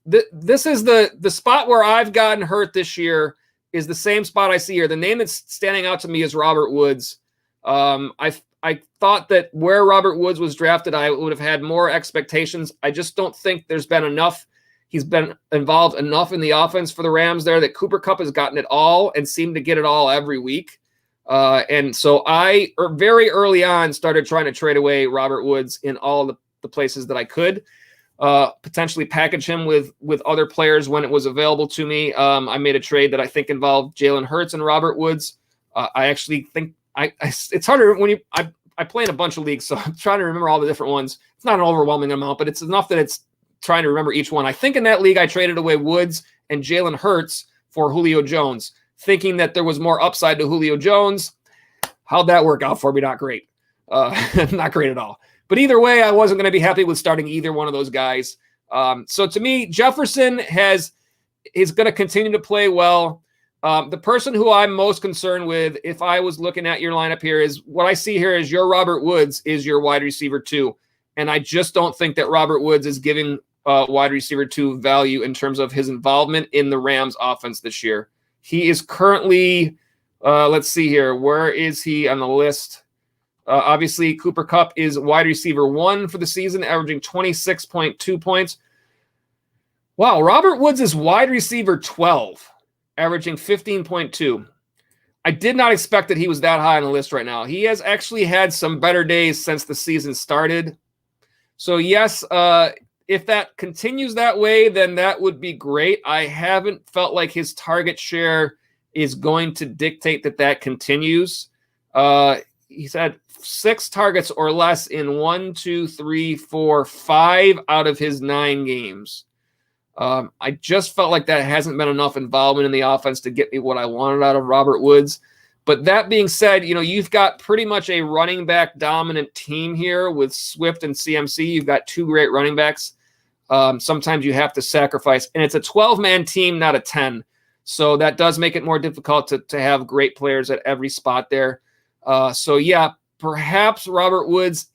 This is the spot where I've gotten hurt this year is the same spot I see here. The name that's standing out to me is Robert Woods. I thought that where Robert Woods was drafted, I would have had more expectations. I just don't think there's been enough. He's been involved enough in the offense for the Rams there that Cooper Kupp has gotten it all and seemed to get it all every week. And so I very early on started trying to trade away Robert Woods in all the places that I could, potentially package him with other players when it was available to me. I made a trade that I think involved Jalen Hurts and Robert Woods. I actually think it's harder when I play in a bunch of leagues, so I'm trying to remember all the different ones. It's not an overwhelming amount, but it's enough that it's trying to remember each one. I think in that league, I traded away Woods and Jalen Hurts for Julio Jones, thinking that there was more upside to Julio Jones. How'd that work out for me? Not great. Not great at all. But either way, I wasn't going to be happy with starting either one of those guys. So to me, Jefferson is going to continue to play well. The person who I'm most concerned with, if I was looking at your lineup here, is what I see here is your Robert Woods is your wide receiver 2. And I just don't think that Robert Woods is giving wide receiver 2 value in terms of his involvement in the Rams offense this year. He is currently, let's see here. Where is he on the list? Obviously, Cooper Kupp is wide receiver 1 for the season, averaging 26.2 points. Wow, Robert Woods is wide receiver 12, averaging 15.2. I did not expect that he was that high on the list right now. He has actually had some better days since the season started. So yes, if that continues that way, then that would be great. I haven't felt like his target share is going to dictate that continues. He's had 6 targets or less in 5 out of his 9 games. I just felt like that hasn't been enough involvement in the offense to get me what I wanted out of Robert Woods. But that being said, you've got pretty much a running back dominant team here with Swift and CMC. You've got 2 great running backs. Sometimes you have to sacrifice, and it's a 12-man team, not a 10. So that does make it more difficult to have great players at every spot there. So yeah, perhaps Robert Woods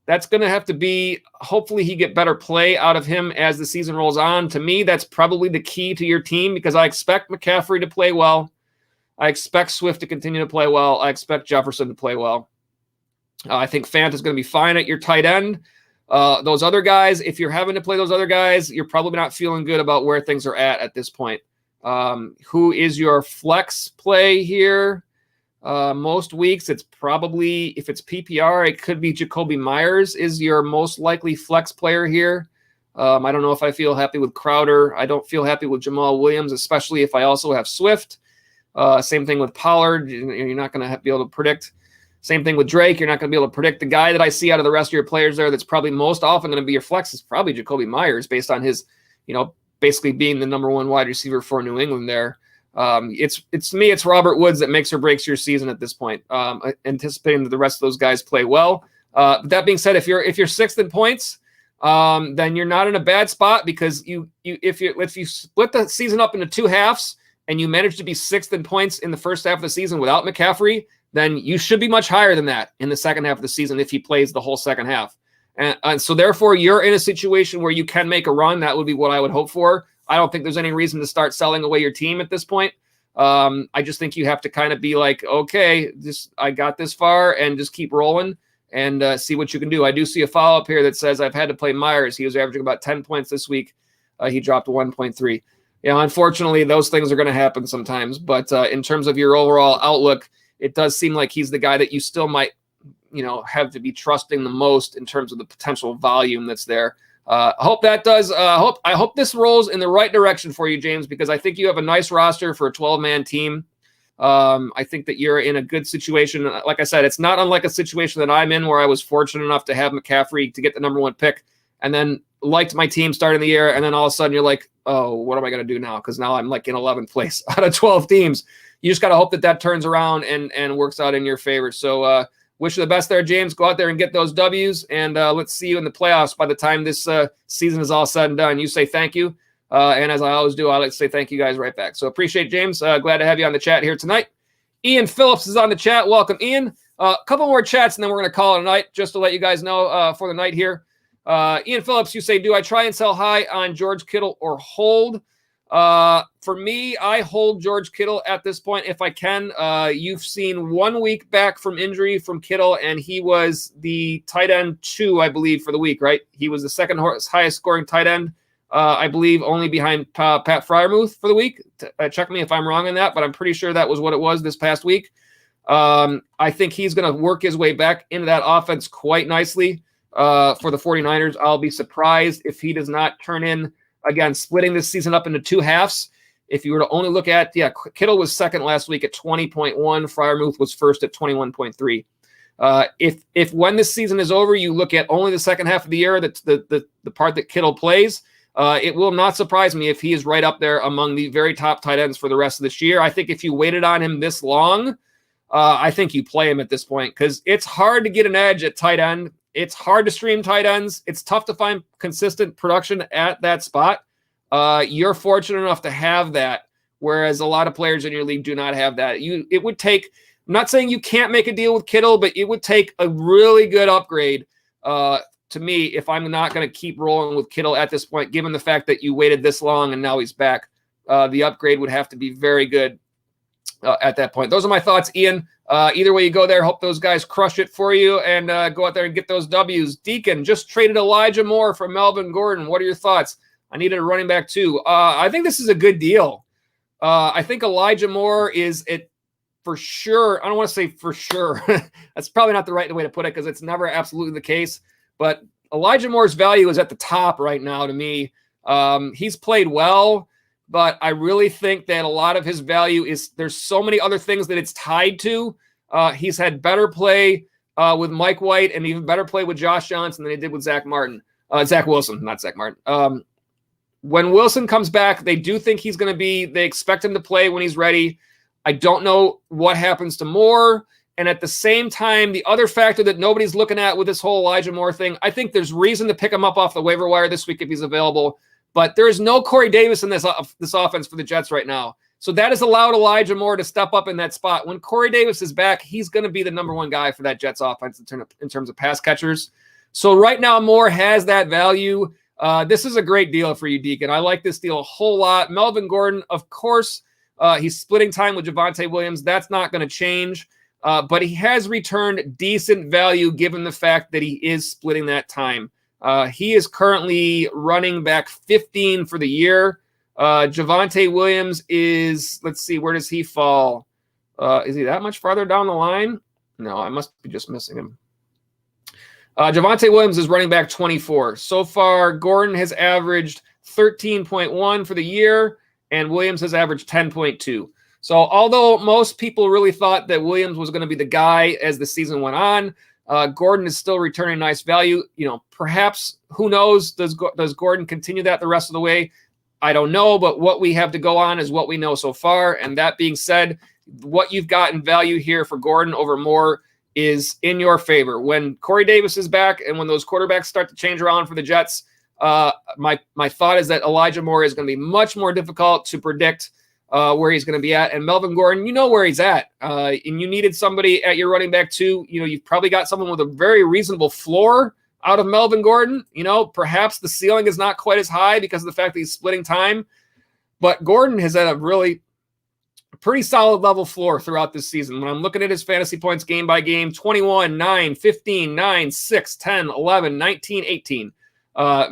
that's going to have to be, hopefully he get better play out of him as the season rolls on. To me, that's probably the key to your team because I expect McCaffrey to play well. I expect Swift to continue to play well. I expect Jefferson to play well. I think Fant is going to be fine at your tight end. Those other guys, if you're having to play those other guys, you're probably not feeling good about where things are at this point. Who is your flex play here? Most weeks, it's probably, if it's PPR, it could be Jacoby Myers is your most likely flex player here. I don't know if I feel happy with Crowder. I don't feel happy with Jamal Williams, especially if I also have Swift. Same thing with Pollard. You're not going to be able to predict. Same thing with Drake. You're not going to be able to predict. The guy that I see out of the rest of your players there that's probably most often going to be your flex is probably Jacoby Myers, based on his, basically being the number one wide receiver for New England there. It's to me, it's Robert Woods that makes or breaks your season at this point. Anticipating that the rest of those guys play well. That being said, if you're sixth in points, then you're not in a bad spot, because if you split the season up into two halves and you manage to be sixth in points in the first half of the season without McCaffrey, then you should be much higher than that in the second half of the season if he plays the whole second half. And so therefore you're in a situation where you can make a run. That would be what I would hope for. I don't think there's any reason to start selling away your team at this point. I just think you have to kind of be like, okay, I got this far, and just keep rolling and see what you can do. I do see a follow-up here that says I've had to play Myers. He was averaging about 10 points this week. He dropped 1.3. Unfortunately, those things are going to happen sometimes. But in terms of your overall outlook, it does seem like he's the guy that you still might, have to be trusting the most in terms of the potential volume that's there. I hope that does. I hope this rolls in the right direction for you, James, because I think you have a nice roster for a 12-man team. I think that you're in a good situation. Like I said, it's not unlike a situation that I'm in, where I was fortunate enough to have McCaffrey to get the number one pick, and then liked my team starting the year, and then all of a sudden you're like, oh, what am I going to do now? Because now I'm like in 11th place out of 12 teams. You just got to hope that turns around and works out in your favor. So wish you the best there, James. Go out there and get those W's, and let's see you in the playoffs by the time this season is all said and done. You say thank you. And as I always do, I like to say thank you guys right back. So appreciate it, James. Glad to have you on the chat here tonight. Ian Phillips is on the chat. Welcome, Ian. A couple more chats, and then we're going to call it a night, just to let you guys know for the night here. Ian Phillips, you say, do I try and sell high on George Kittle or hold? For me, I hold George Kittle at this point if I can. You've seen 1 week back from injury from Kittle, and he was the tight end 2, I believe, for the week, right? He was the second highest scoring tight end, I believe, only behind Pat Freiermuth for the week. Check me if I'm wrong on that, but I'm pretty sure that was what it was this past week. I think he's going to work his way back into that offense quite nicely for the 49ers. I'll be surprised if he does not turn in, again, splitting this season up into two halves. If you were to only look at, Kittle was second last week at 20.1. Freiermuth was first at 21.3. If when this season is over, you look at only the second half of the year, that's the part that Kittle plays, it will not surprise me if he is right up there among the very top tight ends for the rest of this year. I think if you waited on him this long, I think you play him at this point, because it's hard to get an edge at tight end. It's hard to stream tight ends. It's tough to find consistent production at that spot. You're fortunate enough to have that, whereas a lot of players in your league do not have that. It would take, I'm not saying you can't make a deal with Kittle, but it would take a really good upgrade to me if I'm not going to keep rolling with Kittle at this point, given the fact that you waited this long and now he's back. The upgrade would have to be very good at that point. Those are my thoughts, Ian. Either way you go there, hope those guys crush it for you and go out there and get those W's. Deacon just traded Elijah Moore for Melvin Gordon. What are your thoughts? I needed a running back too. I think this is a good deal. I think Elijah Moore is it for sure. I don't want to say for sure. That's probably not the right way to put it, because it's never absolutely the case. But Elijah Moore's value is at the top right now to me. He's played well, but I really think that a lot of his value is there's so many other things that it's tied to. He's had better play with Mike White and even better play with Josh Johnson than he did with Zach Wilson, not Zach Martin. When Wilson comes back, they do think he's going to they expect him to play when he's ready. I don't know what happens to Moore. And at the same time, the other factor that nobody's looking at with this whole Elijah Moore thing, I think there's reason to pick him up off the waiver wire this week if he's available. But there is no Corey Davis in this offense for the Jets right now. So that has allowed Elijah Moore to step up in that spot. When Corey Davis is back, he's going to be the number one guy for that Jets offense in terms of pass catchers. So right now, Moore has that value. This is a great deal for you, Deacon. I like this deal a whole lot. Melvin Gordon, of course, he's splitting time with Devante Williams. That's not going to change. But he has returned decent value given the fact that he is splitting that time. He is currently running back 15 for the year. Javonte Williams is, let's see, where does he fall? Is he that much farther down the line? No, I must be just missing him. Javonte Williams is running back 24. So far, Gordon has averaged 13.1 for the year, and Williams has averaged 10.2. So although most people really thought that Williams was going to be the guy as the season went on, Gordon is still returning nice value. Perhaps, who knows, does Gordon continue that the rest of the way? I don't know, but what we have to go on is what we know so far. And that being said, what you've got in value here for Gordon over Moore is in your favor. When Corey Davis is back and when those quarterbacks start to change around for the Jets, my thought is that Elijah Moore is going to be much more difficult to predict where he's going to be at. And Melvin Gordon, you know where he's at. And you needed somebody at your running back too. You've probably got someone with a very reasonable floor out of Melvin Gordon. Perhaps the ceiling is not quite as high because of the fact that he's splitting time. But Gordon has had a really pretty solid level floor throughout this season. When I'm looking at his fantasy points game by game, 21, 9, 15, 9, 6, 10, 11, 19, 18.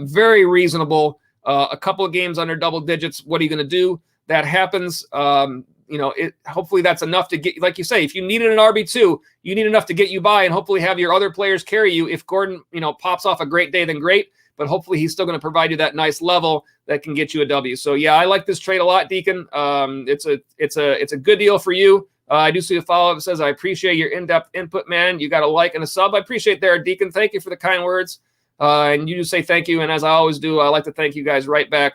Very reasonable. A couple of games under double digits. What are you going to do? That happens. Hopefully that's enough to get, like you say, if you needed an RB2, you need enough to get you by and hopefully have your other players carry you. If Gordon, pops off a great day, then great. But hopefully he's still going to provide you that nice level that can get you a W. So yeah, I like this trade a lot, Deacon. It's a good deal for you. I do see a follow-up that says, I appreciate your in-depth input, man. You got a like and a sub. I appreciate there, Deacon. Thank you for the kind words. And you do say thank you. And as I always do, I like to thank you guys right back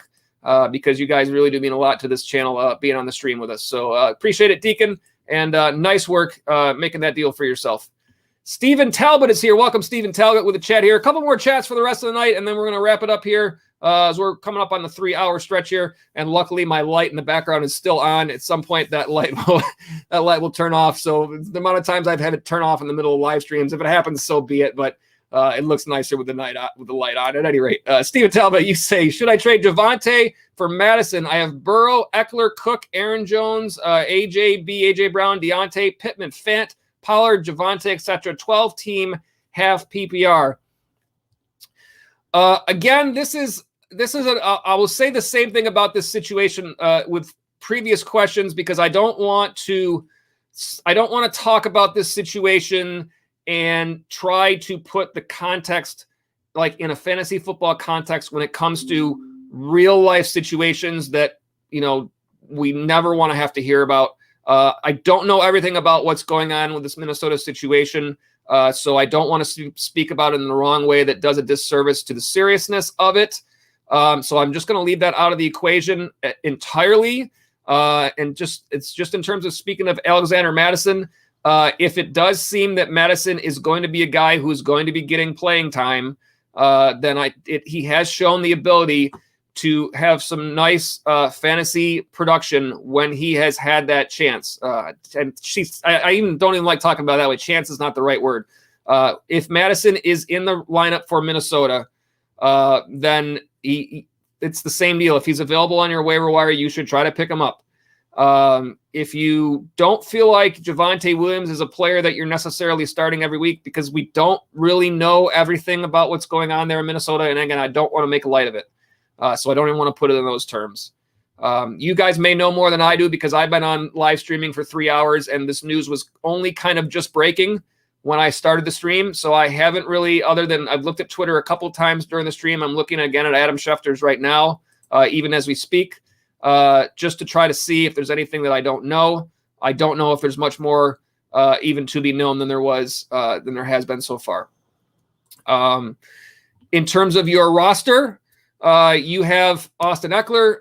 because you guys really do mean a lot to this channel being on the stream with us. So appreciate it, Deacon. And nice work making that deal for yourself. Stephen Talbot is here. Welcome, Stephen Talbot, with a chat here. A couple more chats for the rest of the night, and then we're going to wrap it up here as we're coming up on the 3-hour stretch here. And luckily, my light in the background is still on. At some point, that light will turn off. So the amount of times I've had it turn off in the middle of live streams, if it happens, so be it. But it looks nicer with the light on. At any rate, Stephen Talbot, you say, should I trade Javonte for Madison? I have Burrow, Eckler, Cook, Aaron Jones, AJ Brown, Deontay, Pittman, Fant, Pollard, Javonte, etc. 12-team half PPR. Again, this is I will say the same thing about this situation with previous questions because I don't want to talk about this situation and try to put the context like in a fantasy football context when it comes to real life situations that we never want to have to hear about. I don't know everything about what's going on with this Minnesota situation, so I don't want to speak about it in the wrong way that does a disservice to the seriousness of it. So I'm just going to leave that out of the equation entirely. And it's just in terms of speaking of Alexander Madison, if it does seem that Madison is going to be a guy who's going to be getting playing time, then he has shown the ability to have some nice fantasy production when he has had that chance. And I even don't even like talking about it that way. Chance is not the right word. If Madison is in the lineup for Minnesota, then it's the same deal. If he's available on your waiver wire, you should try to pick him up. If you don't feel like Javonte Williams is a player that you're necessarily starting every week because we don't really know everything about what's going on there in Minnesota, and again, I don't want to make light of it. So I don't even want to put it in those terms. You guys may know more than I do because I've been on live streaming for 3 hours and this news was only kind of just breaking when I started the stream. So I haven't really, other than I've looked at Twitter a couple times during the stream. I'm looking again at Adam Schefter's right now, even as we speak, just to try to see if there's anything that I don't know. I don't know if there's much more even to be known than there has been so far. In terms of your roster, you have Austin Eckler.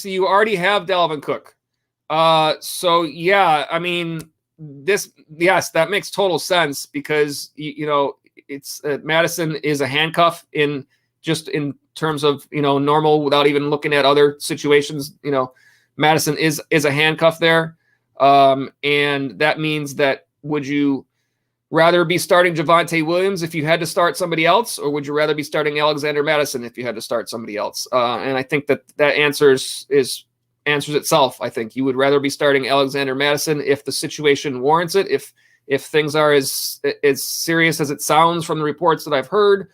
You already have Delvin Cook. So yeah, I mean, that makes total sense because it's Madison is a handcuff in terms of normal without even looking at other situations. Madison is a handcuff there, and that means that would you rather be starting Javonte Williams if you had to start somebody else, or would you rather be starting Alexander Madison if you had to start somebody else? And I think that answers itself. I think you would rather be starting Alexander Madison if the situation warrants it. If things are as serious as it sounds from the reports that I've heard,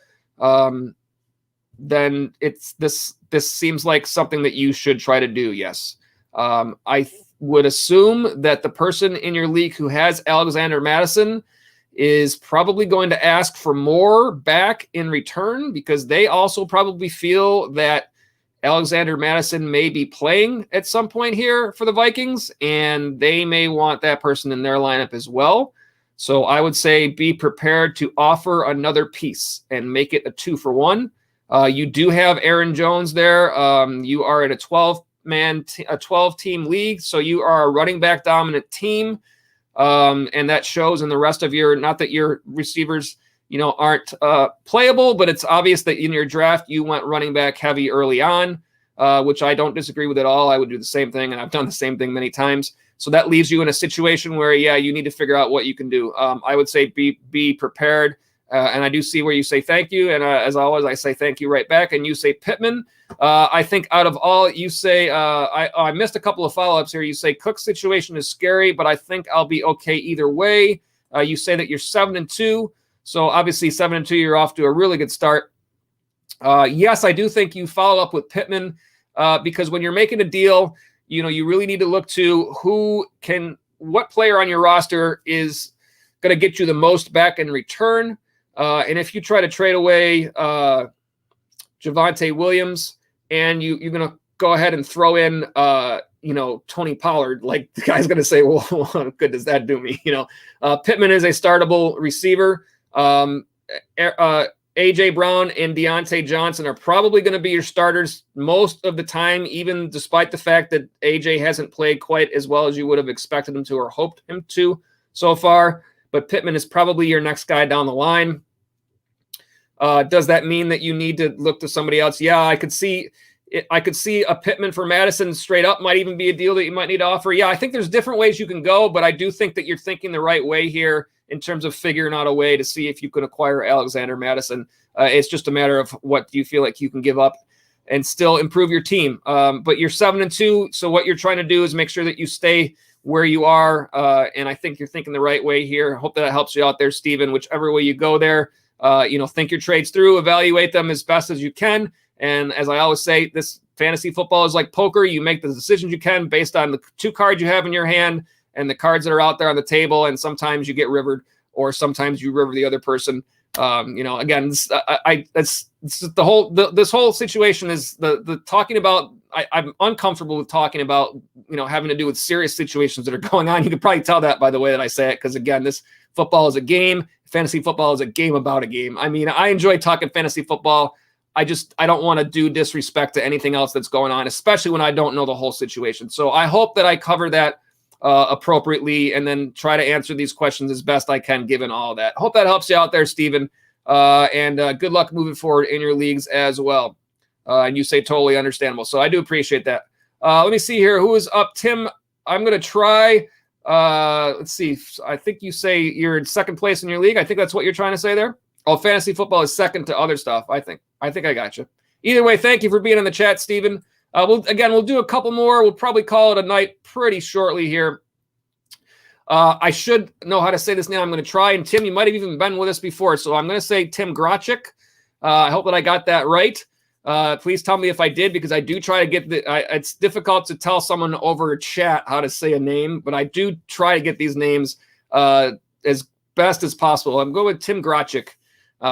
then this seems like something that you should try to do. Yes. I would assume that the person in your league who has Alexander Madison is probably going to ask for more back in return because they also probably feel that Alexander Madison may be playing at some point here for the Vikings, and they may want that person in their lineup as well. So I would say be prepared to offer another piece and make it a 2-for-1. You do have Aaron Jones there. You are at a 12-team league, so you are a running back dominant team, and that shows in the rest of your. Not that your receivers, aren't playable, but it's obvious that in your draft you went running back heavy early on, which I don't disagree with at all. I would do the same thing, and I've done the same thing many times. So that leaves you in a situation where, you need to figure out what you can do. I would say be prepared. And I do see where you say thank you. And as always, I say thank you right back. And you say Pittman. I think out of all, you say, I missed a couple of follow-ups here. You say Cook's situation is scary, but I think I'll be okay either way. You say that you're 7-2. So obviously 7-2, you're off to a really good start. Yes, I do think you follow up with Pittman because when you're making a deal, you really need to look to what player on your roster is going to get you the most back in return. And if you try to trade away Javonte Williams and you're going to go ahead and throw in, Tony Pollard, like the guy's going to say, well, what good does that do me? Pittman is a startable receiver. A.J. Brown and Deontay Johnson are probably going to be your starters most of the time, even despite the fact that A.J. hasn't played quite as well as you would have expected him to or hoped him to so far. But Pittman is probably your next guy down the line. Does that mean that you need to look to somebody else? Yeah, I could see a Pittman for Madison straight up might even be a deal that you might need to offer. Yeah, I think there's different ways you can go, but I do think that you're thinking the right way here in terms of figuring out a way to see if you could acquire Alexander Madison. It's just a matter of what do you feel like you can give up and still improve your team. But you're 7-2, so what you're trying to do is make sure that you stay where you are, and I think you're thinking the right way here. I hope that helps you out there, Steven. Whichever way you go there, think your trades through, evaluate them as best as you can. And as I always say, this fantasy football is like poker. You make the decisions you can based on the 2 cards you have in your hand and the cards that are out there on the table. And sometimes you get rivered, or sometimes you river the other person. Again, this whole situation is the talking about. I'm uncomfortable with talking about, having to do with serious situations that are going on. You could probably tell that by the way that I say it, because again, this football is a game. Fantasy football is a game about a game. I mean, I enjoy talking fantasy football. I don't want to do disrespect to anything else that's going on, especially when I don't know the whole situation. So I hope that I cover that appropriately and then try to answer these questions as best I can, given all that. Hope that helps you out there, Steven. And good luck moving forward in your leagues as well. And you say totally understandable. So I do appreciate that. Let me see here. Who is up? Tim, I'm going to try. Let's see. I think you say you're in second place in your league. I think that's what you're trying to say there. Oh, fantasy football is second to other stuff. I think I got you. Either way, thank you for being in the chat, Steven. We'll do a couple more. We'll probably call it a night pretty shortly here. I should know how to say this now. I'm going to try. And Tim, you might have even been with us before. So I'm going to say Tim Grachik. I hope that I got that right. Please tell me if I did, because I do try to get it's difficult to tell someone over chat how to say a name, but I do try to get these names as best as possible. I'm going with Tim Grachik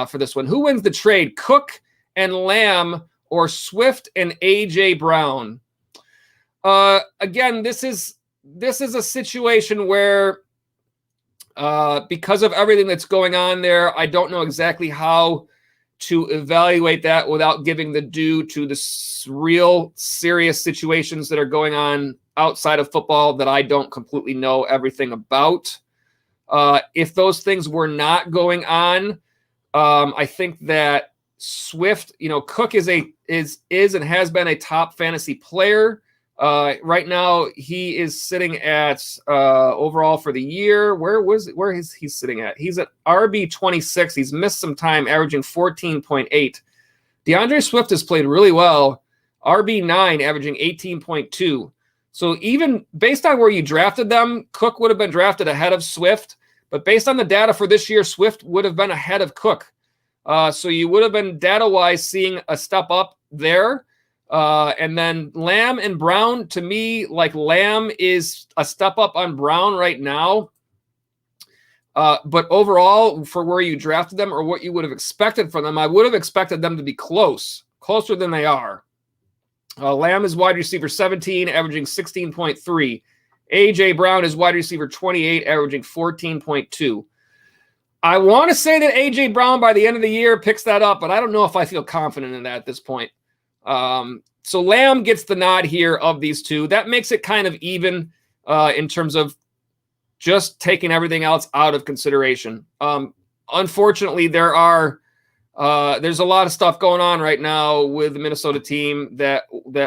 for this one. Who wins the trade, Cook and Lamb or Swift and A.J. Brown? Again, this is a situation where because of everything that's going on there, I don't know exactly how to evaluate that without giving the due to the real serious situations that are going on outside of football that I don't completely know everything about. If those things were not going on, I think that Swift, Cook is and has been a top fantasy player. Right now, he is sitting at overall for the year. Where is he sitting at? He's at RB 26. He's missed some time, averaging 14.8. DeAndre Swift has played really well. RB 9, averaging 18.2. So even based on where you drafted them, Cook would have been drafted ahead of Swift. But based on the data for this year, Swift would have been ahead of Cook. So you would have been data-wise seeing a step up there. And then Lamb and Brown, to me, like Lamb is a step up on Brown right now. But overall, for where you drafted them or what you would have expected from them, I would have expected them to be closer than they are. Lamb is wide receiver 17, averaging 16.3. A.J. Brown is wide receiver 28, averaging 14.2. I want to say that A.J. Brown by the end of the year picks that up, but I don't know if I feel confident in that at this point. So Lamb gets the nod here of these two. That makes it kind of even in terms of just taking everything else out of consideration. Unfortunately, there's a lot of stuff going on right now with the Minnesota team that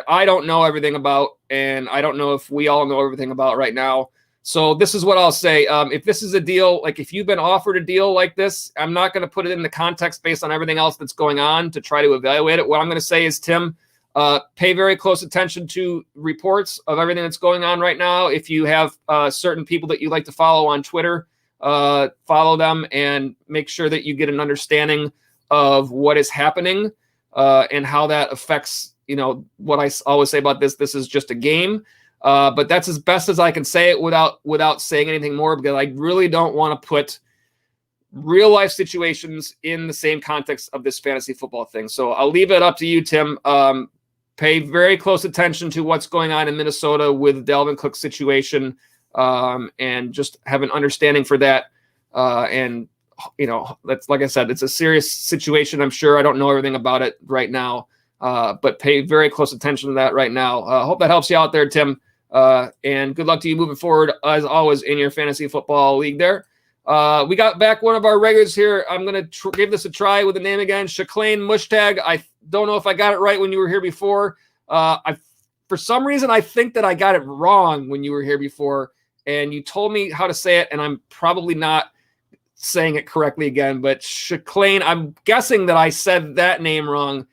I don't know everything about, and I don't know if we all know everything about right now. So this is what I'll say. If this is a deal, like if you've been offered a deal like this, I'm not going to put it in the context based on everything else that's going on to try to evaluate it. What I'm going to say is, Tim, pay very close attention to reports of everything that's going on right now. If you have certain people that you like to follow on Twitter, follow them and make sure that you get an understanding of what is happening and how that affects, what I always say about this. This is just a game. But that's as best as I can say it without saying anything more, because I really don't want to put real life situations in the same context of this fantasy football thing. So I'll leave it up to you, Tim. Pay very close attention to what's going on in Minnesota with Delvin Cook's situation, and just have an understanding for that. And that's, like I said, it's a serious situation. I'm sure I don't know everything about it right now, but pay very close attention to that right now. Hope that helps you out there, Tim. And good luck to you moving forward, as always, in your fantasy football league there. We got back one of our regulars here. I'm going to give this a try with the name again. Shaclane Mushtag. I don't know if I got it right when you were here before. For some reason, I think that I got it wrong when you were here before, and you told me how to say it, and I'm probably not saying it correctly again. But Shaclane, I'm guessing that I said that name wrong.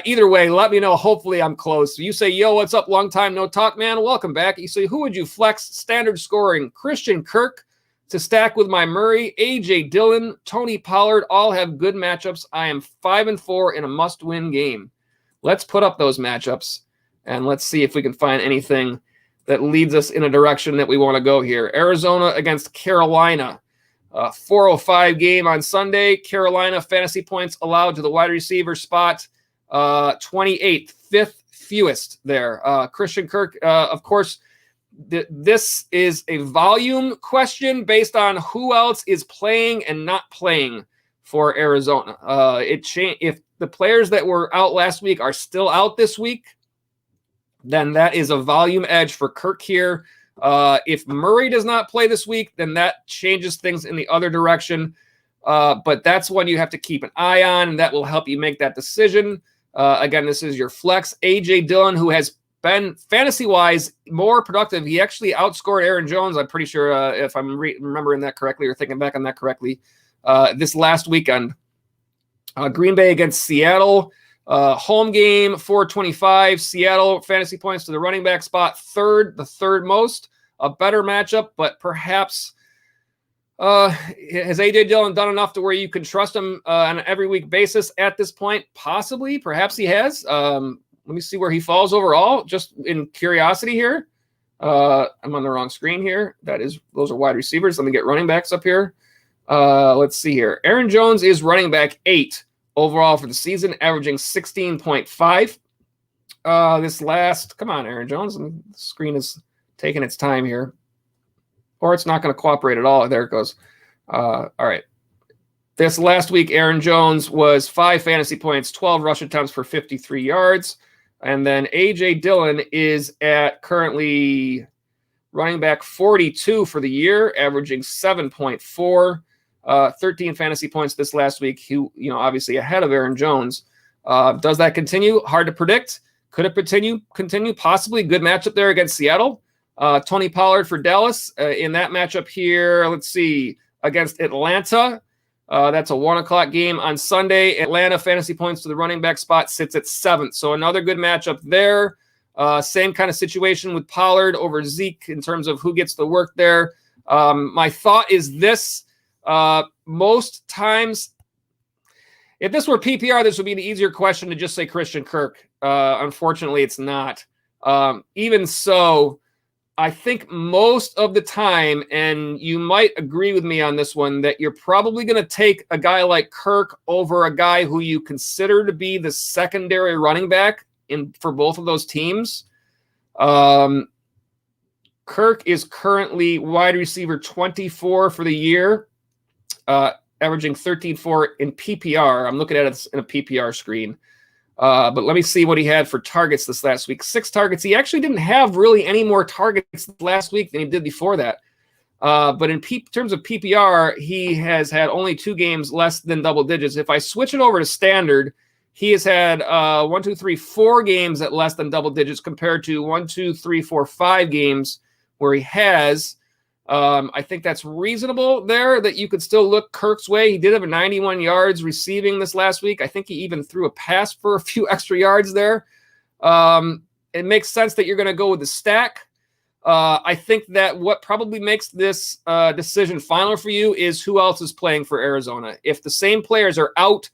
Either way, let me know. Hopefully I'm close. You say, yo, what's up? Long time no talk, man. Welcome back. You say, who would you flex? Standard scoring. Christian Kirk to stack with my Murray, A.J. Dillon, Tony Pollard, all have good matchups. I am 5-4 in a must-win game. Let's put up those matchups, and let's see if we can find anything that leads us in a direction that we want to go here. Arizona against Carolina. 4:05 game on Sunday. Carolina fantasy points allowed to the wide receiver spot. 28th, fifth fewest there. Christian Kirk, of course, this is a volume question based on who else is playing and not playing for Arizona. If the players that were out last week are still out this week, then that is a volume edge for Kirk here. If Murray does not play this week, then that changes things in the other direction. But that's one you have to keep an eye on, and that will help you make that decision. Again, this is your flex. A.J. Dillon, who has been fantasy-wise more productive. He actually outscored Aaron Jones, I'm pretty sure, if I'm remembering that correctly or thinking back on that correctly, this last weekend. Green Bay against Seattle. Home game, 425. Seattle fantasy points to the running back spot, the third most. A better matchup, but perhaps has A.J. Dillon done enough to where you can trust him on an every week basis at this point? Possibly. Perhaps he has. Let me see where he falls overall, just in curiosity here. I'm on the wrong screen here. Those are wide receivers. Let me get running backs up here. Let's see here. Aaron Jones is running back 8 overall for the season, averaging 16.5. Come on, Aaron Jones. The screen is taking its time here. Or it's not going to cooperate at all. There it goes. All right. This last week, Aaron Jones was 5 fantasy points, 12 rush attempts for 53 yards. And then A.J. Dillon is at currently running back 42 for the year, averaging 7.4, 13 fantasy points this last week. He, obviously ahead of Aaron Jones. Does that continue? Hard to predict. Could it continue? Possibly. Good matchup there against Seattle. Tony Pollard for Dallas in that matchup here. Let's see, against Atlanta. That's a 1:00 game on Sunday. Atlanta fantasy points to the running back spot sits at 7th. So another good matchup there. Same kind of situation with Pollard over Zeke in terms of who gets the work there. My thought is this. Most times, if this were PPR, this would be an easier question to just say Christian Kirk. Unfortunately, it's not. Even so, I think most of the time, and you might agree with me on this one, that you're probably going to take a guy like Kirk over a guy who you consider to be the secondary running back for both of those teams. Kirk is currently wide receiver 24 for the year, averaging 13.4 in PPR. I'm looking at it in a PPR screen. But let me see what he had for targets this last week. 6 targets. He actually didn't have really any more targets last week than he did before that. But in terms of PPR, he has had only 2 games less than double digits. If I switch it over to standard, he has had 4 games at less than double digits compared to 5 games where he has. I think that's reasonable there, that you could still look Kirk's way. He did have 91 yards receiving this last week. I think he even threw a pass for a few extra yards there. It makes sense that you're going to go with the stack. I think that what probably makes this decision final for you is who else is playing for Arizona. If the same players are out,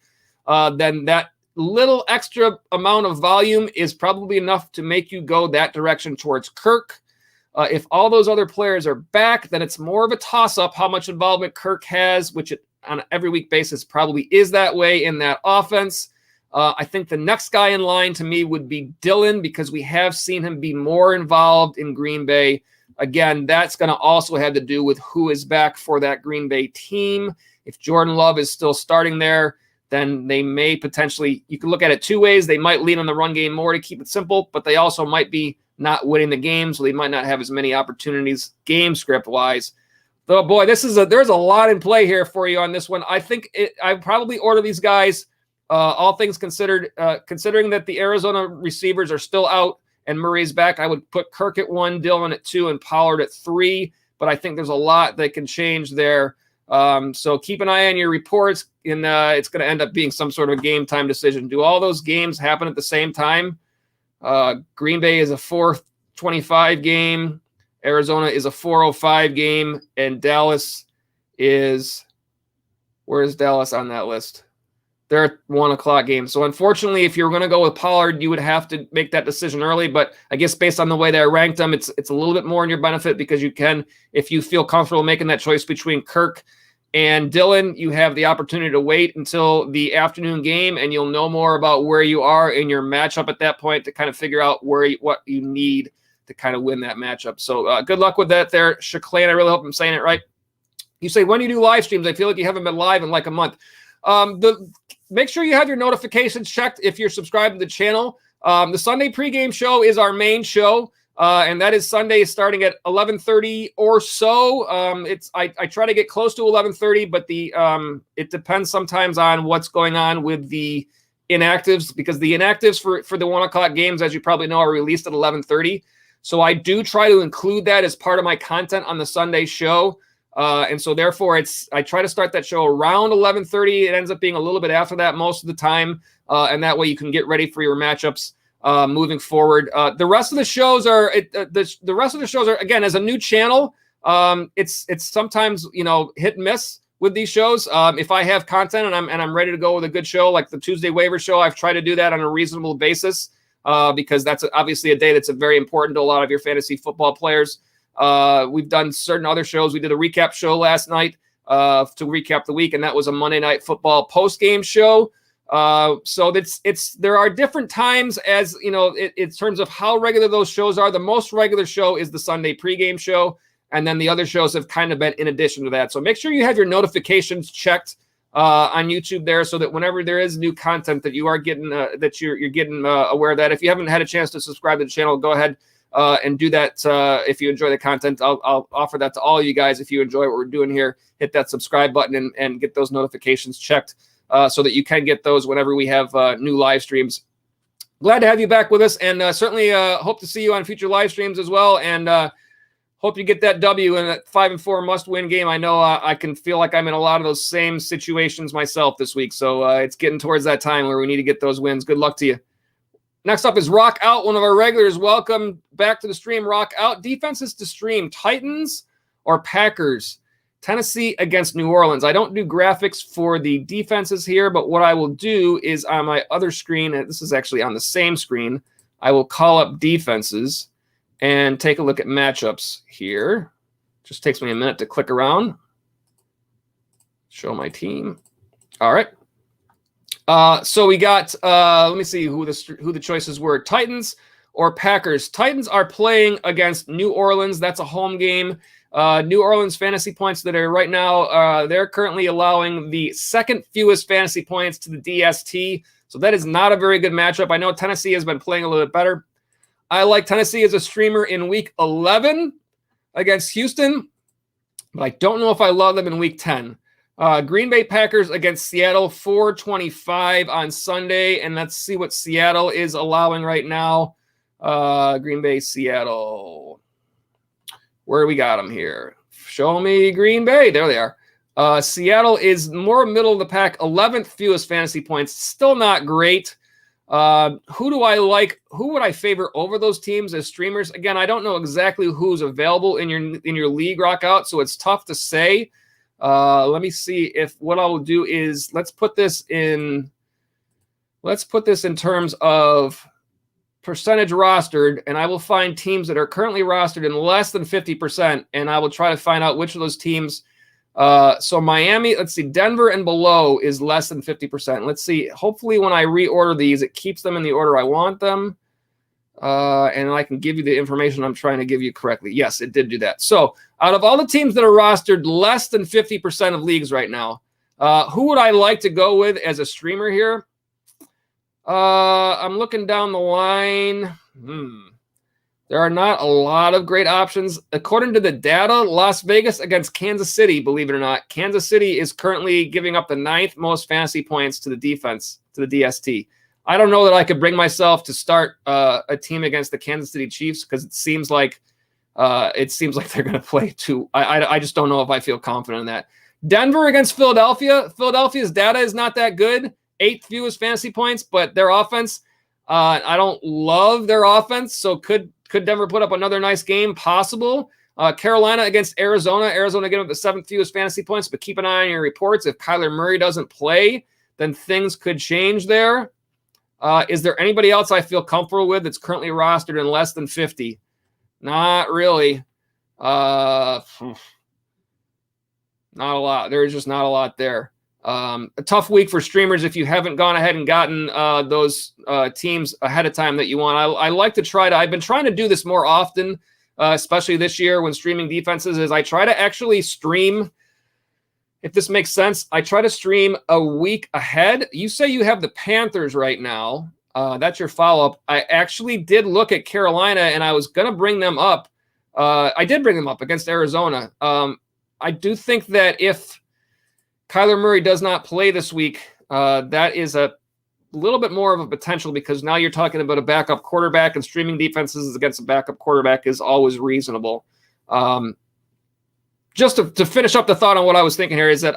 then that little extra amount of volume is probably enough to make you go that direction towards Kirk. If all those other players are back, then it's more of a toss-up how much involvement Kirk has, which on an every week basis probably is that way in that offense. I think the next guy in line to me would be Dillon, because we have seen him be more involved in Green Bay. Again, that's going to also have to do with who is back for that Green Bay team. If Jordan Love is still starting there, then they may potentially, you can look at it 2 ways. They might lean on the run game more to keep it simple, but they also might be not winning the game, so they might not have as many opportunities game script wise. Though, boy, there's a lot in play here for you on this one. I think I probably order these guys, all things considered, considering that the Arizona receivers are still out and Murray's back. I would put Kirk at 1, Dillon at 2, and Pollard at 3. But I think there's a lot that can change there. So keep an eye on your reports, and it's going to end up being some sort of a game time decision. Do all those games happen at the same time? Green Bay is a 4:25 game. Arizona is a 4:05 game. And Dallas is, where's Dallas on that list? They're at 1 o'clock game. So unfortunately, if you're going to go with Pollard, you would have to make that decision early. But I guess based on the way that I ranked them, it's a little bit more in your benefit, because you can, if you feel comfortable making that choice between Kirk and Dillon, you have the opportunity to wait until the afternoon game, and you'll know more about where you are in your matchup at that point to kind of figure out what you need to kind of win that matchup. So good luck with that there, Shaclain. I really hope I'm saying it right. You say, when you do live streams, I feel like you haven't been live in like a month. Make sure you have your notifications checked if you're subscribed to the channel. The Sunday pregame show is our main show. And that is Sunday starting at 11:30 or so. I try to get close to 11:30, but it depends sometimes on what's going on with the inactives, because the inactives for the 1 o'clock games, as you probably know, are released at 11:30. So I do try to include that as part of my content on the Sunday show. And so therefore I try to start that show around 11:30. It ends up being a little bit after that most of the time. And that way you can get ready for your matchups moving forward. The rest of the shows are again, as a new channel. It's sometimes, hit and miss with these shows. If I have content and I'm ready to go with a good show, like the Tuesday waiver show, I've tried to do that on a reasonable basis, because that's obviously a day that's very important to a lot of your fantasy football players. We've done certain other shows. We did a recap show last night to recap the week, and that was a Monday Night Football post-game show. So there are different times, as in terms of how regular those shows are. The most regular show is the Sunday pregame show, and then the other shows have kind of been in addition to that. So make sure you have your notifications checked on YouTube there, so that whenever there is new content that you are getting, that you're getting aware of that. If you haven't had a chance to subscribe to the channel, go ahead and do that. If you enjoy the content, I'll offer that to all you guys. If you enjoy what we're doing here, hit that subscribe button and get those notifications checked, so that you can get those whenever we have new live streams. Glad to have you back with us, and certainly hope to see you on future live streams as well. And hope you get that W in that 5-4 must-win game. I know I can feel like I'm in a lot of those same situations myself this week, so it's getting towards that time where we need to get those wins. Good luck to you. Next up is Rock Out, one of our regulars. Welcome back to the stream, Rock Out. Defenses to stream, Titans or Packers? Tennessee against New Orleans. I don't do graphics for the defenses here, but what I will do is on my other screen, and this is actually on the same screen, I will call up defenses, and take a look at matchups here. Just takes me a minute to click around. Show my team. All right. So we got, let me see who the choices were. Titans or Packers. Titans are playing against New Orleans. That's a home game. New Orleans fantasy points that are right now, they're currently allowing the second fewest fantasy points to the DST. So that is not a very good matchup. I know Tennessee has been playing a little bit better. I like Tennessee as a streamer in week 11 against Houston, but I don't know if I love them in week 10. Green Bay Packers against Seattle, 425 on Sunday. And let's see what Seattle is allowing right now. Green Bay, Seattle. Where do we got them here? Show me Green Bay. There they are. Seattle is more middle of the pack, 11th fewest fantasy points. Still not great. Who do I like? Who would I favor over those teams as streamers? Again, I don't know exactly who's available in your league, Rockout, so it's tough to say. Let me see if what I will do is let's put this in terms of percentage rostered, and I will find teams that are currently rostered in less than 50%, and I will try to find out which of those teams. So Miami, let's see, Denver and below is less than 50%. Let's see. Hopefully when I reorder these, it keeps them in the order I want them. And I can give you the information I'm trying to give you correctly. Yes, it did do that. So out of all the teams that are rostered less than 50% of leagues right now, who would I like to go with as a streamer here? I'm looking down the line. There are not a lot of great options. According to the data, Las Vegas against Kansas City, believe it or not, Kansas City is currently giving up the 9th most fantasy points to the defense, to the DST. I don't know that I could bring myself to start a team against the Kansas City Chiefs because it seems like they're going to play too. I just don't know if I feel confident in that. Denver against Philadelphia. Philadelphia's data is not that good. 8th fewest fantasy points, but their offense, I don't love their offense. So could Denver put up another nice game? Possible. Carolina against Arizona. Arizona getting up the 7th fewest fantasy points, but keep an eye on your reports. If Kyler Murray doesn't play, then things could change there. Is there anybody else I feel comfortable with that's currently rostered in less than 50? Not really. Not a lot. There's just not a lot there. A tough week for streamers if you haven't gone ahead and gotten those teams ahead of time that you want. I like to I've been trying to do this more often, especially this year when streaming defenses, is I try to actually stream, if this makes sense, I try to stream a week ahead. You say you have the Panthers right now. That's your follow-up. I actually did look at Carolina, and I was going to bring them up. I did bring them up against Arizona. I do think that if Kyler Murray does not play this week, that is a little bit more of a potential because now you're talking about a backup quarterback, and streaming defenses against a backup quarterback is always reasonable. Just to finish up the thought on what I was thinking here is that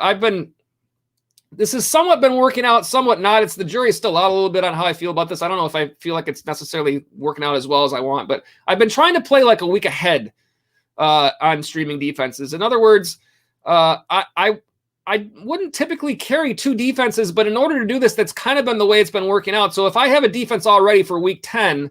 this has somewhat been working out, somewhat not. The jury's still out a little bit on how I feel about this. I don't know if I feel like it's necessarily working out as well as I want, but I've been trying to play like a week ahead on streaming defenses. In other words, I wouldn't typically carry 2 defenses, but in order to do this, that's kind of been the way it's been working out. So if I have a defense already for week 10,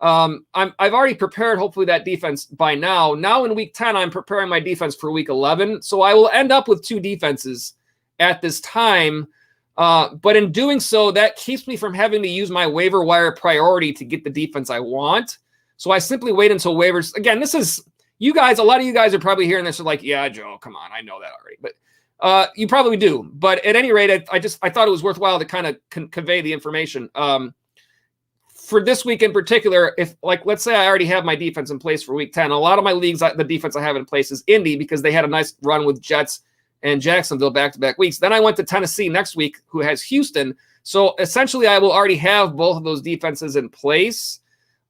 I've already prepared hopefully that defense by now. Now in week 10, I'm preparing my defense for week 11. So I will end up with 2 defenses at this time. But in doing so, that keeps me from having to use my waiver wire priority to get the defense I want. So I simply wait until waivers. Again, this is you guys. A lot of you guys are probably hearing this are like, yeah, Joe, come on. I know that already. But you probably do. But at any rate, I thought it was worthwhile to kind of convey the information. For this week in particular, if let's say I already have my defense in place for week 10, a lot of my leagues, the defense I have in place is Indy because they had a nice run with Jets and Jacksonville back-to-back weeks. Then I went to Tennessee next week, who has Houston. So essentially I will already have both of those defenses in place.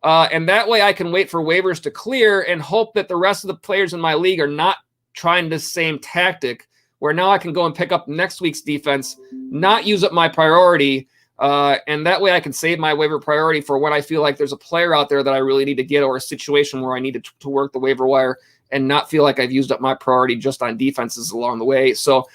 And that way I can wait for waivers to clear and hope that the rest of the players in my league are not trying the same tactic where now I can go and pick up next week's defense, not use up my priority, and that way I can save my waiver priority for when I feel like there's a player out there that I really need to get or a situation where I need to work the waiver wire and not feel like I've used up my priority just on defenses along the way. So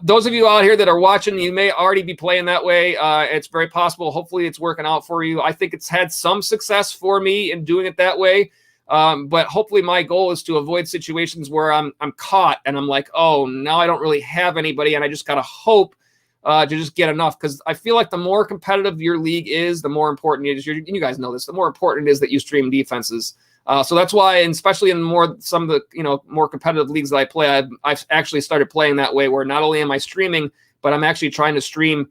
those of you out here that are watching, you may already be playing that way. It's very possible. Hopefully it's working out for you. I think it's had some success for me in doing it that way. But hopefully my goal is to avoid situations where I'm caught and I'm like, oh, now I don't really have anybody, and I just got to hope to just get enough, because I feel like the more competitive your league is, the more important it is. You guys know this. The more important it is that you stream defenses. So that's why, and especially in some of the more competitive leagues that I play, I've actually started playing that way, where not only am I streaming, but I'm actually trying to stream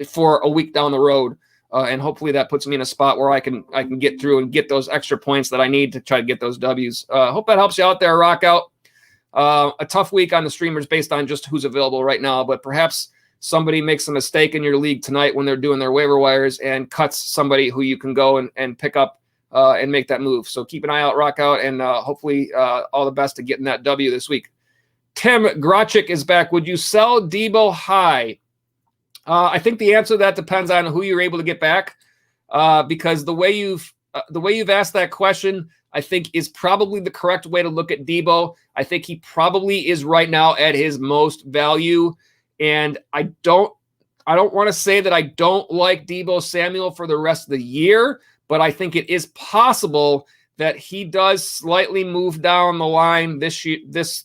for a week down the road, and hopefully that puts me in a spot where I can get through and get those extra points that I need to try to get those W's. Hope that helps you out there, Rock Out. A tough week on the streamers based on just who's available right now, but perhaps somebody makes a mistake in your league tonight when they're doing their waiver wires and cuts somebody who you can go and pick up and make that move. So keep an eye out, Rock Out, and hopefully all the best to getting that W this week. Tim Grachik is back. Would you sell Debo high? I think the answer to that depends on who you're able to get back, because the way you've asked that question, I think, is probably the correct way to look at Debo. I think he probably is right now at his most value, and I don't want to say that I don't like Debo Samuel for the rest of the year, but I think it is possible that he does slightly move down the line this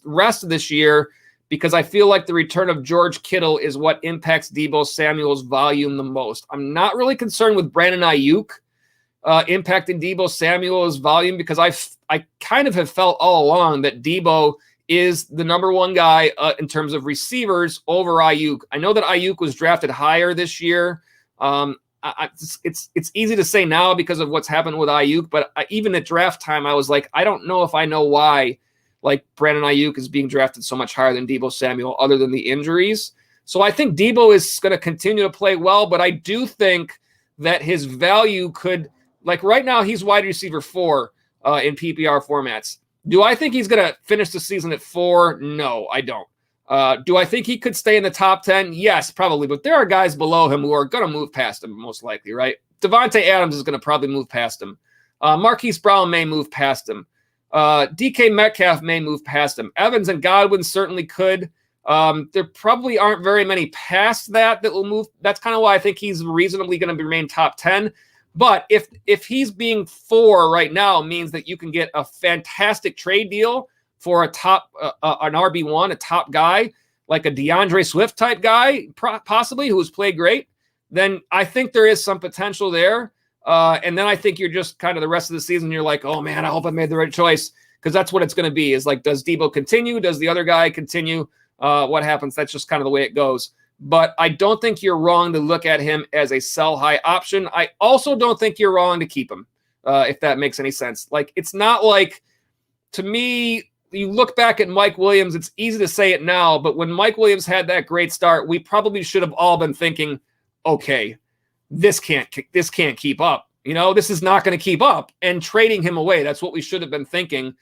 rest of this year, because I feel like the return of George Kittle is what impacts Debo Samuel's volume the most. I'm not really concerned with Brandon Ayuk impacting Debo Samuel's volume, because I kind of have felt all along that Debo is the number one guy in terms of receivers over Ayuk. I know that Ayuk was drafted higher this year. It's easy to say now because of what's happened with Ayuk, but even at draft time, I was like, I don't know if I know why Brandon Ayuk is being drafted so much higher than Debo Samuel, other than the injuries. So I think Debo is going to continue to play well, but I do think that his value could, right now, he's wide receiver 4 in PPR formats. Do I think he's going to finish the season at 4? No, I don't. Do I think he could stay in the top 10? Yes, probably. But there are guys below him who are going to move past him, most likely, right? Devontae Adams is going to probably move past him. Marquise Brown may move past him. DK Metcalf may move past him. Evans and Godwin certainly could. There probably aren't very many past that will move. That's kind of why I think he's reasonably going to remain top 10. But if he's being 4 right now, means that you can get a fantastic trade deal for a top, an RB1, a top guy, like a DeAndre Swift type guy, possibly, who's played great, then I think there is some potential there. And then I think you're just kind of the rest of the season, you're like, oh man, I hope I made the right choice. Because that's what it's going to be, is like, does Debo continue? Does the other guy continue? What happens? That's just kind of the way it goes. But I don't think you're wrong to look at him as a sell high option. I also don't think you're wrong to keep him, if that makes any sense. It's not like, to me, you look back at Mike Williams, it's easy to say it now, but when Mike Williams had that great start, we probably should have all been thinking, okay, this can't keep up. This is not going to keep up, and trading him away. That's what we should have been thinking,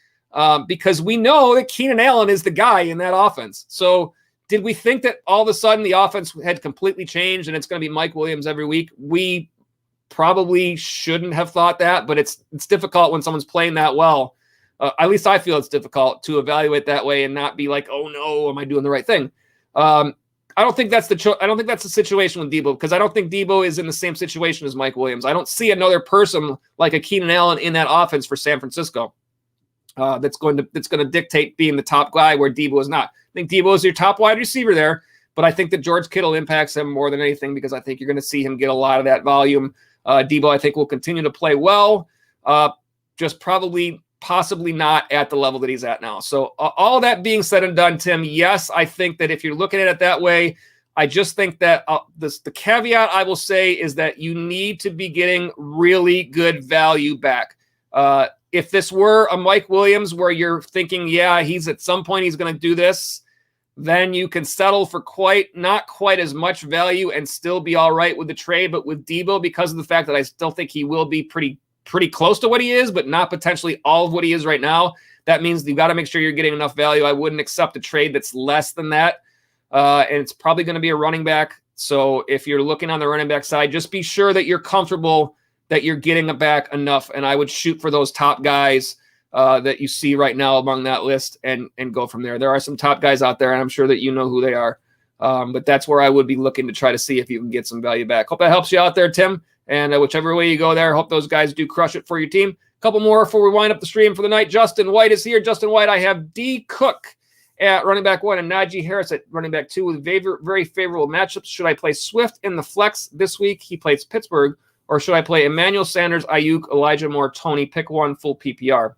because we know that Keenan Allen is the guy in that offense. So did we think that all of a sudden the offense had completely changed and it's going to be Mike Williams every week? We probably shouldn't have thought that, but it's difficult when someone's playing that well. At least I feel it's difficult to evaluate that way and not be like, oh no, am I doing the right thing? I don't think that's the situation with Debo, because I don't think Debo is in the same situation as Mike Williams. I don't see another person like a Keenan Allen in that offense for San Francisco that's going to dictate being the top guy where Debo is not. I think Debo is your top wide receiver there, but I think that George Kittle impacts him more than anything, because I think you're going to see him get a lot of that volume. Debo, I think, will continue to play well, just possibly not at the level that he's at now. So all that being said and done, Tim, yes, I think that if you're looking at it that way, I just think that the caveat I will say is that you need to be getting really good value back. If this were a Mike Williams where you're thinking, yeah, he's at some point he's going to do this, then you can settle for not quite as much value and still be all right with the trade. But with Debo, because of the fact that I still think he will be pretty close to what he is, but not potentially all of what he is right now, that means you've got to make sure you're getting enough value. I wouldn't accept a trade that's less than that. And it's probably going to be a running back. So if you're looking on the running back side, just be sure that you're comfortable that you're getting back enough. And I would shoot for those top guys that you see right now among that list and go from there. There are some top guys out there, and I'm sure that you know who they are. But that's where I would be looking to try to see if you can get some value back. Hope that helps you out there, Tim. And whichever way you go there, hope those guys do crush it for your team. A couple more before we wind up the stream for the night. Justin White is here. Justin White, I have D. Cook at running back 1 and Najee Harris at running back 2 with very favorable matchups. Should I play Swift in the flex this week? He plays Pittsburgh. Or should I play Emmanuel Sanders, Ayuk, Elijah Moore, Tony? Pick one, full PPR.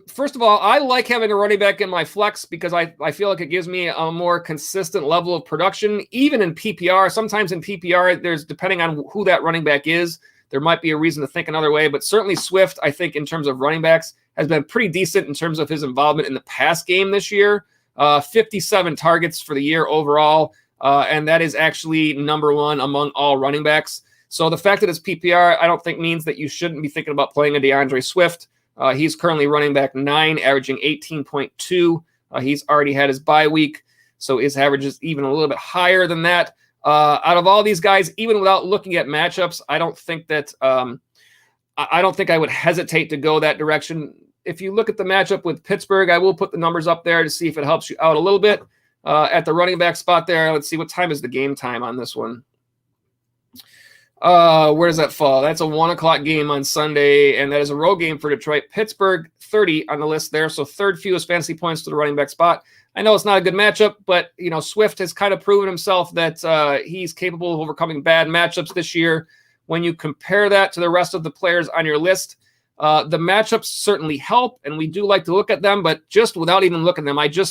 First of all, I like having a running back in my flex because I feel like it gives me a more consistent level of production, even in PPR. Sometimes in PPR, there's, depending on who that running back is, there might be a reason to think another way. But certainly Swift, I think, in terms of running backs, has been pretty decent in terms of his involvement in the pass game this year. 57 targets for the year overall, and that is actually number 1 among all running backs. So the fact that it's PPR, I don't think means that you shouldn't be thinking about playing a DeAndre Swift. He's currently running back 9, averaging 18.2. He's already had his bye week, so his average is even a little bit higher than that. Out of all these guys, even without looking at matchups, I don't think I would hesitate to go that direction. If you look at the matchup with Pittsburgh, I will put the numbers up there to see if it helps you out a little bit. At the running back spot there, let's see, what time is the game time on this one? Where does that fall? That's a 1:00 game on Sunday, and that is a road game for Detroit. Pittsburgh, 30 on the list there, so third fewest fantasy points to the running back spot. I know it's not a good matchup, but Swift has kind of proven himself that he's capable of overcoming bad matchups this year. When you compare that to the rest of the players on your list, the matchups certainly help, and we do like to look at them, but just without even looking at them,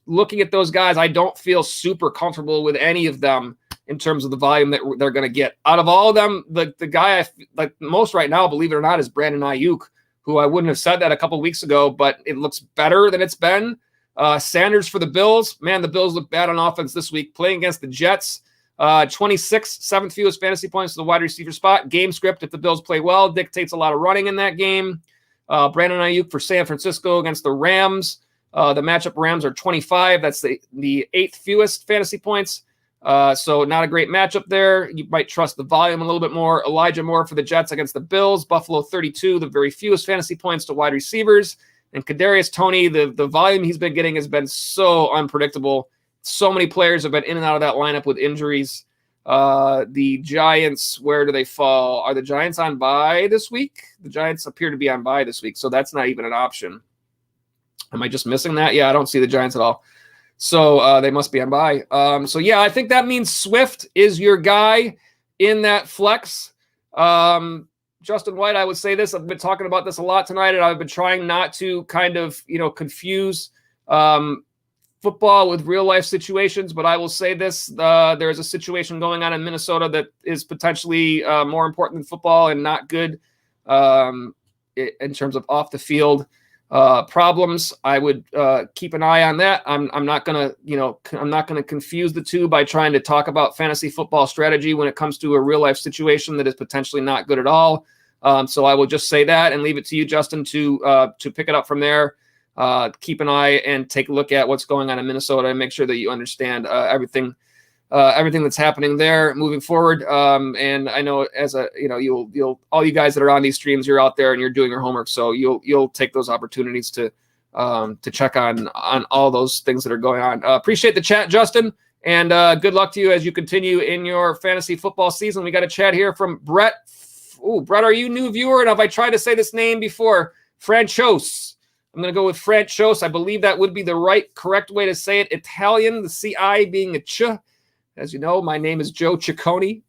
looking at those guys, I don't feel super comfortable with any of them in terms of the volume that they're going to get. Out of all of them, the guy I like most right now, believe it or not, is Brandon Ayuk, who I wouldn't have said that a couple weeks ago, but it looks better than it's been. Sanders for the Bills. Man, the Bills look bad on offense this week. Playing against the Jets, 26, 7th fewest fantasy points to the wide receiver spot. Game script, if the Bills play well, dictates a lot of running in that game. Brandon Ayuk for San Francisco against the Rams. The matchup Rams are 25. That's the 8th fewest fantasy points. So not a great matchup there. You might trust the volume a little bit more. Elijah Moore for the Jets against the Bills. Buffalo 32, the very fewest fantasy points to wide receivers. And Kadarius Toney, the volume he's been getting has been so unpredictable. So many players have been in and out of that lineup with injuries. The Giants, where do they fall? Are the Giants on bye this week? The Giants appear to be on bye this week, so that's not even an option. Am I just missing that? Yeah, I don't see the Giants at all. So they must be on bye. So, yeah, I think that means Swift is your guy in that flex. Justin White, I would say this. I've been talking about this a lot tonight, and I've been trying not to kind of, confuse football with real-life situations. But I will say this. There is a situation going on in Minnesota that is potentially more important than football and not good in terms of off-the-field problems. I would keep an eye on that. I'm not gonna confuse the two by trying to talk about fantasy football strategy when it comes to a real life situation that is potentially not good at all. So I will just say that and leave it to you, Justin, to pick it up from there. Keep an eye and take a look at what's going on in Minnesota and make sure that you understand everything that's happening there moving forward. And I know you'll all you guys that are on these streams, you're out there and you're doing your homework. So you'll take those opportunities to check on all those things that are going on. Appreciate the chat, Justin, and good luck to you as you continue in your fantasy football season. We got a chat here from Brett. Ooh, Brett, are you a new viewer? And have I tried to say this name before? Franchos. I'm going to go with Franchos. I believe that would be the correct way to say it. Italian, the CI being a ch. As you know, my name is Joe Ciccone.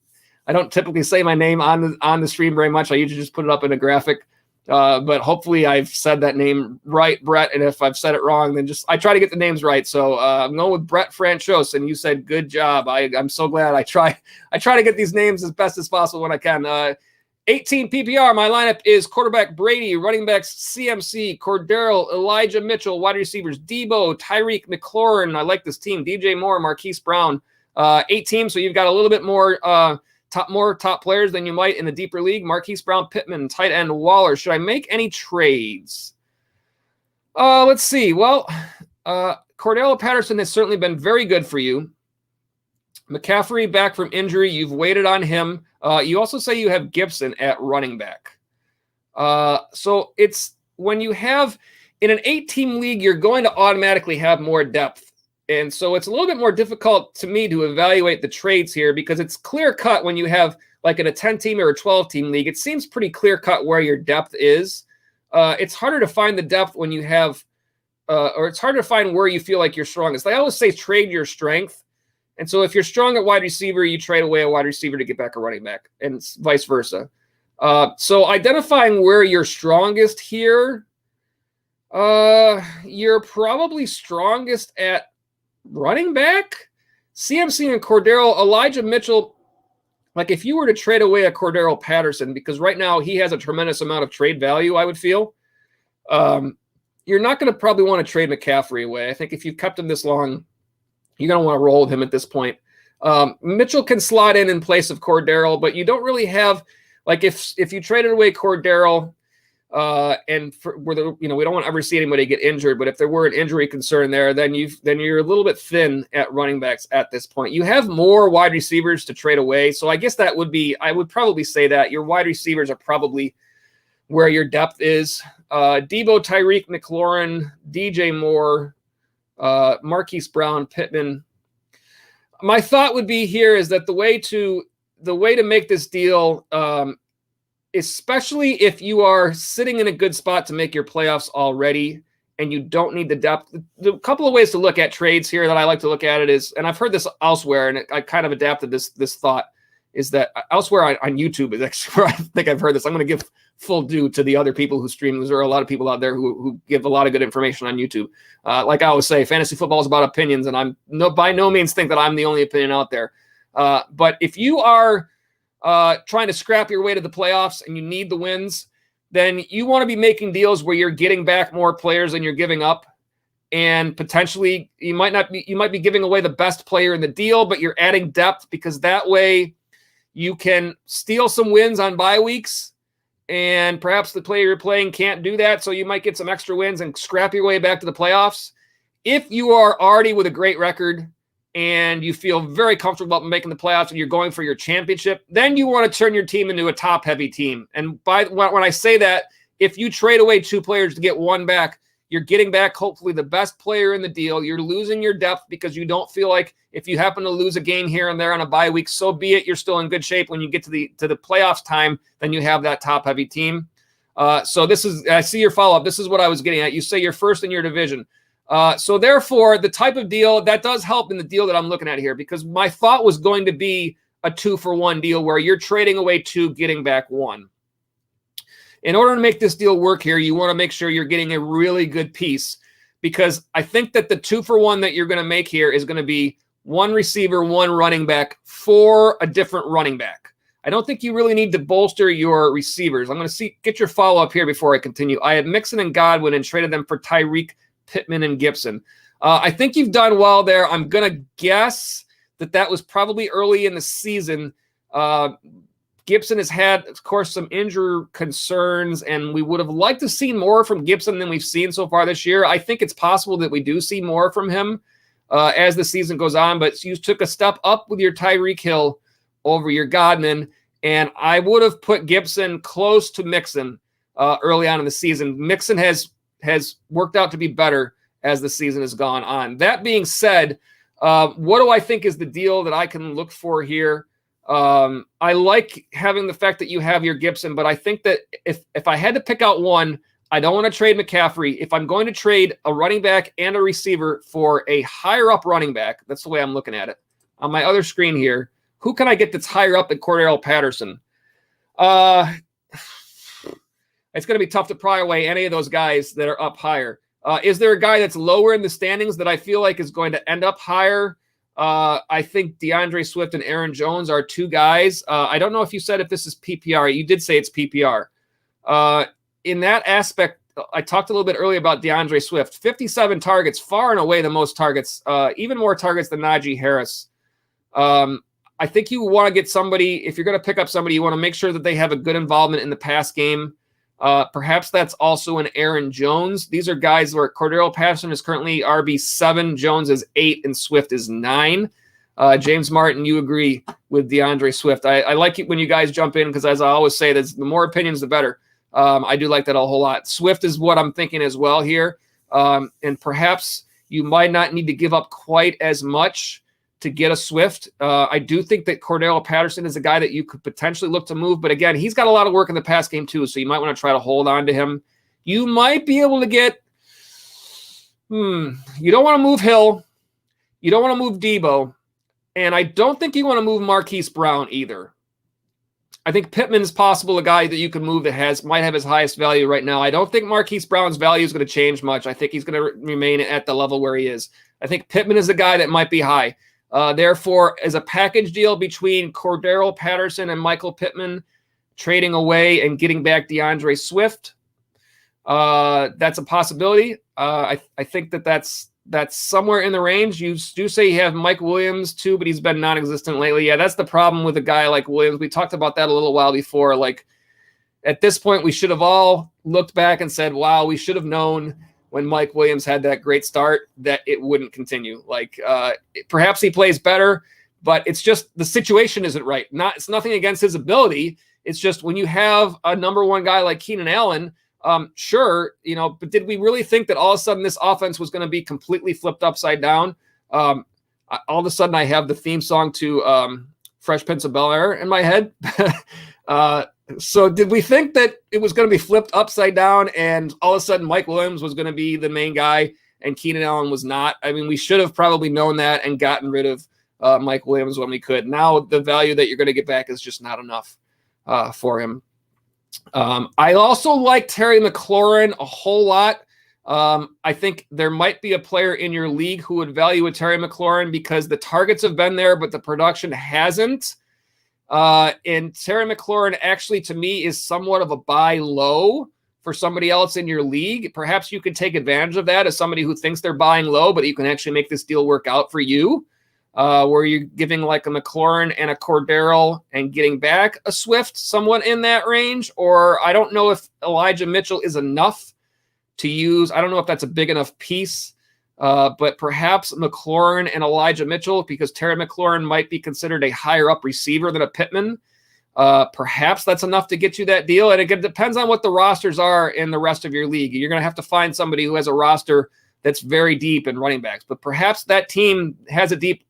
I don't typically say my name on the stream very much. I usually just put it up in a graphic. But hopefully I've said that name right, Brett. And if I've said it wrong, then I try to get the names right. So I'm going with Brett Franchos, and you said good job. I'm so glad I try to get these names as best as possible when I can. 18 PPR. My lineup is quarterback Brady, running backs CMC, Cordaro, Elijah Mitchell, wide receivers Debo, Tyreek McLaurin. I like this team. DJ Moore, Marquise Brown. 8 teams, so you've got a little bit more top players than you might in the deeper league. Marquise Brown, Pittman, tight end Waller. Should I make any trades? Let's see. Well, Cordaro Patterson has certainly been very good for you. McCaffrey back from injury. You've waited on him. You also say you have Gibson at running back. So it's when you have in an 8-team league, you're going to automatically have more depth And so it's a little bit more difficult to me to evaluate the trades here because it's clear cut when you have like in a 10-team or a 12-team league. It seems pretty clear cut where your depth is. It's harder to find the depth when you have, or it's harder to find where you feel like you're strongest. I always say trade your strength. And so if you're strong at wide receiver, you trade away a wide receiver to get back a running back, and vice versa. So identifying where you're strongest here, you're probably strongest at running back. CMC and Cordaro, Elijah Mitchell, like if you were to trade away a Cordaro Patterson, because right now he has a tremendous amount of trade value, I would feel, you're not going to probably want to trade McCaffrey away. I think if you've kept him this long, you're going to want to roll with him at this point. Mitchell can slot in place of Cordaro, but you don't really have, like if you traded away Cordaro, we don't want to ever see anybody get injured, but if there were an injury concern there, then you're a little bit thin at running backs at this point. You have more wide receivers to trade away, so I guess I would probably say that your wide receivers are probably where your depth is. Debo, Tyreek, McLaurin, DJ Moore, Marquise Brown, Pittman. My thought would be here is that the way to make this deal, especially if you are sitting in a good spot to make your playoffs already and you don't need the depth. The couple of ways to look at trades here that I like to look at it is, and I've heard this elsewhere, and I kind of adapted this thought, is that elsewhere on YouTube is actually where I think I've heard this. I'm going to give full due to the other people who stream. There are a lot of people out there who give a lot of good information on YouTube. Like I always say, fantasy football is about opinions, and I'm by no means think that I'm the only opinion out there. But if you are trying to scrap your way to the playoffs and you need the wins, then you want to be making deals where you're getting back more players than you're giving up. And potentially you might be giving away the best player in the deal, but you're adding depth because that way you can steal some wins on bye weeks. And perhaps the player you're playing can't do that. So you might get some extra wins and scrap your way back to the playoffs. If you are already with a great record and you feel very comfortable about making the playoffs and you're going for your championship, then you want to turn your team into a top-heavy team. And when I say that, if you trade away two players to get one back, you're getting back hopefully the best player in the deal. You're losing your depth because you don't feel like if you happen to lose a game here and there on a bye week, so be it. You're still in good shape when you get to the playoffs time. Then you have that top-heavy team. So this is, I see your follow-up. This is what I was getting at. You say you're first in your division. So therefore, the type of deal that does help in the deal that I'm looking at here, because my thought was going to be a 2-for-1 deal where you're trading away 2, getting back 1. In order to make this deal work here, you want to make sure you're getting a really good piece, because I think that the 2-for-1 that you're going to make here is going to be 1 receiver, 1 running back for a different running back. I don't think you really need to bolster your receivers. I'm going to get your follow-up here before I continue. I had Mixon and Godwin and traded them for Tyreek, Pittman, and Gibson. I think you've done well there. I'm going to guess that was probably early in the season. Gibson has had, of course, some injury concerns, and we would have liked to see more from Gibson than we've seen so far this year. I think it's possible that we do see more from him as the season goes on, but you took a step up with your Tyreek Hill over your Godwin, and I would have put Gibson close to Mixon early on in the season. Mixon has worked out to be better as the season has gone on. That being said, what do I think is the deal that I can look for here? I like having the fact that you have your Gibson, but I think that if I had to pick out one, I don't want to trade McCaffrey. If I'm going to trade a running back and a receiver for a higher up running back, that's the way I'm looking at it. On my other screen here, who can I get that's higher up than Cordaro Patterson? It's going to be tough to pry away any of those guys that are up higher. Is there a guy that's lower in the standings that I feel like is going to end up higher? I think DeAndre Swift and Aaron Jones are 2 guys. I don't know if you said if this is PPR. You did say it's PPR. In that aspect, I talked a little bit earlier about DeAndre Swift. 57 targets, far and away the most targets, even more targets than Najee Harris. I think you want to get somebody, if you're going to pick up somebody, you want to make sure that they have a good involvement in the pass game. Perhaps that's also an Aaron Jones. These are guys where Cordaro Patterson is currently RB7, Jones is 8, and Swift is 9. James Martin, you agree with DeAndre Swift. I like it when you guys jump in because, as I always say, the more opinions, the better. I do like that a whole lot. Swift is what I'm thinking as well here. And perhaps you might not need to give up quite as much to get a Swift. I do think that Cordaro Patterson is a guy that you could potentially look to move, but again, he's got a lot of work in the pass game too, so you might want to try to hold on to him. You might be able to get, you don't want to move Hill, you don't want to move Debo, and I don't think you want to move Marquise Brown either. I think Pittman's possible a guy that you can move that might have his highest value right now. I don't think Marquise Brown's value is going to change much. I think he's going to remain at the level where he is. I think Pittman is a guy that might be high. Therefore, as a package deal between Cordaro Patterson and Michael Pittman, trading away and getting back DeAndre Swift, that's a possibility. I think that's somewhere in the range. You do say you have Mike Williams too, but he's been non-existent lately. Yeah, that's the problem with a guy like Williams. We talked about that a little while before. Like, at this point, we should have all looked back and said, wow, we should have known when Mike Williams had that great start that it wouldn't continue. Like, perhaps he plays better, but it's just the situation isn't right. It's nothing against his ability. It's just when you have a number one guy like Keenan Allen, sure, but did we really think that all of a sudden this offense was going to be completely flipped upside down? All of a sudden I have the theme song to Fresh Prince of Bel-Air in my head. So did we think that it was going to be flipped upside down and all of a sudden Mike Williams was going to be the main guy and Keenan Allen was not? I mean, we should have probably known that and gotten rid of Mike Williams when we could. Now the value that you're going to get back is just not enough for him. I also like Terry McLaurin a whole lot. I think there might be a player in your league who would value a Terry McLaurin because the targets have been there, but the production hasn't. And Terry McLaurin actually, to me, is somewhat of a buy low for somebody else in your league. Perhaps you could take advantage of that as somebody who thinks they're buying low, but you can actually make this deal work out for you. Where you're giving like a McLaurin and a Cordero and getting back a Swift somewhat in that range. Or I don't know if Elijah Mitchell is enough to use. I don't know if that's a big enough piece, but perhaps McLaurin and Elijah Mitchell, because Terry McLaurin might be considered a higher up receiver than a Pittman. Perhaps that's enough to get you that deal. And it depends on what the rosters are in the rest of your league. You're going to have to find somebody who has a roster that's very deep in running backs, but perhaps that team has a deep,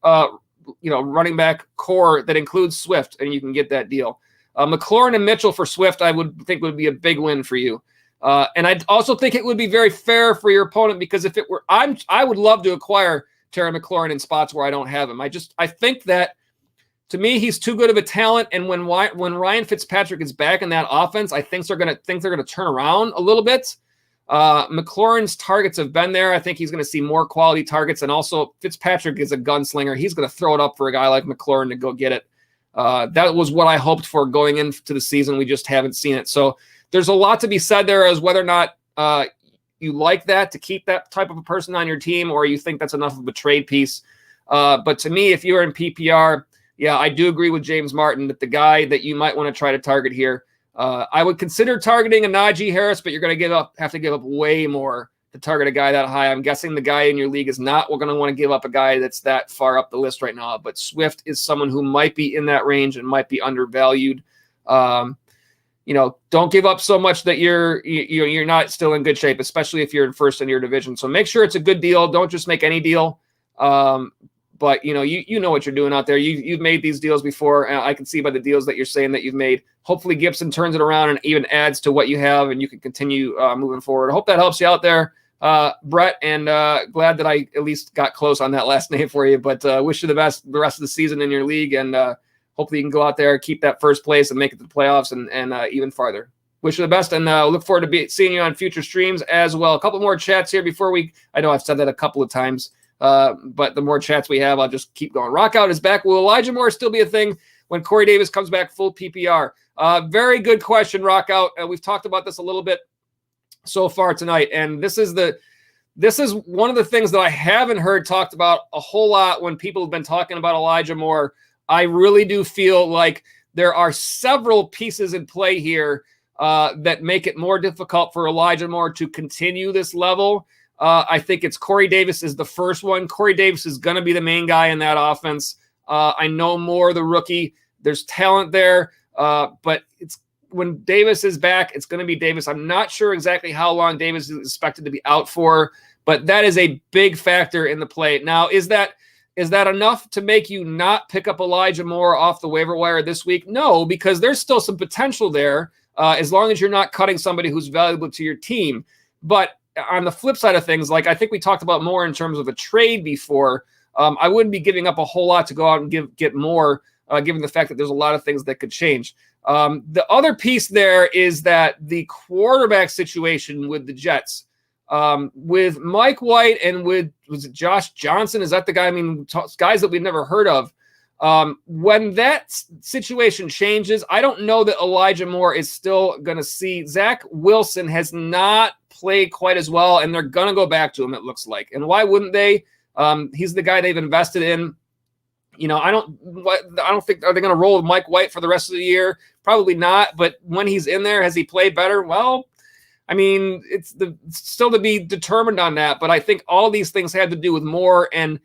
running back core that includes Swift, and you can get that deal. McLaurin and Mitchell for Swift, I would think would be a big win for you. And I also think it would be very fair for your opponent because if it were, I would love to acquire Terry McLaurin in spots where I don't have him. I think that to me, he's too good of a talent. And when Ryan Fitzpatrick is back in that offense, I think they're going to turn around a little bit. McLaurin's targets have been there. I think he's going to see more quality targets. And also Fitzpatrick is a gunslinger. He's going to throw it up for a guy like McLaurin to go get it. That was what I hoped for going into the season. We just haven't seen it. So there's a lot to be said there as whether or not you like that to keep that type of a person on your team, or you think that's enough of a trade piece. But to me, if you're in PPR, yeah, I do agree with James Martin that the guy that you might want to try to target here, I would consider targeting a Najee Harris, but you're going to have to give up way more to target a guy that high. I'm guessing the guy in your league is not going to want to give up a guy that's that far up the list right now. But Swift is someone who might be in that range and might be undervalued. Don't give up so much that you're not still in good shape, especially if you're in first in your division. So make sure it's a good deal. Don't just make any deal. But you know what you're doing out there. You've made these deals before. And I can see by the deals that you're saying that you've made. Hopefully Gibson turns it around and even adds to what you have, and you can continue moving forward. I hope that helps you out there, Brett. And glad that I at least got close on that last name for you. But wish you the best the rest of the season in your league, and hopefully you can go out there, keep that first place, and make it to the playoffs and even farther. Wish you the best, and look forward to seeing you on future streams as well. A couple more chats here before I know I've said that a couple of times. But the more chats we have, I'll just keep going. Rockout is back. Will Elijah Moore still be a thing when Corey Davis comes back full PPR? Very good question, Rockout. We've talked about this a little bit so far tonight, and this is one of the things that I haven't heard talked about a whole lot when people have been talking about Elijah Moore. I really do feel like there are several pieces in play here that make it more difficult for Elijah Moore to continue this level. I think it's Corey Davis is the first one. Corey Davis is going to be the main guy in that offense. I know Moore, the rookie. There's talent there, but it's when Davis is back, it's going to be Davis. I'm not sure exactly how long Davis is expected to be out for, But that is a big factor in the play. Now, is that enough to make you not pick up Elijah Moore off the waiver wire this week? No, because there's still some potential there as long as you're not cutting somebody who's valuable to your team. But on the flip side of things, like I think we talked about Moore in terms of a trade before, I wouldn't be giving up a whole lot to go out and get Moore, given the fact that there's a lot of things that could change. The other piece there is that the quarterback situation with the Jets, with Mike White and was it Josh Johnson? Is that the guy? I mean, guys that we've never heard of. When that situation changes, I don't know that Elijah Moore is still going to see. Zach Wilson has not played quite as well, and they're going to go back to him, it looks like. And why wouldn't they? He's the guy they've invested in. You know, I don't think, are they going to roll with Mike White for the rest of the year? Probably not. But when he's in there, has he played better? Well, I mean, it's still to be determined on that. But I think all these things had to do with Moore, and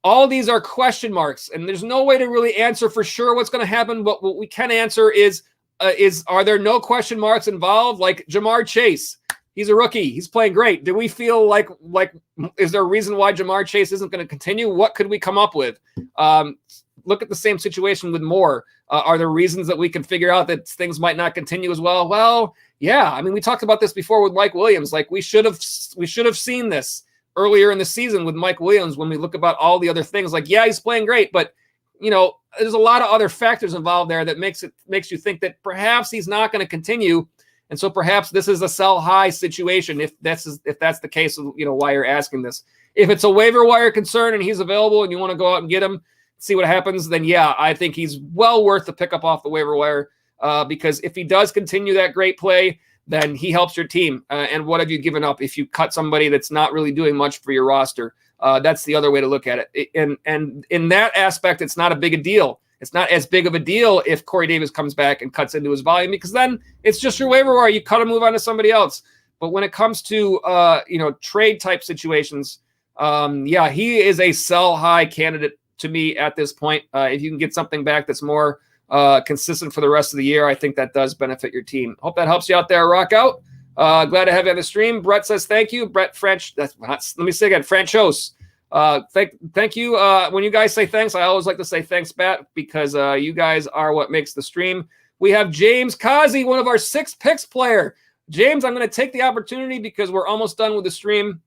all these are question marks. And there's no way to really answer for sure what's going to happen. But what we can answer is are there no question marks involved? Like Jamar Chase. He's a rookie. He's playing great. Do we feel like is there a reason why Jamar Chase isn't going to continue? What could we come up with? Look at the same situation with Moore. Are there reasons that we can figure out that things might not continue as well? Well, yeah. I mean, we talked about this before with Mike Williams. Like we should have seen this earlier in the season with Mike Williams when we look about all the other things. Like, yeah, he's playing great, but you know, there's a lot of other factors involved there that makes you think that perhaps he's not going to continue. And so perhaps this is a sell high situation if that's the case, you know, why you're asking this. If it's a waiver wire concern and he's available and you want to go out and get him, see what happens, then yeah, I think he's well worth the pickup off the waiver wire because if he does continue that great play, then he helps your team. And what have you given up if you cut somebody that's not really doing much for your roster? That's the other way to look at it. And in that aspect, it's not a big a deal. It's not as big of a deal if Corey Davis comes back and cuts into his volume because then it's just your waiver wire. You cut and move on to somebody else. But when it comes to trade type situations, yeah, he is a sell high candidate to me at this point. If you can get something back that's more consistent for the rest of the year, I think that does benefit your team. Hope that helps you out there. Rock out. Glad to have you on the stream. Brett says thank you. Brett French. Let me say again, Franchos. Thank you. When you guys say thanks, I always like to say thanks back because you guys are what makes the stream. We have James Kazi, one of our 6 picks player. James, I'm going to take the opportunity because we're almost done with the stream.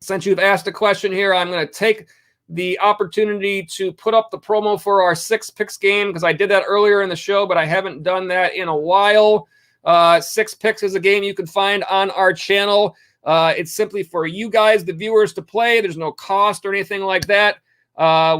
Since you've asked a question here, I'm going to take the opportunity to put up the promo for our 6 picks game because I did that earlier in the show, but I haven't done that in a while. 6 picks is a game you can find on our channel. It's simply for you guys, the viewers, to play. There's no cost or anything like that.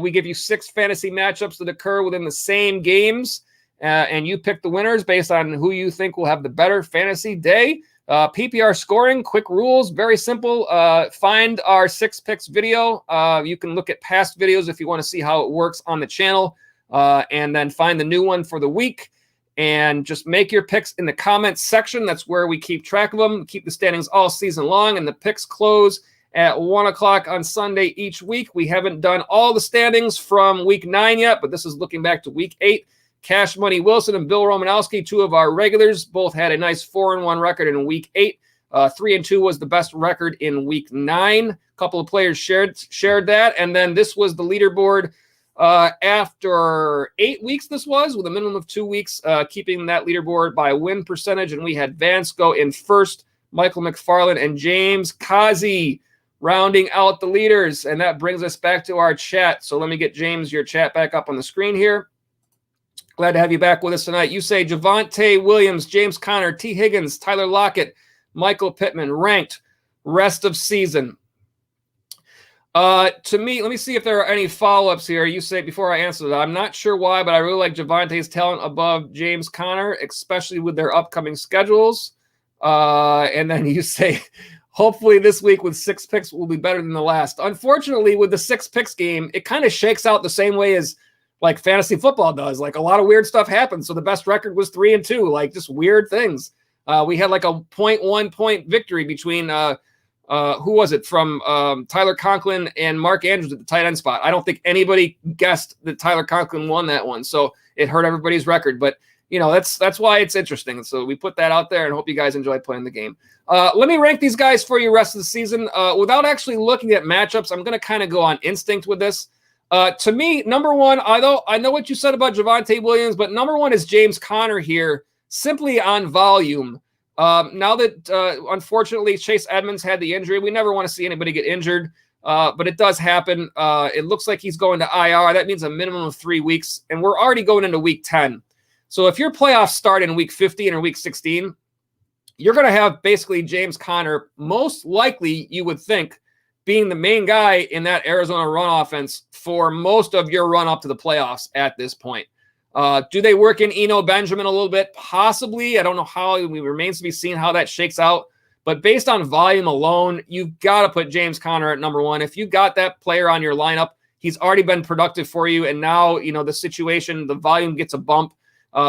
We give you 6 fantasy matchups that occur within the same games, and you pick the winners based on who you think will have the better fantasy day. PPR scoring, quick rules, very simple. Find our 6 picks video. You can look at past videos if you want to see how it works on the channel, and then find the new one for the week. And just make your picks in the comments section. That's where we keep track of them. Keep the standings all season long, and the picks close at 1 o'clock on Sunday each week. We haven't done all the standings from week 9 yet, but this is looking back to week 8. Cash Money Wilson and Bill Romanowski, 2 of our regulars, both had a nice 4-1 record in week 8. 3-2 was the best record in week 9. A couple of players shared that, and then this was the leaderboard. After 8 weeks, this was with a minimum of 2 weeks, keeping that leaderboard by win percentage. And we had Vance go in first, Michael McFarland and James Kazi rounding out the leaders. And that brings us back to our chat. So let me get James, your chat back up on the screen here. Glad to have you back with us tonight. You say Javonte Williams, James Conner, T. Higgins, Tyler Lockett, Michael Pittman ranked rest of season. To me, let me see if there are any follow-ups here. You say before I answer that, I'm not sure why, but I really like Javonte's talent above James Conner, especially with their upcoming schedules. And then you say, hopefully this week with 6 picks will be better than the last. Unfortunately, with the 6 picks game, it kind of shakes out the same way as like fantasy football does. Like a lot of weird stuff happens. So the best record was 3-2, like just weird things. We had like a 0.1 point victory between who was it from Tyler Conklin and Mark Andrews at the tight end spot. I don't think anybody guessed that Tyler Conklin won that one. So it hurt everybody's record. But that's why it's interesting. So we put that out there and hope you guys enjoy playing the game. Let me rank these guys for you rest of the season. Without actually looking at matchups, I'm going to kind of go on instinct with this. To me, number one, although I know what you said about Javonte Williams, but number one is James Conner here, simply on volume. Now that, unfortunately, Chase Edmonds had the injury, we never want to see anybody get injured, but it does happen. It looks like he's going to IR. That means a minimum of 3 weeks, and we're already going into week 10. So if your playoffs start in week 15 or week 16, you're going to have basically James Conner, most likely, you would think, being the main guy in that Arizona run offense for most of your run up to the playoffs at this point. Do they work in Emo Benjamin a little bit? Possibly. I don't know how. It remains to be seen how that shakes out. But based on volume alone, you've got to put James Conner at number one. If you got that player on your lineup, he's already been productive for you. And now, the situation, the volume gets a bump.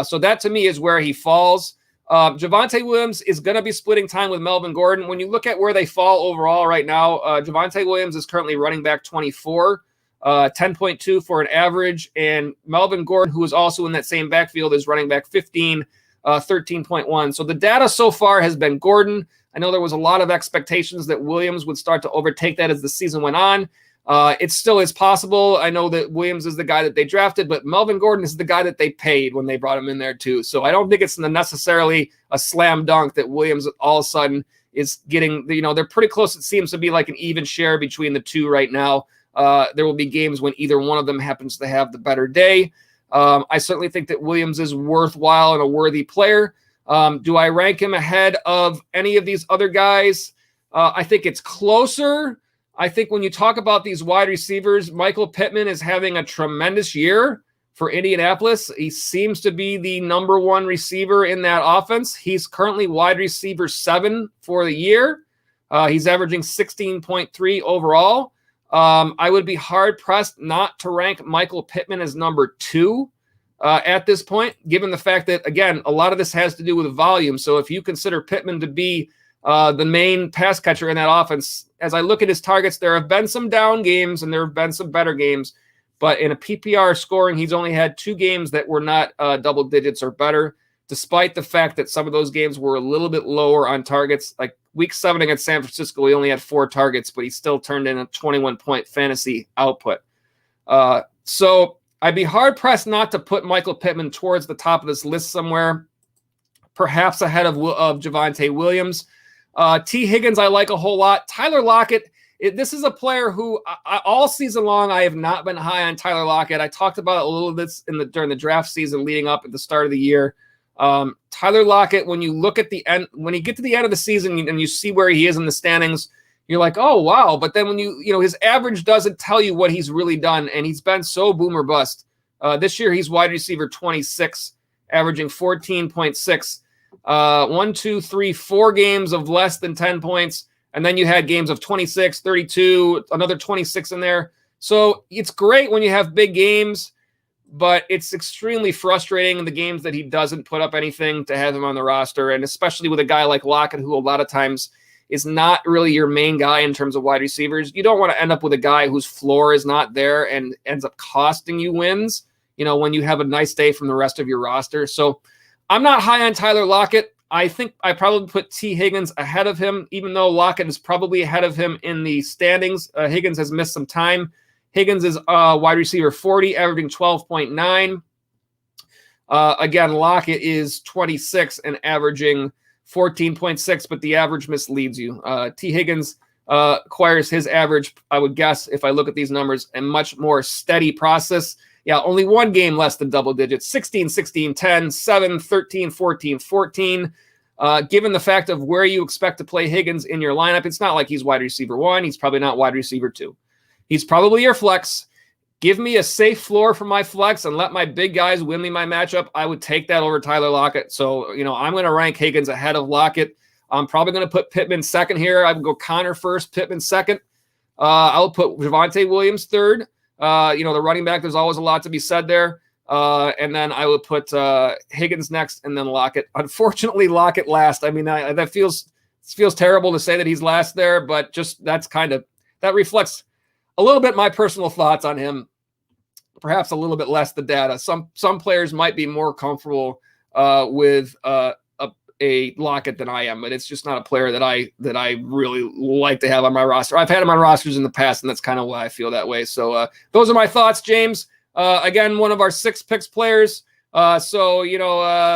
So that to me is where he falls. Javonte Williams is going to be splitting time with Melvin Gordon. When you look at where they fall overall right now, Javonte Williams is currently running back 24, 10.2 for an average. And Melvin Gordon, who is also in that same backfield, is running back 15, 13.1. So the data so far has been Gordon. I know there was a lot of expectations that Williams would start to overtake that as the season went on. It still is possible. I know that Williams is the guy that they drafted, but Melvin Gordon is the guy that they paid when they brought him in there too. So I don't think it's necessarily a slam dunk that Williams all of a sudden is getting, they're pretty close. It seems to be like an even share between the two right now. There will be games when either one of them happens to have the better day. I certainly think that Williams is worthwhile and a worthy player. Do I rank him ahead of any of these other guys? I think it's closer. I think when you talk about these wide receivers, Michael Pittman is having a tremendous year for Indianapolis. He seems to be the number one receiver in that offense. He's currently wide receiver 7 for the year. He's averaging 16.3 overall. I would be hard-pressed not to rank Michael Pittman as number 2 at this point, given the fact that, again, a lot of this has to do with volume. So if you consider Pittman to be the main pass catcher in that offense, as I look at his targets, there have been some down games and there have been some better games, but in a PPR scoring, he's only had 2 games that were not double digits or better, despite the fact that some of those games were a little bit lower on targets. Like week 7 against San Francisco, he only had 4 targets, but he still turned in a 21-point fantasy output. So I'd be hard-pressed not to put Michael Pittman towards the top of this list somewhere, perhaps ahead of Javonte Williams. T. Higgins, I like a whole lot. Tyler Lockett, this is a player who all season long I have not been high on Tyler Lockett. I talked about it a little bit during the draft season leading up at the start of the year. Tyler Lockett, when you look at the end, when you get to the end of the season and you see where he is in the standings, you're like, oh, wow. But then when his average doesn't tell you what he's really done, and he's been so boom or bust. This year, he's wide receiver 26, averaging 14.6. 1, 2, 3, 4 games of less than 10 points. And then you had games of 26, 32, another 26 in there. So it's great when you have big games, but it's extremely frustrating in the games that he doesn't put up anything to have him on the roster. And especially with a guy like Lockett, who a lot of times is not really your main guy in terms of wide receivers. You don't want to end up with a guy whose floor is not there and ends up costing you wins, when you have a nice day from the rest of your roster. So I'm not high on Tyler Lockett. I think I probably put T. Higgins ahead of him, even though Lockett is probably ahead of him in the standings. Higgins has missed some time. Higgins is wide receiver 40, averaging 12.9. Again, Lockett is 26 and averaging 14.6, but the average misleads you. T. Higgins acquires his average, I would guess, if I look at these numbers, a much more steady process. Yeah, only 1 game less than double digits, 16, 16, 10, 7, 13, 14, 14. Given the fact of where you expect to play Higgins in your lineup, it's not like he's wide receiver 1. He's probably not wide receiver 2. He's probably your flex. Give me a safe floor for my flex and let my big guys win me my matchup. I would take that over Tyler Lockett. So, I'm going to rank Higgins ahead of Lockett. I'm probably going to put Pittman second here. I would go Connor first, Pittman second. I'll put Javonte Williams third. The running back, there's always a lot to be said there. And then I would put Higgins next and then Lockett. Unfortunately, Lockett last. I mean, that feels terrible to say that he's last there, but just that reflects a little bit my personal thoughts on him, perhaps a little bit less the data. Some players might be more comfortable with a Lockett than I am, but it's just not a player that I really like to have on my roster. I've had him on rosters in the past, and that's kind of why I feel that way. So those are my thoughts, James. Again, one of our 6 picks players. So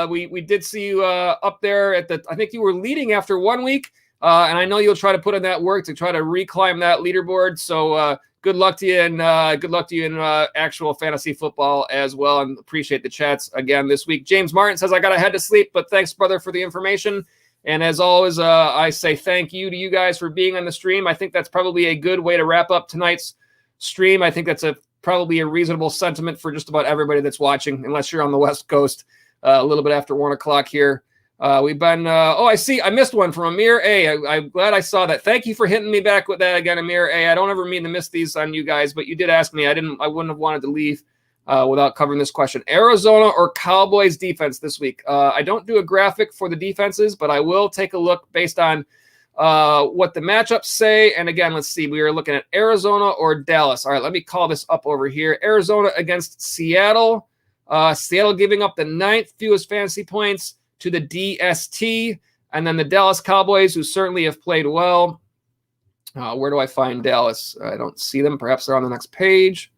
we did see you up there at I think you were leading after 1 week, and I know you'll try to put in that work to try to reclimb that leaderboard. So good luck to you, and good luck to you in actual fantasy football as well. And appreciate the chats again this week. James Martin says, I got to head to sleep, but thanks, brother, for the information. And as always, I say thank you to you guys for being on the stream. I think that's probably a good way to wrap up tonight's stream. I think that's probably a reasonable sentiment for just about everybody that's watching, unless you're on the West Coast, a little bit after 1 o'clock here. We've been, I see, I missed one from Amir A. I'm glad I saw that. Thank you for hitting me back with that again, Amir A. I don't ever mean to miss these on you guys, but you did ask me. I wouldn't have wanted to leave without covering this question. Arizona or Cowboys defense this week? I don't do a graphic for the defenses, but I will take a look based on what the matchups say. And again, let's see, we are looking at Arizona or Dallas. All right, let me call this up over here. Arizona against Seattle. Seattle giving up the 9th fewest fantasy points to the DST, and then the Dallas Cowboys, who certainly have played well. Where do I find Dallas? I don't see them. Perhaps they're on the next page.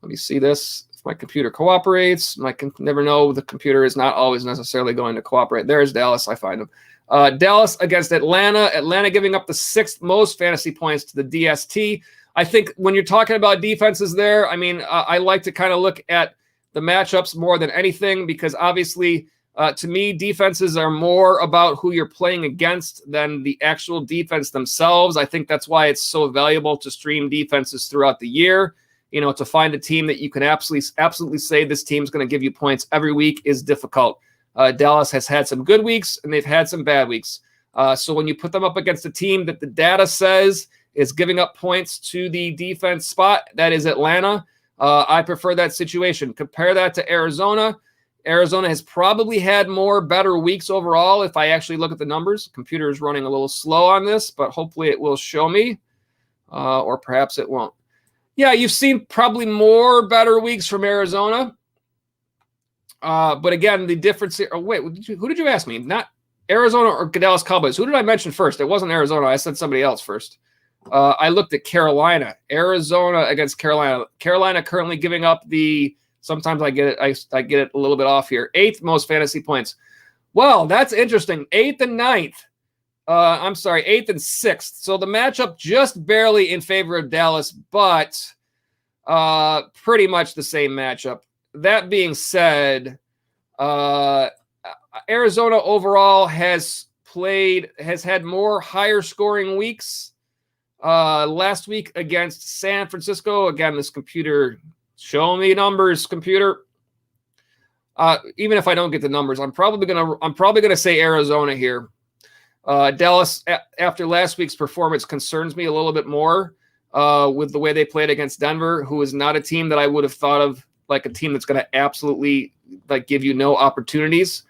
Let me see this. If my computer cooperates, never know. The computer is not always necessarily going to cooperate. There's Dallas. I find them. Dallas against Atlanta. Atlanta giving up the 6th most fantasy points to the DST. I think when you're talking about defenses there, I mean, I like to kind of look at the matchups more than anything, because obviously, to me, defenses are more about who you're playing against than the actual defense themselves. I think that's why it's so valuable to stream defenses throughout the year. To find a team that you can absolutely say this team's going to give you points every week is difficult. Dallas has had some good weeks, and they've had some bad weeks. So when you put them up against a team that the data says is giving up points to the defense spot, that is Atlanta, I prefer that situation. Compare that to Arizona. Arizona has probably had better weeks overall if I actually look at the numbers. The computer is running a little slow on this, but hopefully it will show me, or perhaps it won't. Yeah, you've seen probably better weeks from Arizona. But again, the difference here. Oh, wait, who did you ask me? Not Arizona or Dallas Cowboys. Who did I mention first? It wasn't Arizona. I said somebody else first. I looked at Carolina. Arizona against Carolina. Carolina currently giving up sometimes I get it. I get it a little bit off here. 8th most fantasy points. Well, that's interesting. 8th and 9th. 8th and 6th. So the matchup just barely in favor of Dallas, but pretty much the same matchup. That being said, Arizona overall has had more higher scoring weeks. Last week against San Francisco. Again, this computer, show me numbers, computer. Even if I don't get the numbers, I'm probably gonna say Arizona here. Dallas, after last week's performance, concerns me a little bit more with the way they played against Denver, who is not a team that I would have thought of like a team that's going to absolutely give you no opportunities.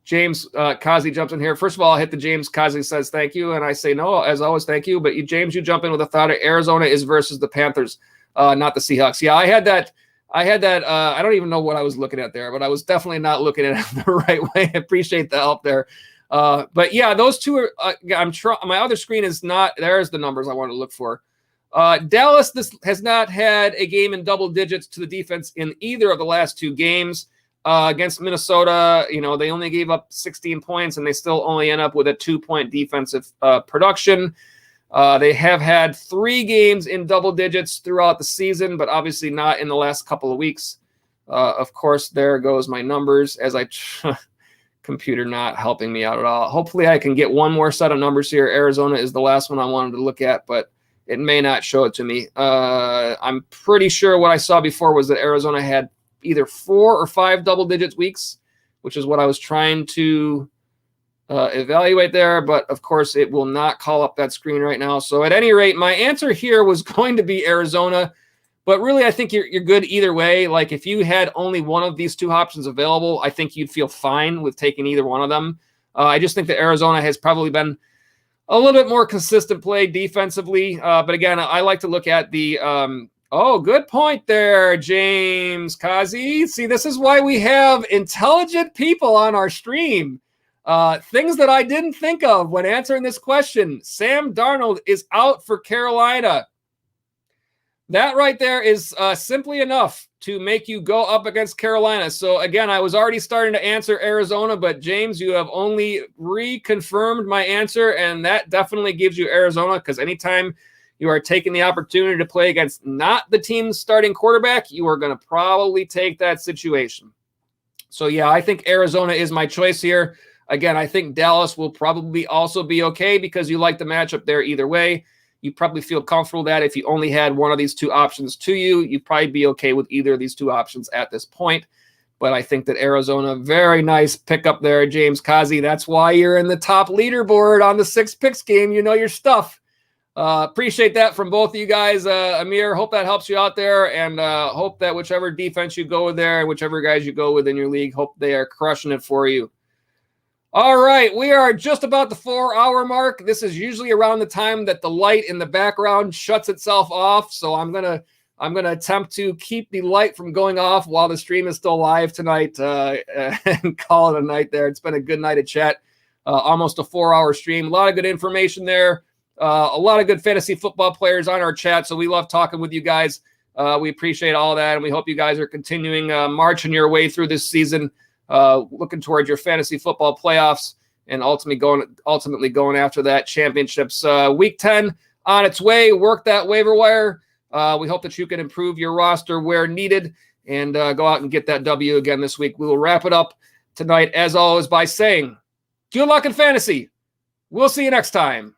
James Kazi jumps in here. First of all, I'll hit the James Kazi says thank you, and I say no, as always, thank you. But James, you jump in with a thought of Arizona is versus the Panthers, not the Seahawks. Yeah, I had that. I don't even know what I was looking at there, but I was definitely not looking at it the right way. I appreciate the help there. But yeah, those two are. My other screen is not. There's the numbers I want to look for. Dallas has not had a game in double digits to the defense in either of the last 2 games. Against Minnesota, they only gave up 16 points, and they still only end up with a 2-point defensive production. They have had 3 games in double digits throughout the season, but obviously not in the last couple of weeks. Of course, there goes my numbers as computer not helping me out at all. Hopefully I can get one more set of numbers here. Arizona is the last one I wanted to look at, but it may not show it to me. I'm pretty sure what I saw before was that Arizona had either 4 or 5 double digits weeks, which is what I was trying to evaluate there. But of course it will not call up that screen right now. So at any rate, my answer here was going to be Arizona, but really I think you're good either way. Like if you had only one of these 2 options available, I think you'd feel fine with taking either one of them. I just think that Arizona has probably been a little bit more consistent play defensively. But again, I like to look at the Oh, good point there, James Kazi. See, this is why we have intelligent people on our stream. Things that I didn't think of when answering this question. Sam Darnold is out for Carolina. That right there is simply enough to make you go up against Carolina. So, again, I was already starting to answer Arizona, but, James, you have only reconfirmed my answer, and that definitely gives you Arizona, because anytime you are taking the opportunity to play against not the team's starting quarterback, you are going to probably take that situation. So, yeah, I think Arizona is my choice here. Again, I think Dallas will probably also be okay because you like the matchup there either way. You probably feel comfortable that if you only had one of these two options to you, you'd probably be okay with either of these two options at this point. But I think that Arizona, very nice pickup there, James Kazi. That's why you're in the top leaderboard on the 6 picks game. You know your stuff. Appreciate that from both of you guys. Amir, hope that helps you out there, and hope that whichever defense you go with there and whichever guys you go with in your league, hope they are crushing it for you. All right, we are just about the 4-hour mark. This is usually around the time that the light in the background shuts itself off. So I'm gonna attempt to keep the light from going off while the stream is still live tonight, and call it a night there. It's been a good night of chat, almost a 4-hour stream. A lot of good information there. A lot of good fantasy football players on our chat. So we love talking with you guys. We appreciate all that, and we hope you guys are continuing marching your way through this season. Looking towards your fantasy football playoffs and ultimately going after that championships. Week 10 on its way. Work that waiver wire. We hope that you can improve your roster where needed and go out and get that W again this week. We will wrap it up tonight, as always, by saying good luck in fantasy. We'll see you next time.